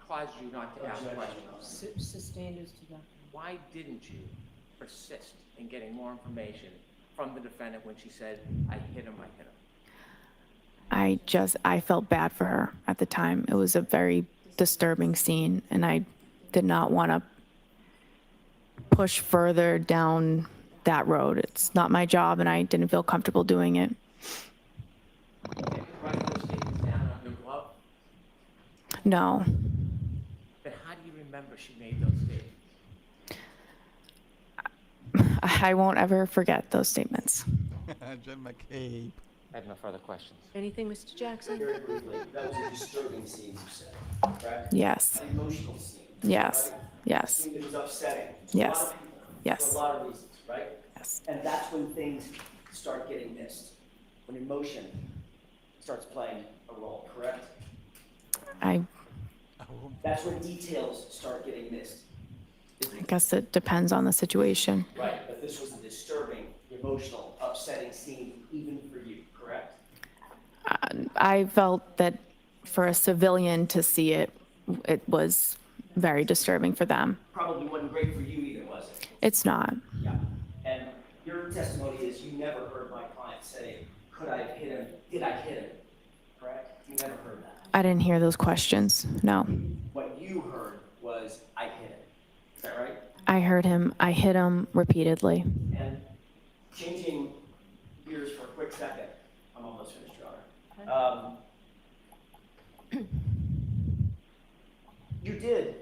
Speaker 4: caused you not to ask questions?
Speaker 3: Sustained as to that.
Speaker 4: Why didn't you persist in getting more information from the defendant when she said, I hit him?
Speaker 15: I felt bad for her at the time. It was a very disturbing scene, and I did not want to push further down that road. It's not my job, and I didn't feel comfortable doing it.
Speaker 4: Write those statements down on your glove?
Speaker 15: No.
Speaker 4: Then how do you remember she made those statements?
Speaker 15: I won't ever forget those statements.
Speaker 1: Jen McCabe.
Speaker 4: I have no further questions.
Speaker 3: Anything, Mr. Jackson?
Speaker 14: Very briefly, that was a disturbing scene, you said, correct?
Speaker 15: Yes.
Speaker 14: An emotional scene.
Speaker 15: Yes.
Speaker 14: Right?
Speaker 15: Yes.
Speaker 14: A scene that was upsetting.
Speaker 15: Yes.
Speaker 14: A lot of people,
Speaker 15: Yes.
Speaker 14: For a lot of reasons, right?
Speaker 15: Yes.
Speaker 14: And that's when things start getting missed, when emotion starts playing a role, correct? That's when details start getting missed.
Speaker 15: I guess it depends on the situation.
Speaker 14: Right, but this was a disturbing, emotional, upsetting scene even for you, correct?
Speaker 15: I felt that for a civilian to see it, it was very disturbing for them.
Speaker 14: Probably wasn't great for you either, was it?
Speaker 15: It's not.
Speaker 14: Yeah. And your testimony is you never heard my client say, could I have hit him? Did I hit him? Correct? You never heard that.
Speaker 15: I didn't hear those questions. No.
Speaker 14: What you heard was, I hit him. Is that right?
Speaker 15: I heard him. I hit him repeatedly.
Speaker 14: And changing gears for a quick second, I'm almost finished, Your Honor. You did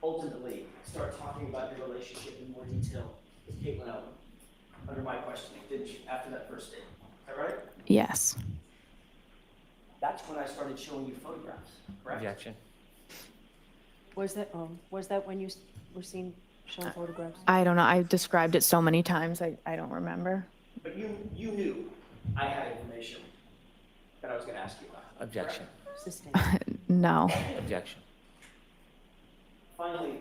Speaker 14: ultimately start talking about your relationship in more detail with Caitlin Owen under my questioning, didn't you, after that first date? Is that right?
Speaker 15: Yes.
Speaker 14: That's when I started showing you photographs, correct?
Speaker 4: Objection.
Speaker 3: Was that when you were seen showing photographs?
Speaker 15: I don't know. I described it so many times. I don't remember.
Speaker 14: But you knew I had information that I was going to ask you about.
Speaker 4: Objection.
Speaker 3: Sustained.
Speaker 15: No.
Speaker 4: Objection.
Speaker 14: Finally,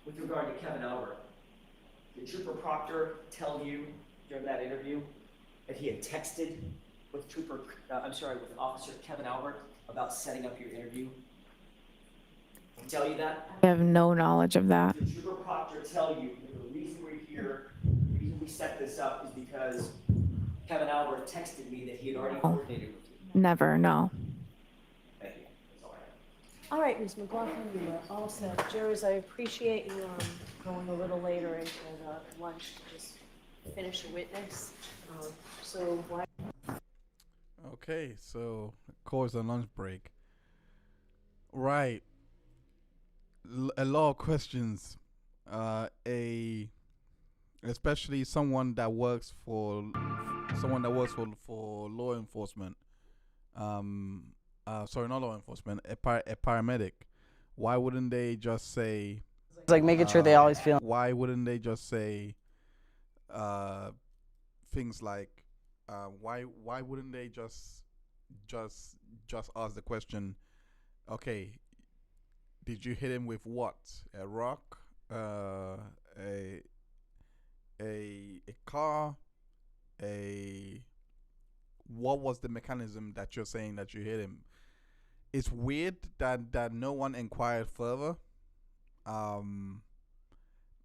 Speaker 14: with regard to Kevin Albert, did Trooper Proctor tell you during that interview that he had texted with with Officer Kevin Albert about setting up your interview? Did he tell you that?
Speaker 15: I have no knowledge of that.
Speaker 14: Did Trooper Proctor tell you that the reason we're here, the reason we set this up is because Kevin Albert texted me that he had already coordinated with you?
Speaker 15: Never. No.
Speaker 14: Thank you. That's all I have.
Speaker 3: All right, Ms. McLaughlin, you are all set. Jurors, I appreciate you going a little later into lunch to just finish a witness. So why?
Speaker 1: Okay, so course a lunch break. Right. A lot of questions. Especially someone that works for law enforcement. Sorry, not law enforcement. A paramedic. Why wouldn't they just say?
Speaker 16: It's like making sure they always feel.
Speaker 1: Why wouldn't they just say things like? Why wouldn't they just ask the question? Okay, did you hit him with what? A rock? A car? What was the mechanism that you're saying that you hit him? It's weird that no one inquired further,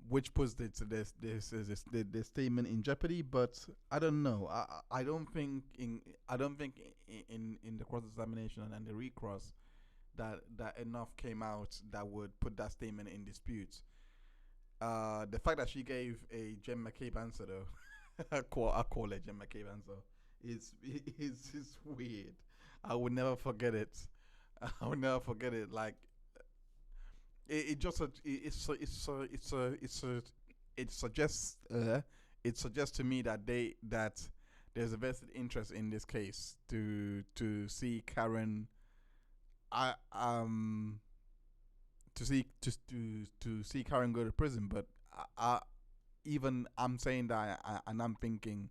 Speaker 1: which puts this statement in jeopardy. But I don't know. I don't think in the cross examination and the recross that enough came out that would put that statement in dispute. the fact that she gave a Jen McCabe answer, though, I call it Jen McCabe answer, is weird. I would never forget it. I would never forget it. Like, it suggests to me that there's a vested interest in this case to see Karen, to see Karen go to prison. But even I'm saying that, and I'm thinking,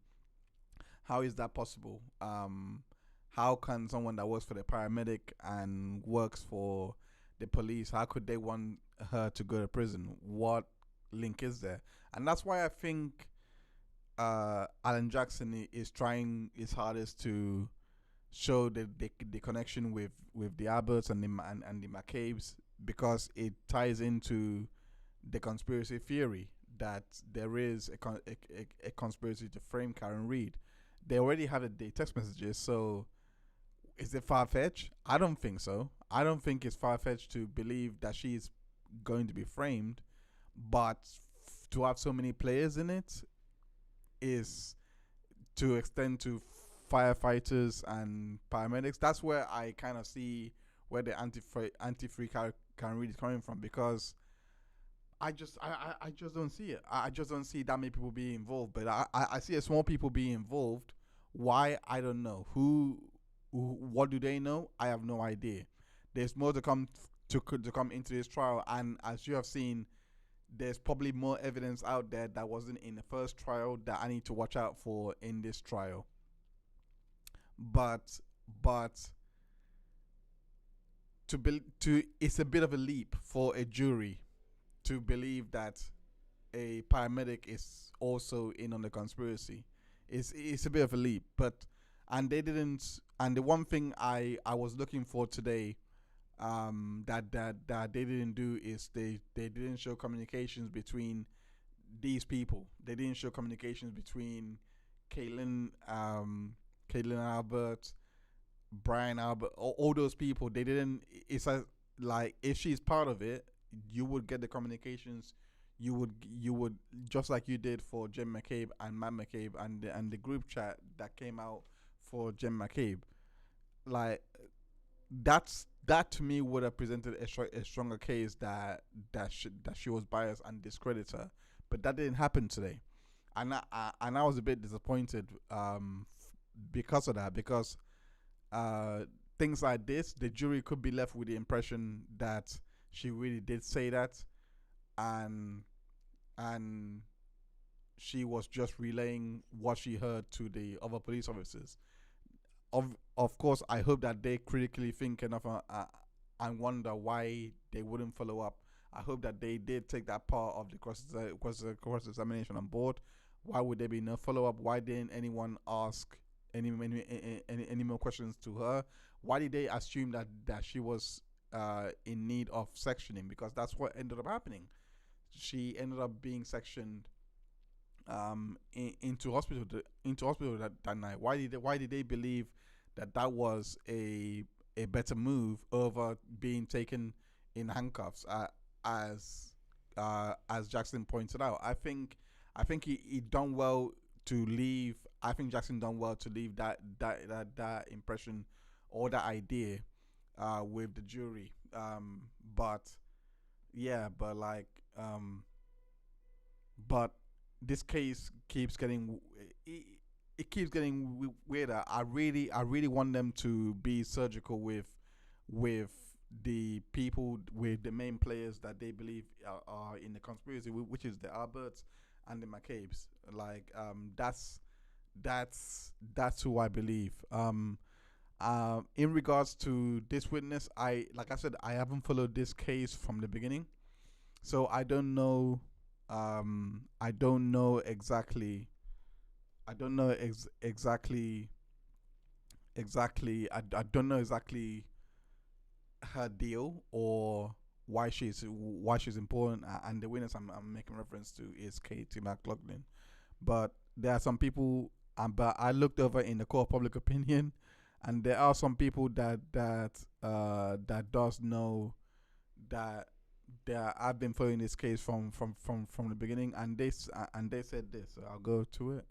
Speaker 1: how is that possible? How can someone that works for the paramedic and works for the police, how could they want her to go to prison? What link is there? And that's why I think Alan Jackson is trying his hardest to show the connection with the Abbots and the McCabes, because it ties into the conspiracy theory that there is a conspiracy to frame Karen Reed. They already have the text messages, so is it far-fetched? I don't think so. I don't think it's far-fetched to believe that she's going to be framed, but to have so many players in it is to extend to firefighters and paramedics. That's where I kind of see where the anti-free Karen Reed is coming from, because I just don't see it. I just don't see that many people being involved, but I see a small people being involved. Why? I don't know. What do they know? I have no idea. There's more to come into this trial, and as you have seen, there's probably more evidence out there that wasn't in the first trial that I need to watch out for in this trial. But it's a bit of a leap for a jury to believe that a paramedic is also in on the conspiracy. It's a bit of a leap, and they didn't. And the one thing I was looking for today, that they didn't do, is they didn't show communications between these people. They didn't show communications between Caitlin Albert, Brian Albert, all those people. They didn't. It's like if she's part of it, you would get the communications. You would just like you did for Jen McCabe and Matt McCabe and the group chat that came out for Jen McCabe. Like that to me would have presented a stronger case that she was biased and discredit her, but that didn't happen today, and I was a bit disappointed because of that, because things like this, the jury could be left with the impression that she really did say that, and she was just relaying what she heard to the other police officers. Of course, I hope that they critically think enough and wonder why they wouldn't follow up. I hope that they did take that part of the cross-examination on board. Why would there be no follow-up? Why didn't anyone ask any more questions to her? Why did they assume that she was in need of sectioning? Because that's what ended up happening. She ended up being sectioned into hospital that night. Why did they believe that was a better move over being taken in handcuffs, as Jackson pointed out? I think he done well to leave. I think Jackson done well to leave that impression or that idea with the jury. But this case keeps getting weirder. I really want them to be surgical with the people, with the main players that they believe are in the conspiracy, which is the Alberts and the McCabes. Like that's who I believe. In regards to this witness, like I said, I haven't followed this case from the beginning, so I don't know. I don't know exactly I don't know her deal or why she's important. And the witness I'm making reference to is Katie McLaughlin. But there are some people, but I looked over in the court of public opinion, and there are some people that does know that I've been following this case from the beginning, and they said this. So I'll go to it.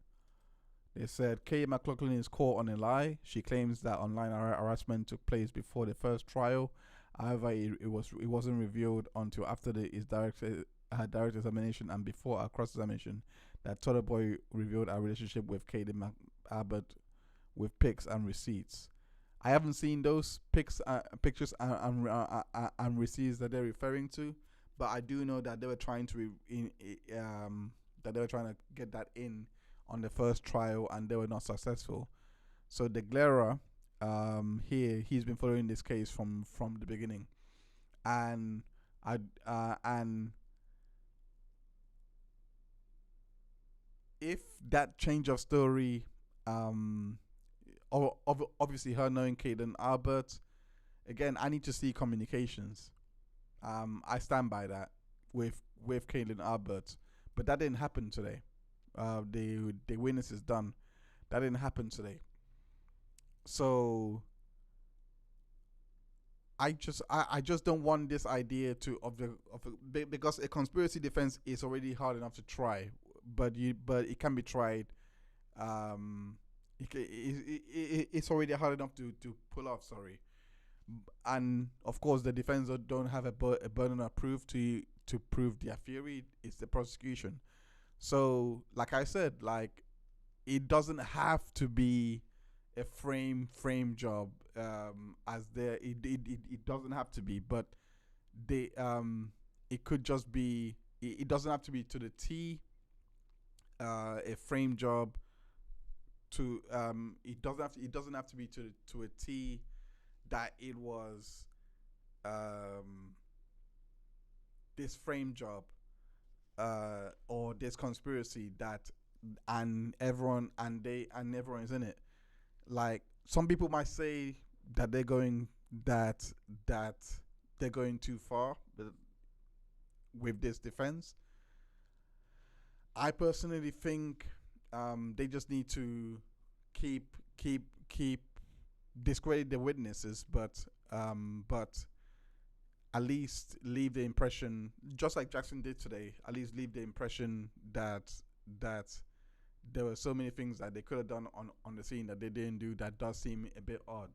Speaker 1: They said Kay McLaughlin is caught on a lie. She claims that online harassment took place before the first trial. However, it wasn't revealed until after her direct examination and before her cross examination that Toddler Boy revealed a relationship with Katie Albert with pics and receipts. I haven't seen those pictures and receipts that they're referring to, but I do know that they were trying to get that in on the first trial, and they were not successful. So the Gallagher, he's been following this case from the beginning, and if that change of story, obviously her knowing Caden Albert, again, I need to see communications. I stand by that with Caden Albert, but that didn't happen today. The witness is done. That didn't happen today. So I just don't want this idea because a conspiracy defense is already hard enough to try, but it can be tried. It's already hard enough to pull off. Sorry, and of course the defense don't have a burden of proof to prove their theory. It's the prosecution. So, like I said, like it doesn't have to be a frame job. As there, it doesn't have to be, but it could just be. It doesn't have to be to the T. A frame job. To it doesn't have to be to a T that it was this frame job. Or this conspiracy and everyone is in it. Like some people might say that they're going too far with this defense. I personally think they just need to keep discredit the witnesses, but at least leave the impression, just like Jackson did today, at least leave the impression that there were so many things that they could have done on the scene that they didn't do. That does seem a bit odd.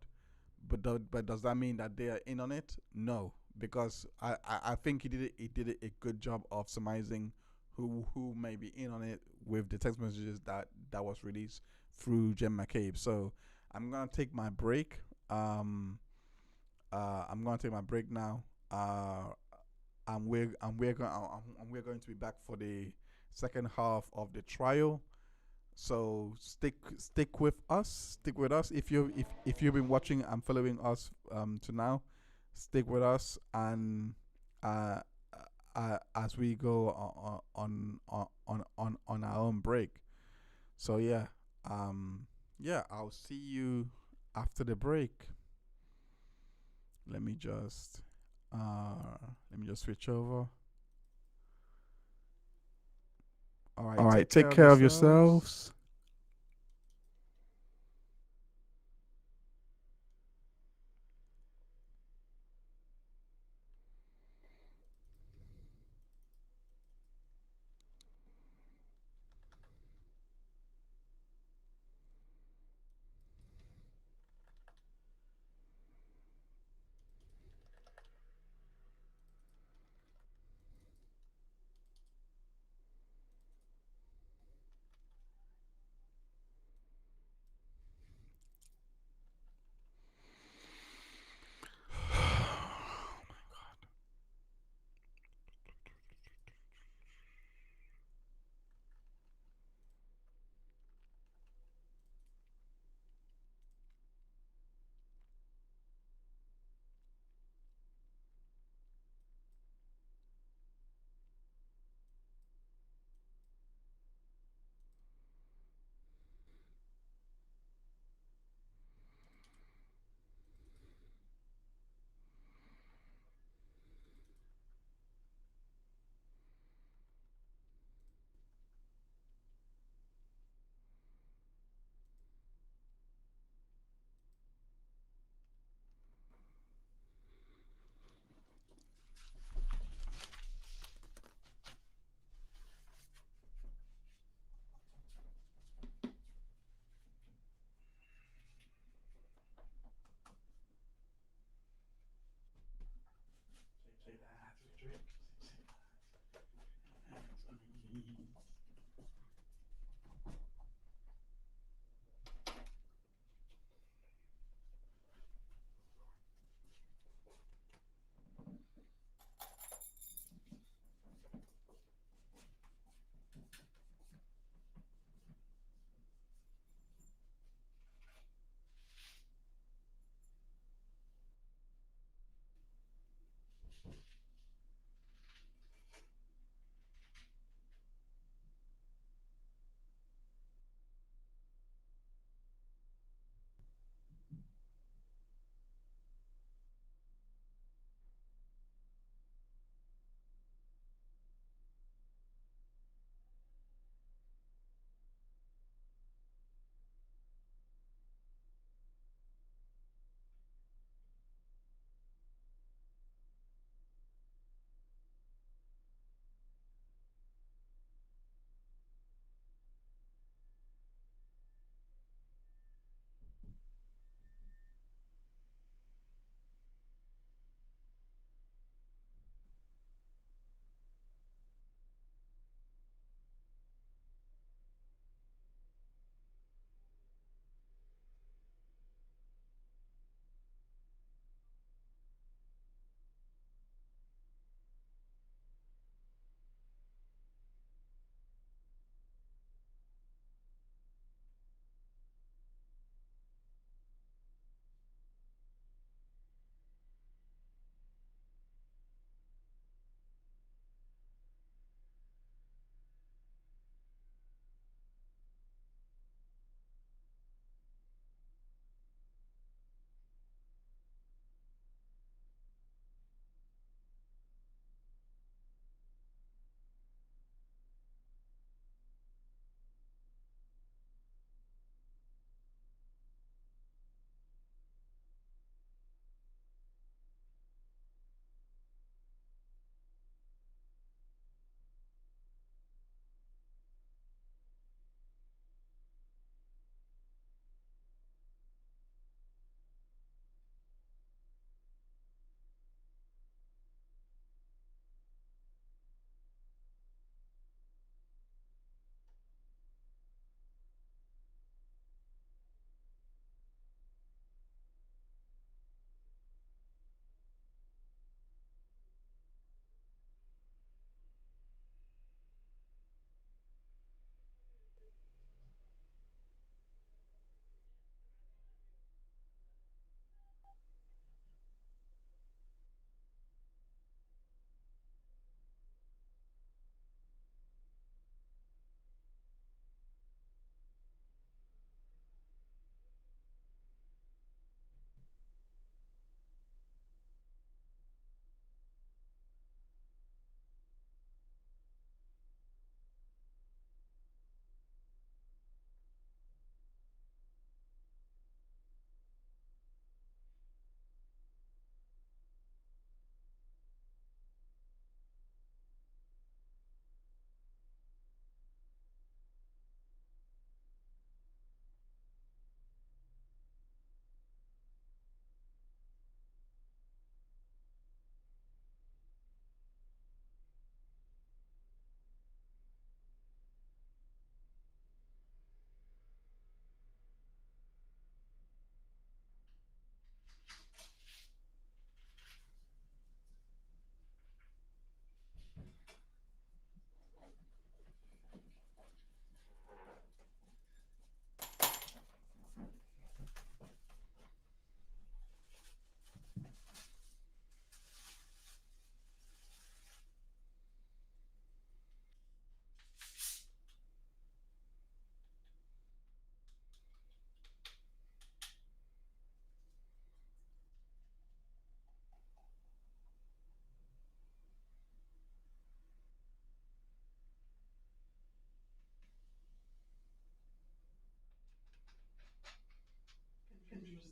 Speaker 1: But does that mean that they are in on it? No, because I think he did a good job of surmising who may be in on it with the text messages that was released through Jen McCabe. So I'm gonna take my break. I'm gonna take my break now. And we're going to be back for the second half of the trial. So stick with us. Stick with us. If you've been watching and following us to now, stick with us and as we go on our own break. So yeah, I'll see you after the break. Let me just switch over. All right, take care of yourselves.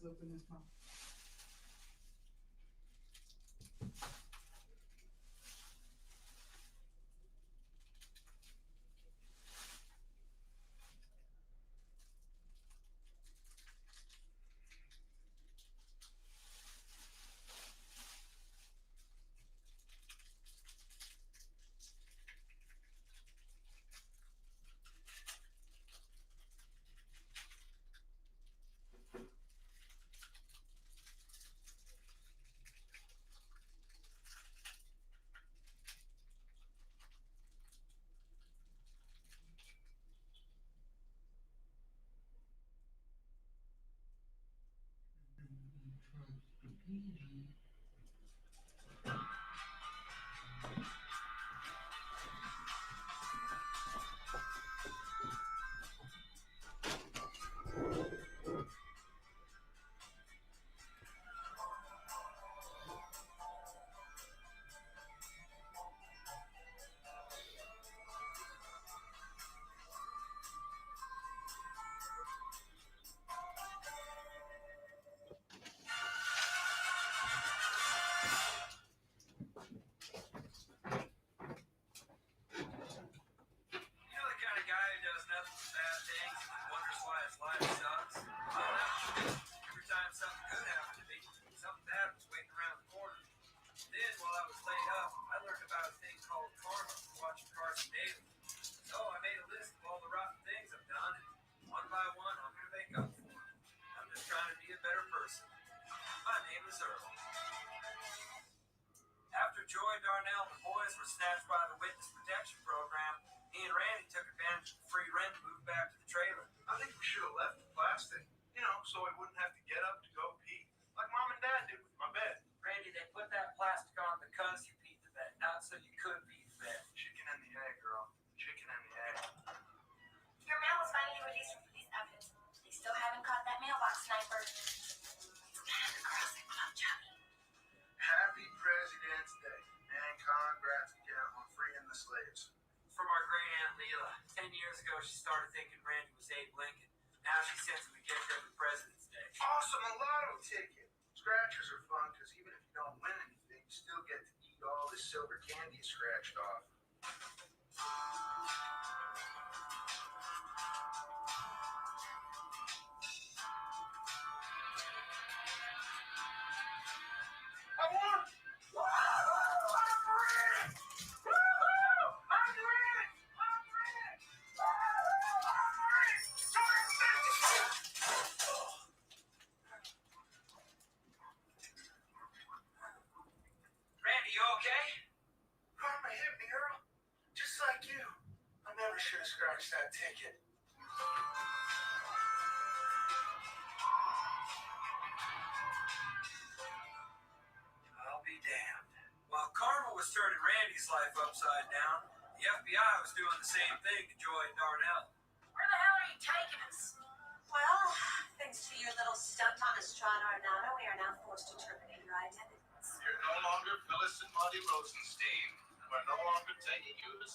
Speaker 7: open his mouth.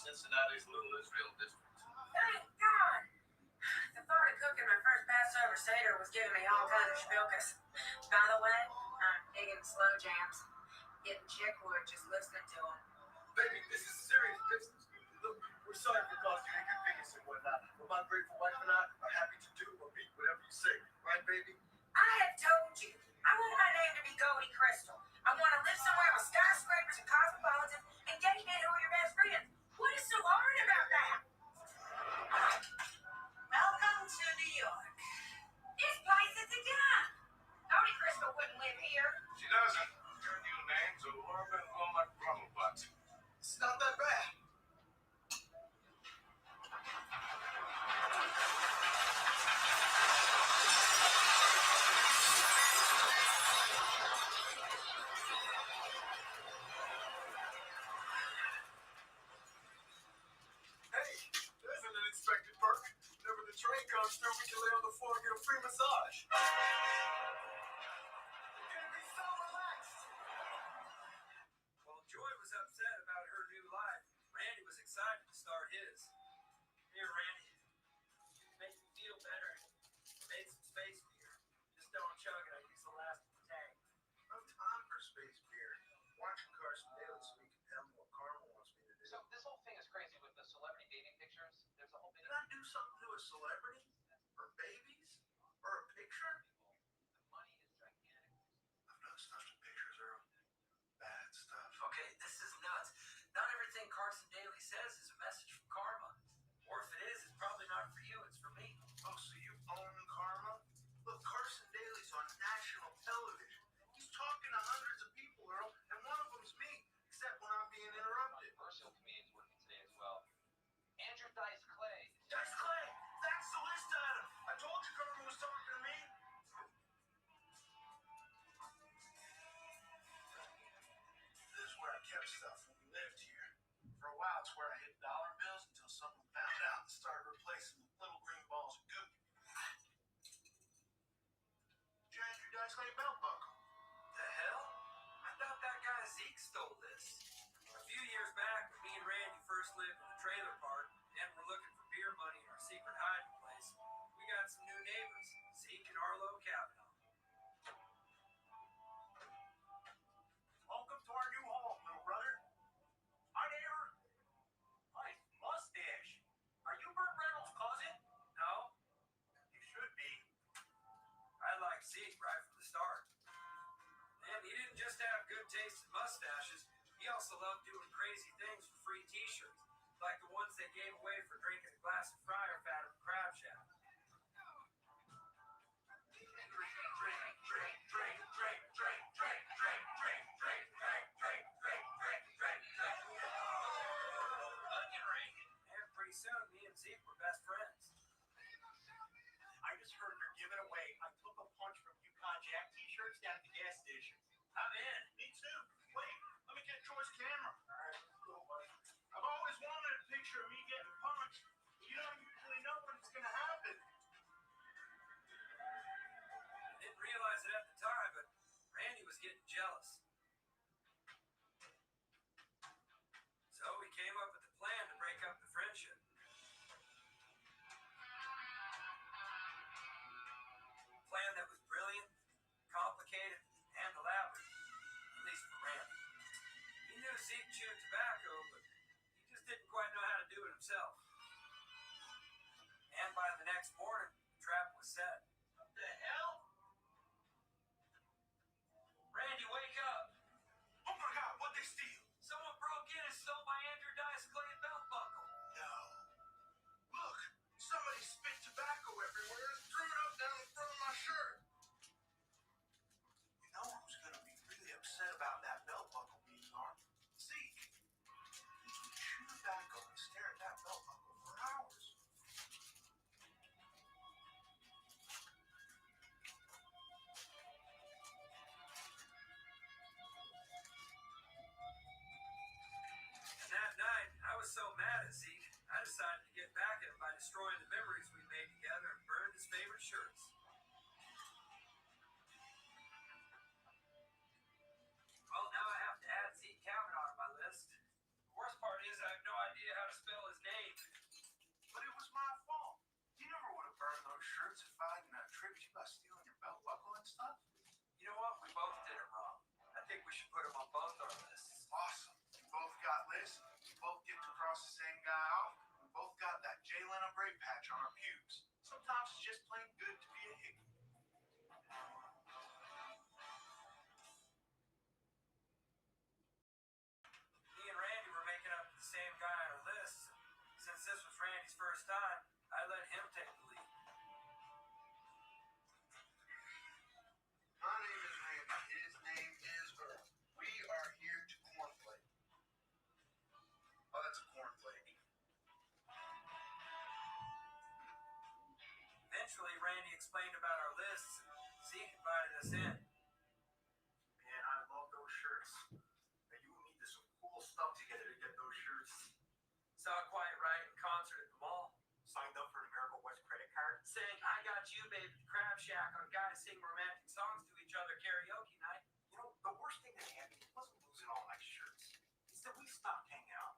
Speaker 17: Cincinnati's Little Israel district. Thank God! The thought of cooking my first Passover Seder was giving me all kinds of schmilkas. By the way, I'm digging slow jams. Getting chick wood just listening to them. Baby, this is serious business. Look, we're sorry for causing you inconvenience and whatnot, but my grateful wife and I are happy to do or be whatever you say. Right, baby? I have told you. I want my name to be Goldie Crystal. I want to live somewhere with skyscrapers and cosmopolitans and gay men who are your best friends. What is so hard about that? Welcome to New York. This place is a gun. Goldie Crystal wouldn't live here. She doesn't. Her new name's a Urban Woman Rumblebutt. It's not that bad. Chugging.
Speaker 2: a celebrity? Or babies? Or a picture? I've done stuff to pictures, Earl. Bad stuff.
Speaker 18: Okay, this is nuts. Not everything Carson Daly says is a message from Karma. Or if it is, it's probably not for you, it's for me.
Speaker 2: Oh, so you own Karma? Look, Carson Daly's on national television. He's talking to hundreds of people, Earl, and one of them's me, except when I'm being interrupted.
Speaker 18: Personal comedian's working today as well. Andrew Dice Clay.
Speaker 2: Dice Clay! That's the list item! I told you Karma was talking to me! This is where I kept stuff when we lived here. For a while, it's where I hid dollar bills until someone found out and started replacing the little green balls with goop. Andrew Dice Clay belt buckle.
Speaker 18: The hell? I thought that guy Zeke stole this. A few years back, when me and Randy first lived in the trailer park and were looking for beer money in our secret hiding place, we got some new neighbors, Zeke and Arlo Kavanaugh.
Speaker 2: Welcome to our new home, little brother. Hi, neighbor. Nice mustache. Are you Burt Reynolds' cousin?
Speaker 18: No,
Speaker 2: You should be.
Speaker 18: I liked Zeke right from the start. And he didn't just have good taste in mustaches, he also loved doing crazy things for free t-shirts, like the ones they gave away for drinking a glass of fryer fat at the Crab Shack. Onion ring. And pretty soon, me and Zeke were best friends.
Speaker 2: I just heard they're giving away I Took a Punch from Yukon Jack t-shirts down at the gas station.
Speaker 18: I'm in.
Speaker 2: Me too. Wait, let me get Troy's camera. All right, cool, buddy. I've always wanted a picture of me getting punched. You don't usually know when it's going to happen.
Speaker 18: I didn't realize it at the time, but Randy was getting jealous. So we came up with the plan to break up the friendship. A plan that was brilliant, complicated, and elaborate, at least for Randy. He knew Zeke chewed tobacco, but he just didn't quite know how to do it himself. And by the next morning, the trap was set.
Speaker 2: What the hell?
Speaker 18: Randy, wake up!
Speaker 2: Oh my God, what'd they steal?
Speaker 18: Someone broke in and stole my Andrew Dice Clay belt buckle.
Speaker 2: No. Look, somebody spit tobacco everywhere and threw it up down the front of my shirt. You know who's going to be really upset about that belt buckle being gone? Zeke. He would chew tobacco and stare at that belt buckle for hours.
Speaker 18: And that night, I was so mad at Zeke, I decided to get back at him by destroying the memories we made together and burned his favorite shirts. Well, now I have to add Zeke Kavanaugh to my list. The worst part is I have no idea how to spell his name.
Speaker 2: But it was my fault. You never would have burned those shirts if I hadn't tricked you by stealing your belt buckle and stuff.
Speaker 18: You know what? We both did it wrong. I think we should put him on both our lists.
Speaker 2: Awesome. We both got lists. We both get to cross the same guy off. We both got that Jay Leno brake patch on our pubes. Sometimes it's just plain good to be a hickey.
Speaker 18: Me and Randy were making up the same guy on our list. Since this was Randy's first time, I let him take the lead.
Speaker 2: My name is Randy. His name is Earl. We are here to cornflake. Oh, that's a cornflake.
Speaker 18: Eventually, Randy explained about our lists, and Zeke invited us in.
Speaker 2: Man, I love those shirts. Now, you and me did some cool stuff together to get those shirts.
Speaker 18: Saw Quiet Riot in concert at the mall.
Speaker 2: Signed up for an America West credit card.
Speaker 18: Saying, I got you, baby, at the Crab Shack on guys sing romantic songs to each other karaoke night.
Speaker 2: You know, the worst thing that happened wasn't losing all my shirts. It's that we stopped hanging out.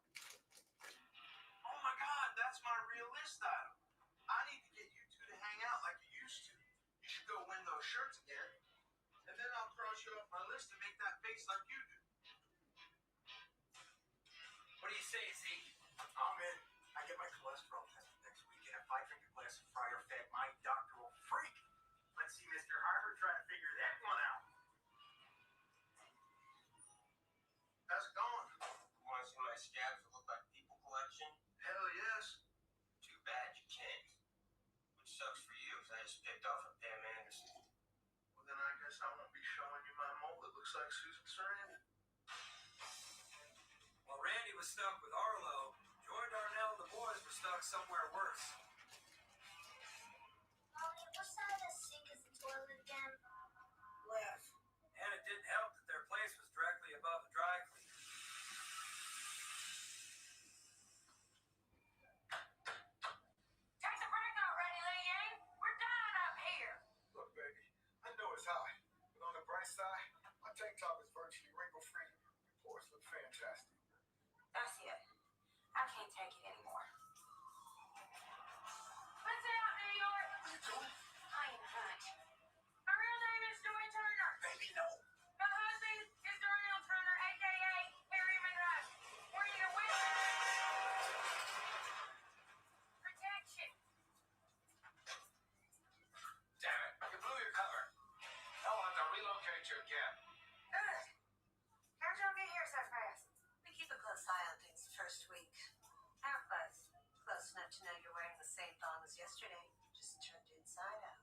Speaker 2: Oh my God, that's my real list item. I need to get you two to hang out like you used to. You should go win those shirts again. And then I'll cross you off my list and make that face like you do.
Speaker 18: What do you say, Zeke?
Speaker 2: I'm in. I get my cholesterol tested next week, and if I drink a glass of looks like Susan's surrounded.
Speaker 18: While Randy was stuck with Arlo, Joy Darnell and the boys were stuck somewhere worse.
Speaker 17: Mommy, what side of the sink is the toilet again?
Speaker 18: Left. And it didn't help that their place was directly above the dry cleaner.
Speaker 17: Take the break already, Lee Yang. We're dying up here.
Speaker 18: Look, baby, I know it's hot, but on the bright side, my tank top is virtually wrinkle-free. Your pores look fantastic.
Speaker 17: That's it. I can't take it anymore. What's out, New York?
Speaker 18: What are you doing?
Speaker 17: I am Hunt. My real name is Joy Turner.
Speaker 18: Baby, no.
Speaker 17: My husband is Darnell Turner, a.k.a. Harry Monroe. We're either protection.
Speaker 18: Damn it, you blew your cover. I'll have to relocate you again.
Speaker 17: Good. How'd y'all get here so fast? We keep a close eye on things the first week. How close? Close enough to know you're wearing the same thong as yesterday, just turned inside out.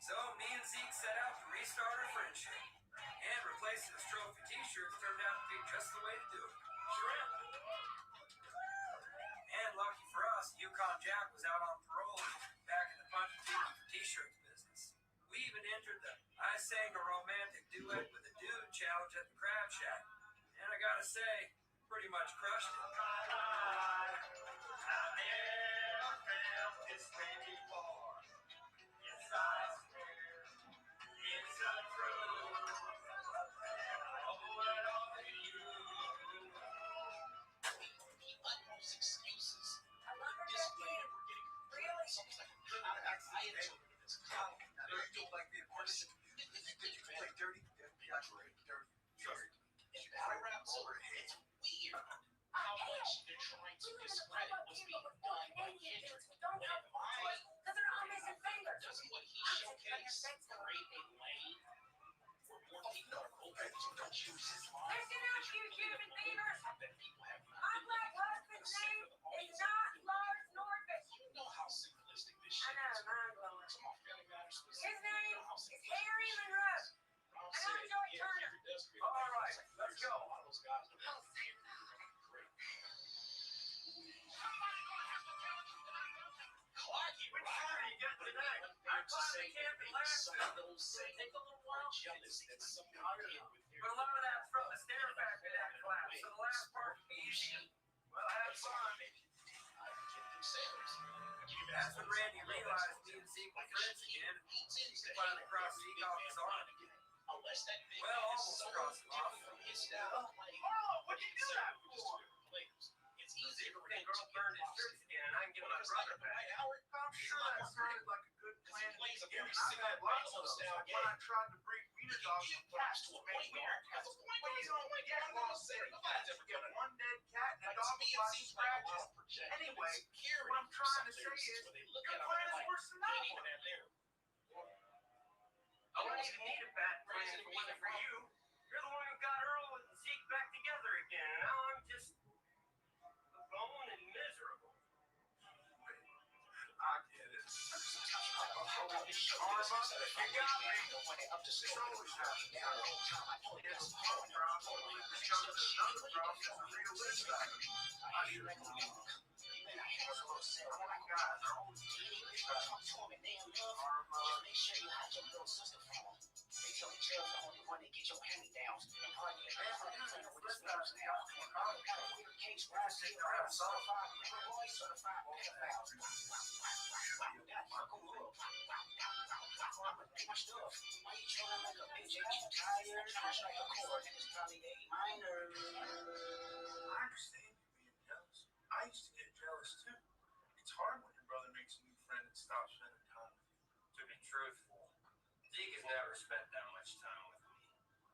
Speaker 18: So me and Zeke set out to restart our friendship. And replacing his trophy t-shirts turned out to be just the way to do it. Shrimp! And lucky for us, Yukon Jack was out on parole back in the punch t-shirts business. We even entered the I sang a romantic duet with a dude challenge at the Crab Shack. And I gotta say, pretty much crushed it.
Speaker 17: I never felt this way before. Yes, I swear it's a truth. Oh, what are you?
Speaker 18: The utmost excuses.
Speaker 17: I love her
Speaker 18: This
Speaker 17: that
Speaker 18: way
Speaker 17: kid.
Speaker 18: we're getting
Speaker 17: Really?
Speaker 18: something like a good accident. It's common. They do like the listen. Did you play dirty? Yeah, dirty. It's battle raps over here. It's weird how much they're trying to discredit what's being done by Kendrick.
Speaker 17: Don't help boys, because they're all missing fingers.
Speaker 18: Doesn't what he showcased create a lane where more people are open to don't choose his line?
Speaker 17: Listen up, you human beavers.
Speaker 18: That people have
Speaker 17: My black husband's name is not Lars Norvis.
Speaker 18: You know how simplistic this
Speaker 17: I
Speaker 18: shit
Speaker 17: know,
Speaker 18: is.
Speaker 17: mind blowing.
Speaker 18: Come on, Family Matters.
Speaker 17: His name is Harry Monroe. And I'm Joy Turner.
Speaker 18: All right, let's go. A lot of those guys are
Speaker 17: Oh, thank
Speaker 18: great. Clarky,
Speaker 17: Which side are you getting today? I finally can't be last.
Speaker 18: Some of those same
Speaker 17: Take a little while.
Speaker 18: jealous that some kid with their
Speaker 17: But a lot of that's from the stair factory that collapsed, so the last part will be easy. Well, have fun. That's when Randy realized me and Zeke were friends again. He finally crossed Zeke off his arm. Well, almost crossed him off. What'd you do that for?
Speaker 18: It's easy
Speaker 17: Zeke and girl burned his shirts again, and I can get my brother back. I'm sure that sounded like a good plan. I've had lots of those. When I tried to breed wiener dogs with cats to make wiener cats. Well, you don't get lost in cats. You get one dead cat and a dog with lots of scratches. Anyway, what I'm trying to say is, your plan is worse than that one. I wouldn't even need a bad plan if it wasn't for you. You're the one who got Earl and Zeke back together again, and now I'm just alone and miserable.
Speaker 18: I get it.
Speaker 17: Karma, you got me. This always happens. It's one problem, because another problem is the real list item. I should have known. Guys are always I understand you being jealous. I used to get jealous too. It's hard when your brother makes a new friend and stops spending time with you.
Speaker 19: To be truthful, Zeke has never spent that much time with me,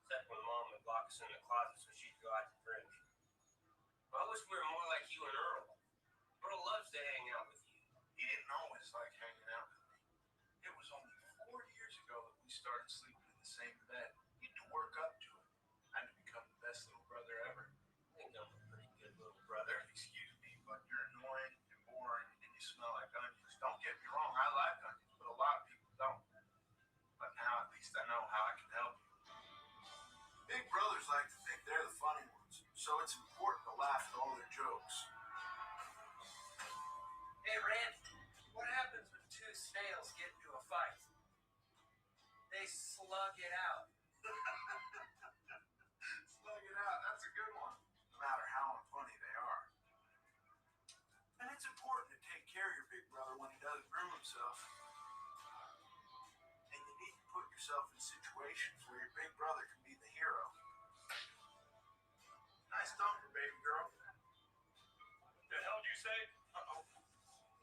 Speaker 19: except when Mom would lock us in the closet so she'd go out to drink. I wish we were more like you and Earl. Earl loves to hang out with you.
Speaker 2: He didn't always like hanging out with me. It was only 4 years ago that we started sleeping in the same bed. You had to work up to it. I had to become the best little brother ever.
Speaker 19: I think I'm a pretty good little brother.
Speaker 2: Excuse me, but you're annoying and boring and you smell like onions. Don't get me wrong, I like onions, but a lot of people don't. But now at least I know how I can help you.
Speaker 18: so it's important to laugh at all their jokes. Hey, Randy, what happens when two snails get into a fight? They slug it out. Slug it out, that's a good one. No matter how funny they are. And it's important to take care of your big brother when he doesn't groom himself. And you need to put yourself in situations where your big brother can be the hero. Nice thumper, baby girl. The hell did you say? Uh-oh.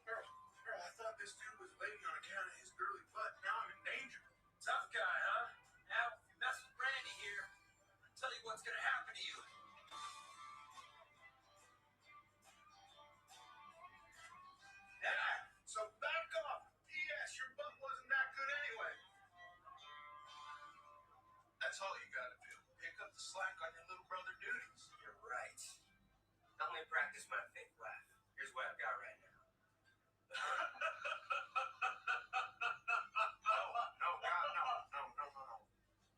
Speaker 18: Girl, I thought this dude was waiting on account of his girly butt. Now I'm in danger. Tough guy, huh? Now, if you mess with Randy here, I'll tell you what's gonna happen to you. Yeah, so back off. P.S. Your butt wasn't that good anyway. That's all you gotta do. Pick up the slack on your little brother duties. You're right. Help me practice my fake laugh. Here's what I've got right now. No.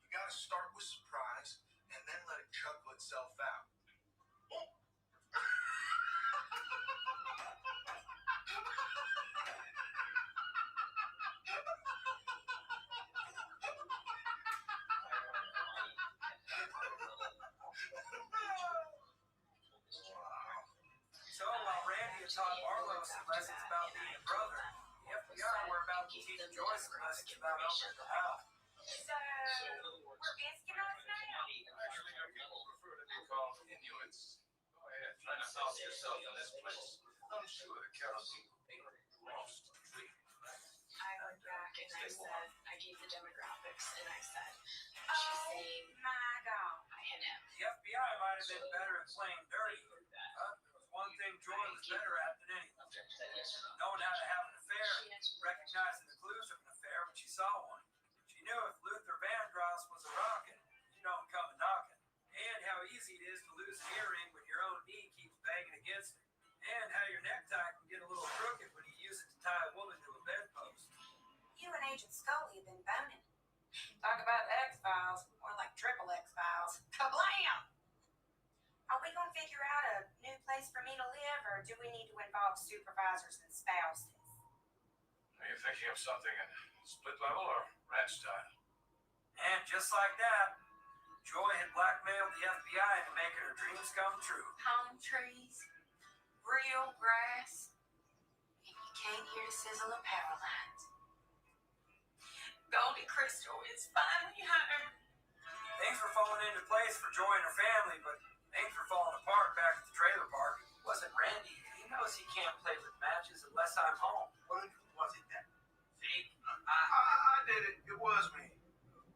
Speaker 18: You gotta start with surprise and then let it chuckle itself out. So while Randy had taught Arlo some lessons about being a brother, the FBI were about to teach Joyce some lessons about opening the house. So, we're Eskimos now? Actually, our people prefer to be called Inuits. Go ahead, try to solve yourself in this place. I'm sure the Caribbean will be lost.
Speaker 17: I went back and I said, I gave the demographics and I said, she's saying, my God, I hit him.
Speaker 18: The FBI might have been better at playing dirty. There was one thing Joy was better at than anything. Knowing how to have an affair, recognizing the clues of an affair when she saw one. She knew if Luther Vandross was a rockin', you don't come a knockin'. And how easy it is to lose an earring when your own knee keeps banging against it. And how your necktie can get a little crooked when you use it to tie a woman to a bedpost.
Speaker 17: You and Agent Scully have been boning. Talk about the X-Files, more like triple X-Files. Kablam! Are we gonna figure out a new place for me to live, or do we need to involve supervisors and spouses?
Speaker 18: Are you thinking of something in split level or ranch style? And just like that, Joy had blackmailed the FBI into making her dreams come true.
Speaker 17: Palm trees, real grass, and you can't hear the sizzle of power lines. Goldie Crystal is finally home.
Speaker 18: Things were falling into place for Joy and her family, but things were falling apart back at the trailer park. It wasn't Randy. He knows he can't play with matches unless I'm home. What was it then? See? I did it. It was me.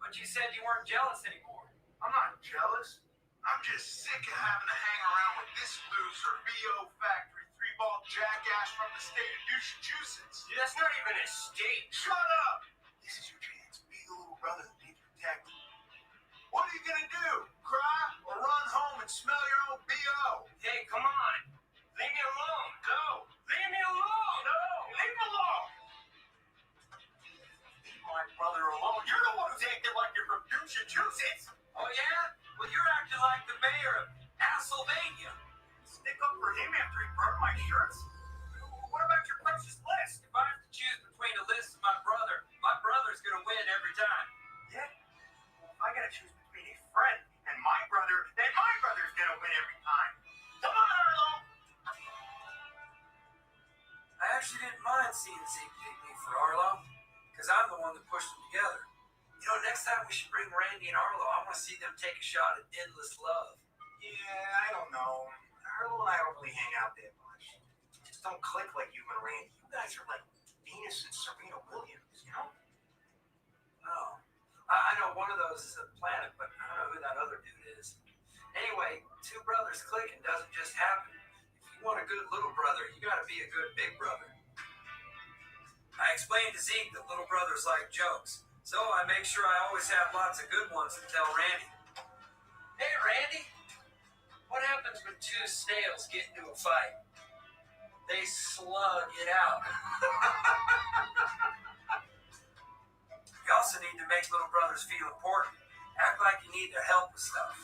Speaker 18: But you said you weren't jealous anymore. I'm not jealous. I'm just sick of having to hang around with this loser, B.O. Factory, 3-ball jackass from the state of Massachusetts. Yeah, that's not even a state. Shut up! This is your chance. Be the little brother that needs protected. What are you gonna do? Cry or run home and smell your own B.O.? Hey, come on. Leave me alone. No. Leave me alone. No. Leave me alone. Leave my brother alone. You're the one who's acting like you're from Massachusetts. Oh, yeah? Well, you're acting like the mayor of Pennsylvania. Stick up for him after he burned my shirts? What about your precious list? If I have to choose between a list and my brother's gonna win every time. Yeah? Well, if I gotta choose between a friend and my brother, then my brother's gonna win every time. Come on, Arlo! I actually didn't mind seeing Zeke pick me for Arlo, because I'm the one that pushed them together. You know, next time we should bring Randy and Arlo. I want to see them take a shot at endless love. Yeah, I don't know. Arlo and I don't really hang out that much. Just don't click like you and Randy. You guys are like Venus and Serena Williams, you know? Oh. I know one of those is a planet, but I don't know who that other dude is. Anyway, two brothers clicking doesn't just happen. If you want a good little brother, you gotta be a good big brother. I explained to Zeke that little brothers like jokes. So I make sure I always have lots of good ones to tell Randy. Hey, Randy, what happens when two snails get into a fight? They slug it out. You also need to make little brothers feel important. Act like you need their help with stuff.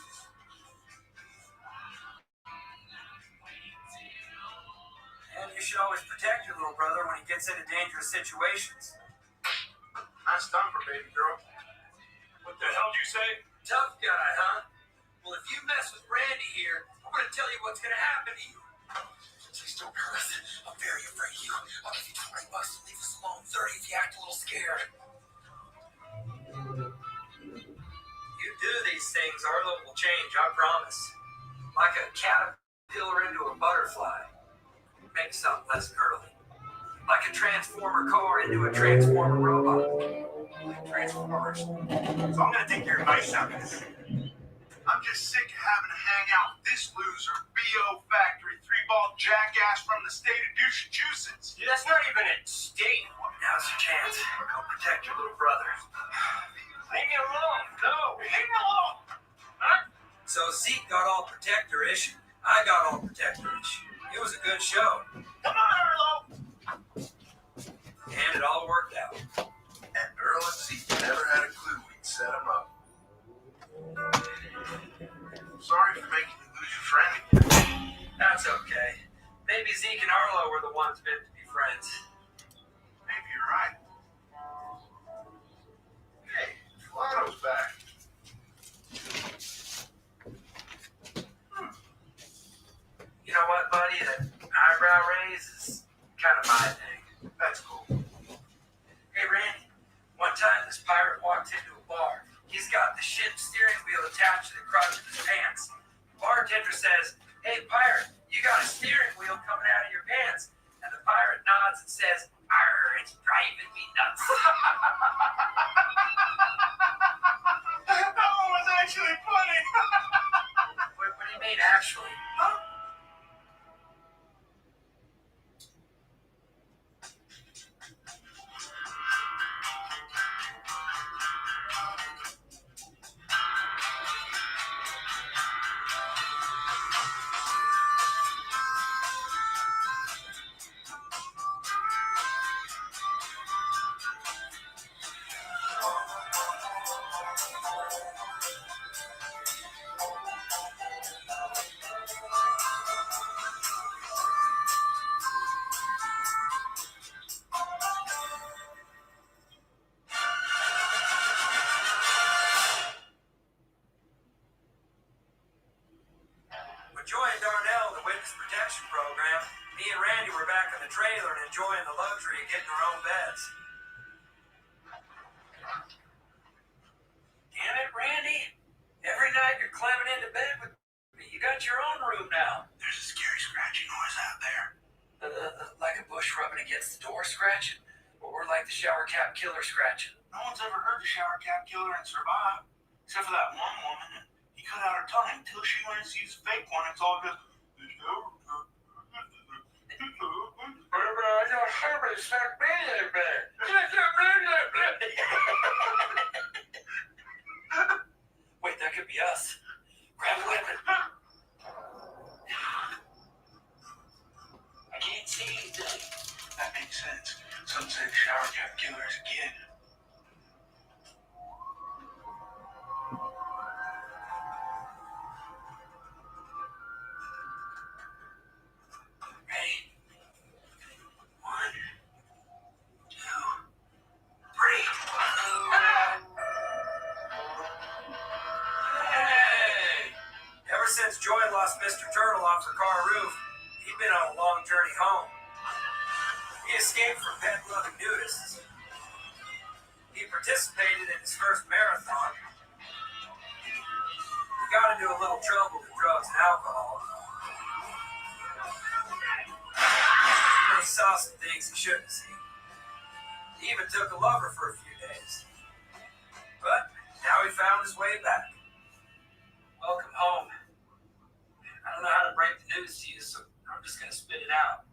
Speaker 18: you should always protect your little brother when he gets into dangerous situations.
Speaker 2: Nice time for baby girl.
Speaker 18: What the hell did you say? Tough guy, huh? Well, if you mess with Randy here, I'm gonna tell you what's gonna happen to you. Please don't hurt us. I'm very afraid of you. I'll give you $20 to leave us alone. 30 if you act a little scared. You do these things, Arlo will change, I promise. Like a caterpillar into a butterfly. Make something less curly. Like a transformer car into a transformer robot. Like Transformers. So I'm gonna take your advice out of this.
Speaker 2: I'm just sick of having to hang out with this loser, B.O. Factory, 3-ball jackass from the state of Massachusetts.
Speaker 18: Dude, that's not even a state. Now's your chance. Go protect your little brother. Leave me alone. No, leave me alone. Huh? So Zeke got all protector-ish. I got all protector-ish. It was a good show. Come on, Arlo. And it all worked out.
Speaker 2: And Earl and Zeke never had a clue we'd set him up. Sorry for making you lose your friend again.
Speaker 18: That's okay. Maybe Zeke and Arlo were the ones meant to be friends.
Speaker 2: Maybe you're right. Hey, Flotto's back.
Speaker 18: You know what, buddy? That eyebrow raise is kind of my thing.
Speaker 2: That's cool.
Speaker 18: Hey, Randy. One time this pirate walked into a bar. He's got the ship's steering wheel attached to the crotch of his pants. The bartender says, "Hey, pirate, you got a steering wheel coming out of your pants." And the pirate nods and says, "Arr, it's driving me nuts."
Speaker 2: That one was actually funny.
Speaker 18: What do you mean, actually? Huh? With Joy and Darnell, the witness protection program, me and Randy were back in the trailer and enjoying the luxury of getting our own beds. Damn it, Randy. Every night you're climbing into bed with me. You got your own room now.
Speaker 2: There's a scary scratchy noise out there.
Speaker 18: Like a bush rubbing against the door scratching? Or like the shower cap killer scratching?
Speaker 2: No one's ever heard the shower cap killer and survived. Except for that one woman. And he cut out her tongue until she learns to use a fake one. It's all just...
Speaker 18: Wait, that could be us. Grab a weapon. I can't see anything.
Speaker 2: That makes sense. Some say the shower cap killer is a kid.
Speaker 18: Ready? 1, 2, 3. Hey! Ever since Joy lost Mr. Turtle off her car roof, he'd been on a long journey home. He escaped from pet-loving nudists. He participated in his first marathon. He got into a little trouble with drugs and alcohol. He saw some things he shouldn't have seen. He even took a lover for a few days. But now he found his way back. Welcome home. I don't know how to break the news to you, so I'm just going to spit it out.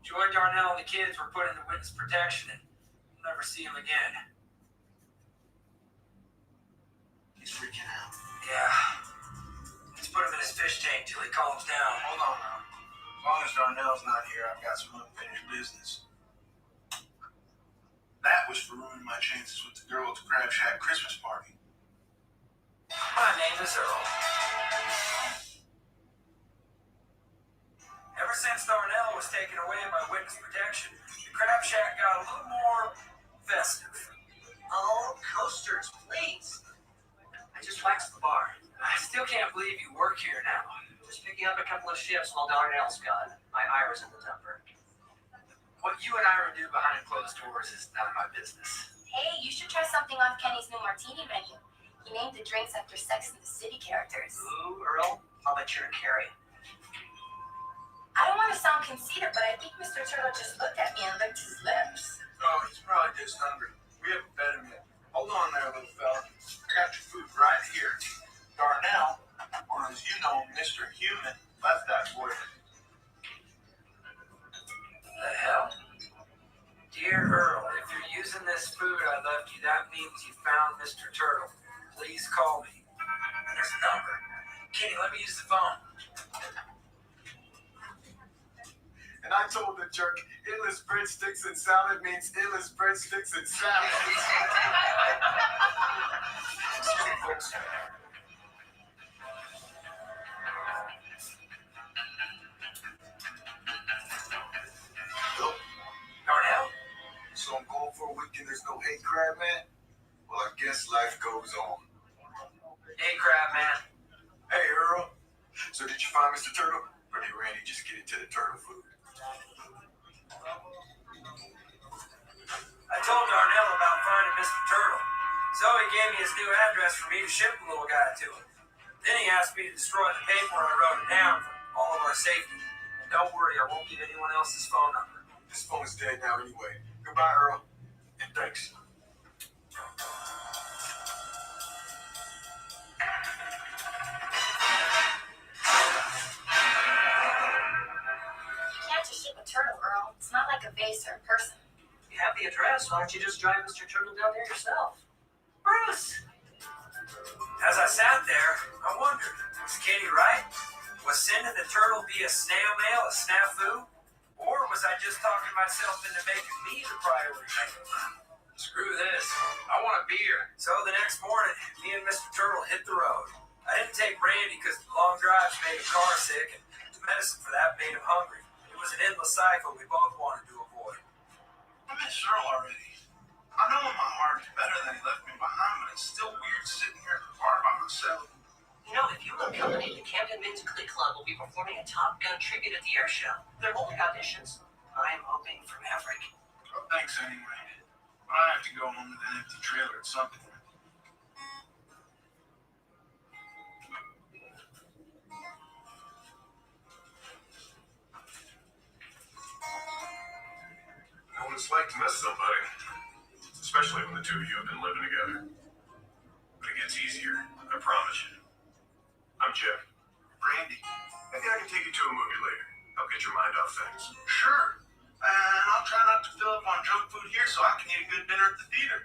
Speaker 18: Joy, Darnell, and the kids were put into witness protection, and we'll never see him again.
Speaker 2: He's freaking out.
Speaker 18: Yeah. Let's put him in his fish tank till he calms down.
Speaker 2: Hold on now. As long as Darnell's not here, I've got some unfinished business. That was for ruining my chances with the girl at the Crab Shack Christmas party.
Speaker 18: My name is Earl. Ever since Darnell was taken away by witness protection, the Crab Shack got a little more festive. Oh, coasters, please. I just waxed the bar. I still can't believe you work here now. Just picking up a couple of shifts while Darnell's gone. My Ira's in the dumper. What you and Ira do behind closed doors is none of my business.
Speaker 20: Hey, you should try something off Kenny's new martini menu. He named the drinks after Sex and the City characters.
Speaker 18: Ooh, Earl, I'll bet you're a Carrie.
Speaker 20: I don't want to sound conceited, but I think Mr. Turtle just looked at me and licked his lips.
Speaker 18: Oh, he's probably just hungry. We haven't fed him yet. Hold on there, little fella. I got your food right here. Darnell, or as you know, Mr. Human, left that for you. The hell? Dear Earl, if you're using this food I left you, that means you found Mr. Turtle. Please call me. There's a number. Kenny, let me use the phone. And I told the jerk, illest breadsticks and salad means illest breadsticks and salad. Excuse me, folks. Hello? Darnell? So I'm going for a weekend, there's no hate crab, man? Well, I guess life goes on. Hey, crab, man. Hey, Earl. So did you find Mr. Turtle? Or did Randy just get into the turtle food? I told Darnell about finding Mr. Turtle. So he gave me his new address for me to ship the little guy to him. Then he asked me to destroy the paper and I wrote it down for all of our safety. And don't worry, I won't give anyone else's phone number. This phone is dead now anyway. Goodbye, Earl. And thanks.
Speaker 20: You can't just ship a turtle, Earl. It's not like a vase or a person.
Speaker 18: You have the address, why don't you just drive Mr. Turtle down there yourself? Bruce! As I sat there, I wondered, was Katie right? Was sending the turtle via snail mail a snafu? Or was I just talking myself into making me the priority? Screw this. I want a beer. So the next morning, me and Mr. Turtle hit the road. I didn't take Randy because the long drives made him car sick, and the medicine for that made him hungry. It was an endless cycle we both wanted to avoid.
Speaker 19: I miss Earl already. I know in my heart it's better than he left me behind, but it's still weird sitting here at the bar by myself.
Speaker 18: You know, if you accompany the Canton Musically Club will be performing a Top Gun tribute at the air show. They're holding auditions. I am hoping for Maverick.
Speaker 19: Well, thanks anyway. But I have to go home with an empty trailer at some point.
Speaker 2: I know what it's like to miss somebody, especially when the two of you have been living together. But it gets easier, I promise you. I'm Jeff.
Speaker 19: Randy.
Speaker 2: Maybe I can take you to a movie later. Help get your mind off things.
Speaker 19: Sure. And I'll try not to fill up on junk food here so I can eat a good dinner at the theater.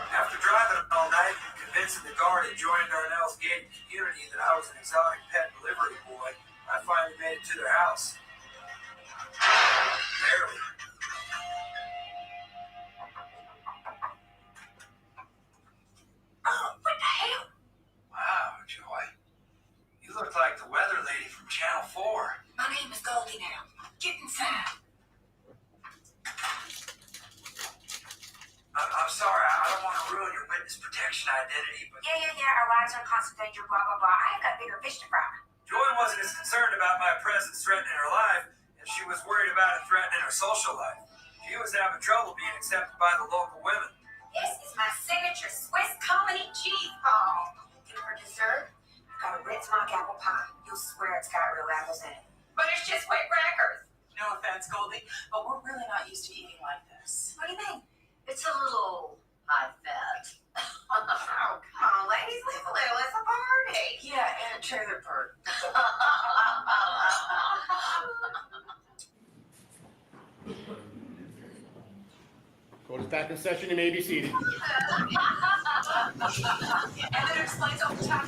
Speaker 18: After driving all night and convincing the guard at joining Darnell's gated community that I was an exotic pet delivery boy, I finally made it to their house. Barely.
Speaker 20: Oh, what the hell?
Speaker 18: Wow, Joy. You look like the weather lady from Channel 4.
Speaker 20: My name is Goldie now. Get inside.
Speaker 18: I'm sorry, I don't want to ruin your witness protection identity, but
Speaker 20: Yeah, our lives are in constant danger, blah, blah, blah. I have got bigger fish to fry.
Speaker 18: Joy wasn't as concerned about my presence threatening her life as she was worried about it threatening her social life. She was having trouble being accepted by the local women.
Speaker 20: This is my signature Swiss comedy cheese ball. And for dessert, I've got a Ritz mock apple pie. You'll swear it's got real apples in it. But it's just white crackers.
Speaker 21: No offense, Goldie, but we're really not used to eating like this.
Speaker 20: What do you mean? It's a little high fat. Oh, come on, ladies, leave a little. It's a party.
Speaker 21: Yeah, and a trailer park.
Speaker 22: Court is back in session. You may be seated.
Speaker 21: Evidence explains over time.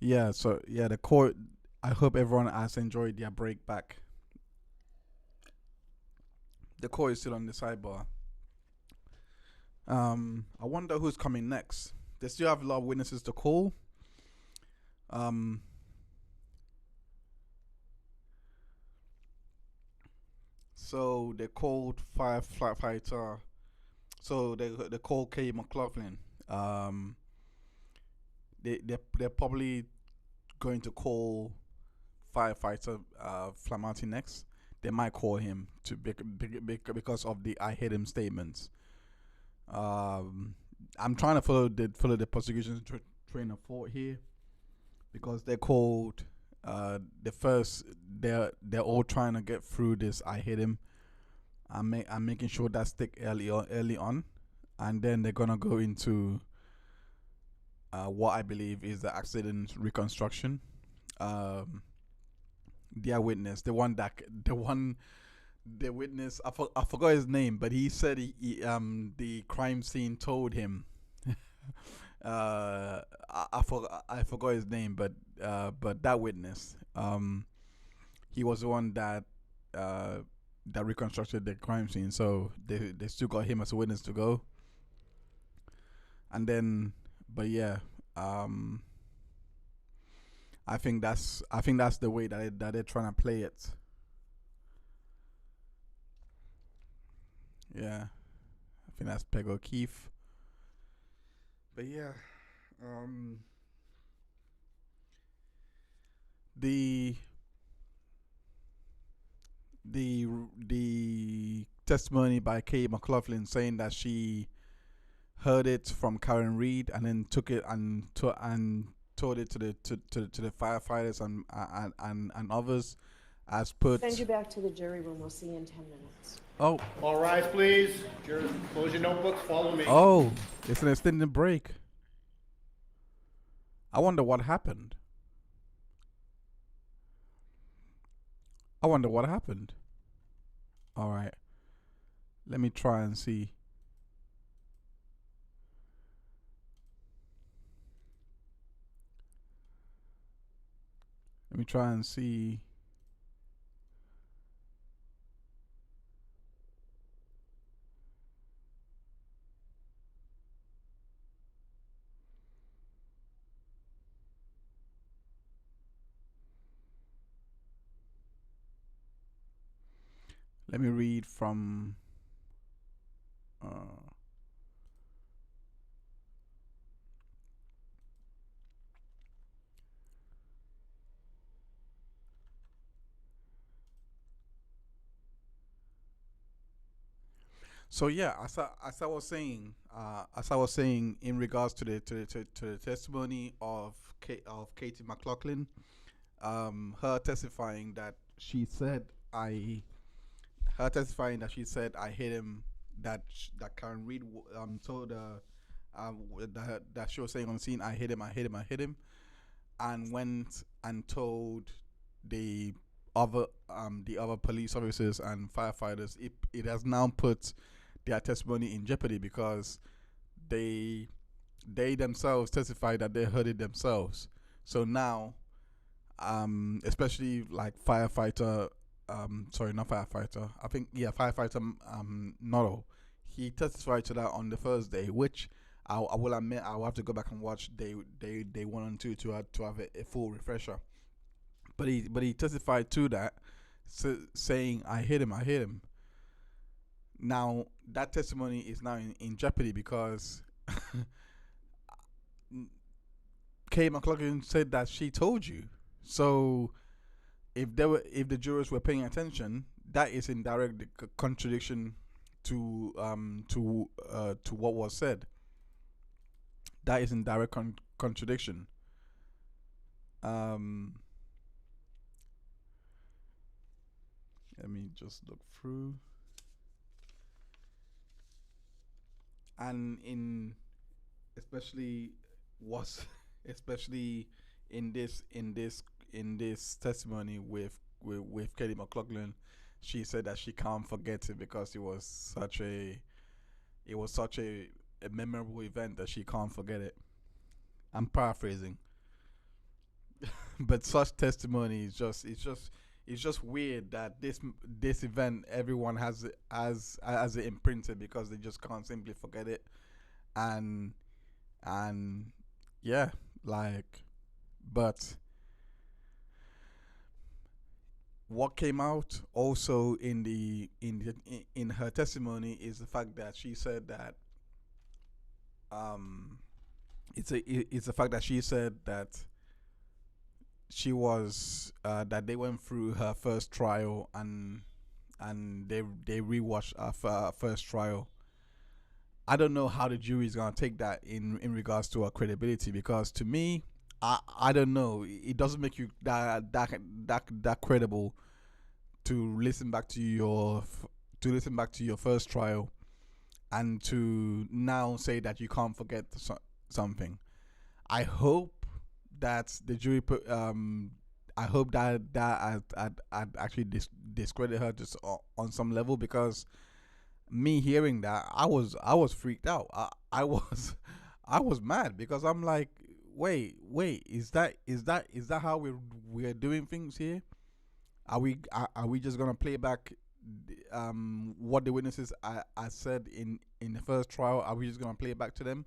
Speaker 1: Yeah, so yeah, the court. I hope everyone has enjoyed their break back. The court is still on the sidebar. I wonder who's coming next. They still have a lot of witnesses to call. So they called firefighter. So they called K. McLaughlin. They're probably going to call firefighter Flamanti next. They might call him to because of the I hate him statements. I'm trying to follow the prosecution's train of thought here, because they're called the first. They're all trying to get through this I hate him. I'm making sure that stick early on, and then they're gonna go into what I believe is the accident reconstruction. Their witness, the witness, I forgot his name, but he said the crime scene told him. I forgot his name, but that witness, he was the one that reconstructed the crime scene. So they still got him as a witness to go. And then, but yeah, I think that's the way that they're trying to play it. Yeah, I think that's Peg O'Keefe. But yeah, the testimony by Kay McLaughlin saying that she heard it from Karen Reed and then took it and told it to the firefighters and others, as put.
Speaker 3: Send you back to the jury room. We'll see you in 10 minutes.
Speaker 1: Oh.
Speaker 22: All rise, please. Jurors, close your notebooks. Follow me.
Speaker 1: Oh, it's an extended break. I wonder what happened. All right. Let me try and see. Let me read from so yeah, as I was saying in regards to the testimony of Katie McLaughlin, her testifying that she said I hit him, that Karen Reed told her that she was saying on the scene, I hit him, and went and told the other police officers and firefighters. It has now put their testimony in jeopardy, because they themselves testified that they heard it themselves. So now, especially like firefighter, Nagel, he testified to that on the Thursday, which I will admit I'll have to go back and watch day 1 and 2 to have a full refresher. But he testified to that, saying I hit him. Now that testimony is now in jeopardy, because Kay McLaughlin said that she told you. So if the jurors were paying attention, that is in direct contradiction to what was said. That is in direct contradiction. Let me just look through. And especially in this testimony with Katie McLaughlin, she said that she can't forget it because it was such a memorable event that she can't forget it. I'm paraphrasing. but such testimony is just it's just weird that this event everyone has it imprinted because they just can't simply forget it, and yeah, like, but what came out also in her testimony is the fact that she said that it's the fact that she said that she was that they went through her first trial and they rewatched her first trial. I don't know how the jury is gonna take that in regards to her credibility, because to me, I don't know. It doesn't make you that credible to listen back to your first trial and to now say that you can't forget something. I hope that the jury put. I hope that I'd actually discredit her just on some level, because me hearing that, I was freaked out. I was mad, because I'm like, wait, is that how we're doing things here? Are we just gonna play back what the witnesses I said in the first trial? Are we just gonna play it back to them?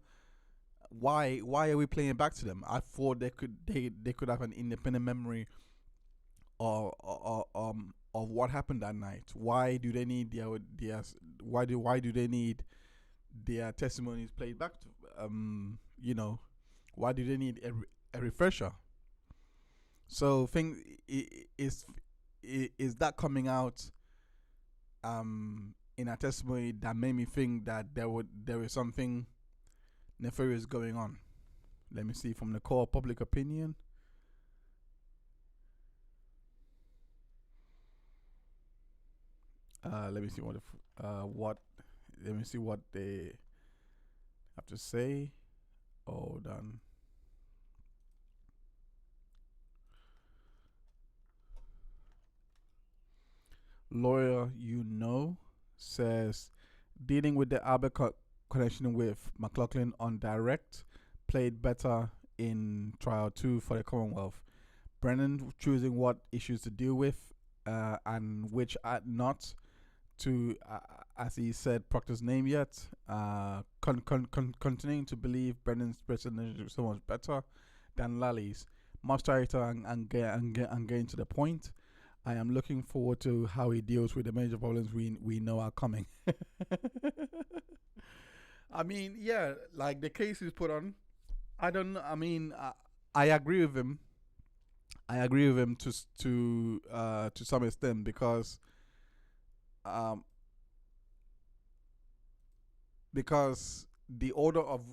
Speaker 1: Why are we playing it back to them? I thought they could have an independent memory of what happened that night. Why do they need why do they need their testimonies played back to, why do they need a refresher? So is that coming out in a testimony that made me think that there is something nefarious going on. Let me see, from the core public opinion. Let me see what they have to say. Hold on. Lawyer says dealing with the Albert connection with McLaughlin on direct played better in trial 2 for the Commonwealth. Brennan choosing what issues to deal with and which are not to, as he said, Proctor's name yet. Continuing to believe Brennan's presentation is so much better than Lally's. Much tighter and getting to the point. I am looking forward to how he deals with the major problems we know are coming. I mean, yeah, like the case he's put on, I don't know. I mean, I agree with him. I agree with him to some extent, because the order of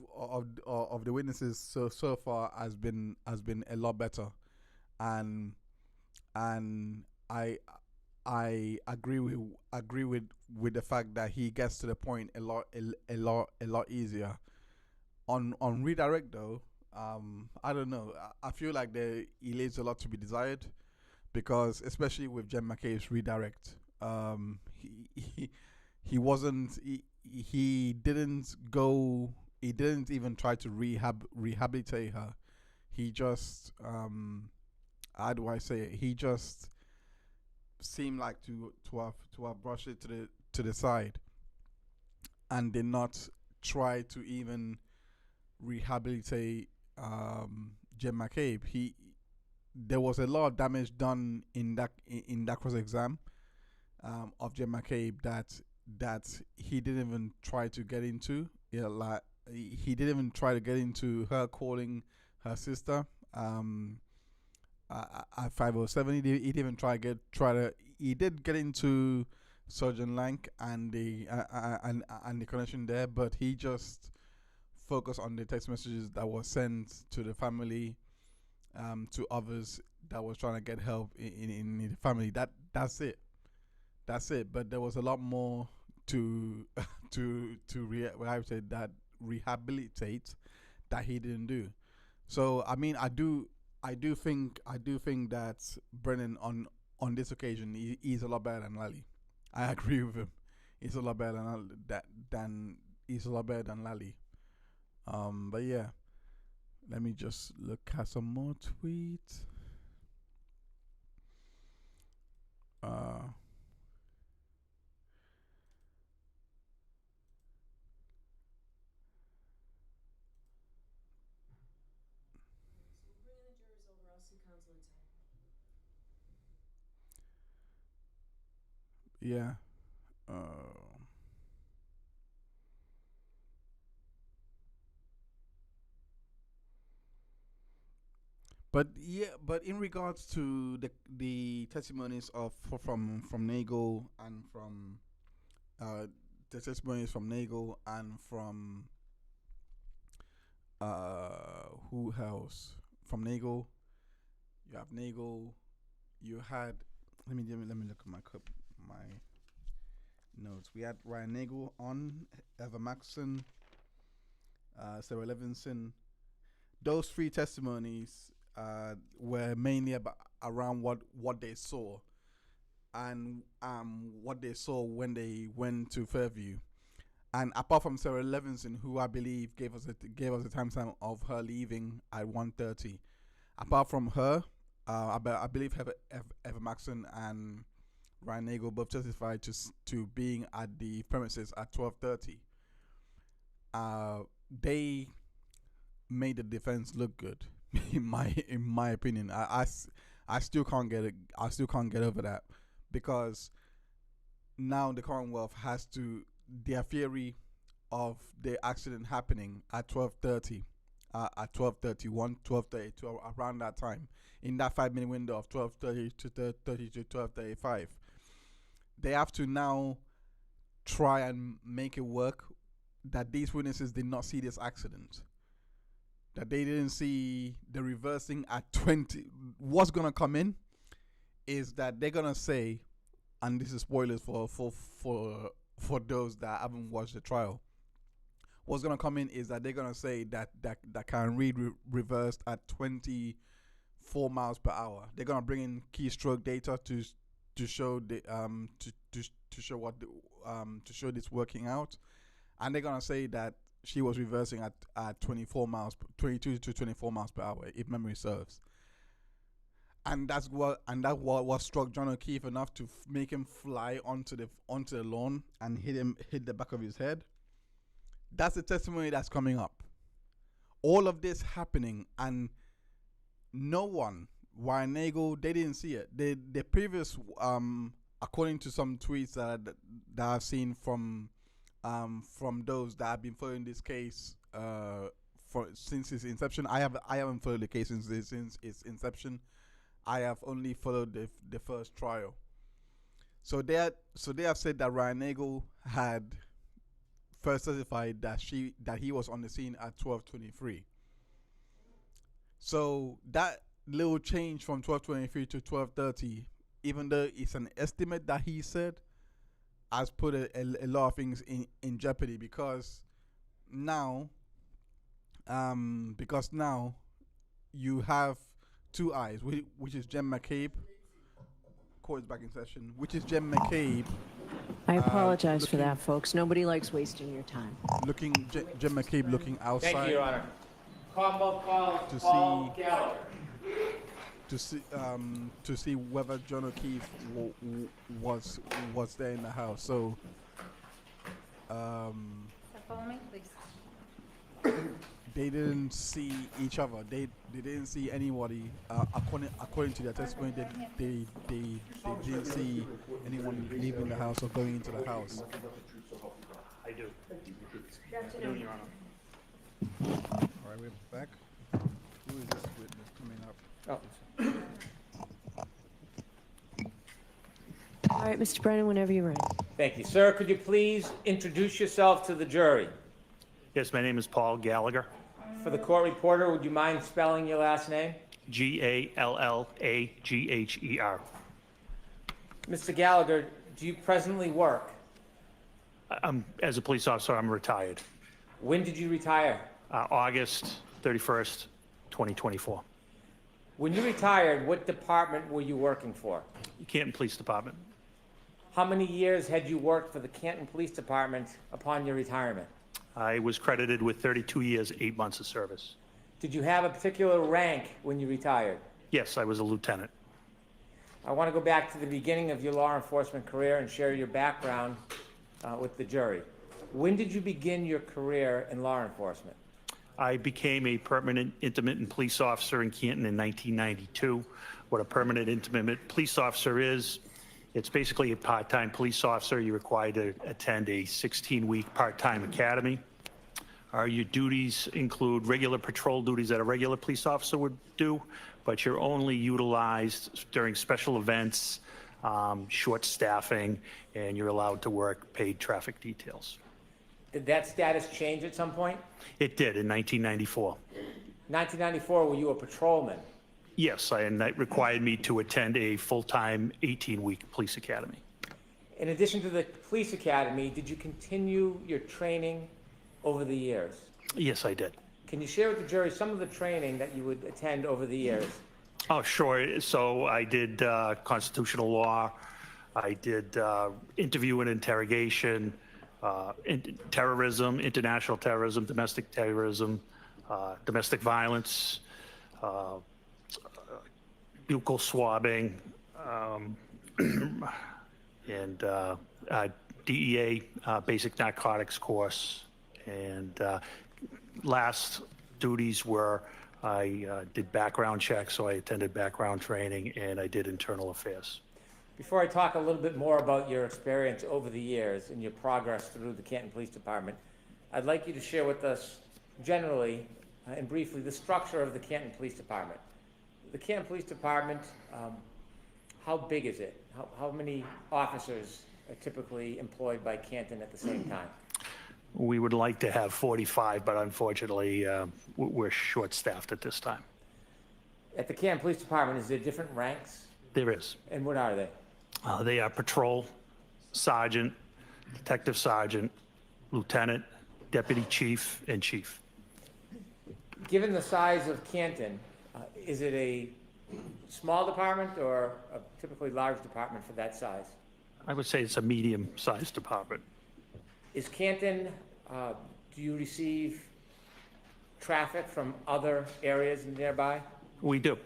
Speaker 1: the witnesses so far has been a lot better, and I agree with the fact that he gets to the point a lot easier. On redirect though, I don't know. I feel like he leaves a lot to be desired, because especially with Jen McCabe's redirect, he didn't even try to rehabilitate her. He just how do I say it? He just seemed like to have brushed it to the side, and did not try to even rehabilitate Jen McCabe. There was a lot of damage done in that cross exam of Jen McCabe that he didn't even try to get into. Yeah, like he didn't even try to get into her calling her sister. At 507, he didn't even he did get into Sergeant Lank and the connection there, but he just focused on the text messages that were sent to the family, to others that was trying to get help in the family. That's it. But there was a lot more to rehabilitate that he didn't do. So I mean, I do think that Brennan on this occasion he's a lot better than Lally. I agree with him. He's a lot better than Lally. But yeah, let me just look at some more tweets. Yeah. But yeah, but in regards to the testimonies of from Nagel and from the testimonies from Nagel and from who else? From Nagel, you have Nagel. You had let me look at my notes. We had Ryan Nagel on, Eva Moxon, Sarah Levinson. Those three testimonies were mainly around what they saw and what they saw when they went to Fairview. And apart from Sarah Levinson, who I believe gave us a timestamp of her leaving at 1:30. Apart from her, I believe Eva Maxson and Ryan Nagel both testified to being at the premises at 12:30. They made the defense look good, in my opinion. I still can't get it. I still can't get over that, because now the Commonwealth has to, their theory of the accident happening at 12:30, at 12:31, 12:32, around that time, in that 5-minute window of 12:30 to 12:35, they have to now try and make it work that these witnesses did not see this accident, that they didn't see the reversing at 20. What's gonna come in is that they're gonna say, and this is spoilers for those that haven't watched the trial. What's gonna come in is that they're gonna say that Karen Reed reversed at 24 miles per hour. They're gonna bring in keystroke data to show the to show what to show this working out, and they're gonna say that she was reversing at 22 to 24 miles per hour, if memory serves. And that what struck John O'Keefe enough to make him fly onto the lawn and hit the back of his head. That's the testimony that's coming up. All of this happening, and no one, Ryan Nagel, they didn't see it. The previous, according to some tweets that I've seen from those that have been following this case since its inception. I haven't followed the case since its inception. I have only followed the first trial. So they have said that Ryan Nagel had first testified that he was on the scene at 12:23. So that little change from 12:23 to 12:30, even though it's an estimate that he said, has put a lot of things in jeopardy, because now you have two eyes, which is Jem McCabe. Court is back in session. Which is Jem McCabe.
Speaker 3: I apologize for that, folks. Nobody likes wasting your time.
Speaker 1: Jem McCabe looking outside.
Speaker 4: Thank you, Your Honor. Commonwealth call
Speaker 1: to
Speaker 4: Paul
Speaker 1: see
Speaker 4: Gallagher.
Speaker 1: to see whether John O'Keefe was there in the house. So
Speaker 5: follow me, please.
Speaker 1: they didn't see each other. They didn't see anybody. According to their testimony, they didn't see anyone leaving the house or going into the house.
Speaker 22: I do.
Speaker 3: Good afternoon, Your Honor.
Speaker 1: All right, we're back. Who is this witness coming up?
Speaker 3: All right, Mr. Brennan, whenever you're ready.
Speaker 4: Thank you. Sir, could you please introduce yourself to the jury?
Speaker 22: Yes, my name is Paul Gallagher.
Speaker 4: For the court reporter, would you mind spelling your last name?
Speaker 22: Gallagher.
Speaker 4: Mr. Gallagher, do you presently work?
Speaker 22: As a police officer, I'm retired.
Speaker 4: When did you retire?
Speaker 22: August 31st, 2024.
Speaker 4: When you retired, what department were you working for?
Speaker 22: Canton Police Department.
Speaker 4: How many years had you worked for the Canton Police Department upon your retirement?
Speaker 22: I was credited with 32 years, 8 months of service.
Speaker 4: Did you have a particular rank when you retired?
Speaker 22: Yes, I was a lieutenant.
Speaker 4: I want to go back to the beginning of your law enforcement career and share your background with the jury. When did you begin your career in law enforcement?
Speaker 5: I became a permanent intermittent police officer in Canton in 1992. What a permanent intermittent police officer is, it's basically a part-time police officer. You're required to attend a 16-week part-time academy. Your duties include regular patrol duties that a regular police officer would do, but you're only utilized during special events, short staffing, and you're allowed to work paid traffic details.
Speaker 4: Did that status change at some point?
Speaker 5: It did in 1994.
Speaker 4: 1994, were you a patrolman?
Speaker 5: Yes, and that required me to attend a full-time 18-week police academy.
Speaker 4: In addition to the police academy, did you continue your training over the years?
Speaker 5: Yes, I did.
Speaker 4: Can you share with the jury some of the training that you would attend over the years?
Speaker 5: Oh, sure. So I did constitutional law. I did interview and interrogation, terrorism, international terrorism, domestic domestic violence, buccal swabbing, and DEA basic narcotics course. And last duties were I did background checks, so I attended background training, and I did internal affairs.
Speaker 4: Before I talk a little bit more about your experience over the years and your progress through the Canton Police Department, I'd like you to share with us generally and briefly the structure of the Canton Police Department. The Canton Police Department, how big is it? How many officers are typically employed by Canton at the same time?
Speaker 5: We would like to have 45, but unfortunately, we're short-staffed at this time.
Speaker 4: At the Canton Police Department, is there different ranks?
Speaker 5: There is.
Speaker 4: And what are they?
Speaker 5: They are patrol, sergeant, detective sergeant, lieutenant, deputy chief, and chief.
Speaker 4: Given the size of Canton, is it a small department or a typically large department for that size?
Speaker 5: I would say it's a medium-sized department.
Speaker 4: Is Canton, do you receive traffic from other areas nearby?
Speaker 5: We do.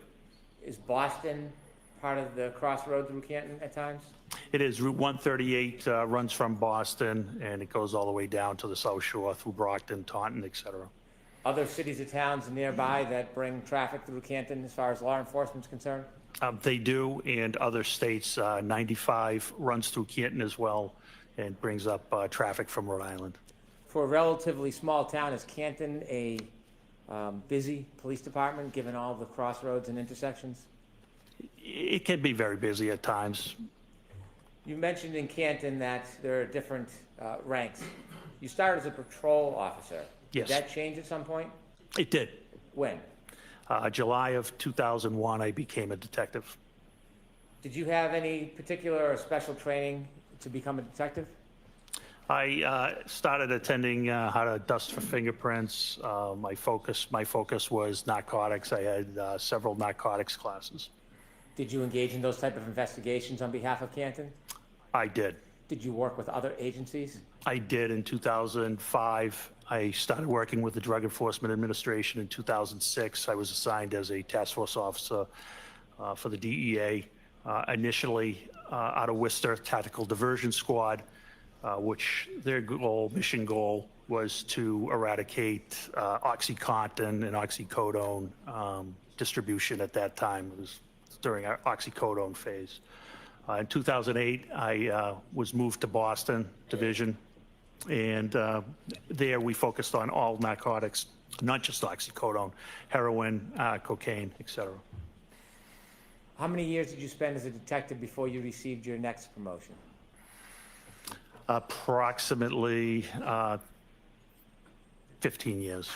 Speaker 4: Is Boston part of the crossroad through Canton at times?
Speaker 5: It is. Route 138 runs from Boston, and it goes all the way down to the South Shore through Brockton, Taunton, et cetera.
Speaker 4: Other cities or towns nearby that bring traffic through Canton as far as law enforcement is concerned?
Speaker 5: They do, and other states. 95 runs through Canton as well and brings up traffic from Rhode Island.
Speaker 4: For a relatively small town, is Canton a busy police department given all the crossroads and intersections?
Speaker 5: It can be very busy at times.
Speaker 4: You mentioned in Canton that there are different ranks. You started as a patrol officer.
Speaker 5: Yes.
Speaker 4: Did that change at some point?
Speaker 5: It did.
Speaker 4: When?
Speaker 5: July of 2001, I became a detective.
Speaker 4: Did you have any particular or special training to become a detective?
Speaker 5: I started attending how to dust for fingerprints. My focus was narcotics. I had several narcotics classes.
Speaker 4: Did you engage in those type of investigations on behalf of Canton?
Speaker 5: I did.
Speaker 4: Did you work with other agencies?
Speaker 5: I did. In 2005, I started working with the Drug Enforcement Administration. In 2006, I was assigned as a task force officer for the DEA, initially out of Worcester Tactical Diversion Squad, which their mission goal was to eradicate OxyContin and oxycodone distribution at that time. It was during our oxycodone phase. In 2008, I was moved to Boston Division, and there we focused on all narcotics, not just oxycodone, heroin, cocaine, etc.
Speaker 4: How many years did you spend as a detective before you received your next promotion?
Speaker 5: Approximately 15 years.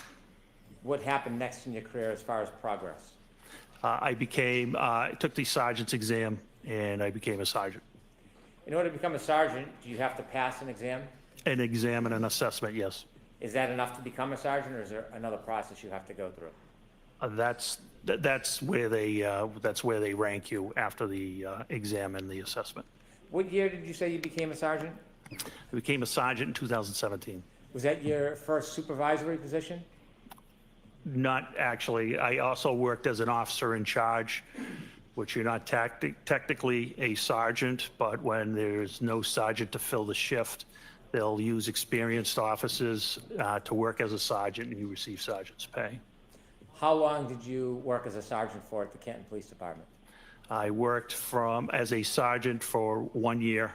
Speaker 4: What happened next in your career as far as progress?
Speaker 5: I took the sergeant's exam, and I became a sergeant.
Speaker 4: In order to become a sergeant, do you have to pass an exam?
Speaker 5: An exam and an assessment, yes.
Speaker 4: Is that enough to become a sergeant, or is there another process you have to go through?
Speaker 5: That's where they rank you after the exam and the assessment.
Speaker 4: What year did you say you became a sergeant?
Speaker 5: I became a sergeant in 2017.
Speaker 4: Was that your first supervisory position?
Speaker 5: Not actually. I also worked as an officer in charge which you're not technically a sergeant, but when there's no sergeant to fill the shift, they'll use experienced officers to work as a sergeant, and you receive sergeant's pay.
Speaker 4: How long did you work as a sergeant for at the Canton Police Department?
Speaker 5: I worked as a sergeant for 1 year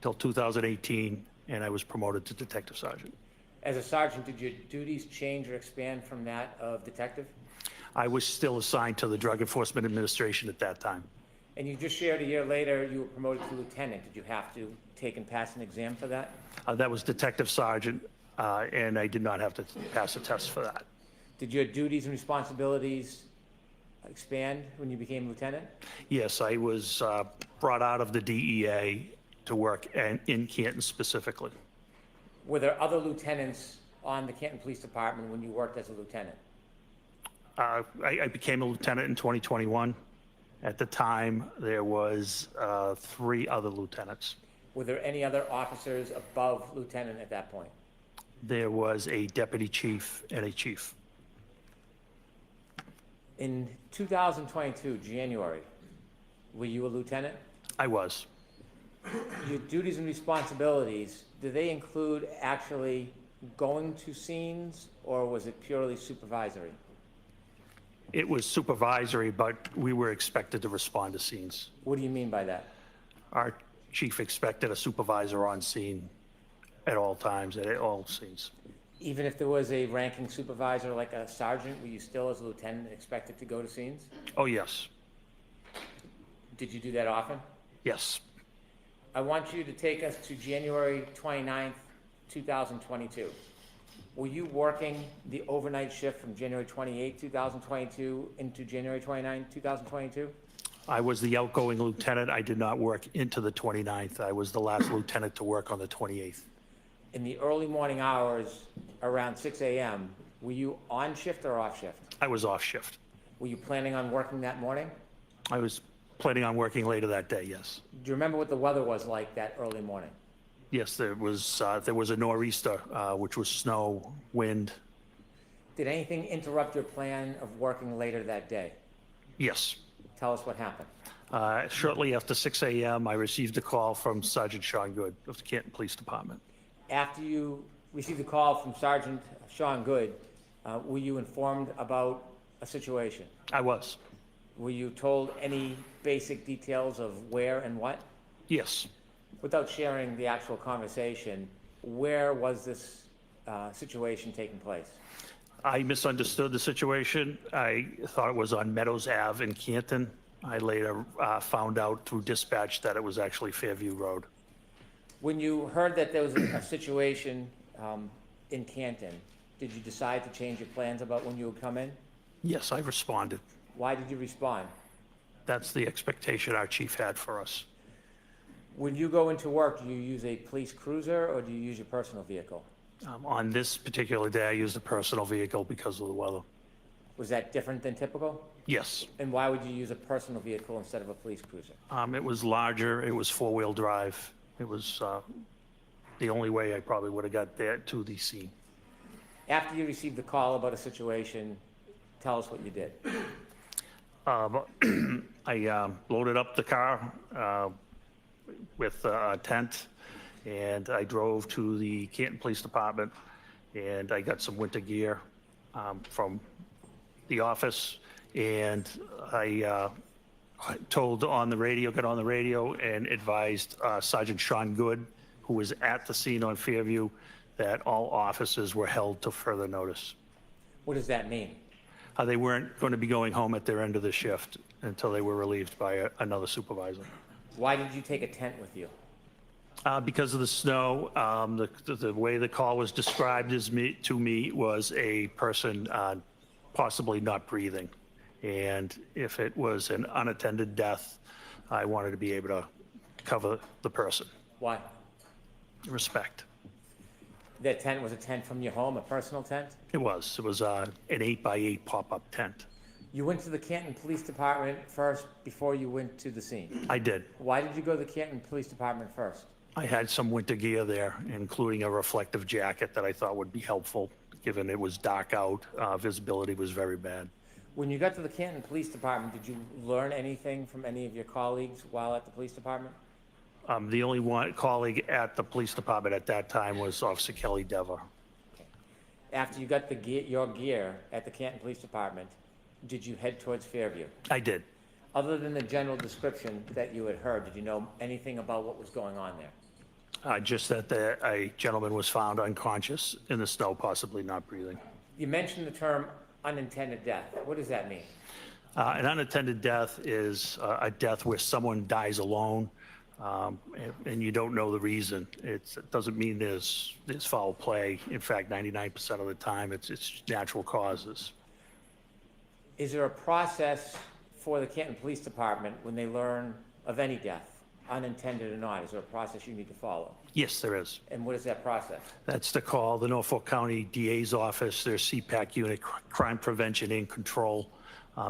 Speaker 5: till 2018, and I was promoted to detective sergeant.
Speaker 4: As a sergeant, did your duties change or expand from that of detective?
Speaker 5: I was still assigned to the Drug Enforcement Administration at that time.
Speaker 4: And you just shared a year later you were promoted to lieutenant. Did you have to take and pass an exam for that?
Speaker 5: That was detective sergeant, and I did not have to pass a test for that.
Speaker 4: Did your duties and responsibilities expand when you became lieutenant?
Speaker 5: Yes, I was brought out of the DEA to work in Canton specifically.
Speaker 4: Were there other lieutenants on the Canton Police Department when you worked as a lieutenant?
Speaker 5: I became a lieutenant in 2021. At the time, there was 3 other lieutenants.
Speaker 4: Were there any other officers above lieutenant at that point?
Speaker 5: There was a deputy chief and a chief.
Speaker 4: In 2022, January, were you a lieutenant?
Speaker 5: I was.
Speaker 4: Your duties and responsibilities, do they include actually going to scenes, or was it purely supervisory?
Speaker 5: It was supervisory, but we were expected to respond to scenes.
Speaker 4: What do you mean by that?
Speaker 5: Our chief expected a supervisor on scene at all times, at all scenes.
Speaker 4: Even if there was a ranking supervisor like a sergeant, were you still as a lieutenant expected to go to scenes?
Speaker 5: Oh, yes.
Speaker 4: Did you do that often?
Speaker 5: Yes.
Speaker 4: I want you to take us to January 29th, 2022. Were you working the overnight shift from January 28th, 2022 into January 29th, 2022?
Speaker 5: I was the outgoing lieutenant. I did not work into the 29th. I was the last lieutenant to work on the 28th.
Speaker 4: In the early morning hours, around 6 a.m., were you on shift or off shift?
Speaker 5: I was off shift.
Speaker 4: Were you planning on working that morning?
Speaker 5: I was planning on working later that day, yes.
Speaker 4: Do you remember what the weather was like that early morning?
Speaker 5: Yes, there was a nor'easter, which was snow, wind.
Speaker 4: Did anything interrupt your plan of working later that day?
Speaker 5: Yes.
Speaker 4: Tell us what happened.
Speaker 5: Shortly after 6 a.m., I received a call from Sergeant Sean Good of the Canton Police Department.
Speaker 4: After you received a call from Sergeant Sean Good, were you informed about a situation?
Speaker 5: I was.
Speaker 4: Were you told any basic details of where and what?
Speaker 5: Yes.
Speaker 4: Without sharing the actual conversation, where was this situation taking place?
Speaker 5: I misunderstood the situation. I thought it was on Meadows Ave in Canton. I later found out through dispatch that it was actually Fairview Road.
Speaker 4: When you heard that there was a situation in Canton, did you decide to change your plans about when you would come in?
Speaker 5: Yes, I responded.
Speaker 4: Why did you respond?
Speaker 5: That's the expectation our chief had for us.
Speaker 4: When you go into work, do you use a police cruiser or do you use your personal vehicle?
Speaker 5: On this particular day, I used a personal vehicle because of the weather.
Speaker 4: Was that different than typical?
Speaker 5: Yes.
Speaker 4: And why would you use a personal vehicle instead of a police cruiser?
Speaker 5: It was larger. It was 4-wheel drive. It was the only way I probably would have got there to the scene.
Speaker 4: After you received the call about a situation, tell us what you did.
Speaker 5: I loaded up the car with a tent, and I drove to the Canton Police Department, and I got some winter gear from the office, and I got on the radio and advised Sergeant Sean Good, who was at the scene on Fairview, that all officers were held to further notice.
Speaker 4: What does that mean?
Speaker 5: They weren't going to be going home at their end of the shift until they were relieved by another supervisor.
Speaker 4: Why did you take a tent with you?
Speaker 5: Because of the snow. The way the call was described to me was a person possibly not breathing. And if it was an unattended death, I wanted to be able to cover the person.
Speaker 4: Why?
Speaker 5: Respect.
Speaker 4: That tent was a tent from your home, a personal tent?
Speaker 5: It was. It was an 8x8 pop-up tent.
Speaker 4: You went to the Canton Police Department first before you went to the scene?
Speaker 5: I did.
Speaker 4: Why did you go to the Canton Police Department first?
Speaker 5: I had some winter gear there, including a reflective jacket that I thought would be helpful, given it was dark out. Visibility was very bad.
Speaker 4: When you got to the Canton Police Department, did you learn anything from any of your colleagues while at the police department?
Speaker 5: The only one colleague at the police department at that time was Officer Kelly Dever.
Speaker 4: After you got your gear at the Canton Police Department, did you head towards Fairview?
Speaker 5: I did.
Speaker 4: Other than the general description that you had heard, did you know anything about what was going on there?
Speaker 5: Just that a gentleman was found unconscious in the snow, possibly not breathing.
Speaker 4: You mentioned the term unintended death. What does that mean?
Speaker 5: An unattended death is a death where someone dies alone, and you don't know the reason. It doesn't mean there's foul play. In fact, 99% of the time, it's natural causes.
Speaker 4: Is there a process for the Canton Police Department when they learn of any death, unintended or not? Is there a process you need to follow?
Speaker 5: Yes, there is.
Speaker 4: And what is that process?
Speaker 5: That's to call the Norfolk County DA's office, their CPAC unit, Crime Prevention and Control.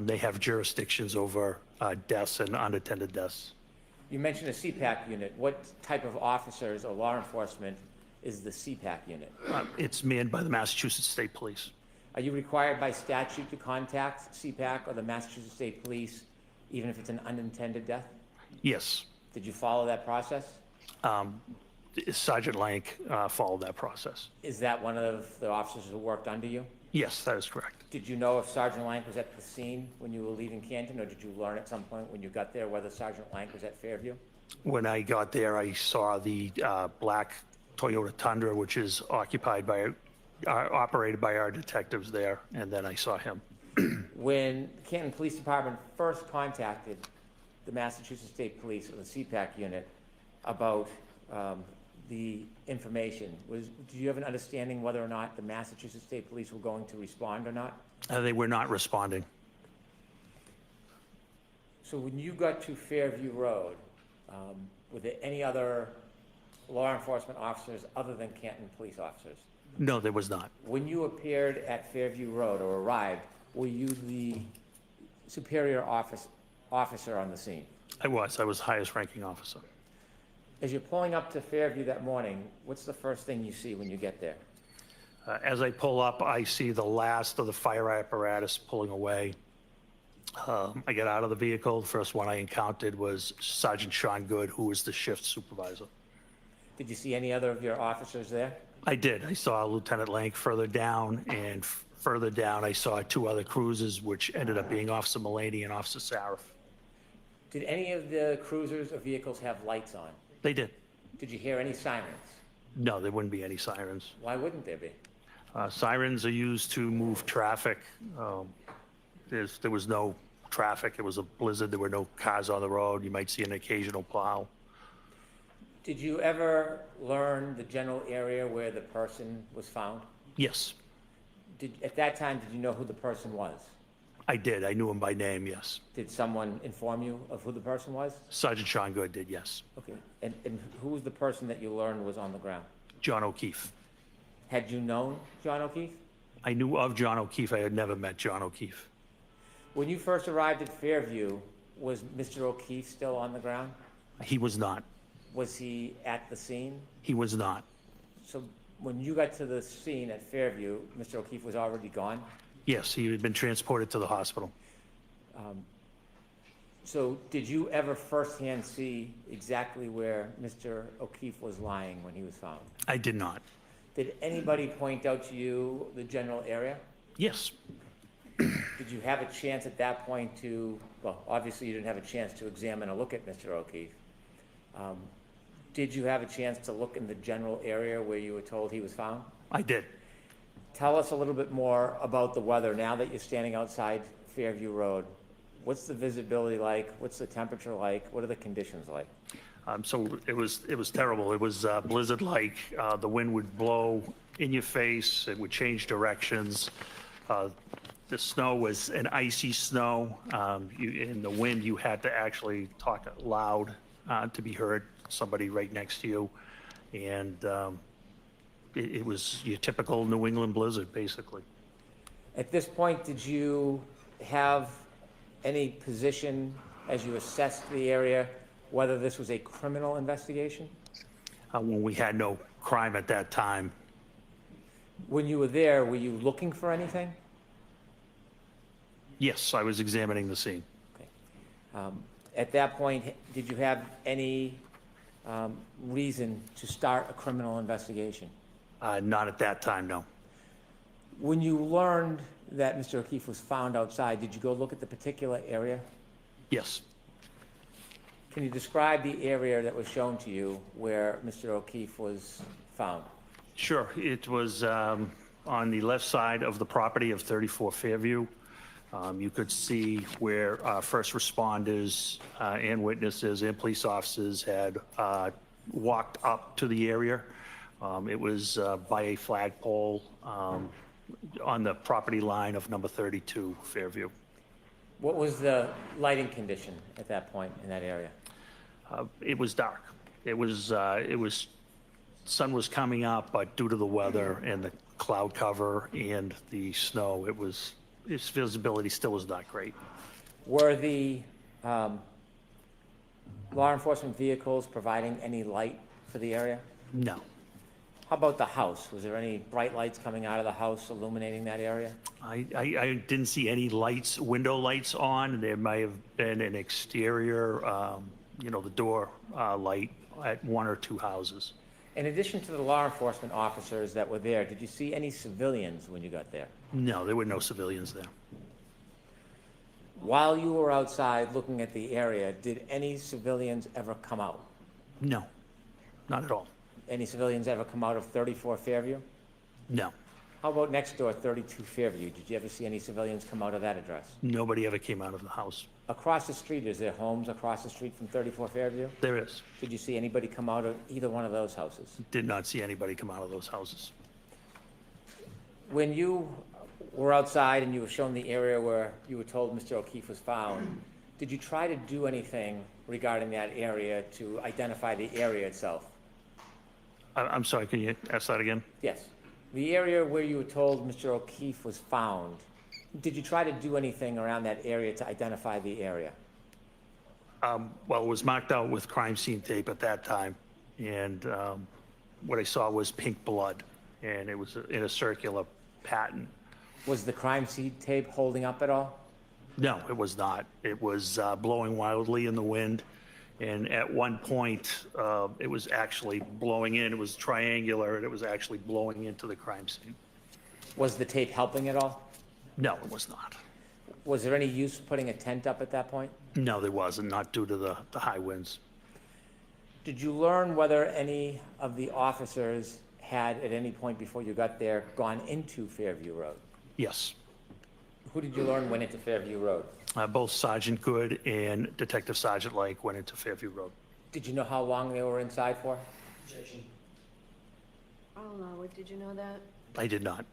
Speaker 5: They have jurisdictions over deaths and unattended deaths.
Speaker 4: You mentioned a CPAC unit. What type of officers or law enforcement is the CPAC unit?
Speaker 5: It's manned by the Massachusetts State Police.
Speaker 4: Are you required by statute to contact CPAC or the Massachusetts State Police, even if it's an unintended death?
Speaker 5: Yes.
Speaker 4: Did you follow that process?
Speaker 5: Sergeant Lank followed that process.
Speaker 4: Is that one of the officers who worked under you?
Speaker 5: Yes, that is correct.
Speaker 4: Did you know if Sergeant Lank was at the scene when you were leaving Canton, or did you learn at some point when you got there whether Sergeant Lank was at Fairview?
Speaker 5: When I got there, I saw the black Toyota Tundra, which is operated by our detectives there, and then I saw him.
Speaker 4: When the Canton Police Department first contacted the Massachusetts State Police or the CPAC unit about the information, do you have an understanding whether or not the Massachusetts State Police were going to respond or not?
Speaker 5: They were not responding.
Speaker 4: So when you got to Fairview Road, were there any other law enforcement officers other than Canton police officers?
Speaker 5: No, there was not.
Speaker 4: When you appeared at Fairview Road or arrived, were you the superior officer on the scene?
Speaker 5: I was highest ranking officer.
Speaker 4: As you're pulling up to Fairview that morning, what's the first thing you see when you get there?
Speaker 5: As I pull up, I see the last of the fire apparatus pulling away. I get out of the vehicle. The first one I encountered was Sergeant Sean Good, who was the shift supervisor.
Speaker 4: Did you see any other of your officers there?
Speaker 5: I did. I saw Lieutenant Lank further down, and further down I saw two other cruisers, which ended up being Officer Mullaney and Officer Sarif.
Speaker 4: Did any of the cruisers or vehicles have lights on?
Speaker 5: They did.
Speaker 4: Did you hear any sirens?
Speaker 5: No, there wouldn't be any sirens.
Speaker 4: Why wouldn't there be?
Speaker 5: Sirens are used to move traffic. There was no traffic. It was a blizzard. There were no cars on the road. You might see an occasional plow.
Speaker 4: Did you ever learn the general area where the person was found?
Speaker 5: Yes.
Speaker 4: At that time, did you know who the person was?
Speaker 5: I did. I knew him by name, yes.
Speaker 4: Did someone inform you of who the person was?
Speaker 5: Sergeant Sean Good did, yes.
Speaker 4: Okay. And who was the person that you learned was on the ground?
Speaker 5: John O'Keefe.
Speaker 4: Had you known John O'Keefe?
Speaker 5: I knew of John O'Keefe. I had never met John O'Keefe.
Speaker 4: When you first arrived at Fairview, was Mr. O'Keefe still on the ground?
Speaker 5: He was not.
Speaker 4: Was he at the scene?
Speaker 5: He was not.
Speaker 4: So when you got to the scene at Fairview, Mr. O'Keefe was already gone?
Speaker 5: Yes, he had been transported to the hospital.
Speaker 4: So did you ever firsthand see exactly where Mr. O'Keefe was lying when he was found?
Speaker 5: I did not.
Speaker 4: Did anybody point out to you the general area?
Speaker 5: Yes.
Speaker 4: Did you have a chance at that point to, well, obviously you didn't have a chance to examine or look at Mr. O'Keefe. Did you have a chance to look in the general area where you were told he was found?
Speaker 5: I did.
Speaker 4: Tell us a little bit more about the weather now that you're standing outside Fairview Road. What's the visibility like? What's the temperature like? What are the conditions like?
Speaker 5: So it was terrible. It was blizzard-like. The wind would blow in your face. It would change directions. The snow was an icy snow. In the wind, you had to actually talk loud to be heard. Somebody right next to you, and it was your typical New England blizzard, basically.
Speaker 4: At this point, did you have any position as you assessed the area, whether this was a criminal investigation?
Speaker 5: When we had no crime at that time.
Speaker 4: When you were there, were you looking for anything?
Speaker 5: Yes, I was examining the scene.
Speaker 4: At that point, did you have any reason to start a criminal investigation?
Speaker 5: Not at that time, no.
Speaker 4: When you learned that Mr. O'Keefe was found outside, did you go look at the particular area?
Speaker 5: Yes.
Speaker 4: Can you describe the area that was shown to you where Mr. O'Keefe was found?
Speaker 5: Sure. It was on the left side of the property of 34 Fairview. You could see where first responders and witnesses and police officers had walked up to the area. It was by a flagpole on the property line of number 32 Fairview.
Speaker 4: What was the lighting condition at that point in that area?
Speaker 5: It was dark. It was sun was coming up, but due to the weather and the cloud cover and the snow, its visibility still was not great.
Speaker 4: Were the law enforcement vehicles providing any light for the area?
Speaker 5: No.
Speaker 4: How about the house? Was there any bright lights coming out of the house illuminating that area?
Speaker 5: I didn't see any lights, window lights on. There may have been an exterior, the door light at one or two houses.
Speaker 4: In addition to the law enforcement officers that were there, did you see any civilians when you got there?
Speaker 5: No, there were no civilians there.
Speaker 4: While you were outside looking at the area, did any civilians ever come out?
Speaker 5: No, not at all.
Speaker 4: Any civilians ever come out of 34 Fairview?
Speaker 5: No.
Speaker 4: How about next door, 32 Fairview? Did you ever see any civilians come out of that address?
Speaker 5: Nobody ever came out of the house.
Speaker 4: Across the street, is there homes across the street from 34 Fairview?
Speaker 5: There is.
Speaker 4: Did you see anybody come out of either one of those houses?
Speaker 5: Did not see anybody come out of those houses.
Speaker 4: When you were outside and you were shown the area where you were told Mr. O'Keefe was found, did you try to do anything regarding that area to identify the area itself?
Speaker 5: I'm sorry, can you ask that again?
Speaker 4: Yes. The area where you were told Mr. O'Keefe was found, did you try to do anything around that area to identify the area?
Speaker 5: Well, it was marked out with crime scene tape at that time, and what I saw was pink blood, and it was in a circular pattern.
Speaker 4: Was the crime scene tape holding up at all?
Speaker 5: No, it was not. It was blowing wildly in the wind, and at one point, it was actually blowing in. It was triangular, and it was actually blowing into the crime scene.
Speaker 4: Was the tape helping at all?
Speaker 5: No, it was not.
Speaker 4: Was there any use putting a tent up at that point?
Speaker 5: No, there wasn't, not due to the high winds.
Speaker 4: Did you learn whether any of the officers had, at any point before you got there, gone into Fairview Road?
Speaker 5: Yes.
Speaker 4: Who did you learn went into Fairview Road?
Speaker 5: Both Sergeant Good and Detective Sergeant Lake went into Fairview Road.
Speaker 4: Did you know how long they were inside for?
Speaker 3: Oh, no, did you know that?
Speaker 5: I did not.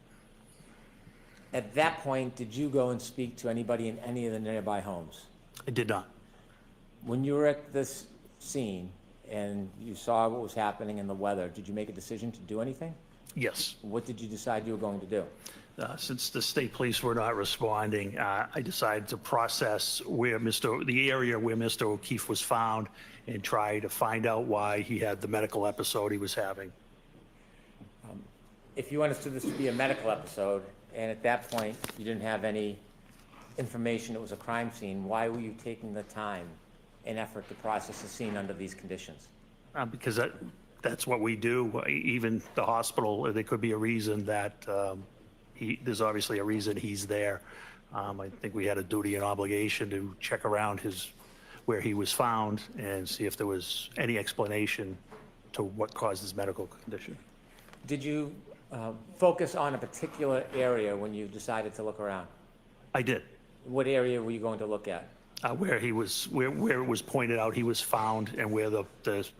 Speaker 4: At that point, did you go and speak to anybody in any of the nearby homes?
Speaker 5: I did not.
Speaker 4: When you were at this scene and you saw what was happening in the weather, did you make a decision to do anything?
Speaker 5: Yes.
Speaker 4: What did you decide you were going to do?
Speaker 5: Since the state police were not responding, I decided to process the area where Mr. O'Keefe was found and try to find out why he had the medical episode he was having.
Speaker 4: If you understood this to be a medical episode, and at that point you didn't have any information it was a crime scene, why were you taking the time and effort to process the scene under these conditions?
Speaker 5: Because that's what we do. Even the hospital, there could be a reason that there's obviously a reason he's there. I think we had a duty and obligation to check around where he was found and see if there was any explanation to what caused his medical condition.
Speaker 4: Did you focus on a particular area when you decided to look around?
Speaker 5: I did.
Speaker 4: What area were you going to look at?
Speaker 5: Where it was pointed out he was found and where the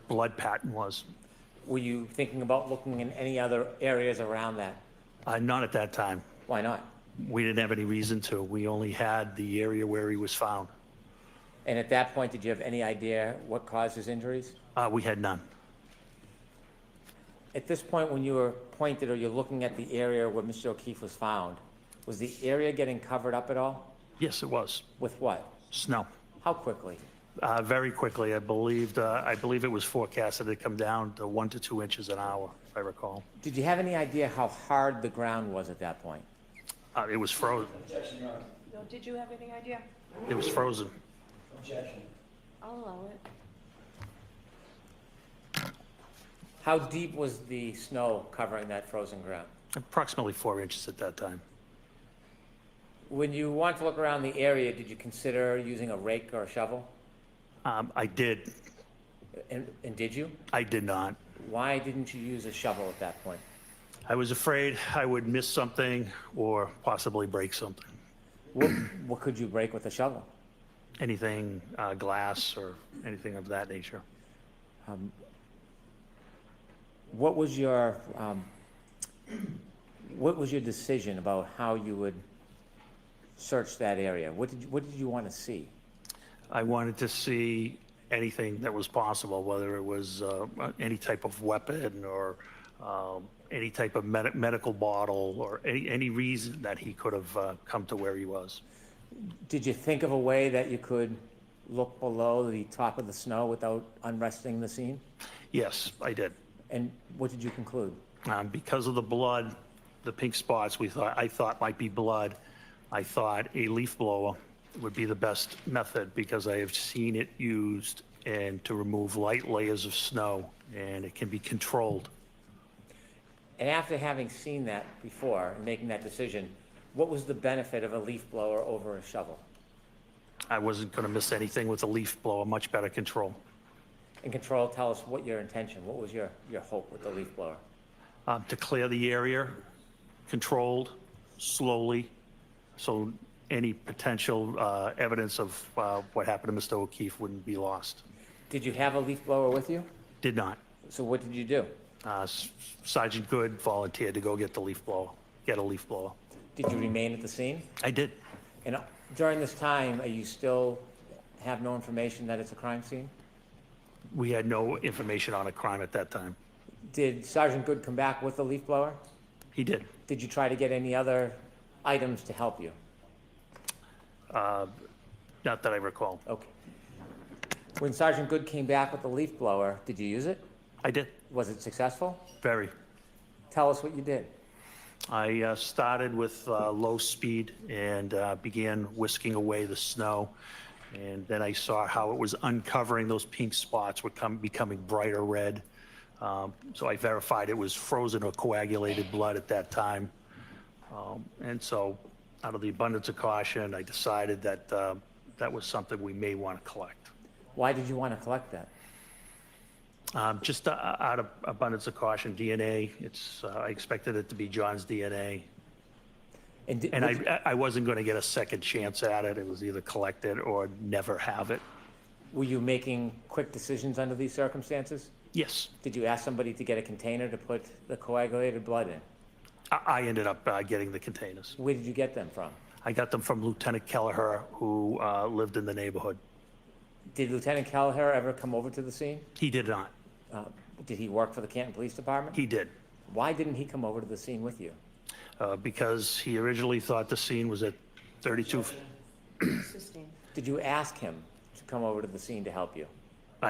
Speaker 5: blood pattern was.
Speaker 4: Were you thinking about looking in any other areas around that?
Speaker 5: Not at that time.
Speaker 4: Why not?
Speaker 5: We didn't have any reason to. We only had the area where he was found.
Speaker 4: And at that point, did you have any idea what caused his injuries?
Speaker 5: We had none.
Speaker 4: At this point, when you were pointed or you're looking at the area where Mr. O'Keefe was found, was the area getting covered up at all?
Speaker 5: Yes, it was.
Speaker 4: With what?
Speaker 5: Snow.
Speaker 4: How quickly?
Speaker 5: Very quickly. I believe it was forecasted to come down to 1 to 2 inches an hour, if I recall.
Speaker 4: Did you have any idea how hard the ground was at that point?
Speaker 5: It was frozen.
Speaker 3: did you have any idea?
Speaker 5: It was frozen.
Speaker 3: I'll allow it.
Speaker 4: How deep was the snow covering that frozen ground?
Speaker 5: Approximately 4 inches at that time.
Speaker 4: When you wanted to look around the area, did you consider using a rake or a shovel?
Speaker 5: I did.
Speaker 4: And did you?
Speaker 5: I did not.
Speaker 4: Why didn't you use a shovel at that point?
Speaker 5: I was afraid I would miss something or possibly break something.
Speaker 4: What could you break with a shovel?
Speaker 5: Anything, glass or anything of that nature.
Speaker 4: What was your decision about how you would search that area? What did you want to see?
Speaker 5: I wanted to see anything that was possible, whether it was any type of weapon or any type of medical bottle or any reason that he could have come to where he was.
Speaker 4: Did you think of a way that you could look below the top of the snow without unresting the scene?
Speaker 5: Yes, I did.
Speaker 4: And what did you conclude?
Speaker 5: Because of the blood, the pink spots I thought might be blood, I thought a leaf blower would be the best method because I have seen it used and to remove light layers of snow, and it can be controlled.
Speaker 4: And after having seen that before and making that decision, what was the benefit of a leaf blower over a shovel?
Speaker 5: I wasn't going to miss anything with a leaf blower, much better control.
Speaker 4: And control, tell us what your intention, what was your hope with the leaf blower?
Speaker 5: To clear the area, controlled, slowly, so any potential evidence of what happened to Mr. O'Keefe wouldn't be lost.
Speaker 4: Did you have a leaf blower with you?
Speaker 5: Did not.
Speaker 4: So what did you do?
Speaker 5: Sergeant Good volunteered to go get a leaf blower.
Speaker 4: Did you remain at the scene?
Speaker 5: I did.
Speaker 4: And during this time, are you still have no information that it's a crime scene?
Speaker 5: We had no information on a crime at that time.
Speaker 4: Did Sergeant Good come back with a leaf blower?
Speaker 5: He did.
Speaker 4: Did you try to get any other items to help you?
Speaker 5: Not that I recall.
Speaker 4: Okay. When Sergeant Good came back with the leaf blower, did you use it?
Speaker 5: I did.
Speaker 4: Was it successful?
Speaker 5: Very.
Speaker 4: Tell us what you did.
Speaker 5: I started with low speed and began whisking away the snow. And then I saw how it was uncovering those pink spots were becoming brighter red. So I verified it was frozen or coagulated blood at that time. And so out of the abundance of caution, I decided that that was something we may want to collect.
Speaker 4: Why did you want to collect that?
Speaker 5: Just out of abundance of caution, DNA. I expected it to be John's DNA. And I wasn't going to get a second chance at it. It was either collect it or never have it.
Speaker 4: Were you making quick decisions under these circumstances?
Speaker 5: Yes.
Speaker 4: Did you ask somebody to get a container to put the coagulated blood in?
Speaker 5: I ended up getting the containers.
Speaker 4: Where did you get them from?
Speaker 5: I got them from Lieutenant Gallagher, who lived in the neighborhood.
Speaker 4: Did Lieutenant Gallagher ever come over to the scene?
Speaker 5: He did not.
Speaker 4: Did he work for the Canton Police Department?
Speaker 5: He did.
Speaker 4: Why didn't he come over to the scene with you?
Speaker 5: Because he originally thought the scene was at 32.
Speaker 4: Did you ask him to come over to the scene to help you?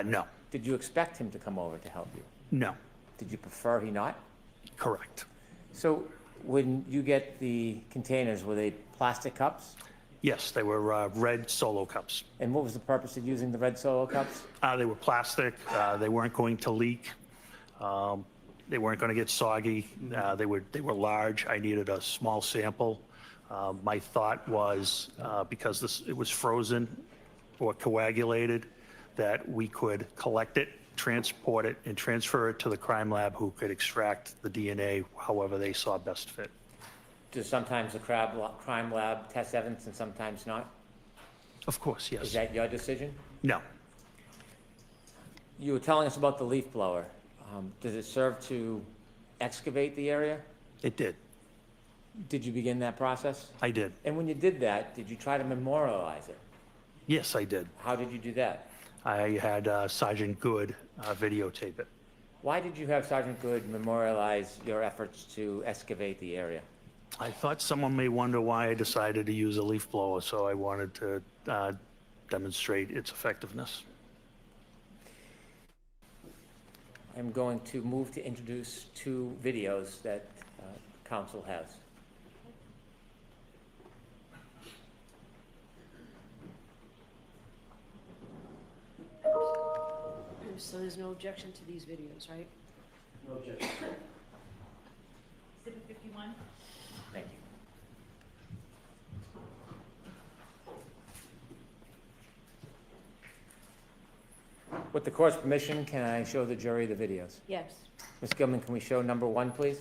Speaker 5: No.
Speaker 4: Did you expect him to come over to help you?
Speaker 5: No.
Speaker 4: Did you prefer he not?
Speaker 5: Correct.
Speaker 4: So when you get the containers, were they plastic cups?
Speaker 5: Yes, they were red Solo cups.
Speaker 4: And what was the purpose of using the red Solo cups?
Speaker 5: They were plastic. They weren't going to leak. They weren't going to get soggy. They were large. I needed a small sample. My thought was because it was frozen or coagulated, that we could collect it, transport it, and transfer it to the crime lab, who could extract the DNA however they saw best fit.
Speaker 4: Does sometimes the crime lab test evidence and sometimes not?
Speaker 5: Of course, yes.
Speaker 4: Is that your decision?
Speaker 5: No.
Speaker 4: You were telling us about the leaf blower. Does it serve to excavate the area?
Speaker 5: It did.
Speaker 4: Did you begin that process?
Speaker 5: I did.
Speaker 4: And when you did that, did you try to memorialize it?
Speaker 5: Yes, I did.
Speaker 4: How did you do that?
Speaker 5: I had Sergeant Good videotape it.
Speaker 4: Why did you have Sergeant Good memorialize your efforts to excavate the area?
Speaker 5: I thought someone may wonder why I decided to use a leaf blower, so I wanted to demonstrate its effectiveness.
Speaker 4: I'm going to move to introduce two videos that council has.
Speaker 3: So there's no objection to these videos, right?
Speaker 14: No objection.
Speaker 3: Exhibit 51?
Speaker 4: Thank you. With the court's permission, can I show the jury the videos?
Speaker 3: Yes.
Speaker 4: Ms. Gilman, can we show number 1, please?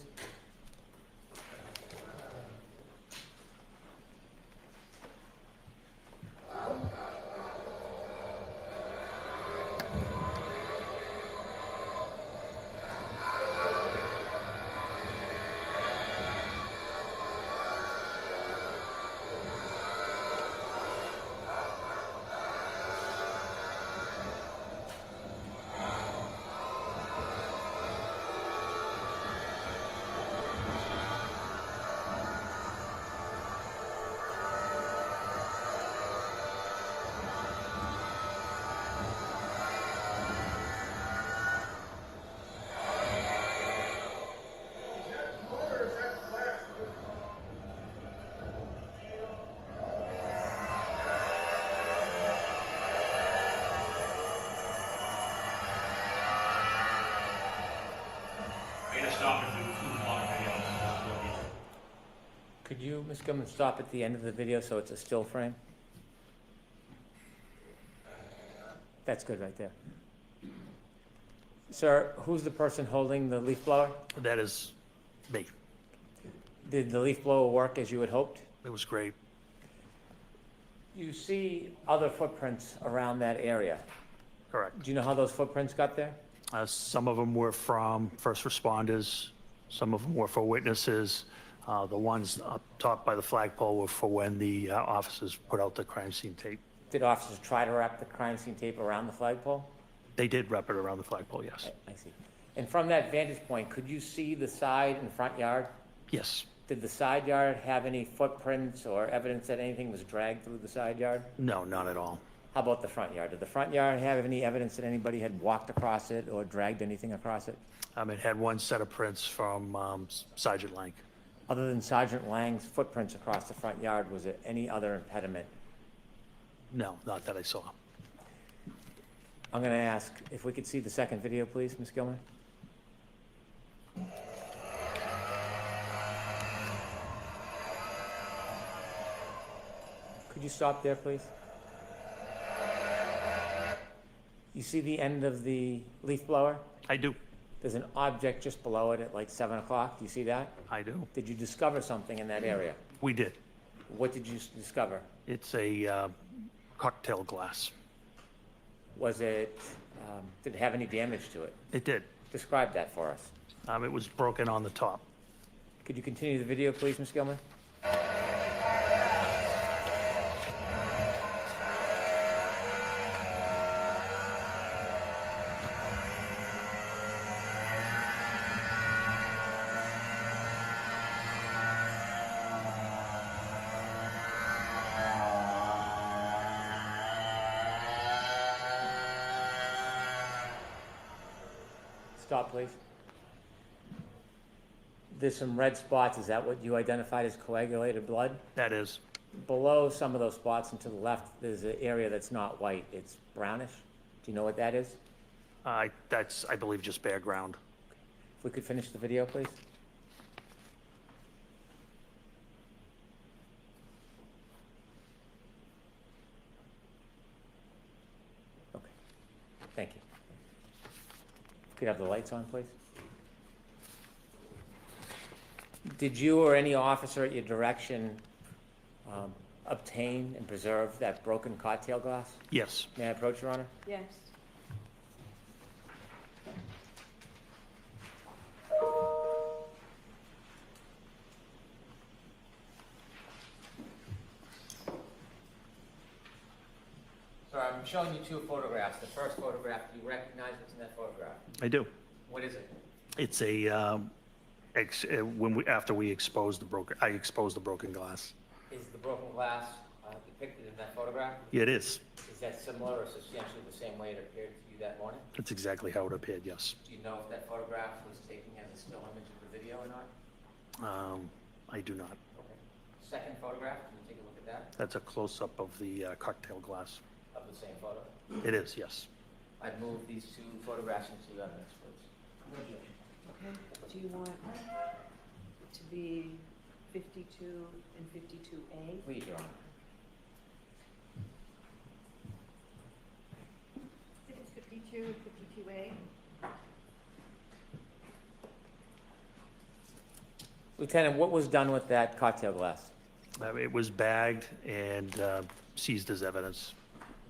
Speaker 4: Could you, Ms. Gilman, stop at the end of the video so it's a still frame? That's good right there. Sir, who's the person holding the leaf blower?
Speaker 5: That is me.
Speaker 4: Did the leaf blower work as you had hoped?
Speaker 5: It was great.
Speaker 4: You see other footprints around that area.
Speaker 5: Correct.
Speaker 4: Do you know how those footprints got there?
Speaker 5: Some of them were from first responders. Some of them were for witnesses. The ones up top by the flagpole were for when the officers put out the crime scene tape.
Speaker 4: Did officers try to wrap the crime scene tape around the flagpole?
Speaker 5: They did wrap it around the flagpole, yes.
Speaker 4: I see. And from that vantage point, could you see the side and front yard?
Speaker 5: Yes.
Speaker 4: Did the side yard have any footprints or evidence that anything was dragged through the side yard?
Speaker 5: No, not at all.
Speaker 4: How about the front yard? Did the front yard have any evidence that anybody had walked across it or dragged anything across it?
Speaker 5: It had one set of prints from Sergeant Lang.
Speaker 4: Other than Sergeant Lang's footprints across the front yard, was there any other impediment?
Speaker 5: No, not that I saw.
Speaker 4: I'm going to ask if we could see the second video, please, Ms. Gilman. Could you stop there, please? You see the end of the leaf blower?
Speaker 5: I do.
Speaker 4: There's an object just below it at like 7 o'clock. Do you see that?
Speaker 5: I do.
Speaker 4: Did you discover something in that area?
Speaker 5: We did.
Speaker 4: What did you discover?
Speaker 5: It's a cocktail glass.
Speaker 4: Was it, did it have any damage to it?
Speaker 5: It did.
Speaker 4: Describe that for us.
Speaker 5: It was broken on the top.
Speaker 4: Could you continue the video, please, Ms. Gilman? Stop, please. There's some red spots. Is that what you identified as coagulated blood?
Speaker 5: That is.
Speaker 4: Below some of those spots and to the left, there's an area that's not white. It's brownish. Do you know what that is?
Speaker 5: That's, I believe, just bare ground.
Speaker 4: If we could finish the video, please. Okay. Thank you. Could you have the lights on, please? Did you or any officer at your direction obtain and preserve that broken cocktail glass?
Speaker 5: Yes.
Speaker 4: May I approach, Your Honor?
Speaker 3: Yes.
Speaker 4: So I'm showing you two photographs. The first photograph, do you recognize what's in that photograph?
Speaker 5: I do.
Speaker 4: What is it?
Speaker 5: It's a after we exposed the broken, I exposed the broken glass.
Speaker 4: Is the broken glass depicted in that photograph?
Speaker 5: Yeah, it is.
Speaker 4: Is that similar or substantially the same way it appeared to you that morning?
Speaker 5: That's exactly how it appeared. Yes.
Speaker 4: Do you know if that photograph was taken as a still image of the video or not?
Speaker 5: I do not.
Speaker 4: Okay. Second photograph, can you take a look at that?
Speaker 5: That's a close-up of the cocktail glass.
Speaker 4: Of the same photo?
Speaker 5: It is. Yes.
Speaker 4: I'd move these two photographs into evidence, please.
Speaker 3: Okay, do you want to be 52 and 52A?
Speaker 4: Please, Your Honor.
Speaker 3: It's 52 and 52A.
Speaker 4: Lieutenant, what was done with that cocktail glass?
Speaker 5: It was bagged and seized as evidence.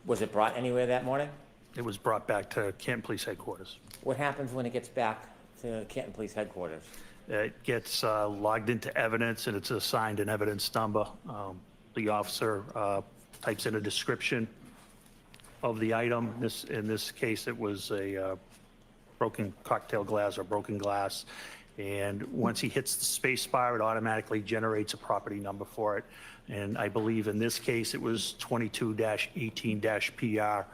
Speaker 4: Was it brought anywhere that morning?
Speaker 5: It was brought back to Canton Police Headquarters.
Speaker 4: What happens when it gets back to Canton Police Headquarters?
Speaker 5: It gets logged into evidence, and it's assigned an evidence number. The officer types in a description of the item. In this case, it was a broken cocktail glass or broken glass. And once he hits the space bar, it automatically generates a property number for it. And I believe in this case, it was 22-18-PR,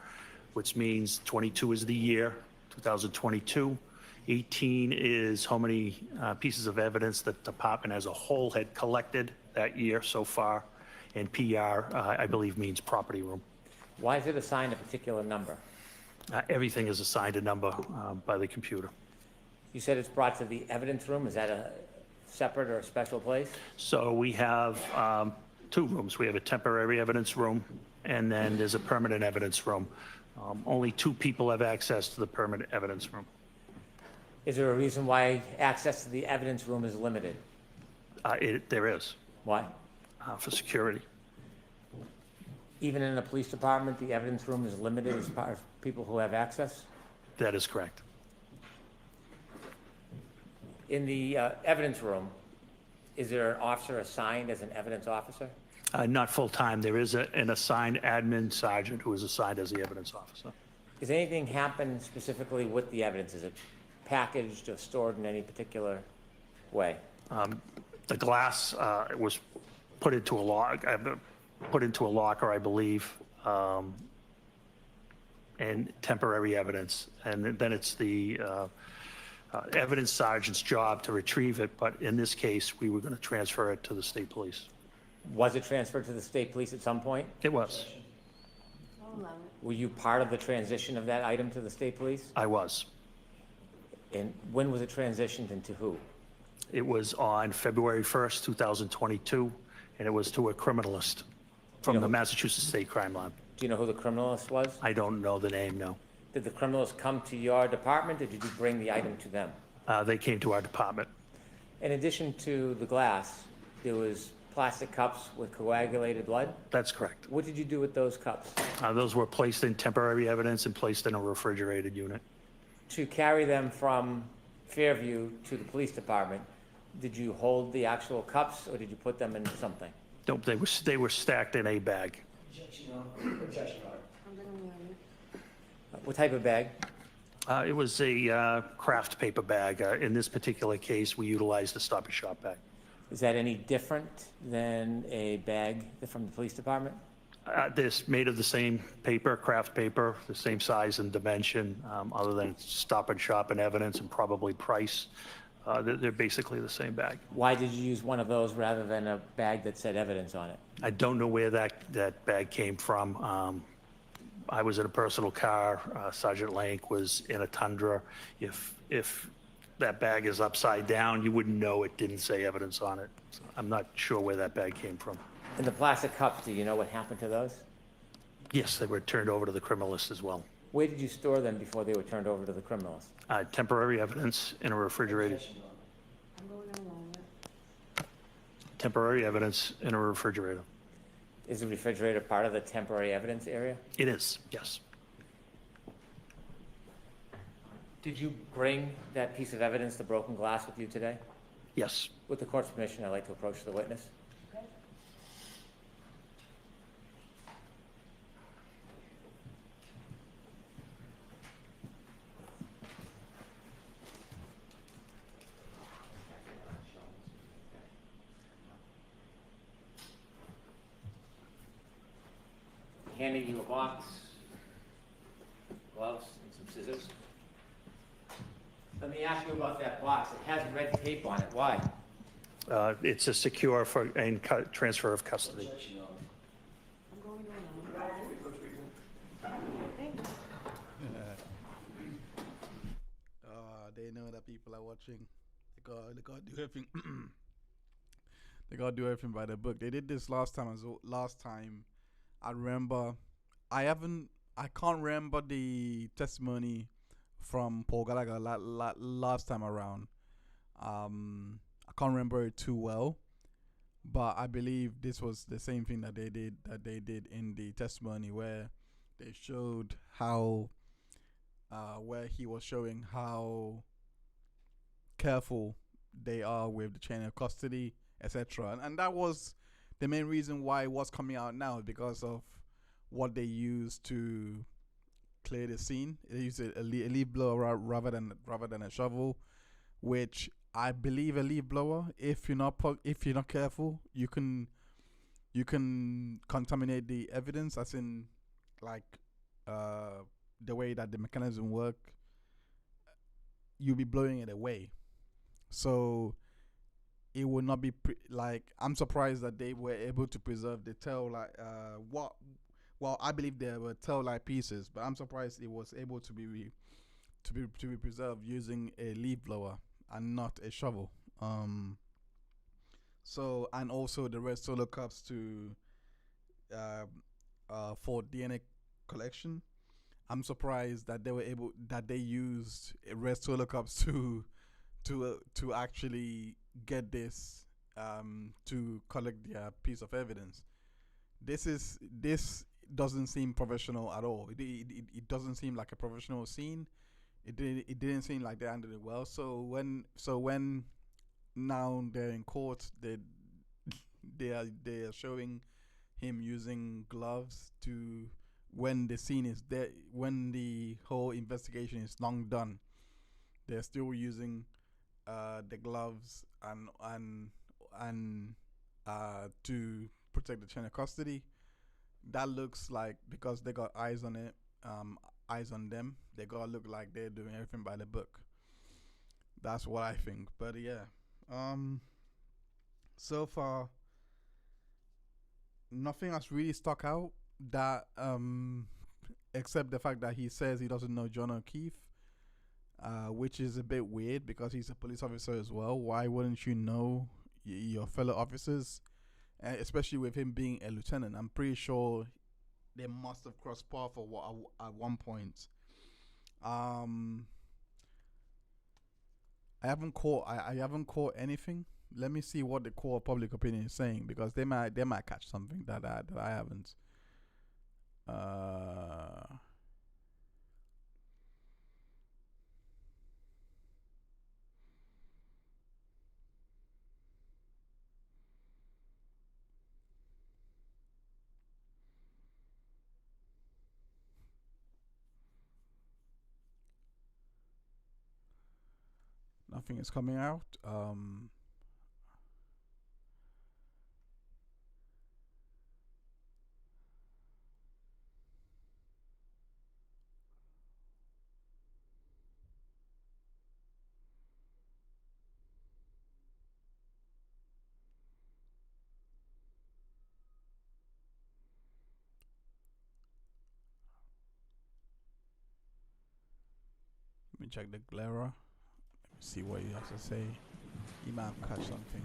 Speaker 5: which means 22 is the year, 2022. 18 is how many pieces of evidence the department as a whole had collected that year so far. And PR, I believe, means property room.
Speaker 4: Why is it assigned a particular number?
Speaker 5: Everything is assigned a number by the computer.
Speaker 4: You said it's brought to the evidence room. Is that a separate or a special place?
Speaker 5: So we have two rooms. We have a temporary evidence room, and then there's a permanent evidence room. Only two people have access to the permanent evidence room.
Speaker 4: Is there a reason why access to the evidence room is limited?
Speaker 5: There is.
Speaker 4: Why?
Speaker 5: For security.
Speaker 4: Even in a police department, the evidence room is limited as far as people who have access?
Speaker 5: That is correct.
Speaker 4: In the evidence room, is there an officer assigned as an evidence officer?
Speaker 5: Not full-time. There is an assigned admin sergeant who is assigned as the evidence officer.
Speaker 4: Does anything happen specifically with the evidence? Is it packaged or stored in any particular way?
Speaker 5: The glass was put into a locker, I believe, and temporary evidence. And then it's the evidence sergeant's job to retrieve it, but in this case, we were going to transfer it to the state police.
Speaker 4: Was it transferred to the state police at some point?
Speaker 5: It was.
Speaker 4: Were you part of the transition of that item to the state police?
Speaker 5: I was.
Speaker 4: And when was it transitioned and to who?
Speaker 5: It was on February 1st, 2022, and it was to a criminalist from the Massachusetts State Crime Lab.
Speaker 4: Do you know who the criminalist was?
Speaker 5: I don't know the name, no.
Speaker 4: Did the criminalist come to your department, or did you bring the item to them?
Speaker 5: They came to our department.
Speaker 4: In addition to the glass, there was plastic cups with coagulated blood?
Speaker 5: That's correct.
Speaker 4: What did you do with those cups?
Speaker 5: Those were placed in temporary evidence and placed in a refrigerated unit.
Speaker 4: To carry them from Fairview to the police department, did you hold the actual cups, or did you put them in something?
Speaker 5: Nope, they were stacked in a bag.
Speaker 4: What type of bag?
Speaker 5: It was a craft paper bag. In this particular case, we utilized a Stop and Shop bag.
Speaker 4: Is that any different than a bag from the police department?
Speaker 5: This made of the same paper, craft paper, the same size and dimension, other than Stop and Shop and evidence and probably price. They're basically the same bag.
Speaker 4: Why did you use one of those rather than a bag that said evidence on it?
Speaker 5: I don't know where that bag came from. I was in a personal car. Sergeant Lank was in a Tundra. If that bag is upside down, you wouldn't know it didn't say evidence on it. So I'm not sure where that bag came from.
Speaker 4: And the plastic cups, do you know what happened to those?
Speaker 5: Yes, they were turned over to the criminalist as well.
Speaker 4: Where did you store them before they were turned over to the criminalist?
Speaker 5: Temporary evidence in a refrigerated. Temporary evidence in a refrigerator.
Speaker 4: Is the refrigerator part of the temporary evidence area?
Speaker 5: It is, yes.
Speaker 4: Did you bring that piece of evidence, the broken glass, with you today?
Speaker 5: Yes.
Speaker 4: With the court's permission, I'd like to approach the witness. Handing you a box, gloves, and some scissors. Let me ask you about that box. It has red tape on it. Why?
Speaker 5: It's a secure and transfer of custody.
Speaker 1: that people are watching. They gotta do everything. They gotta do everything by the book. They did this last time as well. Last time, I remember. I can't remember the testimony from Paul Gallagher last time around. I can't remember it too well, but I believe this was the same thing that they did in the testimony, where they showed how, where he was showing how careful they are with the chain of custody, etc. And that was the main reason why it was coming out now, because of what they used to clear the scene. They used a leaf blower rather than a shovel, which I believe a leaf blower, if you're not careful, you can contaminate the evidence, as in like the way that the mechanism work. You'll be blowing it away. So it would not be like, I'm surprised that they were able to preserve the tail light. Well, I believe there were tail light pieces, but I'm surprised it was able to be preserved using a leaf blower and not a shovel. So, and also the red solo cups to for DNA collection. I'm surprised that they used red solo cups to actually get this to collect their piece of evidence. This doesn't seem professional at all. It doesn't seem like a professional scene. It didn't seem like they handled it well. So when now they're in court, they are showing him using gloves to, when the scene is there, when the whole investigation is long done, they're still using the gloves and to protect the chain of custody. That looks like, because they got eyes on it, eyes on them, they gotta look like they're doing everything by the book. That's what I think. But yeah, so far nothing has really stuck out that except the fact that he says he doesn't know John O'Keefe, which is a bit weird because he's a police officer as well. Why wouldn't you know your fellow officers, especially with him being a lieutenant? I'm pretty sure they must have crossed paths at one point. I haven't caught anything. Let me see what the court of public opinion is saying, because they might catch something that I haven't. Nothing is coming out. Let me check the Glera. See what he has to say. He might have catch something.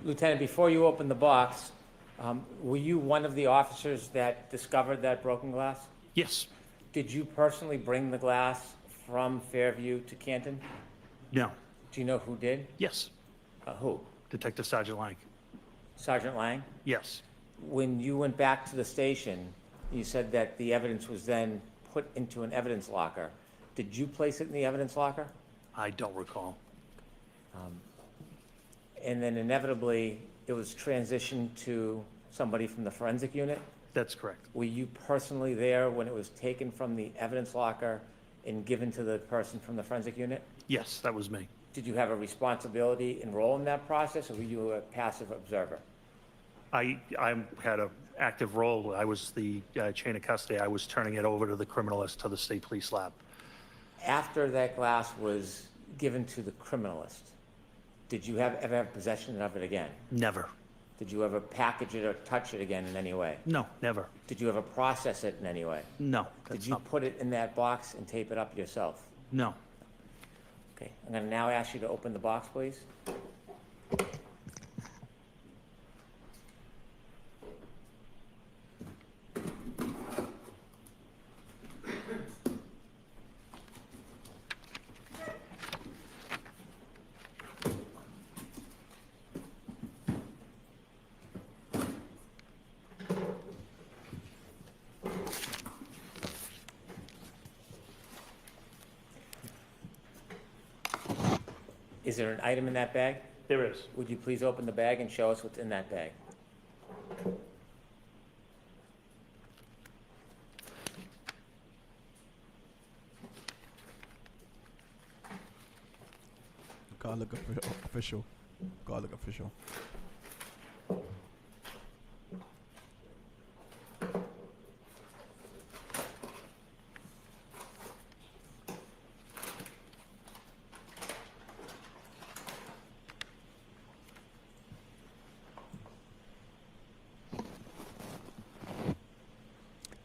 Speaker 4: Lieutenant, before you open the box, were you one of the officers that discovered that broken glass?
Speaker 5: Yes.
Speaker 4: Did you personally bring the glass from Fairview to Canton?
Speaker 5: No.
Speaker 4: Do you know who did?
Speaker 5: Yes.
Speaker 4: Who?
Speaker 5: Detective Sergeant Lang.
Speaker 4: Sergeant Lang?
Speaker 5: Yes.
Speaker 4: When you went back to the station, you said that the evidence was then put into an evidence locker. Did you place it in the evidence locker?
Speaker 5: I don't recall.
Speaker 4: And then inevitably, it was transitioned to somebody from the forensic unit?
Speaker 5: That's correct.
Speaker 4: Were you personally there when it was taken from the evidence locker and given to the person from the forensic unit?
Speaker 5: Yes, that was me.
Speaker 4: Did you have a responsibility and role in that process, or were you a passive observer?
Speaker 5: I had an active role. I was the chain of custody. I was turning it over to the criminalist, to the state police lab.
Speaker 4: After that glass was given to the criminalist, did you ever have possession of it again?
Speaker 5: Never.
Speaker 4: Did you ever package it or touch it again in any way?
Speaker 5: No, never.
Speaker 4: Did you ever process it in any way?
Speaker 5: No.
Speaker 4: Did
Speaker 5: that's
Speaker 4: you
Speaker 5: not-
Speaker 4: put it in that box and tape it up yourself?
Speaker 5: No.
Speaker 4: Okay, I'm gonna now ask you to open the box, please. Is there an item in that bag?
Speaker 5: There is.
Speaker 4: Would you please open the bag and show us what's in that bag?
Speaker 1: Garlic official. Garlic official.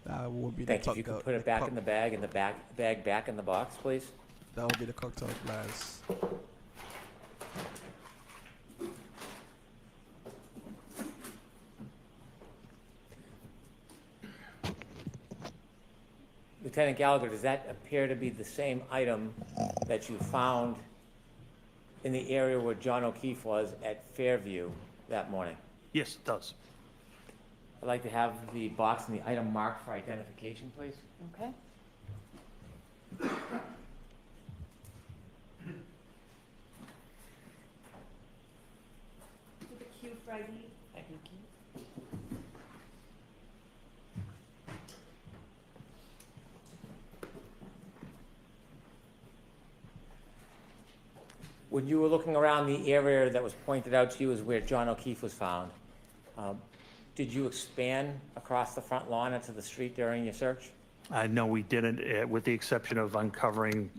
Speaker 1: That would be
Speaker 4: Thank
Speaker 1: the
Speaker 4: you. If you could put it back in the bag and the bag back in the box, please.
Speaker 1: That would be the cocktail glass.
Speaker 4: Lieutenant Gallagher, does that appear to be the same item that you found in the area where John O'Keefe was at Fairview that morning?
Speaker 5: Yes, it does.
Speaker 4: I'd like to have the box and the item marked for identification, please.
Speaker 3: Okay. With a cue for ID. Thank you.
Speaker 4: When you were looking around the area that was pointed out to you as where John O'Keefe was found, did you expand across the front lawn into the street during your search?
Speaker 5: No, we didn't, with the exception of uncovering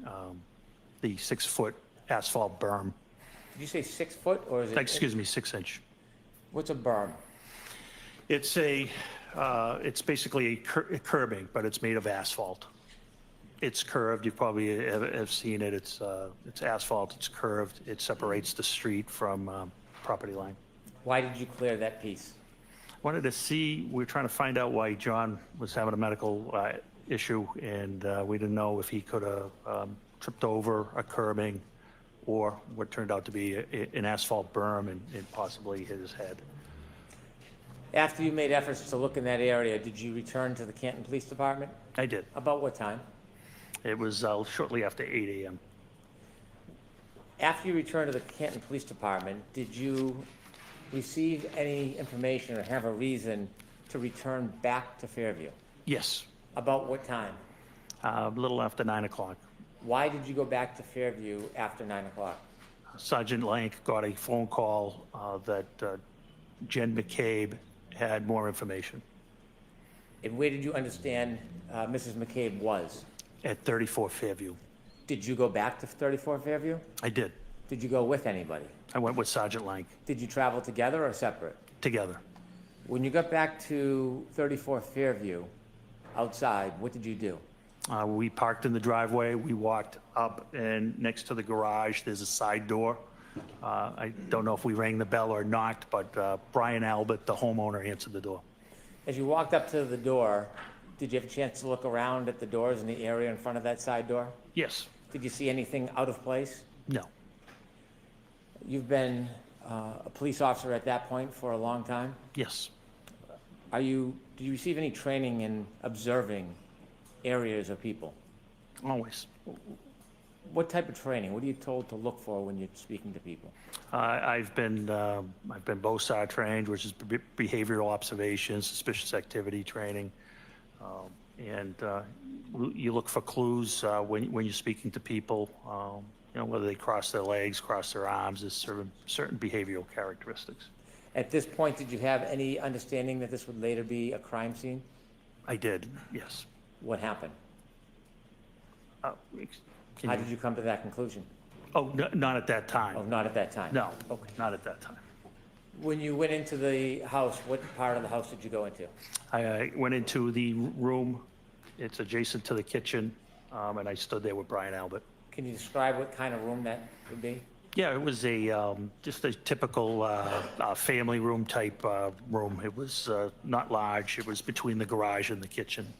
Speaker 5: the 6-foot asphalt berm.
Speaker 4: Did you say 6 foot or is it?
Speaker 5: Excuse me, 6-inch.
Speaker 4: What's a berm?
Speaker 5: It's it's basically a curbing, but it's made of asphalt. It's curved. You probably have seen it. It's asphalt. It's curved. It separates the street from property line.
Speaker 4: Why did you clear that piece?
Speaker 5: Wanted to see. We're trying to find out why John was having a medical issue, and we didn't know if he could have tripped over a curbing or what turned out to be an asphalt berm and possibly hit his head.
Speaker 4: After you made efforts to look in that area, did you return to the Canton Police Department?
Speaker 5: I did.
Speaker 4: About what time?
Speaker 5: It was shortly after 8 a.m.
Speaker 4: After you returned to the Canton Police Department, did you receive any information or have a reason to return back to Fairview?
Speaker 5: Yes,
Speaker 4: About what time?
Speaker 5: a little after 9 o'clock.
Speaker 4: Why did you go back to Fairview after 9 o'clock?
Speaker 5: Sergeant Lank got a phone call that Jen McCabe had more information
Speaker 4: And where did you understand Mrs. McCabe was?
Speaker 5: at 34 Fairview.
Speaker 4: Did you go back to 34 Fairview?
Speaker 5: I did.
Speaker 4: Did you go with anybody?
Speaker 5: I went with Sergeant Lank
Speaker 4: Did you travel together or separate?
Speaker 5: together.
Speaker 4: When you got back to 34 Fairview, outside, what did you do?
Speaker 5: We parked in the driveway. We walked up, and next to the garage, there's a side door. I don't know if we rang the bell or not, but Brian Albert, the homeowner, answered the door.
Speaker 4: As you walked up to the door, did you have a chance to look around at the doors in the area in front of that side door?
Speaker 5: Yes.
Speaker 4: Did you see anything out of place?
Speaker 5: No.
Speaker 4: You've been a police officer at that point for a long time?
Speaker 5: Yes.
Speaker 4: Did you receive any training in observing areas or people?
Speaker 5: Always.
Speaker 4: What type of training? What are you told to look for when you're speaking to people?
Speaker 5: I've been BOSAR trained, which is behavioral observation, suspicious activity training. And you look for clues when you're speaking to people, whether they cross their legs, cross their arms, there's certain behavioral characteristics.
Speaker 4: At this point, did you have any understanding that this would later be a crime scene?
Speaker 5: I did, yes.
Speaker 4: What happened?
Speaker 5: How
Speaker 4: did you come to that conclusion?
Speaker 5: Oh, not at that time.
Speaker 4: Oh, not at that time?
Speaker 5: No,
Speaker 4: Okay.
Speaker 5: not at that time.
Speaker 4: When you went into the house, what part of the house did you go into?
Speaker 5: I went into the room. It's adjacent to the kitchen, and I stood there with Brian Albert.
Speaker 4: Can you describe what kind of room that would be?
Speaker 5: Yeah, it was a just a typical family room type room. It was not large. It was between the garage and the kitchen.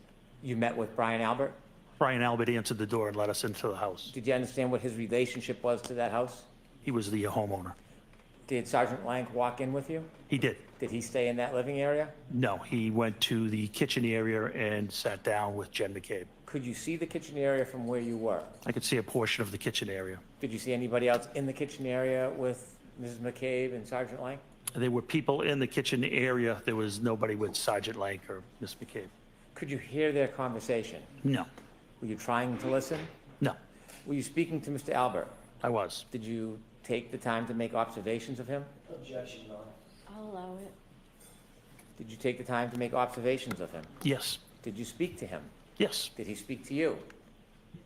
Speaker 4: You met with Brian Albert?
Speaker 5: Brian Albert answered the door and let us into the house.
Speaker 4: Did you understand what his relationship was to that house?
Speaker 5: He was the homeowner.
Speaker 4: Did Sergeant Lank walk in with you?
Speaker 5: He did.
Speaker 4: Did he stay in that living area?
Speaker 5: No, he went to the kitchen area and sat down with Jen McCabe.
Speaker 4: Could you see the kitchen area from where you were?
Speaker 5: I could see a portion of the kitchen area.
Speaker 4: Did you see anybody else in the kitchen area with Mrs. McCabe and Sergeant Lank?
Speaker 5: There were people in the kitchen area. There was nobody with Sergeant Lank or Miss McCabe.
Speaker 4: Could you hear their conversation?
Speaker 5: No.
Speaker 4: Were you trying to listen?
Speaker 5: No.
Speaker 4: Were you speaking to Mr. Albert?
Speaker 5: I was.
Speaker 4: Did you take the time to make observations of him?
Speaker 14: Objection, Your Honor.
Speaker 3: I'll allow it.
Speaker 4: Did you take the time to make observations of him?
Speaker 5: Yes.
Speaker 4: Did you speak to him?
Speaker 5: Yes.
Speaker 4: Did he speak to you?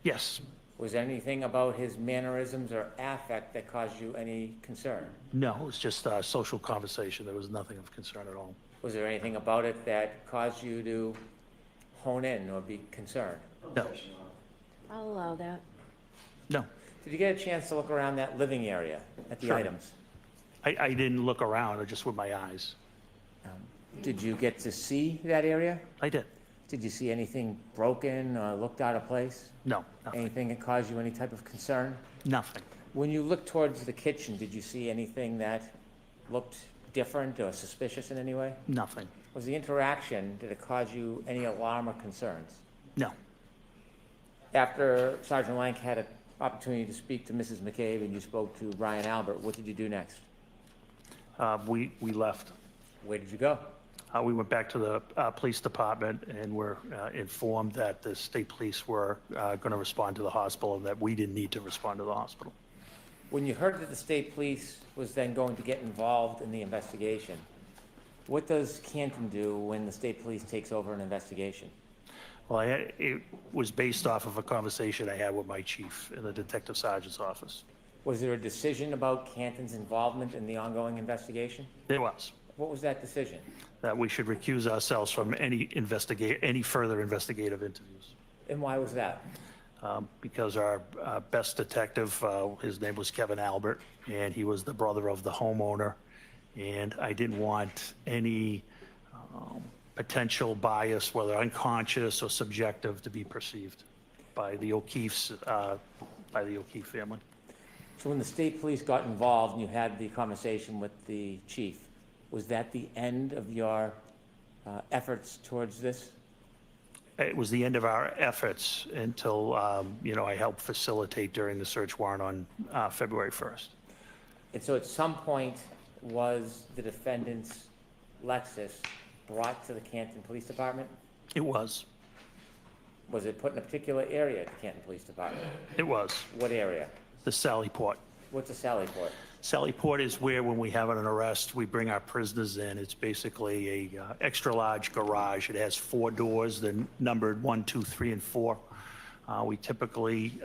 Speaker 5: Yes.
Speaker 4: Was there anything about his mannerisms or affect that caused you any concern?
Speaker 5: No, it was just a social conversation. There was nothing of concern at all.
Speaker 4: Was there anything about it that caused you to hone in or be concerned?
Speaker 5: No.
Speaker 3: I'll allow that.
Speaker 5: No.
Speaker 4: Did you get a chance to look around that living area at the
Speaker 5: Sure.
Speaker 4: items?
Speaker 5: I didn't look around, just with my eyes.
Speaker 4: Did you get to see that area?
Speaker 5: I did.
Speaker 4: Did you see anything broken or looked out of place?
Speaker 5: No, nothing.
Speaker 4: Anything that caused you any type of concern?
Speaker 5: Nothing.
Speaker 4: When you looked towards the kitchen, did you see anything that looked different or suspicious in any way?
Speaker 5: Nothing.
Speaker 4: Was the interaction, did it cause you any alarm or concerns?
Speaker 5: No.
Speaker 4: After Sergeant Lank had an opportunity to speak to Mrs. McCabe and you spoke to Brian Albert, what did you do next?
Speaker 5: We left.
Speaker 4: Where did you go?
Speaker 5: We went back to the police department and were informed that the state police were going to respond to the hospital and that we didn't need to respond to the hospital.
Speaker 4: When you heard that the state police was then going to get involved in the investigation, what does Canton do when the state police takes over an investigation?
Speaker 5: Well, it was based off of a conversation I had with my chief in the detective sergeant's office.
Speaker 4: Was there a decision about Canton's involvement in the ongoing investigation?
Speaker 5: There was.
Speaker 4: What was that decision?
Speaker 5: That we should recuse ourselves from any further investigative interviews.
Speaker 4: And why was that?
Speaker 5: Because our best detective, his name was Kevin Albert, and he was the brother of the homeowner, and I didn't want any potential bias, whether unconscious or subjective, to be perceived by the O'Keefe's, by the O'Keefe family.
Speaker 4: So when the state police got involved and you had the conversation with the chief, was that the end of your efforts towards this?
Speaker 5: It was the end of our efforts until, I helped facilitate during the search warrant on February 1st.
Speaker 4: And so at some point, was the defendant's Lexus brought to the Canton Police Department?
Speaker 5: It was.
Speaker 4: Was it put in a particular area at the Canton Police Department?
Speaker 5: It was.
Speaker 4: What area?
Speaker 5: The Sally Port.
Speaker 4: What's a Sally Port?
Speaker 5: Sally Port is where, when we have an arrest, we bring our prisoners in. It's basically a extra large garage. It has 4 doors. They're numbered 1, 2, 3, and 4. We typically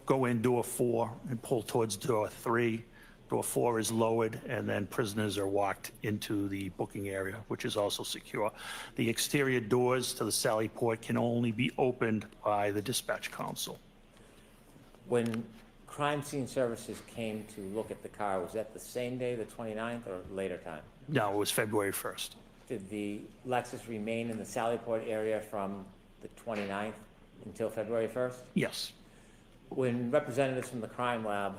Speaker 5: go in door 4 and pull towards door 3. Door 4 is lowered, and then prisoners are walked into the booking area, which is also secure. The exterior doors to the Sally Port can only be opened by the dispatch council.
Speaker 4: When crime scene services came to look at the car, was that the same day, the 29th, or later time?
Speaker 5: No, it was February 1st.
Speaker 4: Did the Lexus remain in the Sallyport area from the 29th until February 1st?
Speaker 5: Yes.
Speaker 4: When representatives from the crime lab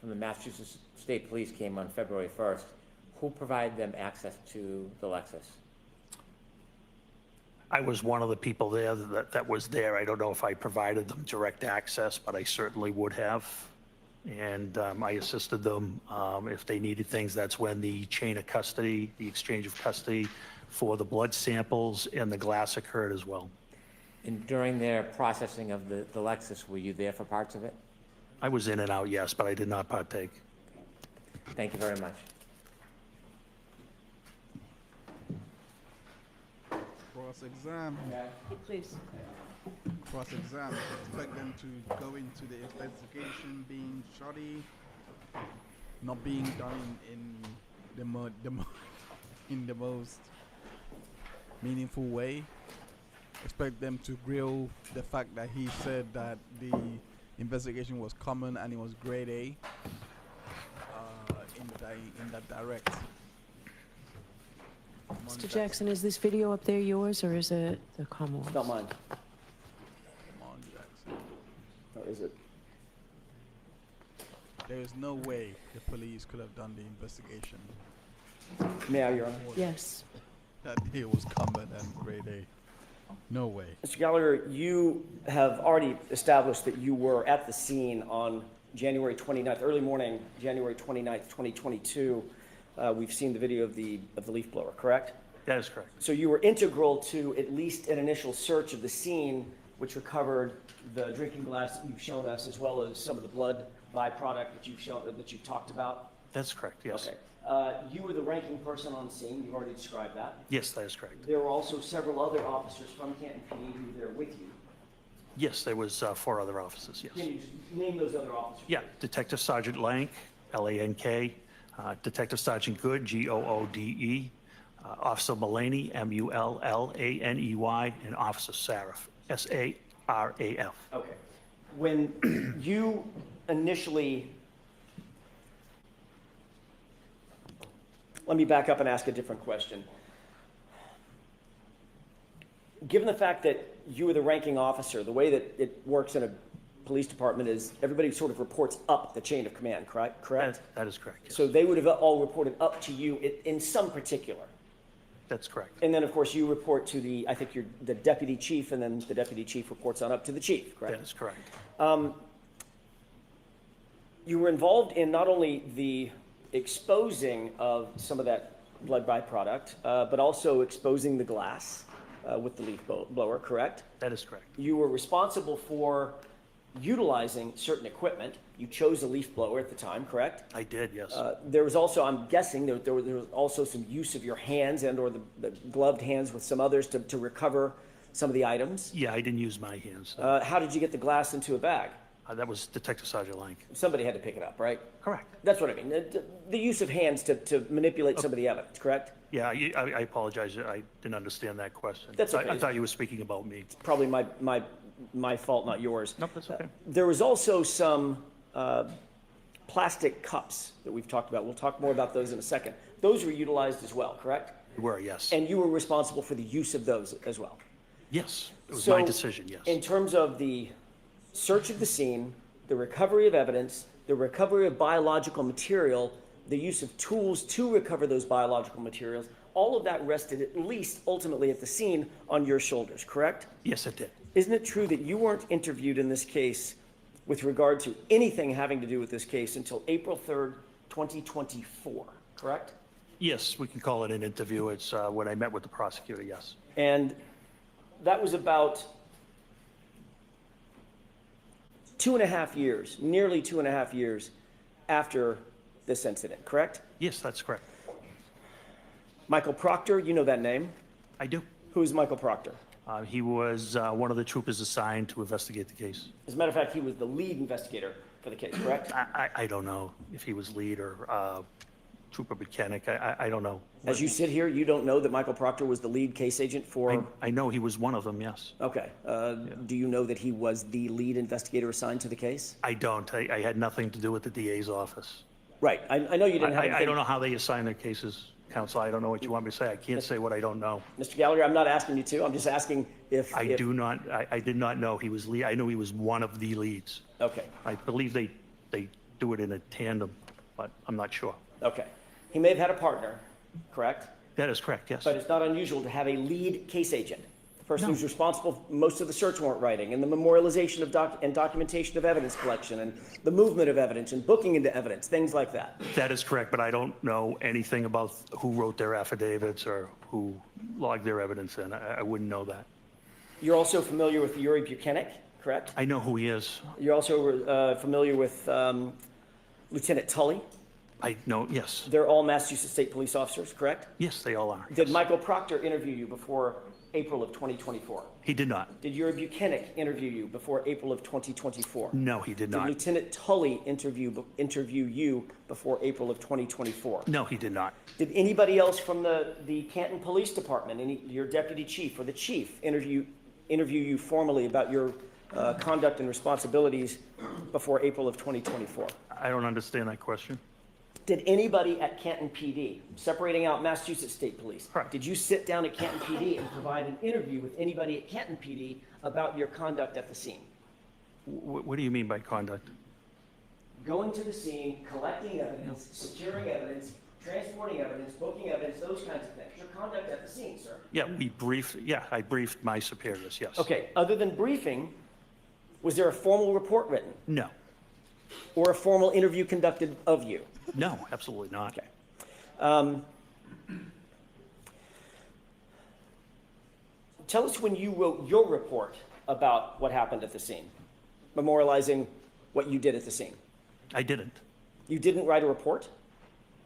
Speaker 4: from the Massachusetts State Police came on February 1st, who provided them access to the Lexus?
Speaker 5: I was one of the people there that was there. I don't know if I provided them direct access, but I certainly would have. And I assisted them if they needed things. That's when the chain of custody, the exchange of custody for the blood samples and the glass occurred as well.
Speaker 4: And during their processing of the Lexus, were you there for parts of it?
Speaker 5: I was in and out, yes, but I did not partake.
Speaker 4: Thank you very much.
Speaker 1: Cross-exam.
Speaker 3: Please.
Speaker 1: Cross-exam. Expect them to go into the investigation being shoddy, not being done in in the most meaningful way. Expect them to grill the fact that he said that the investigation was common and it was grade A in that direct.
Speaker 3: Mr. Jackson, is this video up there yours or is it the Commonwealth?
Speaker 14: It's not mine.
Speaker 1: Come on, Jackson.
Speaker 14: Or is it?
Speaker 1: There is no way the police could have done the investigation.
Speaker 14: May I, Your Honor?
Speaker 3: Yes.
Speaker 1: That it was common and grade A. No way.
Speaker 14: Mr. Gallagher, you have already established that you were at the scene on January 29th, early morning, January 29th, 2022. We've seen the video of the leaf blower, correct?
Speaker 5: That is correct.
Speaker 14: So you were integral to at least an initial search of the scene, which recovered the drinking glass that you've shown us, as well as some of the blood byproduct that you've talked about.
Speaker 5: That's correct, yes.
Speaker 14: Okay. You were the ranking person on scene. You've already described that.
Speaker 5: Yes, that is correct.
Speaker 14: There were also several other officers from Canton PD who were there with you.
Speaker 5: Yes, there was 4 other officers, yes.
Speaker 14: Can you just name those other officers?
Speaker 5: Yeah, Detective Sergeant Lank, Lank, Detective Sergeant Good, Goode, Officer Mullaney, Mullaney, and Officer Saraf, Saraf.
Speaker 14: Okay. When you initially, let me back up and ask a different question. Given the fact that you were the ranking officer, the way that it works in a police department is everybody sort of reports up the chain of command, correct?
Speaker 5: That is correct, yes.
Speaker 14: So they would have all reported up to you in some particular.
Speaker 5: That's correct.
Speaker 14: And then, of course, you report to you're the deputy chief, and then the deputy chief reports on up to the chief, correct?
Speaker 5: That is correct.
Speaker 14: You were involved in not only the exposing of some of that blood byproduct, but also exposing the glass with the leaf blower, correct?
Speaker 5: That is correct.
Speaker 14: You were responsible for utilizing certain equipment. You chose a leaf blower at the time, correct?
Speaker 5: I did, yes.
Speaker 14: There was also, I'm guessing, there was also some use of your hands and or the gloved hands with some others to recover some of the items.
Speaker 5: Yeah, I didn't use my hands.
Speaker 14: How did you get the glass into a bag?
Speaker 5: That was Detective Sergeant Lank.
Speaker 14: Somebody had to pick it up, right?
Speaker 5: Correct.
Speaker 14: That's what I mean. The use of hands to manipulate some of the evidence, correct?
Speaker 5: Yeah, I apologize. I didn't understand that question.
Speaker 14: That's okay.
Speaker 5: I thought you were speaking about me.
Speaker 14: It's probably my fault, not yours.
Speaker 5: Nope, that's okay.
Speaker 14: There was also some plastic cups that we've talked about. We'll talk more about those in a second. Those were utilized as well, correct?
Speaker 5: They were, yes.
Speaker 14: And you were responsible for the use of those as well?
Speaker 5: Yes, it was my decision, yes.
Speaker 14: In terms of the search of the scene, the recovery of evidence, the recovery of biological material, the use of tools to recover those biological materials, all of that rested at least ultimately at the scene on your shoulders, correct?
Speaker 5: Yes, it did.
Speaker 14: Isn't it true that you weren't interviewed in this case with regard to anything having to do with this case until April 3rd, 2024, correct?
Speaker 5: Yes, we can call it an interview. It's when I met with the prosecutor, yes.
Speaker 14: And that was about 2.5 years, nearly 2.5 years after this incident, correct?
Speaker 5: Yes, that's correct.
Speaker 14: Michael Proctor, you know that name?
Speaker 5: I do.
Speaker 14: Who's Michael Proctor?
Speaker 5: He was one of the troopers assigned to investigate the case.
Speaker 14: As a matter of fact, he was the lead investigator for the case, correct?
Speaker 5: I don't know if he was lead or trooper mechanic. I don't know.
Speaker 14: As you sit here, you don't know that Michael Proctor was the lead case agent for...
Speaker 5: I know he was one of them, yes.
Speaker 14: Okay. Do you know that he was the lead investigator assigned to the case?
Speaker 5: I don't. I had nothing to do with the DA's office.
Speaker 14: Right. I know you didn't have anything...
Speaker 5: I don't know how they assign their cases, counsel. I don't know what you want me to say. I can't say what I don't know.
Speaker 14: Mr. Gallagher, I'm not asking you to. I'm just asking if...
Speaker 5: I did not know he was lead. I know he was one of the leads.
Speaker 14: Okay.
Speaker 5: I believe they do it in a tandem, but I'm not sure.
Speaker 14: Okay. He may have had a partner, correct?
Speaker 5: That is correct, yes.
Speaker 14: But it's not unusual to have a lead case agent, the person who's responsible for most of the search warrant writing and the memorialization of documentation of evidence collection and the movement of evidence and booking into evidence, things like that.
Speaker 5: That is correct, but I don't know anything about who wrote their affidavits or who logged their evidence in. I wouldn't know that.
Speaker 14: You're also familiar with Yuri Buchanan, correct?
Speaker 5: I know who he is.
Speaker 14: You're also familiar with Lieutenant Tully?
Speaker 5: I know, yes.
Speaker 14: They're all Massachusetts State Police officers, correct?
Speaker 5: Yes, they all are.
Speaker 14: Did Michael Proctor interview you before April of 2024?
Speaker 5: He did not.
Speaker 14: Did your Buchanan interview you before April of 2024?
Speaker 5: No, he did
Speaker 14: Did
Speaker 5: not.
Speaker 14: Lieutenant Tully interview you before April of 2024?
Speaker 5: No, he did not.
Speaker 14: Did anybody else from the Canton Police Department, your deputy chief or the chief, interview you formally about your conduct and responsibilities before April of 2024?
Speaker 5: I don't understand that question.
Speaker 14: Did anybody at Canton PD, separating out Massachusetts State Police,
Speaker 5: Correct.
Speaker 14: did you sit down at Canton PD and provide an interview with anybody at Canton PD about your conduct at the scene?
Speaker 5: What do you mean by conduct?
Speaker 14: Going to the scene, collecting evidence, securing evidence, transporting evidence, booking evidence, those kinds of things. Your conduct at the scene, sir.
Speaker 5: Yeah, I briefed my superiors, yes.
Speaker 14: Okay, other than briefing, was there a formal report written?
Speaker 5: No.
Speaker 14: Or a formal interview conducted of you?
Speaker 5: No, absolutely not.
Speaker 14: Okay. Tell us when you wrote your report about what happened at the scene, memorializing what you did at the scene.
Speaker 5: I didn't.
Speaker 14: You didn't write a report?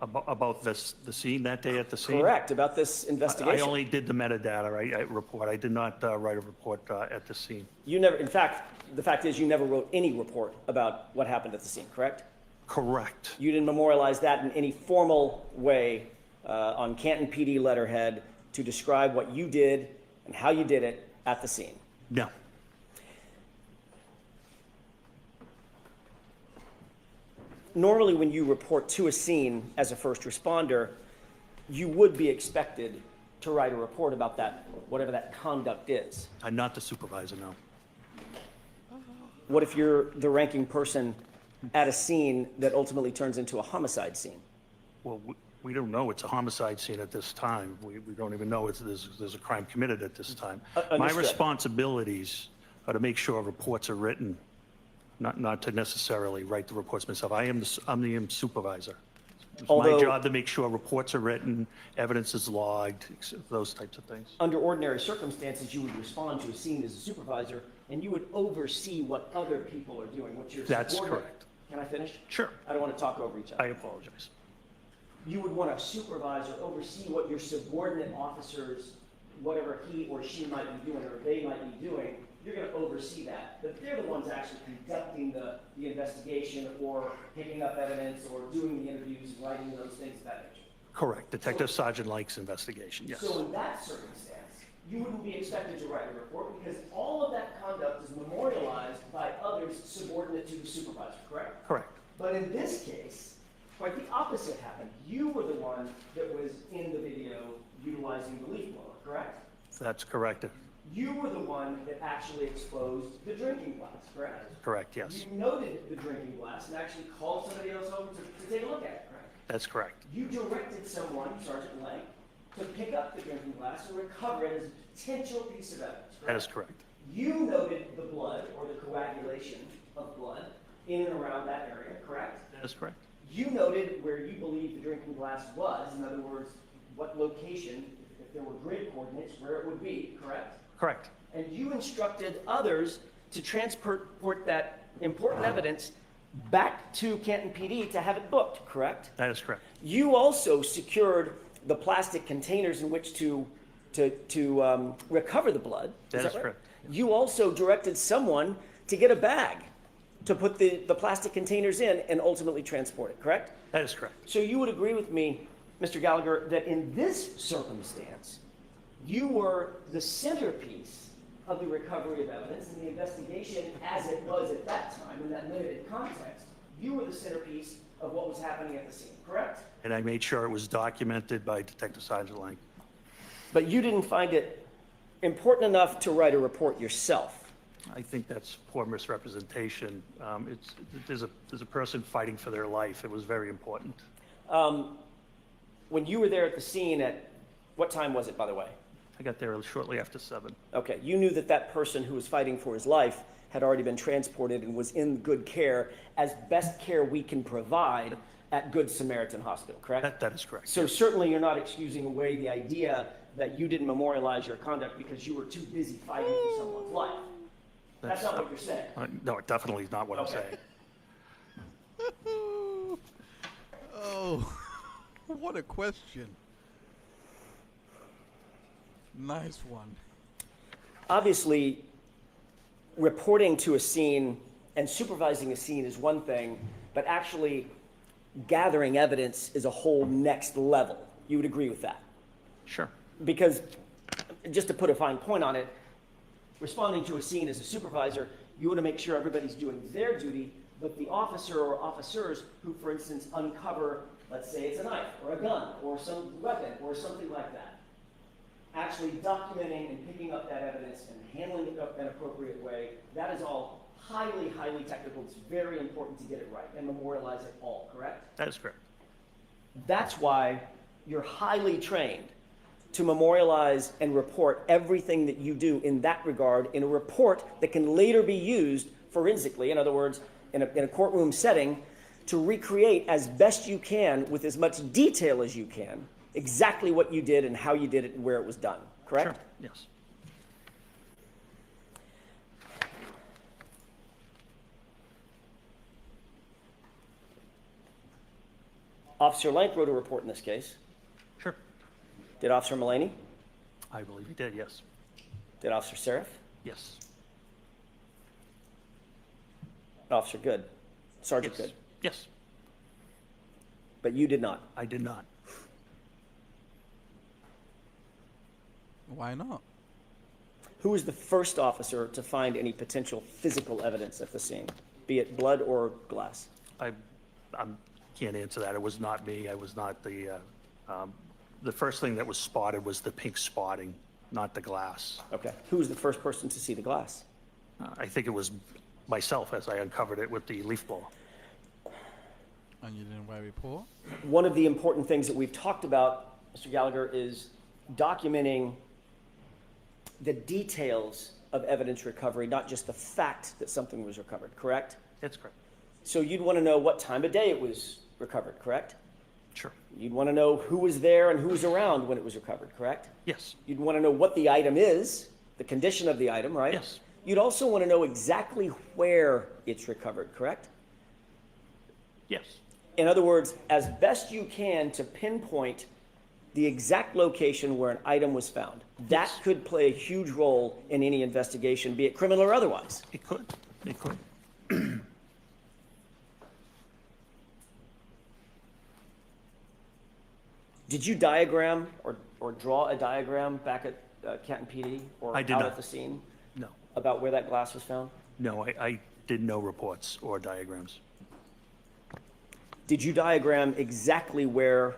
Speaker 5: About the scene that day at the scene?
Speaker 14: Correct, about this investigation.
Speaker 5: I only did the metadata report. I did not write a report at the scene.
Speaker 14: You never, in fact, the fact is you never wrote any report about what happened at the scene, correct?
Speaker 5: Correct.
Speaker 14: You didn't memorialize that in any formal way on Canton PD letterhead to describe what you did and how you did it at the scene?
Speaker 5: No.
Speaker 14: Normally, when you report to a scene as a first responder, you would be expected to write a report about that, whatever that conduct is.
Speaker 5: I'm not the supervisor, no.
Speaker 14: What if you're the ranking person at a scene that ultimately turns into a homicide scene?
Speaker 5: Well, we don't know it's a homicide scene at this time. We don't even know there's a crime committed at this time. My
Speaker 14: Understood.
Speaker 5: responsibilities are to make sure reports are written, not to necessarily write the reports myself. I'm the supervisor. It's my job to make sure reports are written, evidence is logged, those types of things.
Speaker 14: Under ordinary circumstances, you would respond to a scene as a supervisor, and you would oversee what other people are doing, what your
Speaker 5: That's
Speaker 14: subordinate-
Speaker 5: correct.
Speaker 14: Can I finish?
Speaker 5: Sure.
Speaker 14: I don't want to talk over each other.
Speaker 5: I apologize.
Speaker 14: You would want to supervise or oversee what your subordinate officers, whatever he or she might be doing or they might be doing, you're going to oversee that. But they're the ones actually conducting the investigation or picking up evidence or doing the interviews and writing those things of that nature.
Speaker 5: Correct. Detective Sergeant Lake's investigation, yes.
Speaker 14: So in that circumstance, you wouldn't be expected to write a report because all of that conduct is memorialized by others subordinate to the supervisor, correct?
Speaker 5: Correct.
Speaker 14: But in this case, quite the opposite happened. You were the one that was in the video utilizing the leaf blower, correct?
Speaker 5: That's correct.
Speaker 14: You were the one that actually exposed the drinking glass, correct?
Speaker 5: Correct, yes.
Speaker 14: You noted the drinking glass and actually called somebody else over to take a look at it, correct?
Speaker 5: That's correct.
Speaker 14: You directed someone, Sergeant Lang, to pick up the drinking glass and recover it as a potential piece of evidence, correct?
Speaker 5: That is correct.
Speaker 14: You noted the blood or the coagulation of blood in and around that area, correct?
Speaker 5: That is correct.
Speaker 14: You noted where you believe the drinking glass was, in other words, what location, if there were grid coordinates, where it would be, correct?
Speaker 5: Correct.
Speaker 14: And you instructed others to transport that important evidence back to Canton PD to have it booked, correct?
Speaker 5: That is correct.
Speaker 14: You also secured the plastic containers in which to recover the blood.
Speaker 5: That is
Speaker 14: right?
Speaker 5: correct.
Speaker 14: You also directed someone to get a bag to put the plastic containers in and ultimately transport it, correct?
Speaker 5: That is correct.
Speaker 14: So you would agree with me, Mr. Gallagher, that in this circumstance, you were the centerpiece of the recovery of evidence and the investigation as it was at that time in that limited context. You were the centerpiece of what was happening at the scene, correct?
Speaker 5: And I made sure it was documented by Detective Sergeant Lang.
Speaker 14: But you didn't find it important enough to write a report yourself.
Speaker 5: I think that's poor misrepresentation. There's a person fighting for their life. It was very important.
Speaker 14: When you were there at the scene at, what time was it, by the way?
Speaker 5: I got there shortly after 7.
Speaker 14: Okay, you knew that that person who was fighting for his life had already been transported and was in good care, as best care we can provide at Good Samaritan Hospital, correct?
Speaker 5: That is correct.
Speaker 14: So certainly you're not excusing away the idea that you didn't memorialize your conduct because you were too busy fighting for someone's life. That's not what you're saying.
Speaker 5: No, it definitely is not what I'm
Speaker 14: Okay.
Speaker 5: saying.
Speaker 1: Oh, what a question. Nice one.
Speaker 14: obviously, reporting to a scene and supervising a scene is one thing, but actually gathering evidence is a whole next level. You would agree with that?
Speaker 5: Sure.
Speaker 14: Because, just to put a fine point on it, responding to a scene as a supervisor, you want to make sure everybody's doing their duty, but the officer or officers who, for instance, uncover, let's say it's a knife or a gun or some weapon or something like that, actually documenting and picking up that evidence and handling it in an appropriate way, that is all highly, highly technical. It's very important to get it right and memorialize it all, correct?
Speaker 5: That is correct.
Speaker 14: That's why you're highly trained to memorialize and report everything that you do in that regard in a report that can later be used forensically, in other words, in a courtroom setting, to recreate as best you can with as much detail as you can exactly what you did and how you did it and where it was done, correct?
Speaker 5: Sure. Yes.
Speaker 14: Officer Lank wrote a report in this case.
Speaker 5: Sure.
Speaker 14: Did Officer Mullaney?
Speaker 5: I believe he did, yes.
Speaker 14: Did Officer Seraph?
Speaker 5: Yes.
Speaker 14: Officer Good? Sergeant
Speaker 5: Yes.
Speaker 14: Good?
Speaker 5: Yes.
Speaker 14: But you did not?
Speaker 5: I did not.
Speaker 1: Why not?
Speaker 14: Who was the first officer to find any potential physical evidence at the scene, be it blood or glass?
Speaker 5: I can't answer that. It was not me. I was not the first thing that was spotted was the pink spotting, not the glass.
Speaker 14: Okay. Who was the first person to see the glass?
Speaker 5: I think it was myself as I uncovered it with the leaf blower.
Speaker 1: And you didn't write a report?
Speaker 14: One of the important things that we've talked about, Mr. Gallagher, is documenting the details of evidence recovery, not just the fact that something was recovered, correct?
Speaker 5: That's correct.
Speaker 14: So you'd want to know what time of day it was recovered, correct?
Speaker 5: Sure.
Speaker 14: You'd want to know who was there and who was around when it was recovered, correct?
Speaker 5: Yes.
Speaker 14: You'd want to know what the item is, the condition of the item, right?
Speaker 5: Yes.
Speaker 14: You'd also want to know exactly where it's recovered, correct?
Speaker 5: Yes.
Speaker 14: In other words, as best you can to pinpoint the exact location where an item was found. That could play a huge role in any investigation, be it criminal or otherwise.
Speaker 5: It could. It could.
Speaker 14: Did you diagram or draw a diagram back at Canton PD or
Speaker 5: I did
Speaker 14: out
Speaker 5: not.
Speaker 14: at the scene
Speaker 5: No.
Speaker 14: about where that glass was found?
Speaker 5: No, I did no reports or diagrams.
Speaker 14: Did you diagram exactly where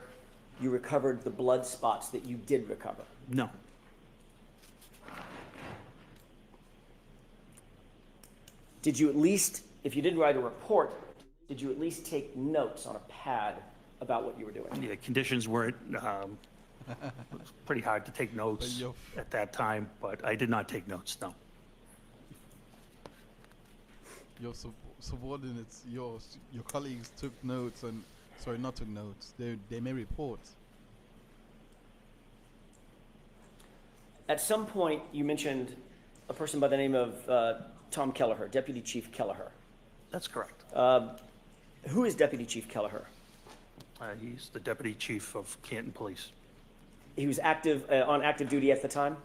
Speaker 14: you recovered the blood spots that you did recover?
Speaker 5: No.
Speaker 14: Did you at least, if you didn't write a report, did you at least take notes on a pad about what you were doing?
Speaker 5: Yeah, conditions weren't, it was pretty hard to take notes at that time, but I did not take notes, no.
Speaker 1: Your subordinates, your colleagues took notes and, sorry, not took notes. They made reports.
Speaker 14: At some point, you mentioned a person by the name of Tom Kelleher, Deputy Chief Kelleher.
Speaker 5: That's correct.
Speaker 14: Who is Deputy Chief Kelleher?
Speaker 5: He's the Deputy Chief of Canton Police.
Speaker 14: He was active on active duty at the time?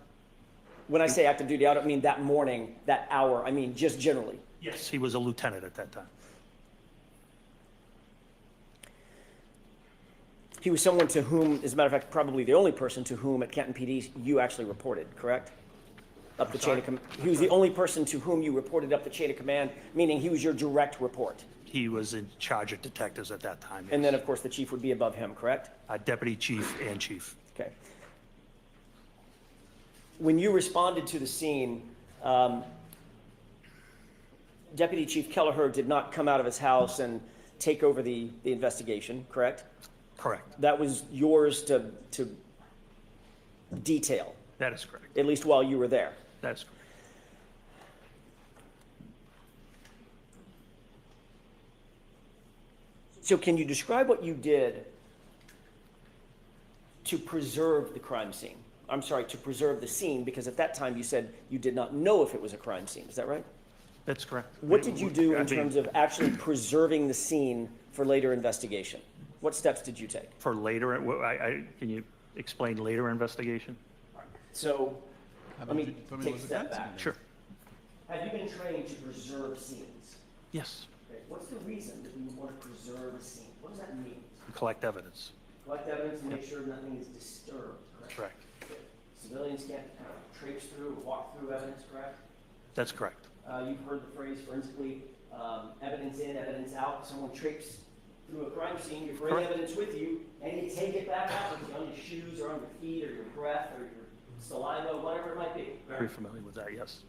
Speaker 14: When I say active duty, I don't mean that morning, that hour. I mean just generally.
Speaker 5: Yes, he was a lieutenant at that time.
Speaker 14: He was someone to whom, as a matter of fact, probably the only person to whom at Canton PD you actually reported, correct? Up the chain of command. He was the only person to whom you reported up the chain of command, meaning he was your direct report.
Speaker 5: He was in charge of detectives at that time.
Speaker 14: And then, of course, the chief would be above him, correct?
Speaker 5: Deputy Chief and Chief.
Speaker 14: Okay. When you responded to the scene, Deputy Chief Kelleher did not come out of his house and take over the investigation, correct?
Speaker 5: Correct.
Speaker 14: That was yours to detail.
Speaker 5: That is correct.
Speaker 14: At least while you were there.
Speaker 5: That's correct.
Speaker 14: So can you describe what you did to preserve the crime scene? I'm sorry, to preserve the scene, because at that time you said you did not know if it was a crime scene. Is that right?
Speaker 5: That's correct.
Speaker 14: What did you do in terms of actually preserving the scene for later investigation? What steps did you take?
Speaker 5: For later, can you explain later investigation?
Speaker 14: So let me take a
Speaker 1: was
Speaker 14: step
Speaker 1: it
Speaker 14: back.
Speaker 5: Sure.
Speaker 14: Have you been trained to preserve scenes?
Speaker 5: Yes.
Speaker 14: Okay. What's the reason that you want to preserve a scene? What does that mean?
Speaker 5: Collect evidence.
Speaker 14: Collect evidence and make sure nothing is disturbed, correct?
Speaker 5: Correct.
Speaker 14: Okay. Civilians can't kind of traipse through or walk through evidence, correct?
Speaker 5: That's correct.
Speaker 14: You've heard the phrase forensically, evidence in, evidence out. Someone traipses through a crime scene, you bring
Speaker 5: Correct.
Speaker 14: evidence with you, and you take it back out with you on your shoes or on your feet or your breath or your saliva, whatever it might be.
Speaker 5: Very familiar with that, yes.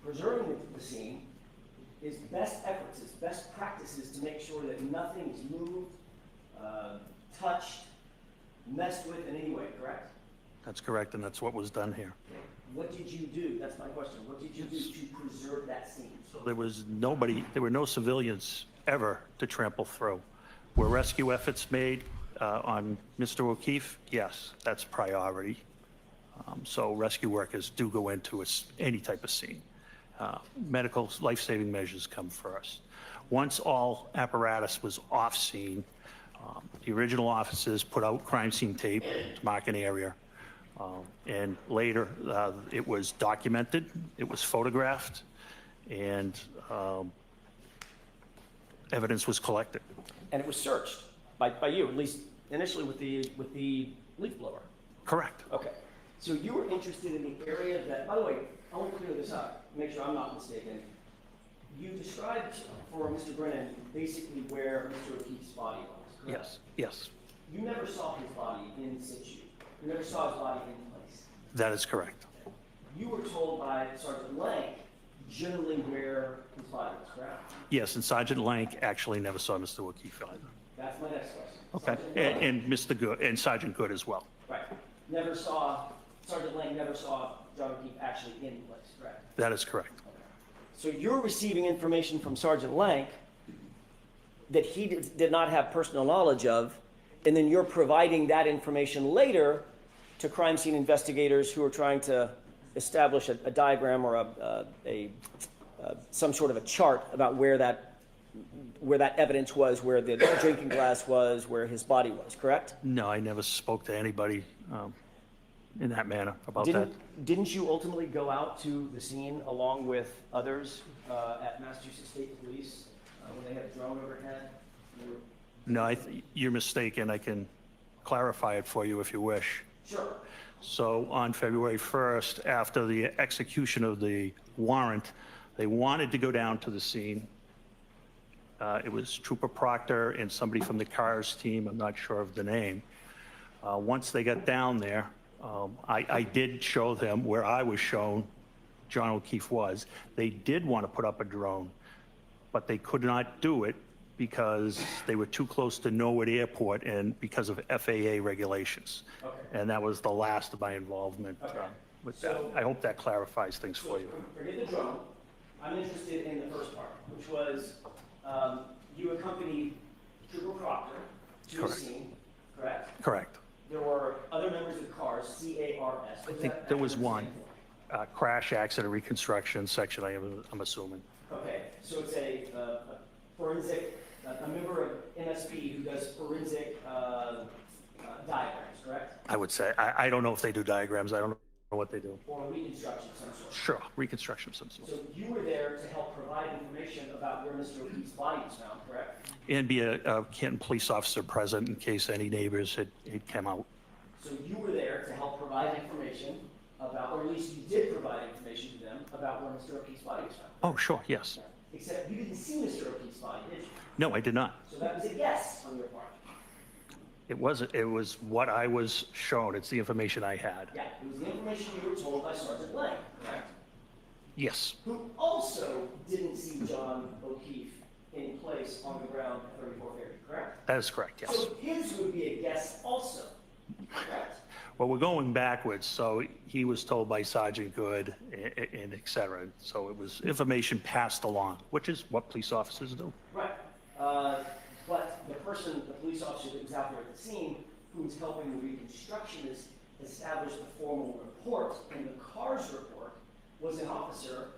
Speaker 14: Preserving the scene is best efforts, it's best practices to make sure that nothing is moved, touched, messed with in any way, correct?
Speaker 5: That's correct, and that's what was done here.
Speaker 14: What did you do? That's my question. What did you do to preserve that scene?
Speaker 5: There was nobody, there were no civilians ever to trample through. Were rescue efforts made on Mr. O'Keefe? Yes, that's priority. So rescue workers do go into any type of scene. Medical life-saving measures come first. Once all apparatus was off scene, the original officers put out crime scene tape to mark an area. And later, it was documented, it was photographed, and evidence was collected.
Speaker 14: And it was searched by you, at least initially with the leaf blower.
Speaker 5: Correct.
Speaker 14: Okay. So you were interested in the area that, by the way, I want to clear this up, make sure I'm not mistaken. You described for Mr. Brennan basically where Mr. O'Keefe's body was, correct?
Speaker 5: Yes, yes,
Speaker 14: You never saw his body in situ. You never saw his body in place.
Speaker 5: that is correct.
Speaker 14: You were told by Sergeant Lank generally where his body was, correct?
Speaker 5: Yes, and Sergeant Lank actually never saw Mr. O'Keefe either.
Speaker 14: That's my next question.
Speaker 5: Okay,
Speaker 14: Sergeant Lank-
Speaker 5: and Mr. Good, and Sergeant Good as well.
Speaker 14: Right. Sergeant Lank never saw John O'Keefe actually in place, correct?
Speaker 5: That is correct.
Speaker 14: So you're receiving information from Sergeant Lank that he did not have personal knowledge of, and then you're providing that information later to crime scene investigators who are trying to establish a diagram or some sort of a chart about where that evidence was, where the drinking glass was, where his body was, correct?
Speaker 5: No, I never spoke to anybody in that manner about that.
Speaker 14: Didn't you ultimately go out to the scene along with others at Massachusetts State Police when they had a drone overhead?
Speaker 5: No, you're mistaken. I can clarify it for you if you wish.
Speaker 14: Sure.
Speaker 5: So on February 1st, after the execution of the warrant, they wanted to go down to the scene. It was Trooper Proctor and somebody from the CARS team, I'm not sure of the name. Once they got down there, I did show them where I was shown John O'Keefe was. They did want to put up a drone, but they could not do it because they were too close to Norwood Airport and because of FAA regulations.
Speaker 14: Okay.
Speaker 5: And that was the last of my involvement with that. I hope that clarifies things for you.
Speaker 14: Forget the drone. I'm interested in the first part, which was you accompanied Trooper Proctor to the scene, correct?
Speaker 5: Correct.
Speaker 14: There were other members of CARS, C-A-R-S.
Speaker 5: I think there was one, crash accident reconstruction section, I'm assuming.
Speaker 14: Okay, so it's a forensic, a member of MSP who does forensic diagrams, correct?
Speaker 5: I would say. I don't know if they do diagrams. I don't know what they do.
Speaker 14: Or reconstruction of some sort.
Speaker 5: Sure, reconstruction of some sort.
Speaker 14: So you were there to help provide information about where Mr. O'Keefe's body was found, correct?
Speaker 5: And be a Canton police officer present in case any neighbors had come out.
Speaker 14: So you were there to help provide information about, or at least you did provide information to them about where Mr. O'Keefe's body was found.
Speaker 5: Oh, sure, yes.
Speaker 14: Except you didn't see Mr. O'Keefe's body, did you?
Speaker 5: No, I did not.
Speaker 14: So that was a guess on your part.
Speaker 5: It was what I was shown. It's the information I had.
Speaker 14: Yeah, it was the information you were told by Sergeant Lang, correct?
Speaker 5: Yes.
Speaker 14: Who also didn't see John O'Keefe in place on the ground at 34 Ferry, correct?
Speaker 5: That is correct, yes.
Speaker 14: So his would be a guess also, correct?
Speaker 5: Well, we're going backwards. So he was told by Sergeant Good and et cetera. So it was information passed along, which is what police officers do.
Speaker 14: Right. But the police officer that was out there at the scene, who was helping the reconstructionist establish the formal report, and the CARS report was an officer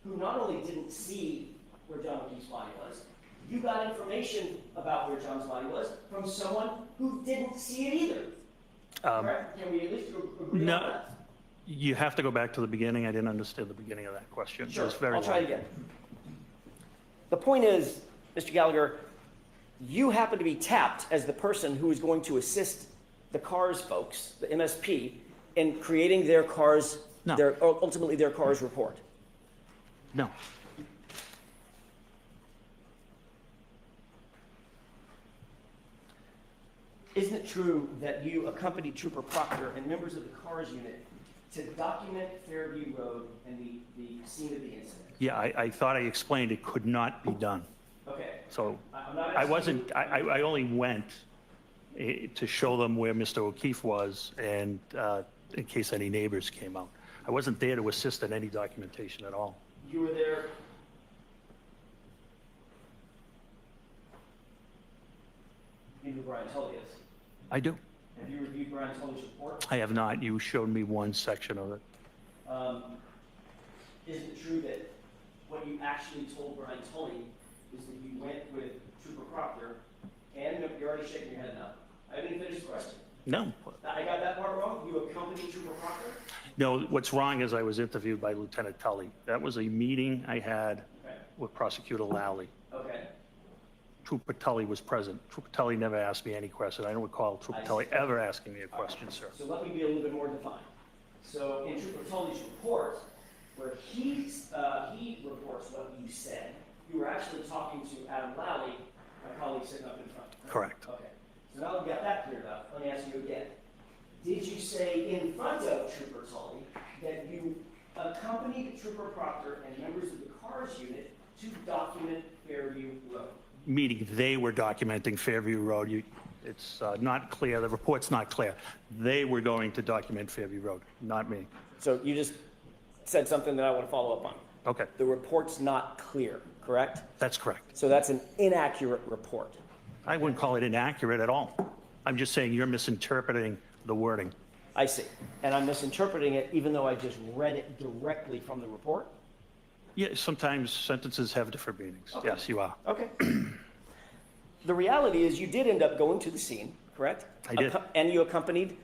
Speaker 14: who not only didn't see where John O'Keefe's body was, you got information about where John's body was from someone who didn't see it either. Correct? Can we at least agree on that?
Speaker 5: You have to go back to the beginning. I didn't understand the beginning of that question. It
Speaker 14: Sure,
Speaker 5: was very
Speaker 14: I'll try
Speaker 5: long.
Speaker 14: again. The point is, Mr. Gallagher, you happen to be tapped as the person who is going to assist the CARS folks, the MSP, in creating their CARS,
Speaker 5: No.
Speaker 14: ultimately their CARS report.
Speaker 5: No.
Speaker 14: Isn't it true that you accompanied Trooper Proctor and members of the CARS unit to document Fairview Road and the scene of the incident?
Speaker 5: Yeah, I thought I explained it could not be done.
Speaker 14: Okay.
Speaker 5: So
Speaker 14: I'm not
Speaker 5: I
Speaker 14: asking
Speaker 5: wasn't,
Speaker 14: you-
Speaker 5: I only went to show them where Mr. O'Keefe was and in case any neighbors came out. I wasn't there to assist in any documentation at all.
Speaker 14: You were there. You knew Brian Tully is.
Speaker 5: I do.
Speaker 14: Have you reviewed Brian Tully's report?
Speaker 5: I have not. You showed me one section of it.
Speaker 14: Is it true that what you actually told Brian Tully is that you went with Trooper Proctor and you're already shaking your head now. I haven't even finished the question.
Speaker 5: No.
Speaker 14: I got that part wrong? You accompanied Trooper Proctor?
Speaker 5: No, what's wrong is I was interviewed by Lieutenant Tully. That was a meeting I had
Speaker 14: Okay.
Speaker 5: with Prosecutor Lally.
Speaker 14: Okay.
Speaker 5: Trooper Tully was present. Trooper Tully never asked me any question. I don't recall Trooper
Speaker 14: I
Speaker 5: Tully
Speaker 14: see.
Speaker 5: ever asking me a question, sir.
Speaker 14: So let me be a little bit more defined. So in Trooper Tully's report, where he reports what you said, you were actually talking to Adam Lally, my colleague sitting up in front.
Speaker 5: Correct.
Speaker 14: Okay. So now that we've got that cleared up, let me ask you again. Did you say in front of Trooper Tully that you accompanied Trooper Proctor and members of the CARS unit to document Fairview Road?
Speaker 5: Meaning they were documenting Fairview Road. It's not clear. The report's not clear. They were going to document Fairview Road, not me.
Speaker 14: So you just said something that I want to follow up on.
Speaker 5: Okay,
Speaker 14: The report's not clear, correct?
Speaker 5: that's correct.
Speaker 14: So that's an inaccurate report.
Speaker 5: I wouldn't call it inaccurate at all. I'm just saying you're misinterpreting the wording.
Speaker 14: I see. And I'm misinterpreting it even though I just read it directly from the report?
Speaker 5: Yeah, sometimes sentences have different meanings.
Speaker 14: Okay.
Speaker 5: Yes, you are.
Speaker 14: Okay. The reality is you did end up going to the scene, correct?
Speaker 5: I did.
Speaker 14: And you accompanied,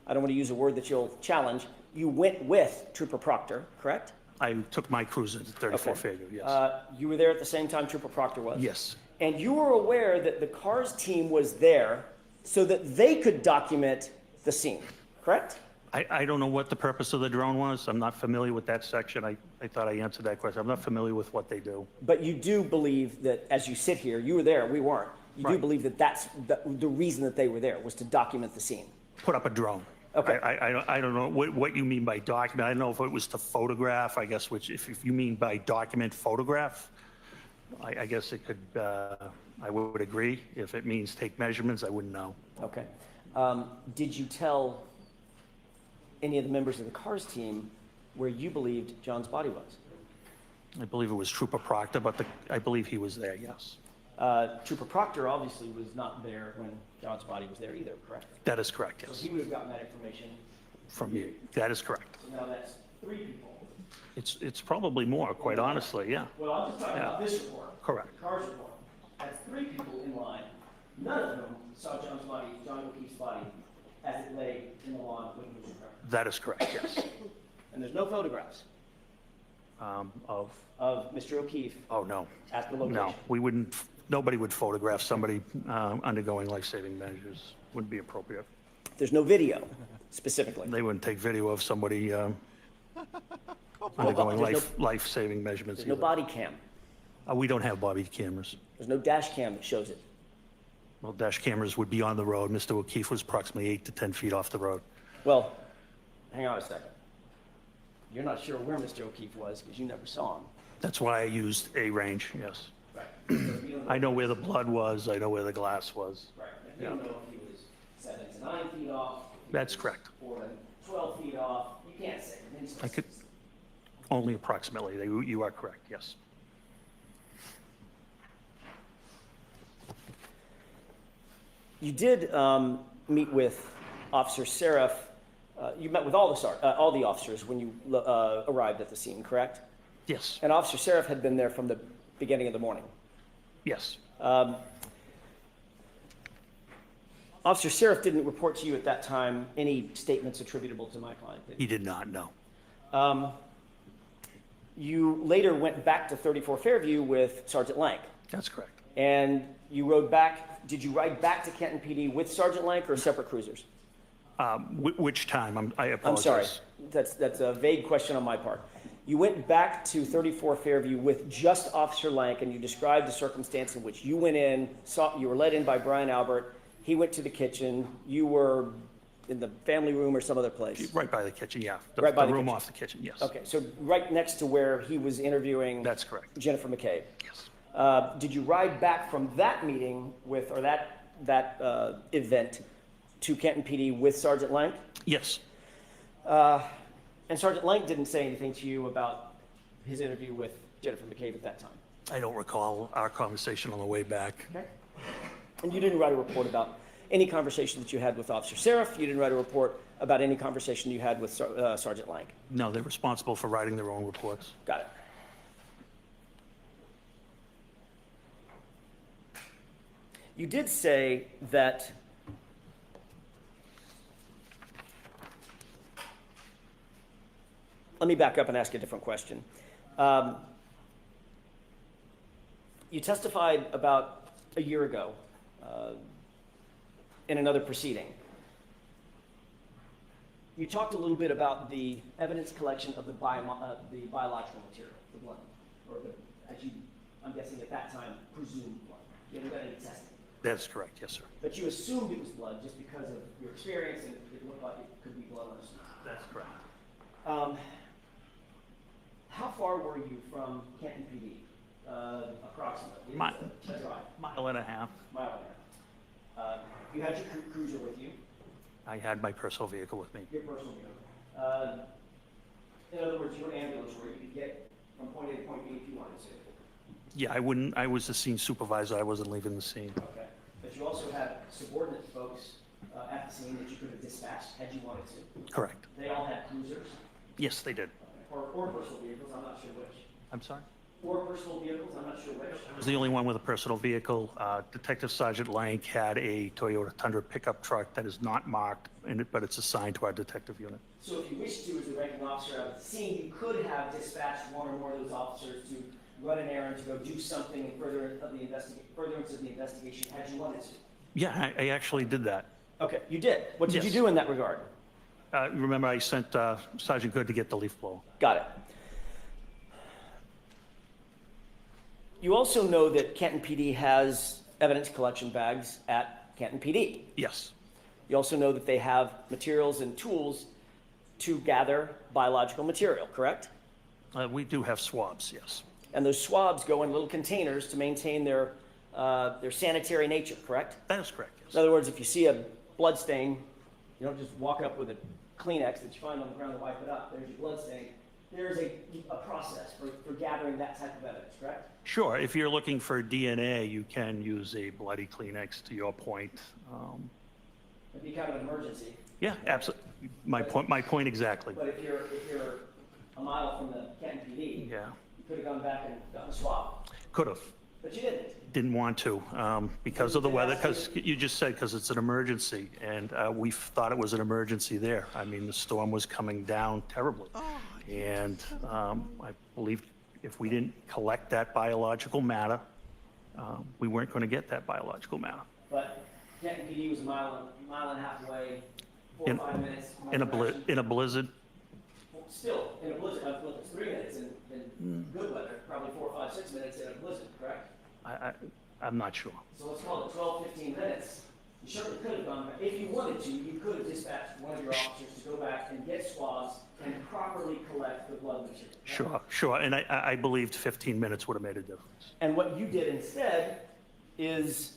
Speaker 14: I don't want to use a word that you'll challenge, you went with Trooper Proctor, correct?
Speaker 5: I took my cruiser to 34
Speaker 14: Okay.
Speaker 5: Fairview, yes.
Speaker 14: You were there at the same time Trooper Proctor was?
Speaker 5: Yes,
Speaker 14: And you were aware that the CARS team was there so that they could document the scene, correct?
Speaker 5: I don't know what the purpose of the drone was. I'm not familiar with that section. I thought I answered that question. I'm not familiar with what they do.
Speaker 14: But you do believe that as you sit here, you were there, we weren't. You do
Speaker 5: Right.
Speaker 14: believe that that's the reason that they were there was to document the scene.
Speaker 5: Put up a drone.
Speaker 14: Okay.
Speaker 5: I don't know what you mean by document. I don't know if it was to photograph, I guess, which if you mean by document, photograph, I guess it could, I would agree. If it means take measurements, I wouldn't know.
Speaker 14: Okay. Did you tell any of the members of the CARS team where you believed John's body was?
Speaker 5: I believe it was Trooper Proctor, but I believe he was there, yes.
Speaker 14: Trooper Proctor obviously was not there when John's body was there either, correct?
Speaker 5: That is correct,
Speaker 14: So
Speaker 5: yes.
Speaker 14: he would have gotten that information.
Speaker 5: From you. That is correct.
Speaker 14: So now that's 3 people.
Speaker 5: It's probably more, quite honestly, yeah.
Speaker 14: Well, I'm just talking about
Speaker 5: Yeah.
Speaker 14: this report.
Speaker 5: Correct.
Speaker 14: CARS report. That's 3 people in line, none of whom saw John's body, John O'Keefe's body, as it lay in the lawn when he was recovered.
Speaker 5: That is correct, yes.
Speaker 14: And there's no photographs
Speaker 5: Of,
Speaker 14: of Mr. O'Keefe
Speaker 5: oh, no.
Speaker 14: at the location.
Speaker 5: No, we wouldn't, nobody would photograph somebody undergoing life-saving measures. Wouldn't be appropriate.
Speaker 14: There's no video specifically.
Speaker 5: They wouldn't take video of somebody undergoing
Speaker 14: there's
Speaker 5: life-saving measurements
Speaker 14: There's no
Speaker 5: either.
Speaker 14: body cam.
Speaker 5: We don't have body cameras.
Speaker 14: There's no dash cam that shows it.
Speaker 5: Well, dash cameras would be on the road. Mr. O'Keefe was approximately 8 to 10 feet off the road.
Speaker 14: Well, hang on a second. You're not sure where Mr. O'Keefe was because you never saw him.
Speaker 5: That's why I used a range, yes.
Speaker 14: Right. So you don't know,
Speaker 5: I know where the blood was, I know where the glass was.
Speaker 14: right. You don't know if he was 7 to 9 feet off. if he
Speaker 5: That's
Speaker 14: was
Speaker 5: correct.
Speaker 14: 4 to 12 feet off. You can't say.
Speaker 5: I could, only approximately, you are correct, yes.
Speaker 14: You did meet with Officer Seraph. You met with all the officers when you arrived at the scene, correct?
Speaker 5: Yes,
Speaker 14: And Officer Seraph had been there from the beginning of the morning.
Speaker 5: yes.
Speaker 14: Officer Seraph didn't report to you at that time any statements attributable to my client, did he?
Speaker 5: He did not, no.
Speaker 14: You later went back to 34 Fairview with Sergeant Lank.
Speaker 5: That's correct.
Speaker 14: And you rode back, did you ride back to Canton PD with Sergeant Lank or separate cruisers?
Speaker 5: Which time? I apologize.
Speaker 14: I'm sorry, that's a vague question on my part. You went back to 34 Fairview with just Officer Lank, and you described the circumstance in which you went in, you were let in by Brian Albert, he went to the kitchen, you were in the family room or some other place?
Speaker 5: Right by the kitchen, yeah.
Speaker 14: Right by the
Speaker 5: room
Speaker 14: kitchen.
Speaker 5: off the kitchen, yes.
Speaker 14: Okay, so right next to where he was interviewing.
Speaker 5: That's correct.
Speaker 14: Jennifer McCabe.
Speaker 5: Yes.
Speaker 14: Did you ride back from that meeting with, or that event to Canton PD with Sergeant Lank?
Speaker 5: Yes.
Speaker 14: And Sergeant Lank didn't say anything to you about his interview with Jennifer McCabe at that time?
Speaker 5: I don't recall our conversation on the way back.
Speaker 14: Okay. And you didn't write a report about any conversation that you had with Officer Seraph? You didn't write a report about any conversation you had with Sergeant Lank?
Speaker 5: No, they're responsible for writing their own reports.
Speaker 14: Got it. You did say that let me back up and ask a different question. You testified about a year ago in another proceeding. You talked a little bit about the evidence collection of the biological material, the blood, or as you, I'm guessing at that time, presumed blood. You haven't done any testing.
Speaker 5: That's correct, yes, sir.
Speaker 14: But you assumed it was blood just because of your experience and it looked like it could be blood on a suit.
Speaker 5: That's correct.
Speaker 14: How far were you from Canton PD, approximately?
Speaker 5: Mile and a half.
Speaker 14: Mile and a half. You had your cruiser with you.
Speaker 5: I had my personal vehicle with me.
Speaker 14: Your personal vehicle. In other words, your ambulance where you could get from point A to point B if you wanted to.
Speaker 5: Yeah, I was the scene supervisor. I wasn't leaving the scene.
Speaker 14: Okay. But you also had subordinate folks at the scene that you could have dispatched had you wanted to.
Speaker 5: Correct.
Speaker 14: They all had cruisers.
Speaker 5: Yes, they did.
Speaker 14: Or personal vehicles, I'm not sure which.
Speaker 5: I'm sorry?
Speaker 14: Or personal vehicles, I'm not sure which.
Speaker 5: I was the only one with a personal vehicle. Detective Sergeant Lank had a Toyota Tundra pickup truck that is not marked, but it's assigned to our detective unit.
Speaker 14: So if you wish to, as a ranking officer at the scene, you could have dispatched one or more of those officers to run an errand, to go do something in furtherance of the investigation had you wanted to.
Speaker 5: Yeah, I actually did that.
Speaker 14: Okay, you did. What did
Speaker 5: Yes.
Speaker 14: you do in that regard?
Speaker 5: Remember, I sent Sergeant Good to get the leaf blower.
Speaker 14: Got it. You also know that Canton PD has evidence collection bags at Canton PD.
Speaker 5: Yes.
Speaker 14: You also know that they have materials and tools to gather biological material, correct?
Speaker 5: We do have swabs, yes.
Speaker 14: And those swabs go in little containers to maintain their sanitary nature, correct?
Speaker 5: That is correct, yes.
Speaker 14: In other words, if you see a blood stain, you don't just walk up with a Kleenex that you find on the ground and wipe it up. There's your blood stain. There's a process for gathering that type of evidence, correct?
Speaker 5: Sure. If you're looking for DNA, you can use a bloody Kleenex, to your point.
Speaker 14: It'd be kind of an emergency.
Speaker 5: Yeah, absolutely. My point exactly.
Speaker 14: But if you're a mile from the Canton PD,
Speaker 5: Yeah,
Speaker 14: you could have gone back and gotten a swab.
Speaker 5: could have.
Speaker 14: But you didn't.
Speaker 5: Didn't want to because of the weather, because you just said because it's an emergency, and we thought it was an emergency there. I mean, the storm was coming down terribly. And I believe if we didn't collect that biological matter, we weren't going to get that biological matter.
Speaker 14: But Canton PD was a mile and a half away, 4 or 5 minutes.
Speaker 5: In a blizzard?
Speaker 14: Still, in a blizzard, look, it's 3 minutes in good weather, probably 4, 5, 6 minutes in a blizzard, correct?
Speaker 5: I'm not sure.
Speaker 14: So let's call it 12, 15 minutes. You certainly could have gone back. If you wanted to, you could have dispatched one of your officers to go back and get swabs and properly collect the blood material. Right?
Speaker 5: Sure. And I believed 15 minutes would have made a difference.
Speaker 14: And what you did instead is,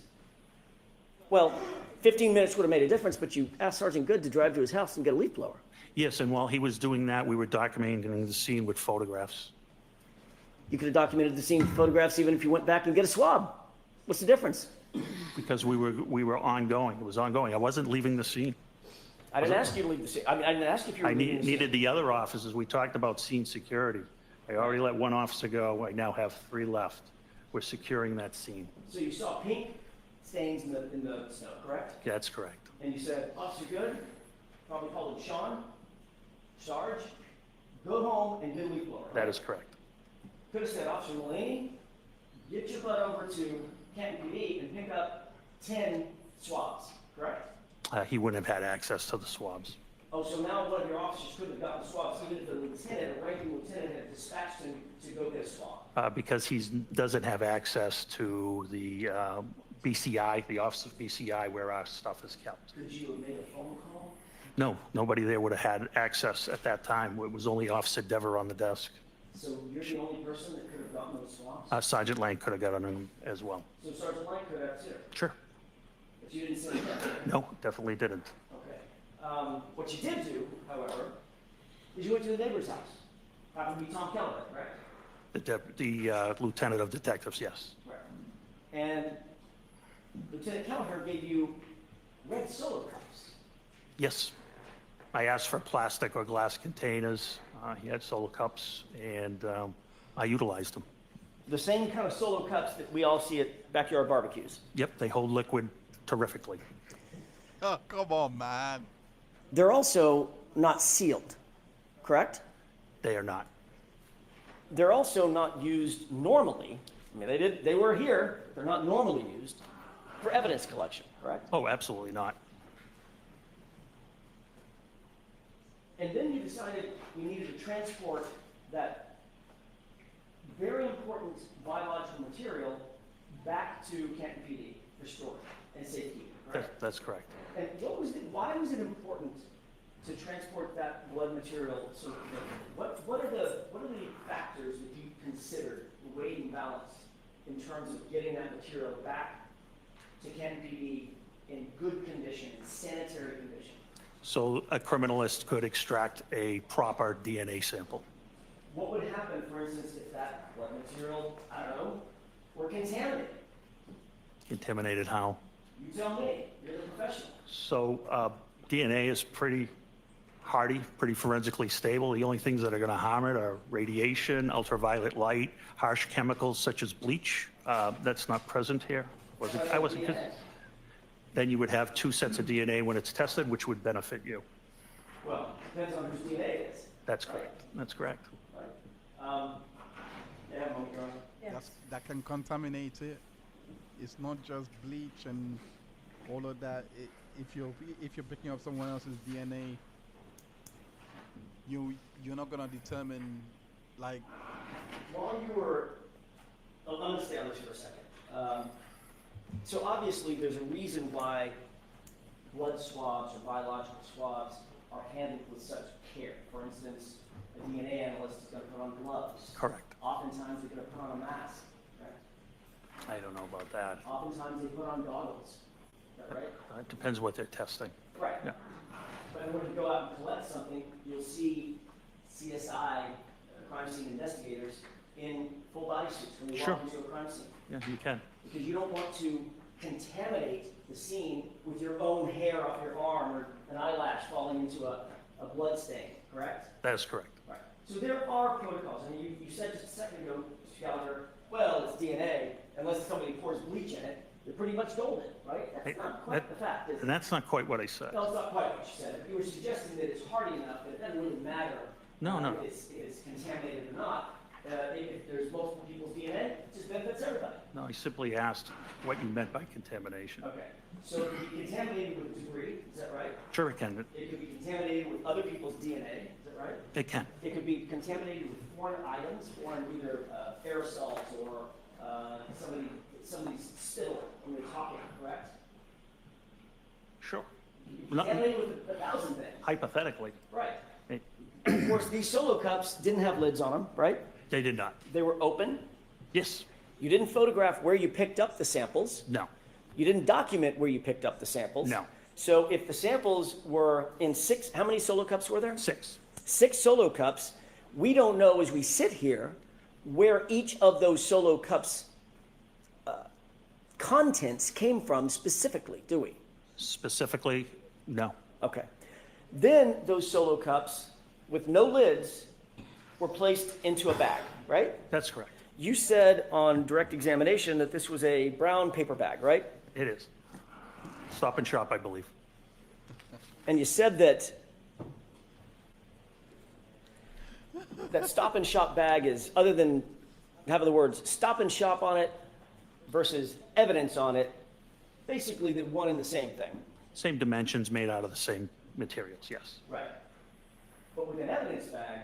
Speaker 14: well, 15 minutes would have made a difference, but you asked Sergeant Good to drive to his house and get a leaf blower.
Speaker 5: Yes, and while he was doing that, we were documenting the scene with photographs.
Speaker 14: You could have documented the scene with photographs even if you went back and get a swab. What's the difference?
Speaker 5: Because we were ongoing. It was ongoing. I wasn't leaving the scene.
Speaker 14: I didn't ask you to leave the scene. I mean, I didn't ask if you were leaving the scene.
Speaker 5: Needed the other officers. We talked about scene security. I already let one officer go. I now have 3 left. We're securing that scene.
Speaker 14: So you saw pink stains in the snow, correct?
Speaker 5: That's correct.
Speaker 14: And you said, Officer Good, probably called him Sean, Sarge, go home and get a leaf blower.
Speaker 5: That is correct.
Speaker 14: Could have said, Officer Mulaney, get your butt over to Canton PD and pick up 10 swabs, correct?
Speaker 5: He wouldn't have had access to the swabs.
Speaker 14: Oh, so now one of your officers could have gotten swabs, even if the lieutenant, a ranking lieutenant, had dispatched him to go get a swab?
Speaker 5: Because he doesn't have access to the BCI, the Office of BCI, where our stuff is kept.
Speaker 14: Could you have made a phone call?
Speaker 5: No, nobody there would have had access at that time. It was only Officer Dever on the desk.
Speaker 14: So you're the only person that could have gotten those swabs?
Speaker 5: Sergeant Lang could have gotten them as well.
Speaker 14: So Sergeant Lang could have too?
Speaker 5: Sure.
Speaker 14: But you didn't say that?
Speaker 5: No, definitely didn't.
Speaker 14: Okay. What you did do, however, is you went to the neighbor's house. Happened to be Tom Keller, right?
Speaker 5: The Lieutenant of Detectives, yes.
Speaker 14: Right. And Lieutenant Gallagher gave you red Solo cups.
Speaker 5: Yes. I asked for plastic or glass containers. He had Solo cups, and I utilized them.
Speaker 14: The same kind of Solo cups that we all see at backyard barbecues.
Speaker 5: Yep, they hold liquid terrifically.
Speaker 1: Oh, come on, man.
Speaker 14: They're also not sealed, correct?
Speaker 5: They are not.
Speaker 14: They're also not used normally. I mean, they were here. They're not normally used for evidence collection, correct?
Speaker 5: Oh, absolutely not.
Speaker 14: And then you decided you needed to transport that very important biological material back to Canton PD for storage and safekeeping, correct?
Speaker 5: That's correct.
Speaker 14: And why was it important to transport that blood material so what are the factors that you considered, the weight and balance, in terms of getting that material back to Canton PD in good condition, in sanitary condition?
Speaker 5: So a criminalist could extract a proper DNA sample.
Speaker 14: What would happen, for instance, if that blood material, I don't know, were contaminated?
Speaker 5: Contaminated how?
Speaker 14: You tell me, you're the professional.
Speaker 5: So DNA is pretty hardy, pretty forensically stable. The only things that are going to harm it are radiation, ultraviolet light, harsh chemicals such as bleach. That's not present here. I wasn't. Then you would have 2 sets of DNA when it's tested, which would benefit you.
Speaker 14: Well, depends on whose DNA it is.
Speaker 5: That's correct. That's correct.
Speaker 14: Yeah,
Speaker 1: That can contaminate it. It's not just bleach and all of that. If you're picking up someone else's DNA, you're not gonna determine, like.
Speaker 14: While you were, I'm gonna stay on this for a second. So obviously, there's a reason why blood swabs or biological swabs are handled with such care. For instance, a DNA analyst is going to put on gloves.
Speaker 5: Correct.
Speaker 14: Oftentimes, they're going to put on a mask. Right?
Speaker 5: I don't know about that.
Speaker 14: Oftentimes, they put on goggles. Is that right?
Speaker 5: It depends what they're testing.
Speaker 14: Right.
Speaker 5: Yeah.
Speaker 14: But in order to go out and collect something, you'll see CSI, crime scene investigators, in full body suits when they walk into a crime scene.
Speaker 5: Yeah, you can.
Speaker 14: Because you don't want to contaminate the scene with your own hair off your arm or an eyelash falling into a blood stain, correct?
Speaker 5: That is correct.
Speaker 14: Right. So there are protocols. I mean, you said just a second ago, Mr. Gallagher, well, it's DNA. Unless somebody pours bleach in it, they're pretty much golden, right? That's not quite the fact, is it?
Speaker 5: And that's not quite what I said.
Speaker 14: No, it's not quite what you said. You were suggesting that it's hardy enough that it doesn't really matter
Speaker 5: No.
Speaker 14: if it's contaminated or not. If there's multiple people's DNA, it just benefits everybody.
Speaker 5: No, I simply asked what you meant by contamination.
Speaker 14: Okay. So it could be contaminated with debris, is that right?
Speaker 5: Sure, it can.
Speaker 14: It could be contaminated with other people's DNA, is that right?
Speaker 5: It can.
Speaker 14: It could be contaminated with foreign items, foreign either aerosols or somebody's spittle when they're talking, correct?
Speaker 5: Sure.
Speaker 14: Contaminated with 1,000 things.
Speaker 5: Hypothetically.
Speaker 14: Right. Of course, these Solo cups didn't have lids on them, right?
Speaker 5: They did not.
Speaker 14: They were open?
Speaker 5: Yes.
Speaker 14: You didn't photograph where you picked up the samples?
Speaker 5: No.
Speaker 14: You didn't document where you picked up the samples?
Speaker 5: No.
Speaker 14: So if the samples were in 6, how many Solo cups were there?
Speaker 5: 6.
Speaker 14: 6 Solo cups. We don't know as we sit here where each of those Solo cups contents came from specifically, do we?
Speaker 5: Specifically, no.
Speaker 14: Okay. Then those Solo cups with no lids were placed into a bag, right?
Speaker 5: That's correct.
Speaker 14: You said on direct examination that this was a brown paper bag, right?
Speaker 5: It is. Stop and Shop, I believe.
Speaker 14: And you said that Stop and Shop bag is, other than having the words Stop and Shop on it versus evidence on it, basically the one and the same thing.
Speaker 5: Same dimensions, made out of the same materials, yes.
Speaker 14: Right. But with an evidence bag,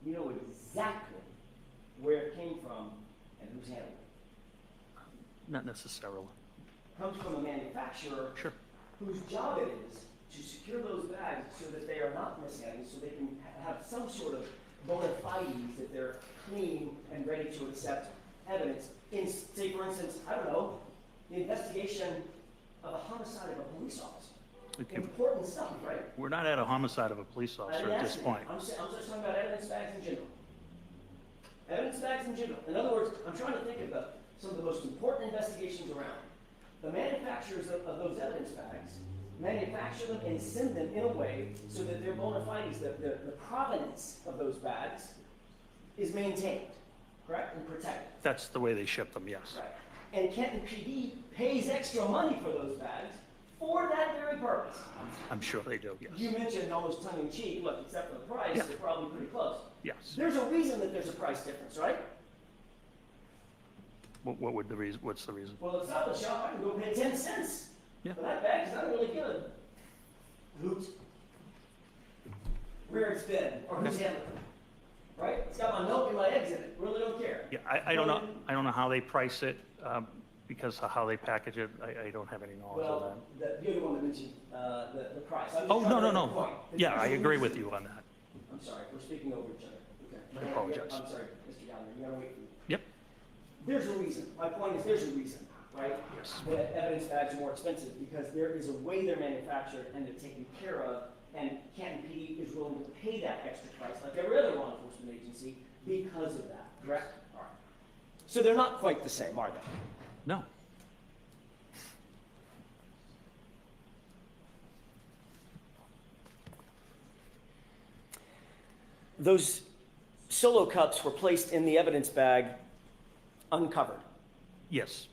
Speaker 14: you know exactly where it came from and who's handling it.
Speaker 5: Not necessarily.
Speaker 14: Comes from a manufacturer
Speaker 5: Sure.
Speaker 14: whose job it is to secure those bags so that they are not mishandled, so they can have some sort of bona fides that they're clean and ready to accept evidence. In, say, for instance, I don't know, the investigation of a homicide of a police officer.
Speaker 5: Okay.
Speaker 14: Important stuff, right?
Speaker 5: We're not at a homicide of a police officer at this point.
Speaker 14: I'm just talking about evidence bags in general. Evidence bags in general. In other words, I'm trying to think of some of the most important investigations around. The manufacturers of those evidence bags manufacture them and send them in a way so that their bona fides, the provenance of those bags, is maintained, correct, and protected.
Speaker 5: That's the way they ship them, yes.
Speaker 14: Right. And Canton PD pays extra money for those bags for that very purpose.
Speaker 5: I'm sure they do, yes.
Speaker 14: You mentioned almost tongue-in-cheek, look, except for the price,
Speaker 5: Yeah.
Speaker 14: they're probably pretty close.
Speaker 5: Yes.
Speaker 14: There's a reason that there's a price difference, right?
Speaker 5: What would the reason, what's the reason?
Speaker 14: Well, it's not the shop, I can go pay 10 cents
Speaker 5: Yeah.
Speaker 14: for that bag, because I don't really give a hoot where it's been or who's handling it. Right? It's got my milk and my eggs in it, really don't care.
Speaker 5: Yeah, I don't know how they price it, because of how they package it. I don't have any knowledge of
Speaker 14: Well,
Speaker 5: that.
Speaker 14: you're the one that mentioned the price. I'm just
Speaker 5: Oh,
Speaker 14: trying to
Speaker 5: no.
Speaker 14: make a point.
Speaker 5: Yeah, I
Speaker 14: There's a
Speaker 5: agree with
Speaker 14: reason-
Speaker 5: you on that.
Speaker 14: I'm sorry, we're speaking over each other. Okay.
Speaker 5: I apologize.
Speaker 14: I'm sorry, Mr. Gallagher, you gotta wait for me.
Speaker 5: Yep.
Speaker 14: There's a reason. My point is, there's a reason, right?
Speaker 5: Yes.
Speaker 14: That evidence bags are more expensive because there is a way they're manufactured and they're taken care of, and Canton PD is willing to pay that extra price, like every other law enforcement agency, because of that. Correct? All right. So they're not quite the same, are they?
Speaker 5: No.
Speaker 14: Those solo cups were placed in the evidence bag uncovered.
Speaker 5: Yes.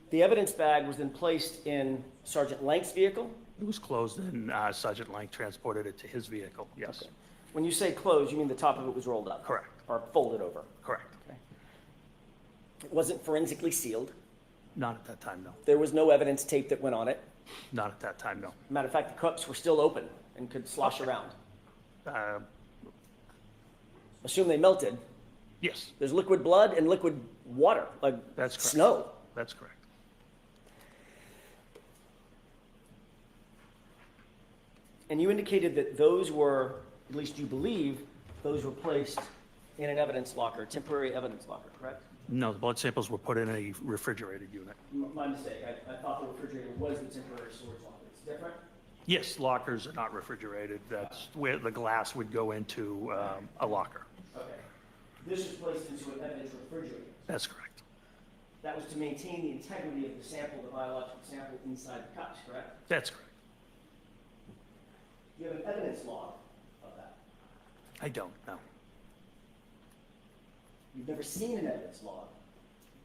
Speaker 14: The evidence bag was then placed in Sergeant Lank's vehicle.
Speaker 5: It was closed and Sergeant Lang transported it to his vehicle, yes.
Speaker 14: Okay. When you say closed, you mean the top of it was rolled up?
Speaker 5: Correct.
Speaker 14: Or folded over?
Speaker 5: Correct.
Speaker 14: Okay. It wasn't forensically sealed.
Speaker 5: Not at that time, no.
Speaker 14: There was no evidence tape that went on it.
Speaker 5: Not at that time, no.
Speaker 14: Matter of fact, the cups were still open and could slosh around. Assume they melted.
Speaker 5: Yes.
Speaker 14: There's liquid blood and liquid water, like
Speaker 5: That's correct.
Speaker 14: snow.
Speaker 5: That's correct.
Speaker 14: And you indicated that those were, at least you believe, those were placed in an evidence locker, temporary evidence locker, correct?
Speaker 5: No, the blood samples were put in a refrigerated unit.
Speaker 14: My mistake. I thought the refrigerator was the temporary storage locker. It's different?
Speaker 5: Yes, lockers are not refrigerated. That's where the glass would go into a locker.
Speaker 14: Okay. This was placed into an evidence refrigerator.
Speaker 5: That's correct.
Speaker 14: That was to maintain the integrity of the sample, the biological sample inside the cups, correct?
Speaker 5: That's correct.
Speaker 14: You have an evidence log of that.
Speaker 5: I don't know.
Speaker 14: You've never seen an evidence log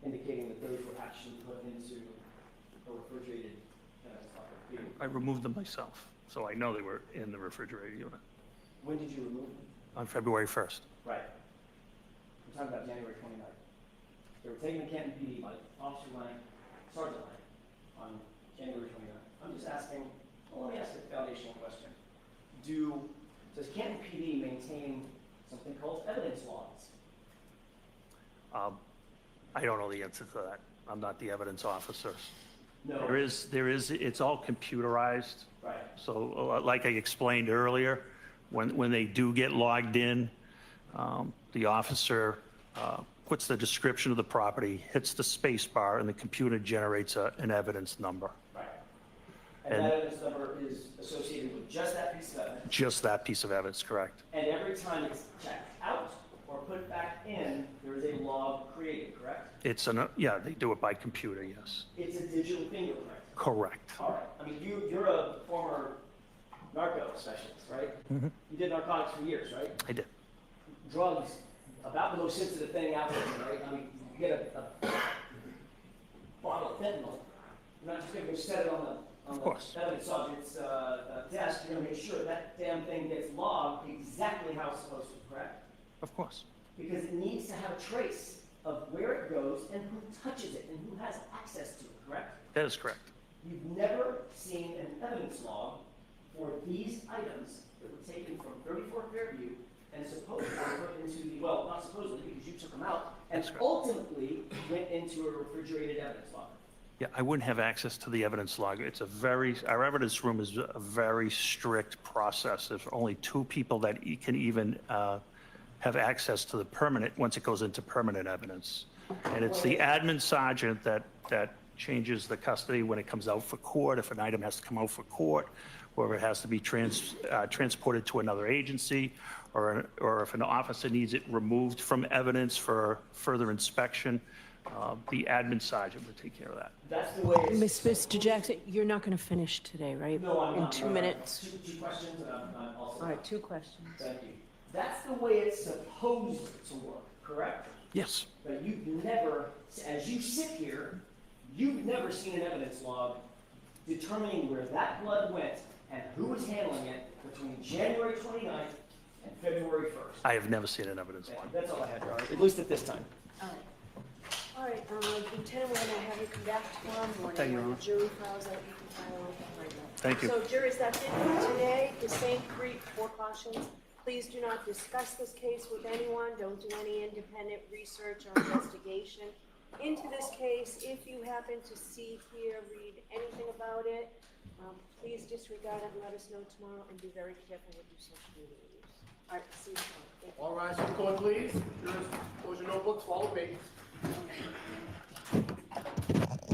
Speaker 14: indicating that those were actually put into a refrigerated evidence locker.
Speaker 5: I removed them myself, so I know they were in the refrigerated unit
Speaker 14: When did you remove them?
Speaker 5: on February 1st.
Speaker 14: Right. We're talking about January 29th. They were taken to Canton PD by Officer Lang, Sergeant Lang, on January 29th. I'm just asking, well, let me ask a foundational question. Does Canton PD maintain something called evidence logs?
Speaker 5: I don't know the answer to that. I'm not the evidence officer.
Speaker 14: No.
Speaker 5: There is, it's all computerized.
Speaker 14: Right.
Speaker 5: So like I explained earlier, when they do get logged in, the officer puts the description of the property, hits the space bar, and the computer generates an evidence number.
Speaker 14: Right. And that evidence number is associated with just that piece of evidence?
Speaker 5: Just that piece of evidence, correct.
Speaker 14: And every time it's checked out or put back in, there is a log created, correct?
Speaker 5: Yeah, they do it by computer, yes.
Speaker 14: It's a digital fingerprint.
Speaker 5: Correct.
Speaker 14: All right. I mean, you're a former narco specialist, right?
Speaker 5: Mhm.
Speaker 14: You did narcotics for years, right?
Speaker 5: I did.
Speaker 14: Drugs, about the most sensitive thing out there, right? I mean, you get a bottle of fentanyl, You're not just gonna go set it on
Speaker 5: Of course.
Speaker 14: the evidence subject's desk, you're gonna make sure that damn thing gets logged exactly how it's supposed to, correct?
Speaker 5: Of course.
Speaker 14: Because it needs to have a trace of where it goes and who touches it and who has access to it, correct?
Speaker 5: That is correct.
Speaker 14: You've never seen an evidence log for these items that were taken from 34 Fairview and supposedly put into the, well, not supposedly because you took them out, and ultimately went into a refrigerated evidence log.
Speaker 5: Yeah, I wouldn't have access to the evidence log. Our evidence room is a very strict process. There's only 2 people that can even have access to the permanent, once it goes into permanent evidence. And it's the admin sergeant that changes the custody when it comes out for court, if an item has to come out for court, or if it has to be transported to another agency, or if an officer needs it removed from evidence for further inspection, the admin sergeant would take care of that.
Speaker 14: That's the way it's.
Speaker 8: Mr. Jackson, you're not going to finish today, right?
Speaker 14: No, I'm
Speaker 8: In
Speaker 14: not.
Speaker 8: 2 minutes.
Speaker 14: Two questions, and I'm also.
Speaker 8: All right, 2 questions.
Speaker 14: Thank you. That's the way it's supposed to work, correct?
Speaker 5: Yes.
Speaker 14: But you've never, as you sit here, you've never seen an evidence log determining where that blood went and who was handling it between January 29th and February 1st.
Speaker 5: I have never seen an evidence log.
Speaker 14: That's all I had, Your Honor.
Speaker 3: At least at this time. All right, Lieutenant, we're gonna have you come back tomorrow morning.
Speaker 5: Thank you,
Speaker 3: When
Speaker 5: Your
Speaker 3: the jury files out, you can file right now.
Speaker 5: Thank you.
Speaker 3: So jurors, that's it for today. The same 4 cautions. Please do not discuss this case with anyone. Don't do any independent research or investigation into this case. If you happen to see, hear, read anything about it, please disregard it and let us know tomorrow, and be very careful with your social media use. All right, see you tomorrow. Thank you.
Speaker 6: All rise for the court, please. Jurors, close your notebooks, follow me.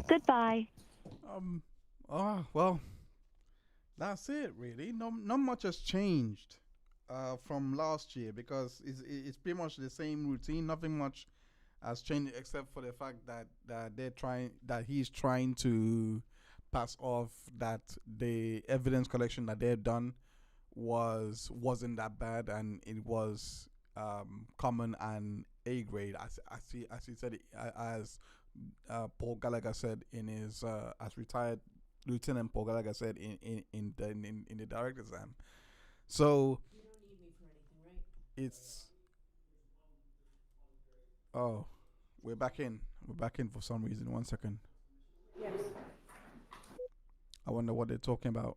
Speaker 11: Goodbye.
Speaker 1: Well, that's it really. Not much has changed from last year, because it's pretty much the same routine. Nothing much has changed except for the fact that he's trying to pass off that the evidence collection that they've done wasn't that bad, and it was common and A grade, as he said, as Paul Gallagher said in his as retired Lieutenant Paul Gallagher said in the direct exam. So
Speaker 3: You don't need me for anything, right?
Speaker 1: it's we're back in for some reason. 1 second.
Speaker 3: Yes.
Speaker 1: I wonder what they're talking about.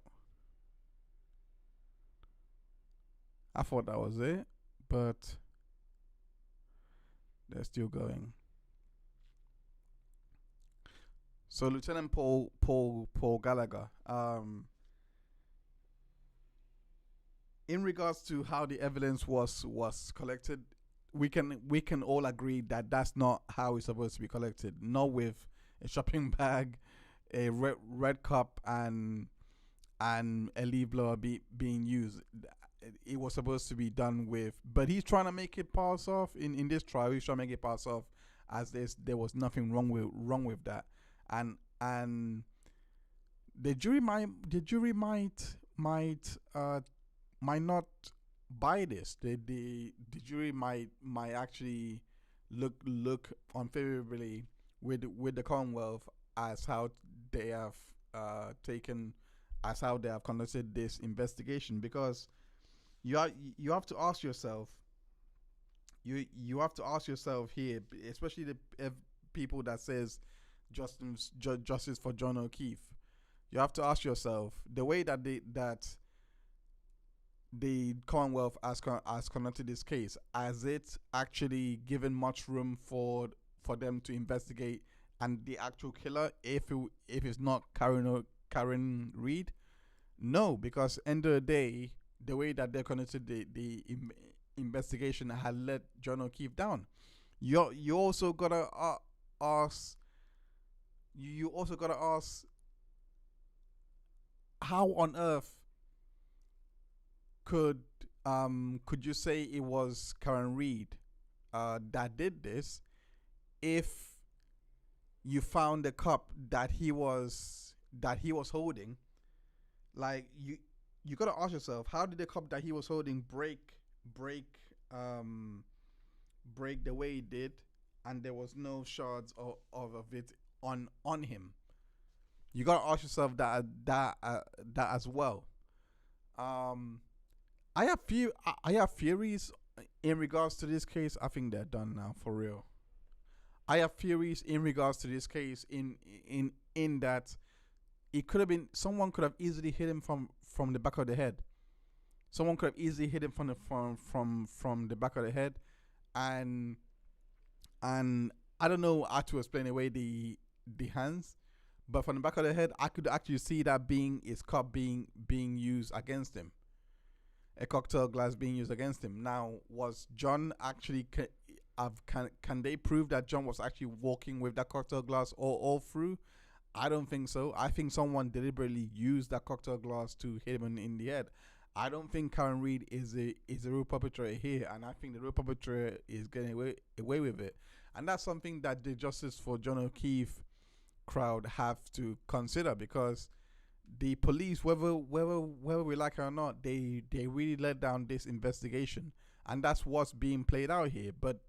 Speaker 1: I thought that was it, but they're still going. So Lieutenant Paul Gallagher, in regards to how the evidence was collected, we can all agree that that's not how it's supposed to be collected. Not with a shopping bag, a red cup, and a leaf blower being used. It was supposed to be done with, but he's trying to make it pass off in this trial. He's trying to make it pass off as there was nothing wrong with that, and the jury might not buy this. The jury might actually look unfavorably with the Commonwealth as how they have conducted this investigation, because you have to ask yourself here, especially the people that says justice for John O'Keefe. You have to ask yourself, the way that the Commonwealth has conducted this case, has it actually given much room for them to investigate and the actual killer, if it's not Karen Reed? No, because end of the day, the way that they conducted the investigation had let John O'Keefe down. You also gotta ask. You also gotta ask, how on earth could you say it was Karen Reed that did this, if you found the cup that he was holding? Like, you gotta ask yourself, how did the cup that he was holding break the way it did, and there was no shards of it on him? You gotta ask yourself that as well. I have theories in regards to this case. I think they're done now for real. I have theories in regards to this case in that it could have been someone could have easily hit him from the back of the head. Someone could have easily hit him from the back of the head, and I don't know how to explain away the hands, but from the back of the head, I could actually see that his cup being used against him, a cocktail glass being used against him. Now, was John actually can they prove that John was actually walking with that cocktail glass all through? I don't think so. I think someone deliberately used that cocktail glass to hit him in the head. I don't think Karen Reed is a real perpetrator here, and I think the real perpetrator is getting away with it. And that's something that the Justice for John O'Keefe crowd have to consider, because the police, whether we like it or not, they really let down this investigation, and that's what's being played out here. But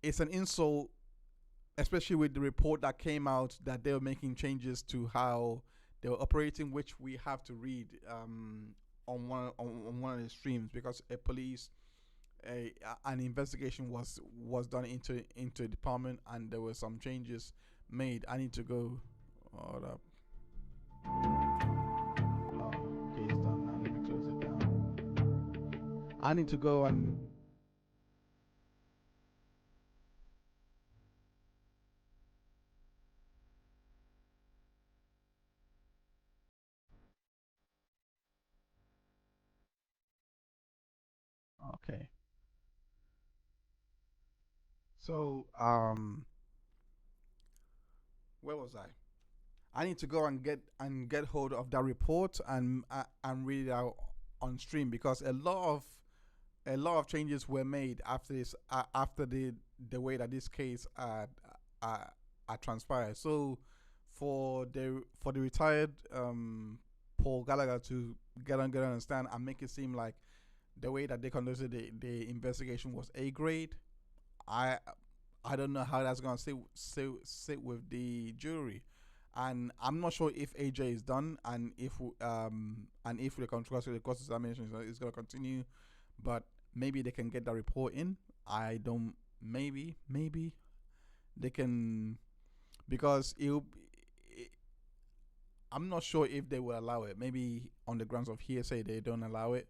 Speaker 1: it's an insult, especially with the report that came out that they were making changes to how they were operating, which we have to read on one of the streams, because an investigation was done into a department, and there were some changes made. I need to go. Hold up. Okay, it's done now. Let me close it down. I need to go and. Okay. So, where was I? I need to go and get hold of that report and read it out on stream, because a lot of changes were made after this after the way that this case transpired. So for the retired Paul Gallagher to get understand and make it seem like the way that they conducted the investigation was A grade, I don't know how that's gonna sit with the jury, and I'm not sure if AJ is done, and if the controversy, the cross examination is gonna continue, but maybe they can get that report in. I don't. Maybe they can, because I'm not sure if they will allow it. Maybe on the grounds of hearsay they don't allow it.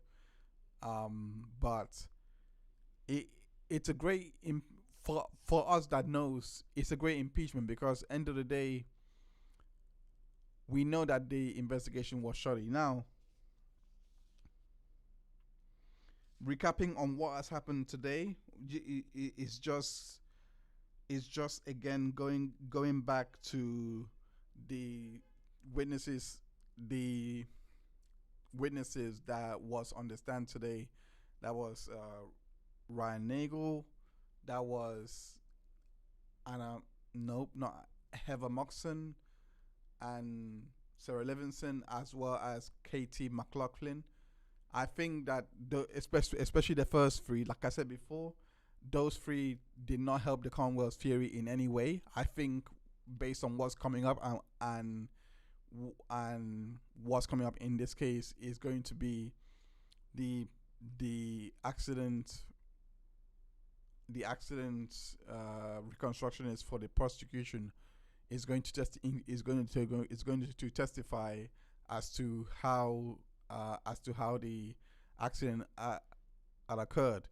Speaker 1: But it's a great for us that knows, it's a great impeachment, because end of the day we know that the investigation was shoddy. Now, recapping on what has happened today is just again going back to the witnesses that was on the stand today. That was Ryan Nagel, that was Heather Moxon and Sarah Levinson, as well as Katie McLaughlin. I think that especially the first three, like I said before, those three did not help the Commonwealth theory in any way. I think based on what's coming up and what's coming up in this case is going to be the accident reconstructionist for the prosecution is going to testify as to how the accident had occurred.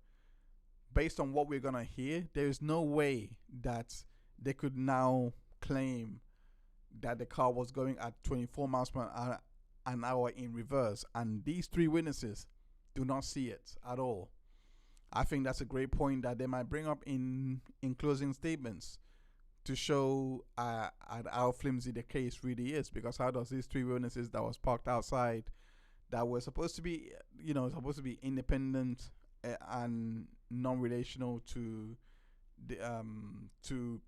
Speaker 1: Based on what we're gonna hear, there is no way that they could now claim that the car was going at 24 miles per hour in reverse, and these three witnesses do not see it at all. I think that's a great point that they might bring up in closing statements to show how flimsy the case really is, because how does these three witnesses that was parked outside, that were supposed to be independent and non-relational to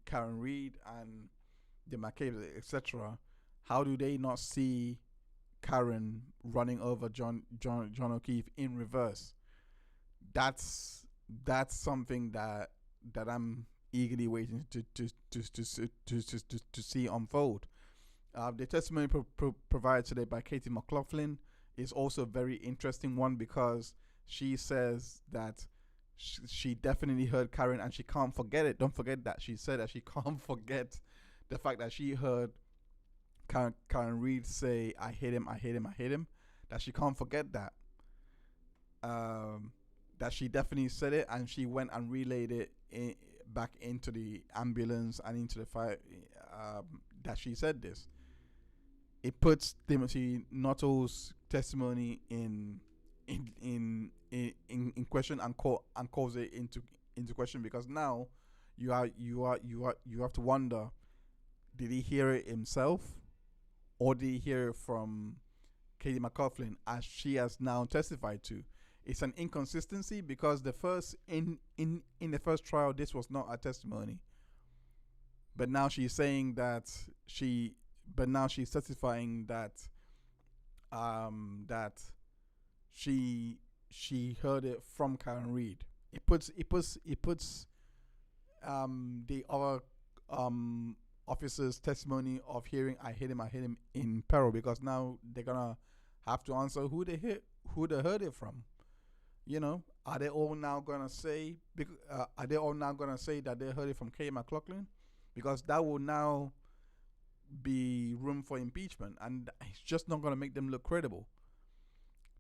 Speaker 1: Karen Reed and the McCabe, etc., how do they not see Karen running over John O'Keefe in reverse? That's something that I'm eagerly waiting to see unfold. The testimony provided today by Katie McLaughlin is also a very interesting one because she says that she definitely heard Karen and she can't forget it. Don't forget that she said that she can't forget the fact that she heard Karen Reed say, "I hate him, I hate him, I hate him." That she can't forget that. That she definitely said it, and she went and relayed it back into the ambulance and into the fire. That she said this. It puts Timothy Nuttall's testimony in question and calls it into question, because now you have to wonder, did he hear it himself or did he hear it from Katie McLaughlin, as she has now testified to? It's an inconsistency because the first in the first trial this was not a testimony, but now she's saying that she's testifying that that she heard it from Karen Reed. It puts the other officer's testimony of hearing "I hate him" in peril, because now they're gonna have to answer who they heard it from. You know, are they all now gonna say that they heard it from Katie McLaughlin? Because that will now be room for impeachment, and it's just not going to make them look credible.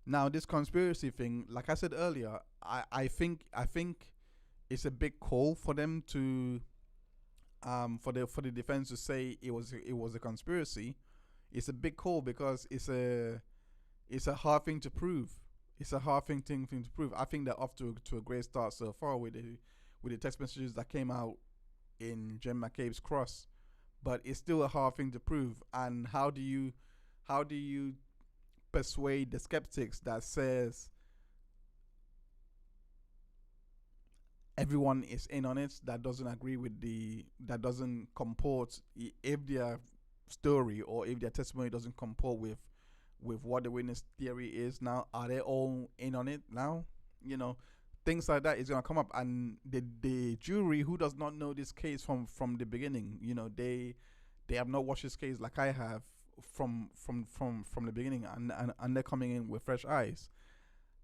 Speaker 1: Now, this conspiracy thing, like I said earlier, I think it's a big call for them to for the defense to say it was a conspiracy. It's a big call because it's a hard thing to prove. It's a hard thing to prove. I think they're off to a great start so far with the text messages that came out in Jen McCabe's cross. But it's still a hard thing to prove. And how do you persuade the skeptics that says everyone is in on it, that doesn't agree with that doesn't comport, if their story or if their testimony doesn't comport with what the witness theory is now? Are they all in on it now? You know, things like that is going to come up, and the jury who does not know this case from the beginning, you know, they have not watched this case like I have from the beginning, and they're coming in with fresh eyes.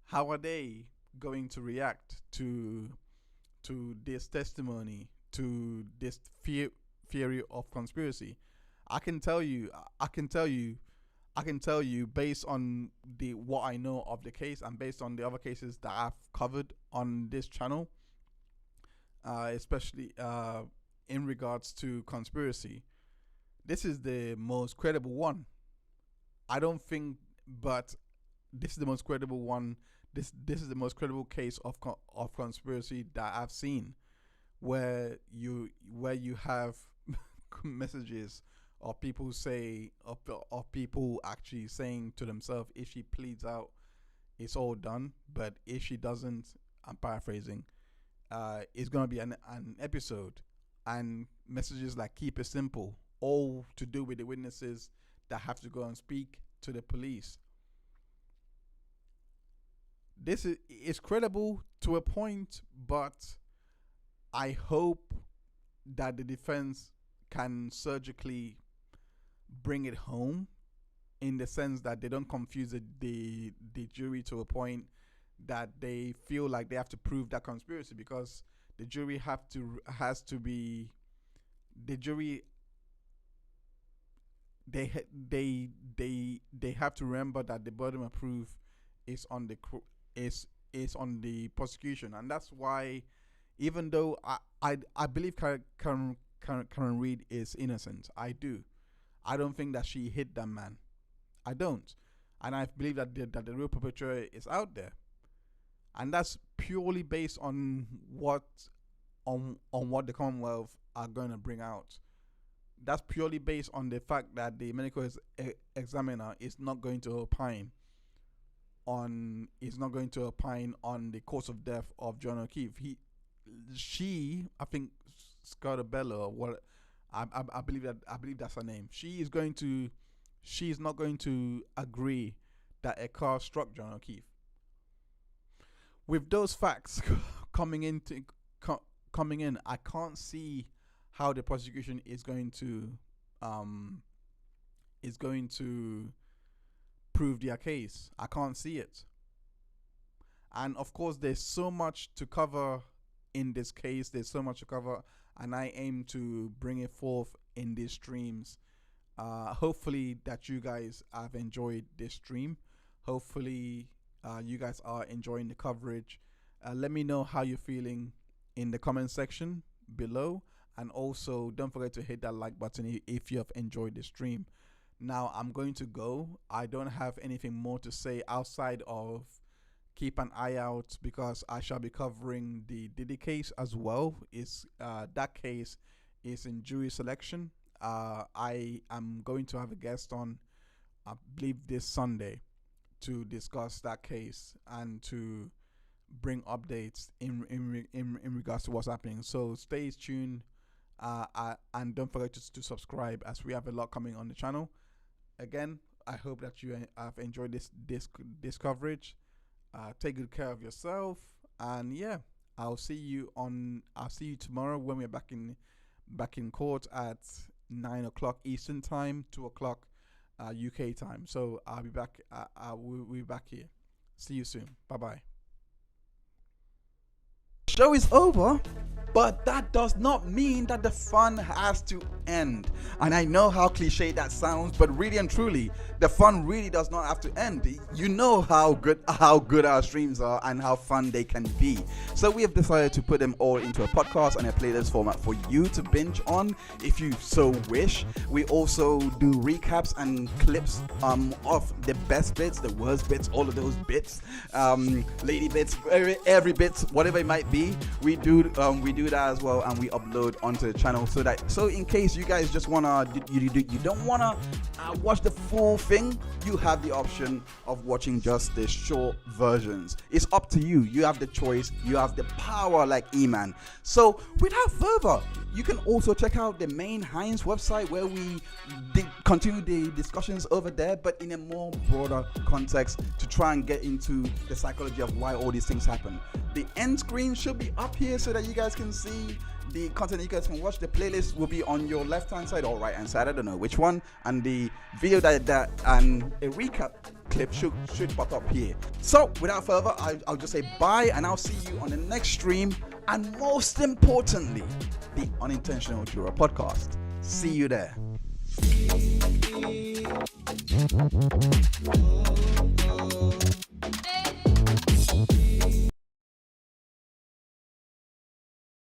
Speaker 1: How are they going to react to this testimony, to this theory of conspiracy? I can tell you based on what I know of the case and based on the other cases that I've covered on this channel, especially in regards to conspiracy, this is the most credible one. I don't think, but this is the most credible one. This is the most credible case of conspiracy that I've seen, where you have messages of people of people actually saying to themselves, if she pleads out, it's all done. But if she doesn't, I'm paraphrasing, it's gonna be an episode. And messages like "keep it simple," all to do with the witnesses that have to go and speak to the police. This is credible to a point, but I hope that the defense can surgically bring it home, in the sense that they don't confuse the jury to a point that they feel like they have to prove that conspiracy, because the jury have to remember that the burden of proof is on the prosecution. And that's why, even though I believe Karen Reed is innocent, I don't think that she hit that man. I don't. And I believe that the real perpetrator is out there. And that's purely based on what the Commonwealth are going to bring out. That's purely based on the fact that the medical examiner is not going to opine on the cause of death of John O'Keefe. I think Scarabella, or what, I believe that's her name. She's not going to agree that a car struck John O'Keefe. With those facts coming in, I can't see how the prosecution is going to is going to prove their case. I can't see it. And of course, there's so much to cover in this case. There's so much to cover, and I aim to bring it forth in these streams. Hopefully that you guys have enjoyed this stream. Hopefully you guys are enjoying the coverage. Let me know how you're feeling in the comment section below, and also don't forget to hit that like button if you have enjoyed the stream. Now I'm going to go. I don't have anything more to say outside of keep an eye out, because I shall be covering the Diddy case as well. That case is in jury selection. I am going to have a guest on, I believe, this Sunday to discuss that case and to bring updates in regards to what's happening. So stay tuned, and don't forget to subscribe, as we have a lot coming on the channel. Again, I hope that you have enjoyed this coverage. Take good care of yourself, and yeah, I'll see you tomorrow when we're back in court at 9 o'clock Eastern time, 2 o'clock UK time. So I'll be back. We'll be back here. See you soon. Bye bye. Show is over, but that does not mean that the fun has to end. And I know how cliche that sounds, but really and truly, the fun really does not have to end. You know how good our streams are and how fun they can be. So we have decided to put them all into a podcast and a playlist format for you to binge on if you so wish. We also do recaps and clips of the best bits, the worst bits, all of those bits, lady bits, every bit, whatever it might be. We do that as well, and we upload onto the channel so in case you guys just you don't wanna watch the full thing, you have the option of watching just the short versions. It's up to you. You have the choice. You have the power, like E-Man. So without further, you can also check out the main Heinz website, where we continue the discussions over there, but in a more broader context, to try and get into the psychology of why all these things happen. The end screen should be up here so that you guys can see the content you guys can watch. The playlist will be on your left hand side or right hand side, I don't know which one, and the video that and a recap clip should pop up here. So without further, I'll just say bye, and I'll see you on the next stream, and most importantly, the Unintentional Juror podcast. See you there.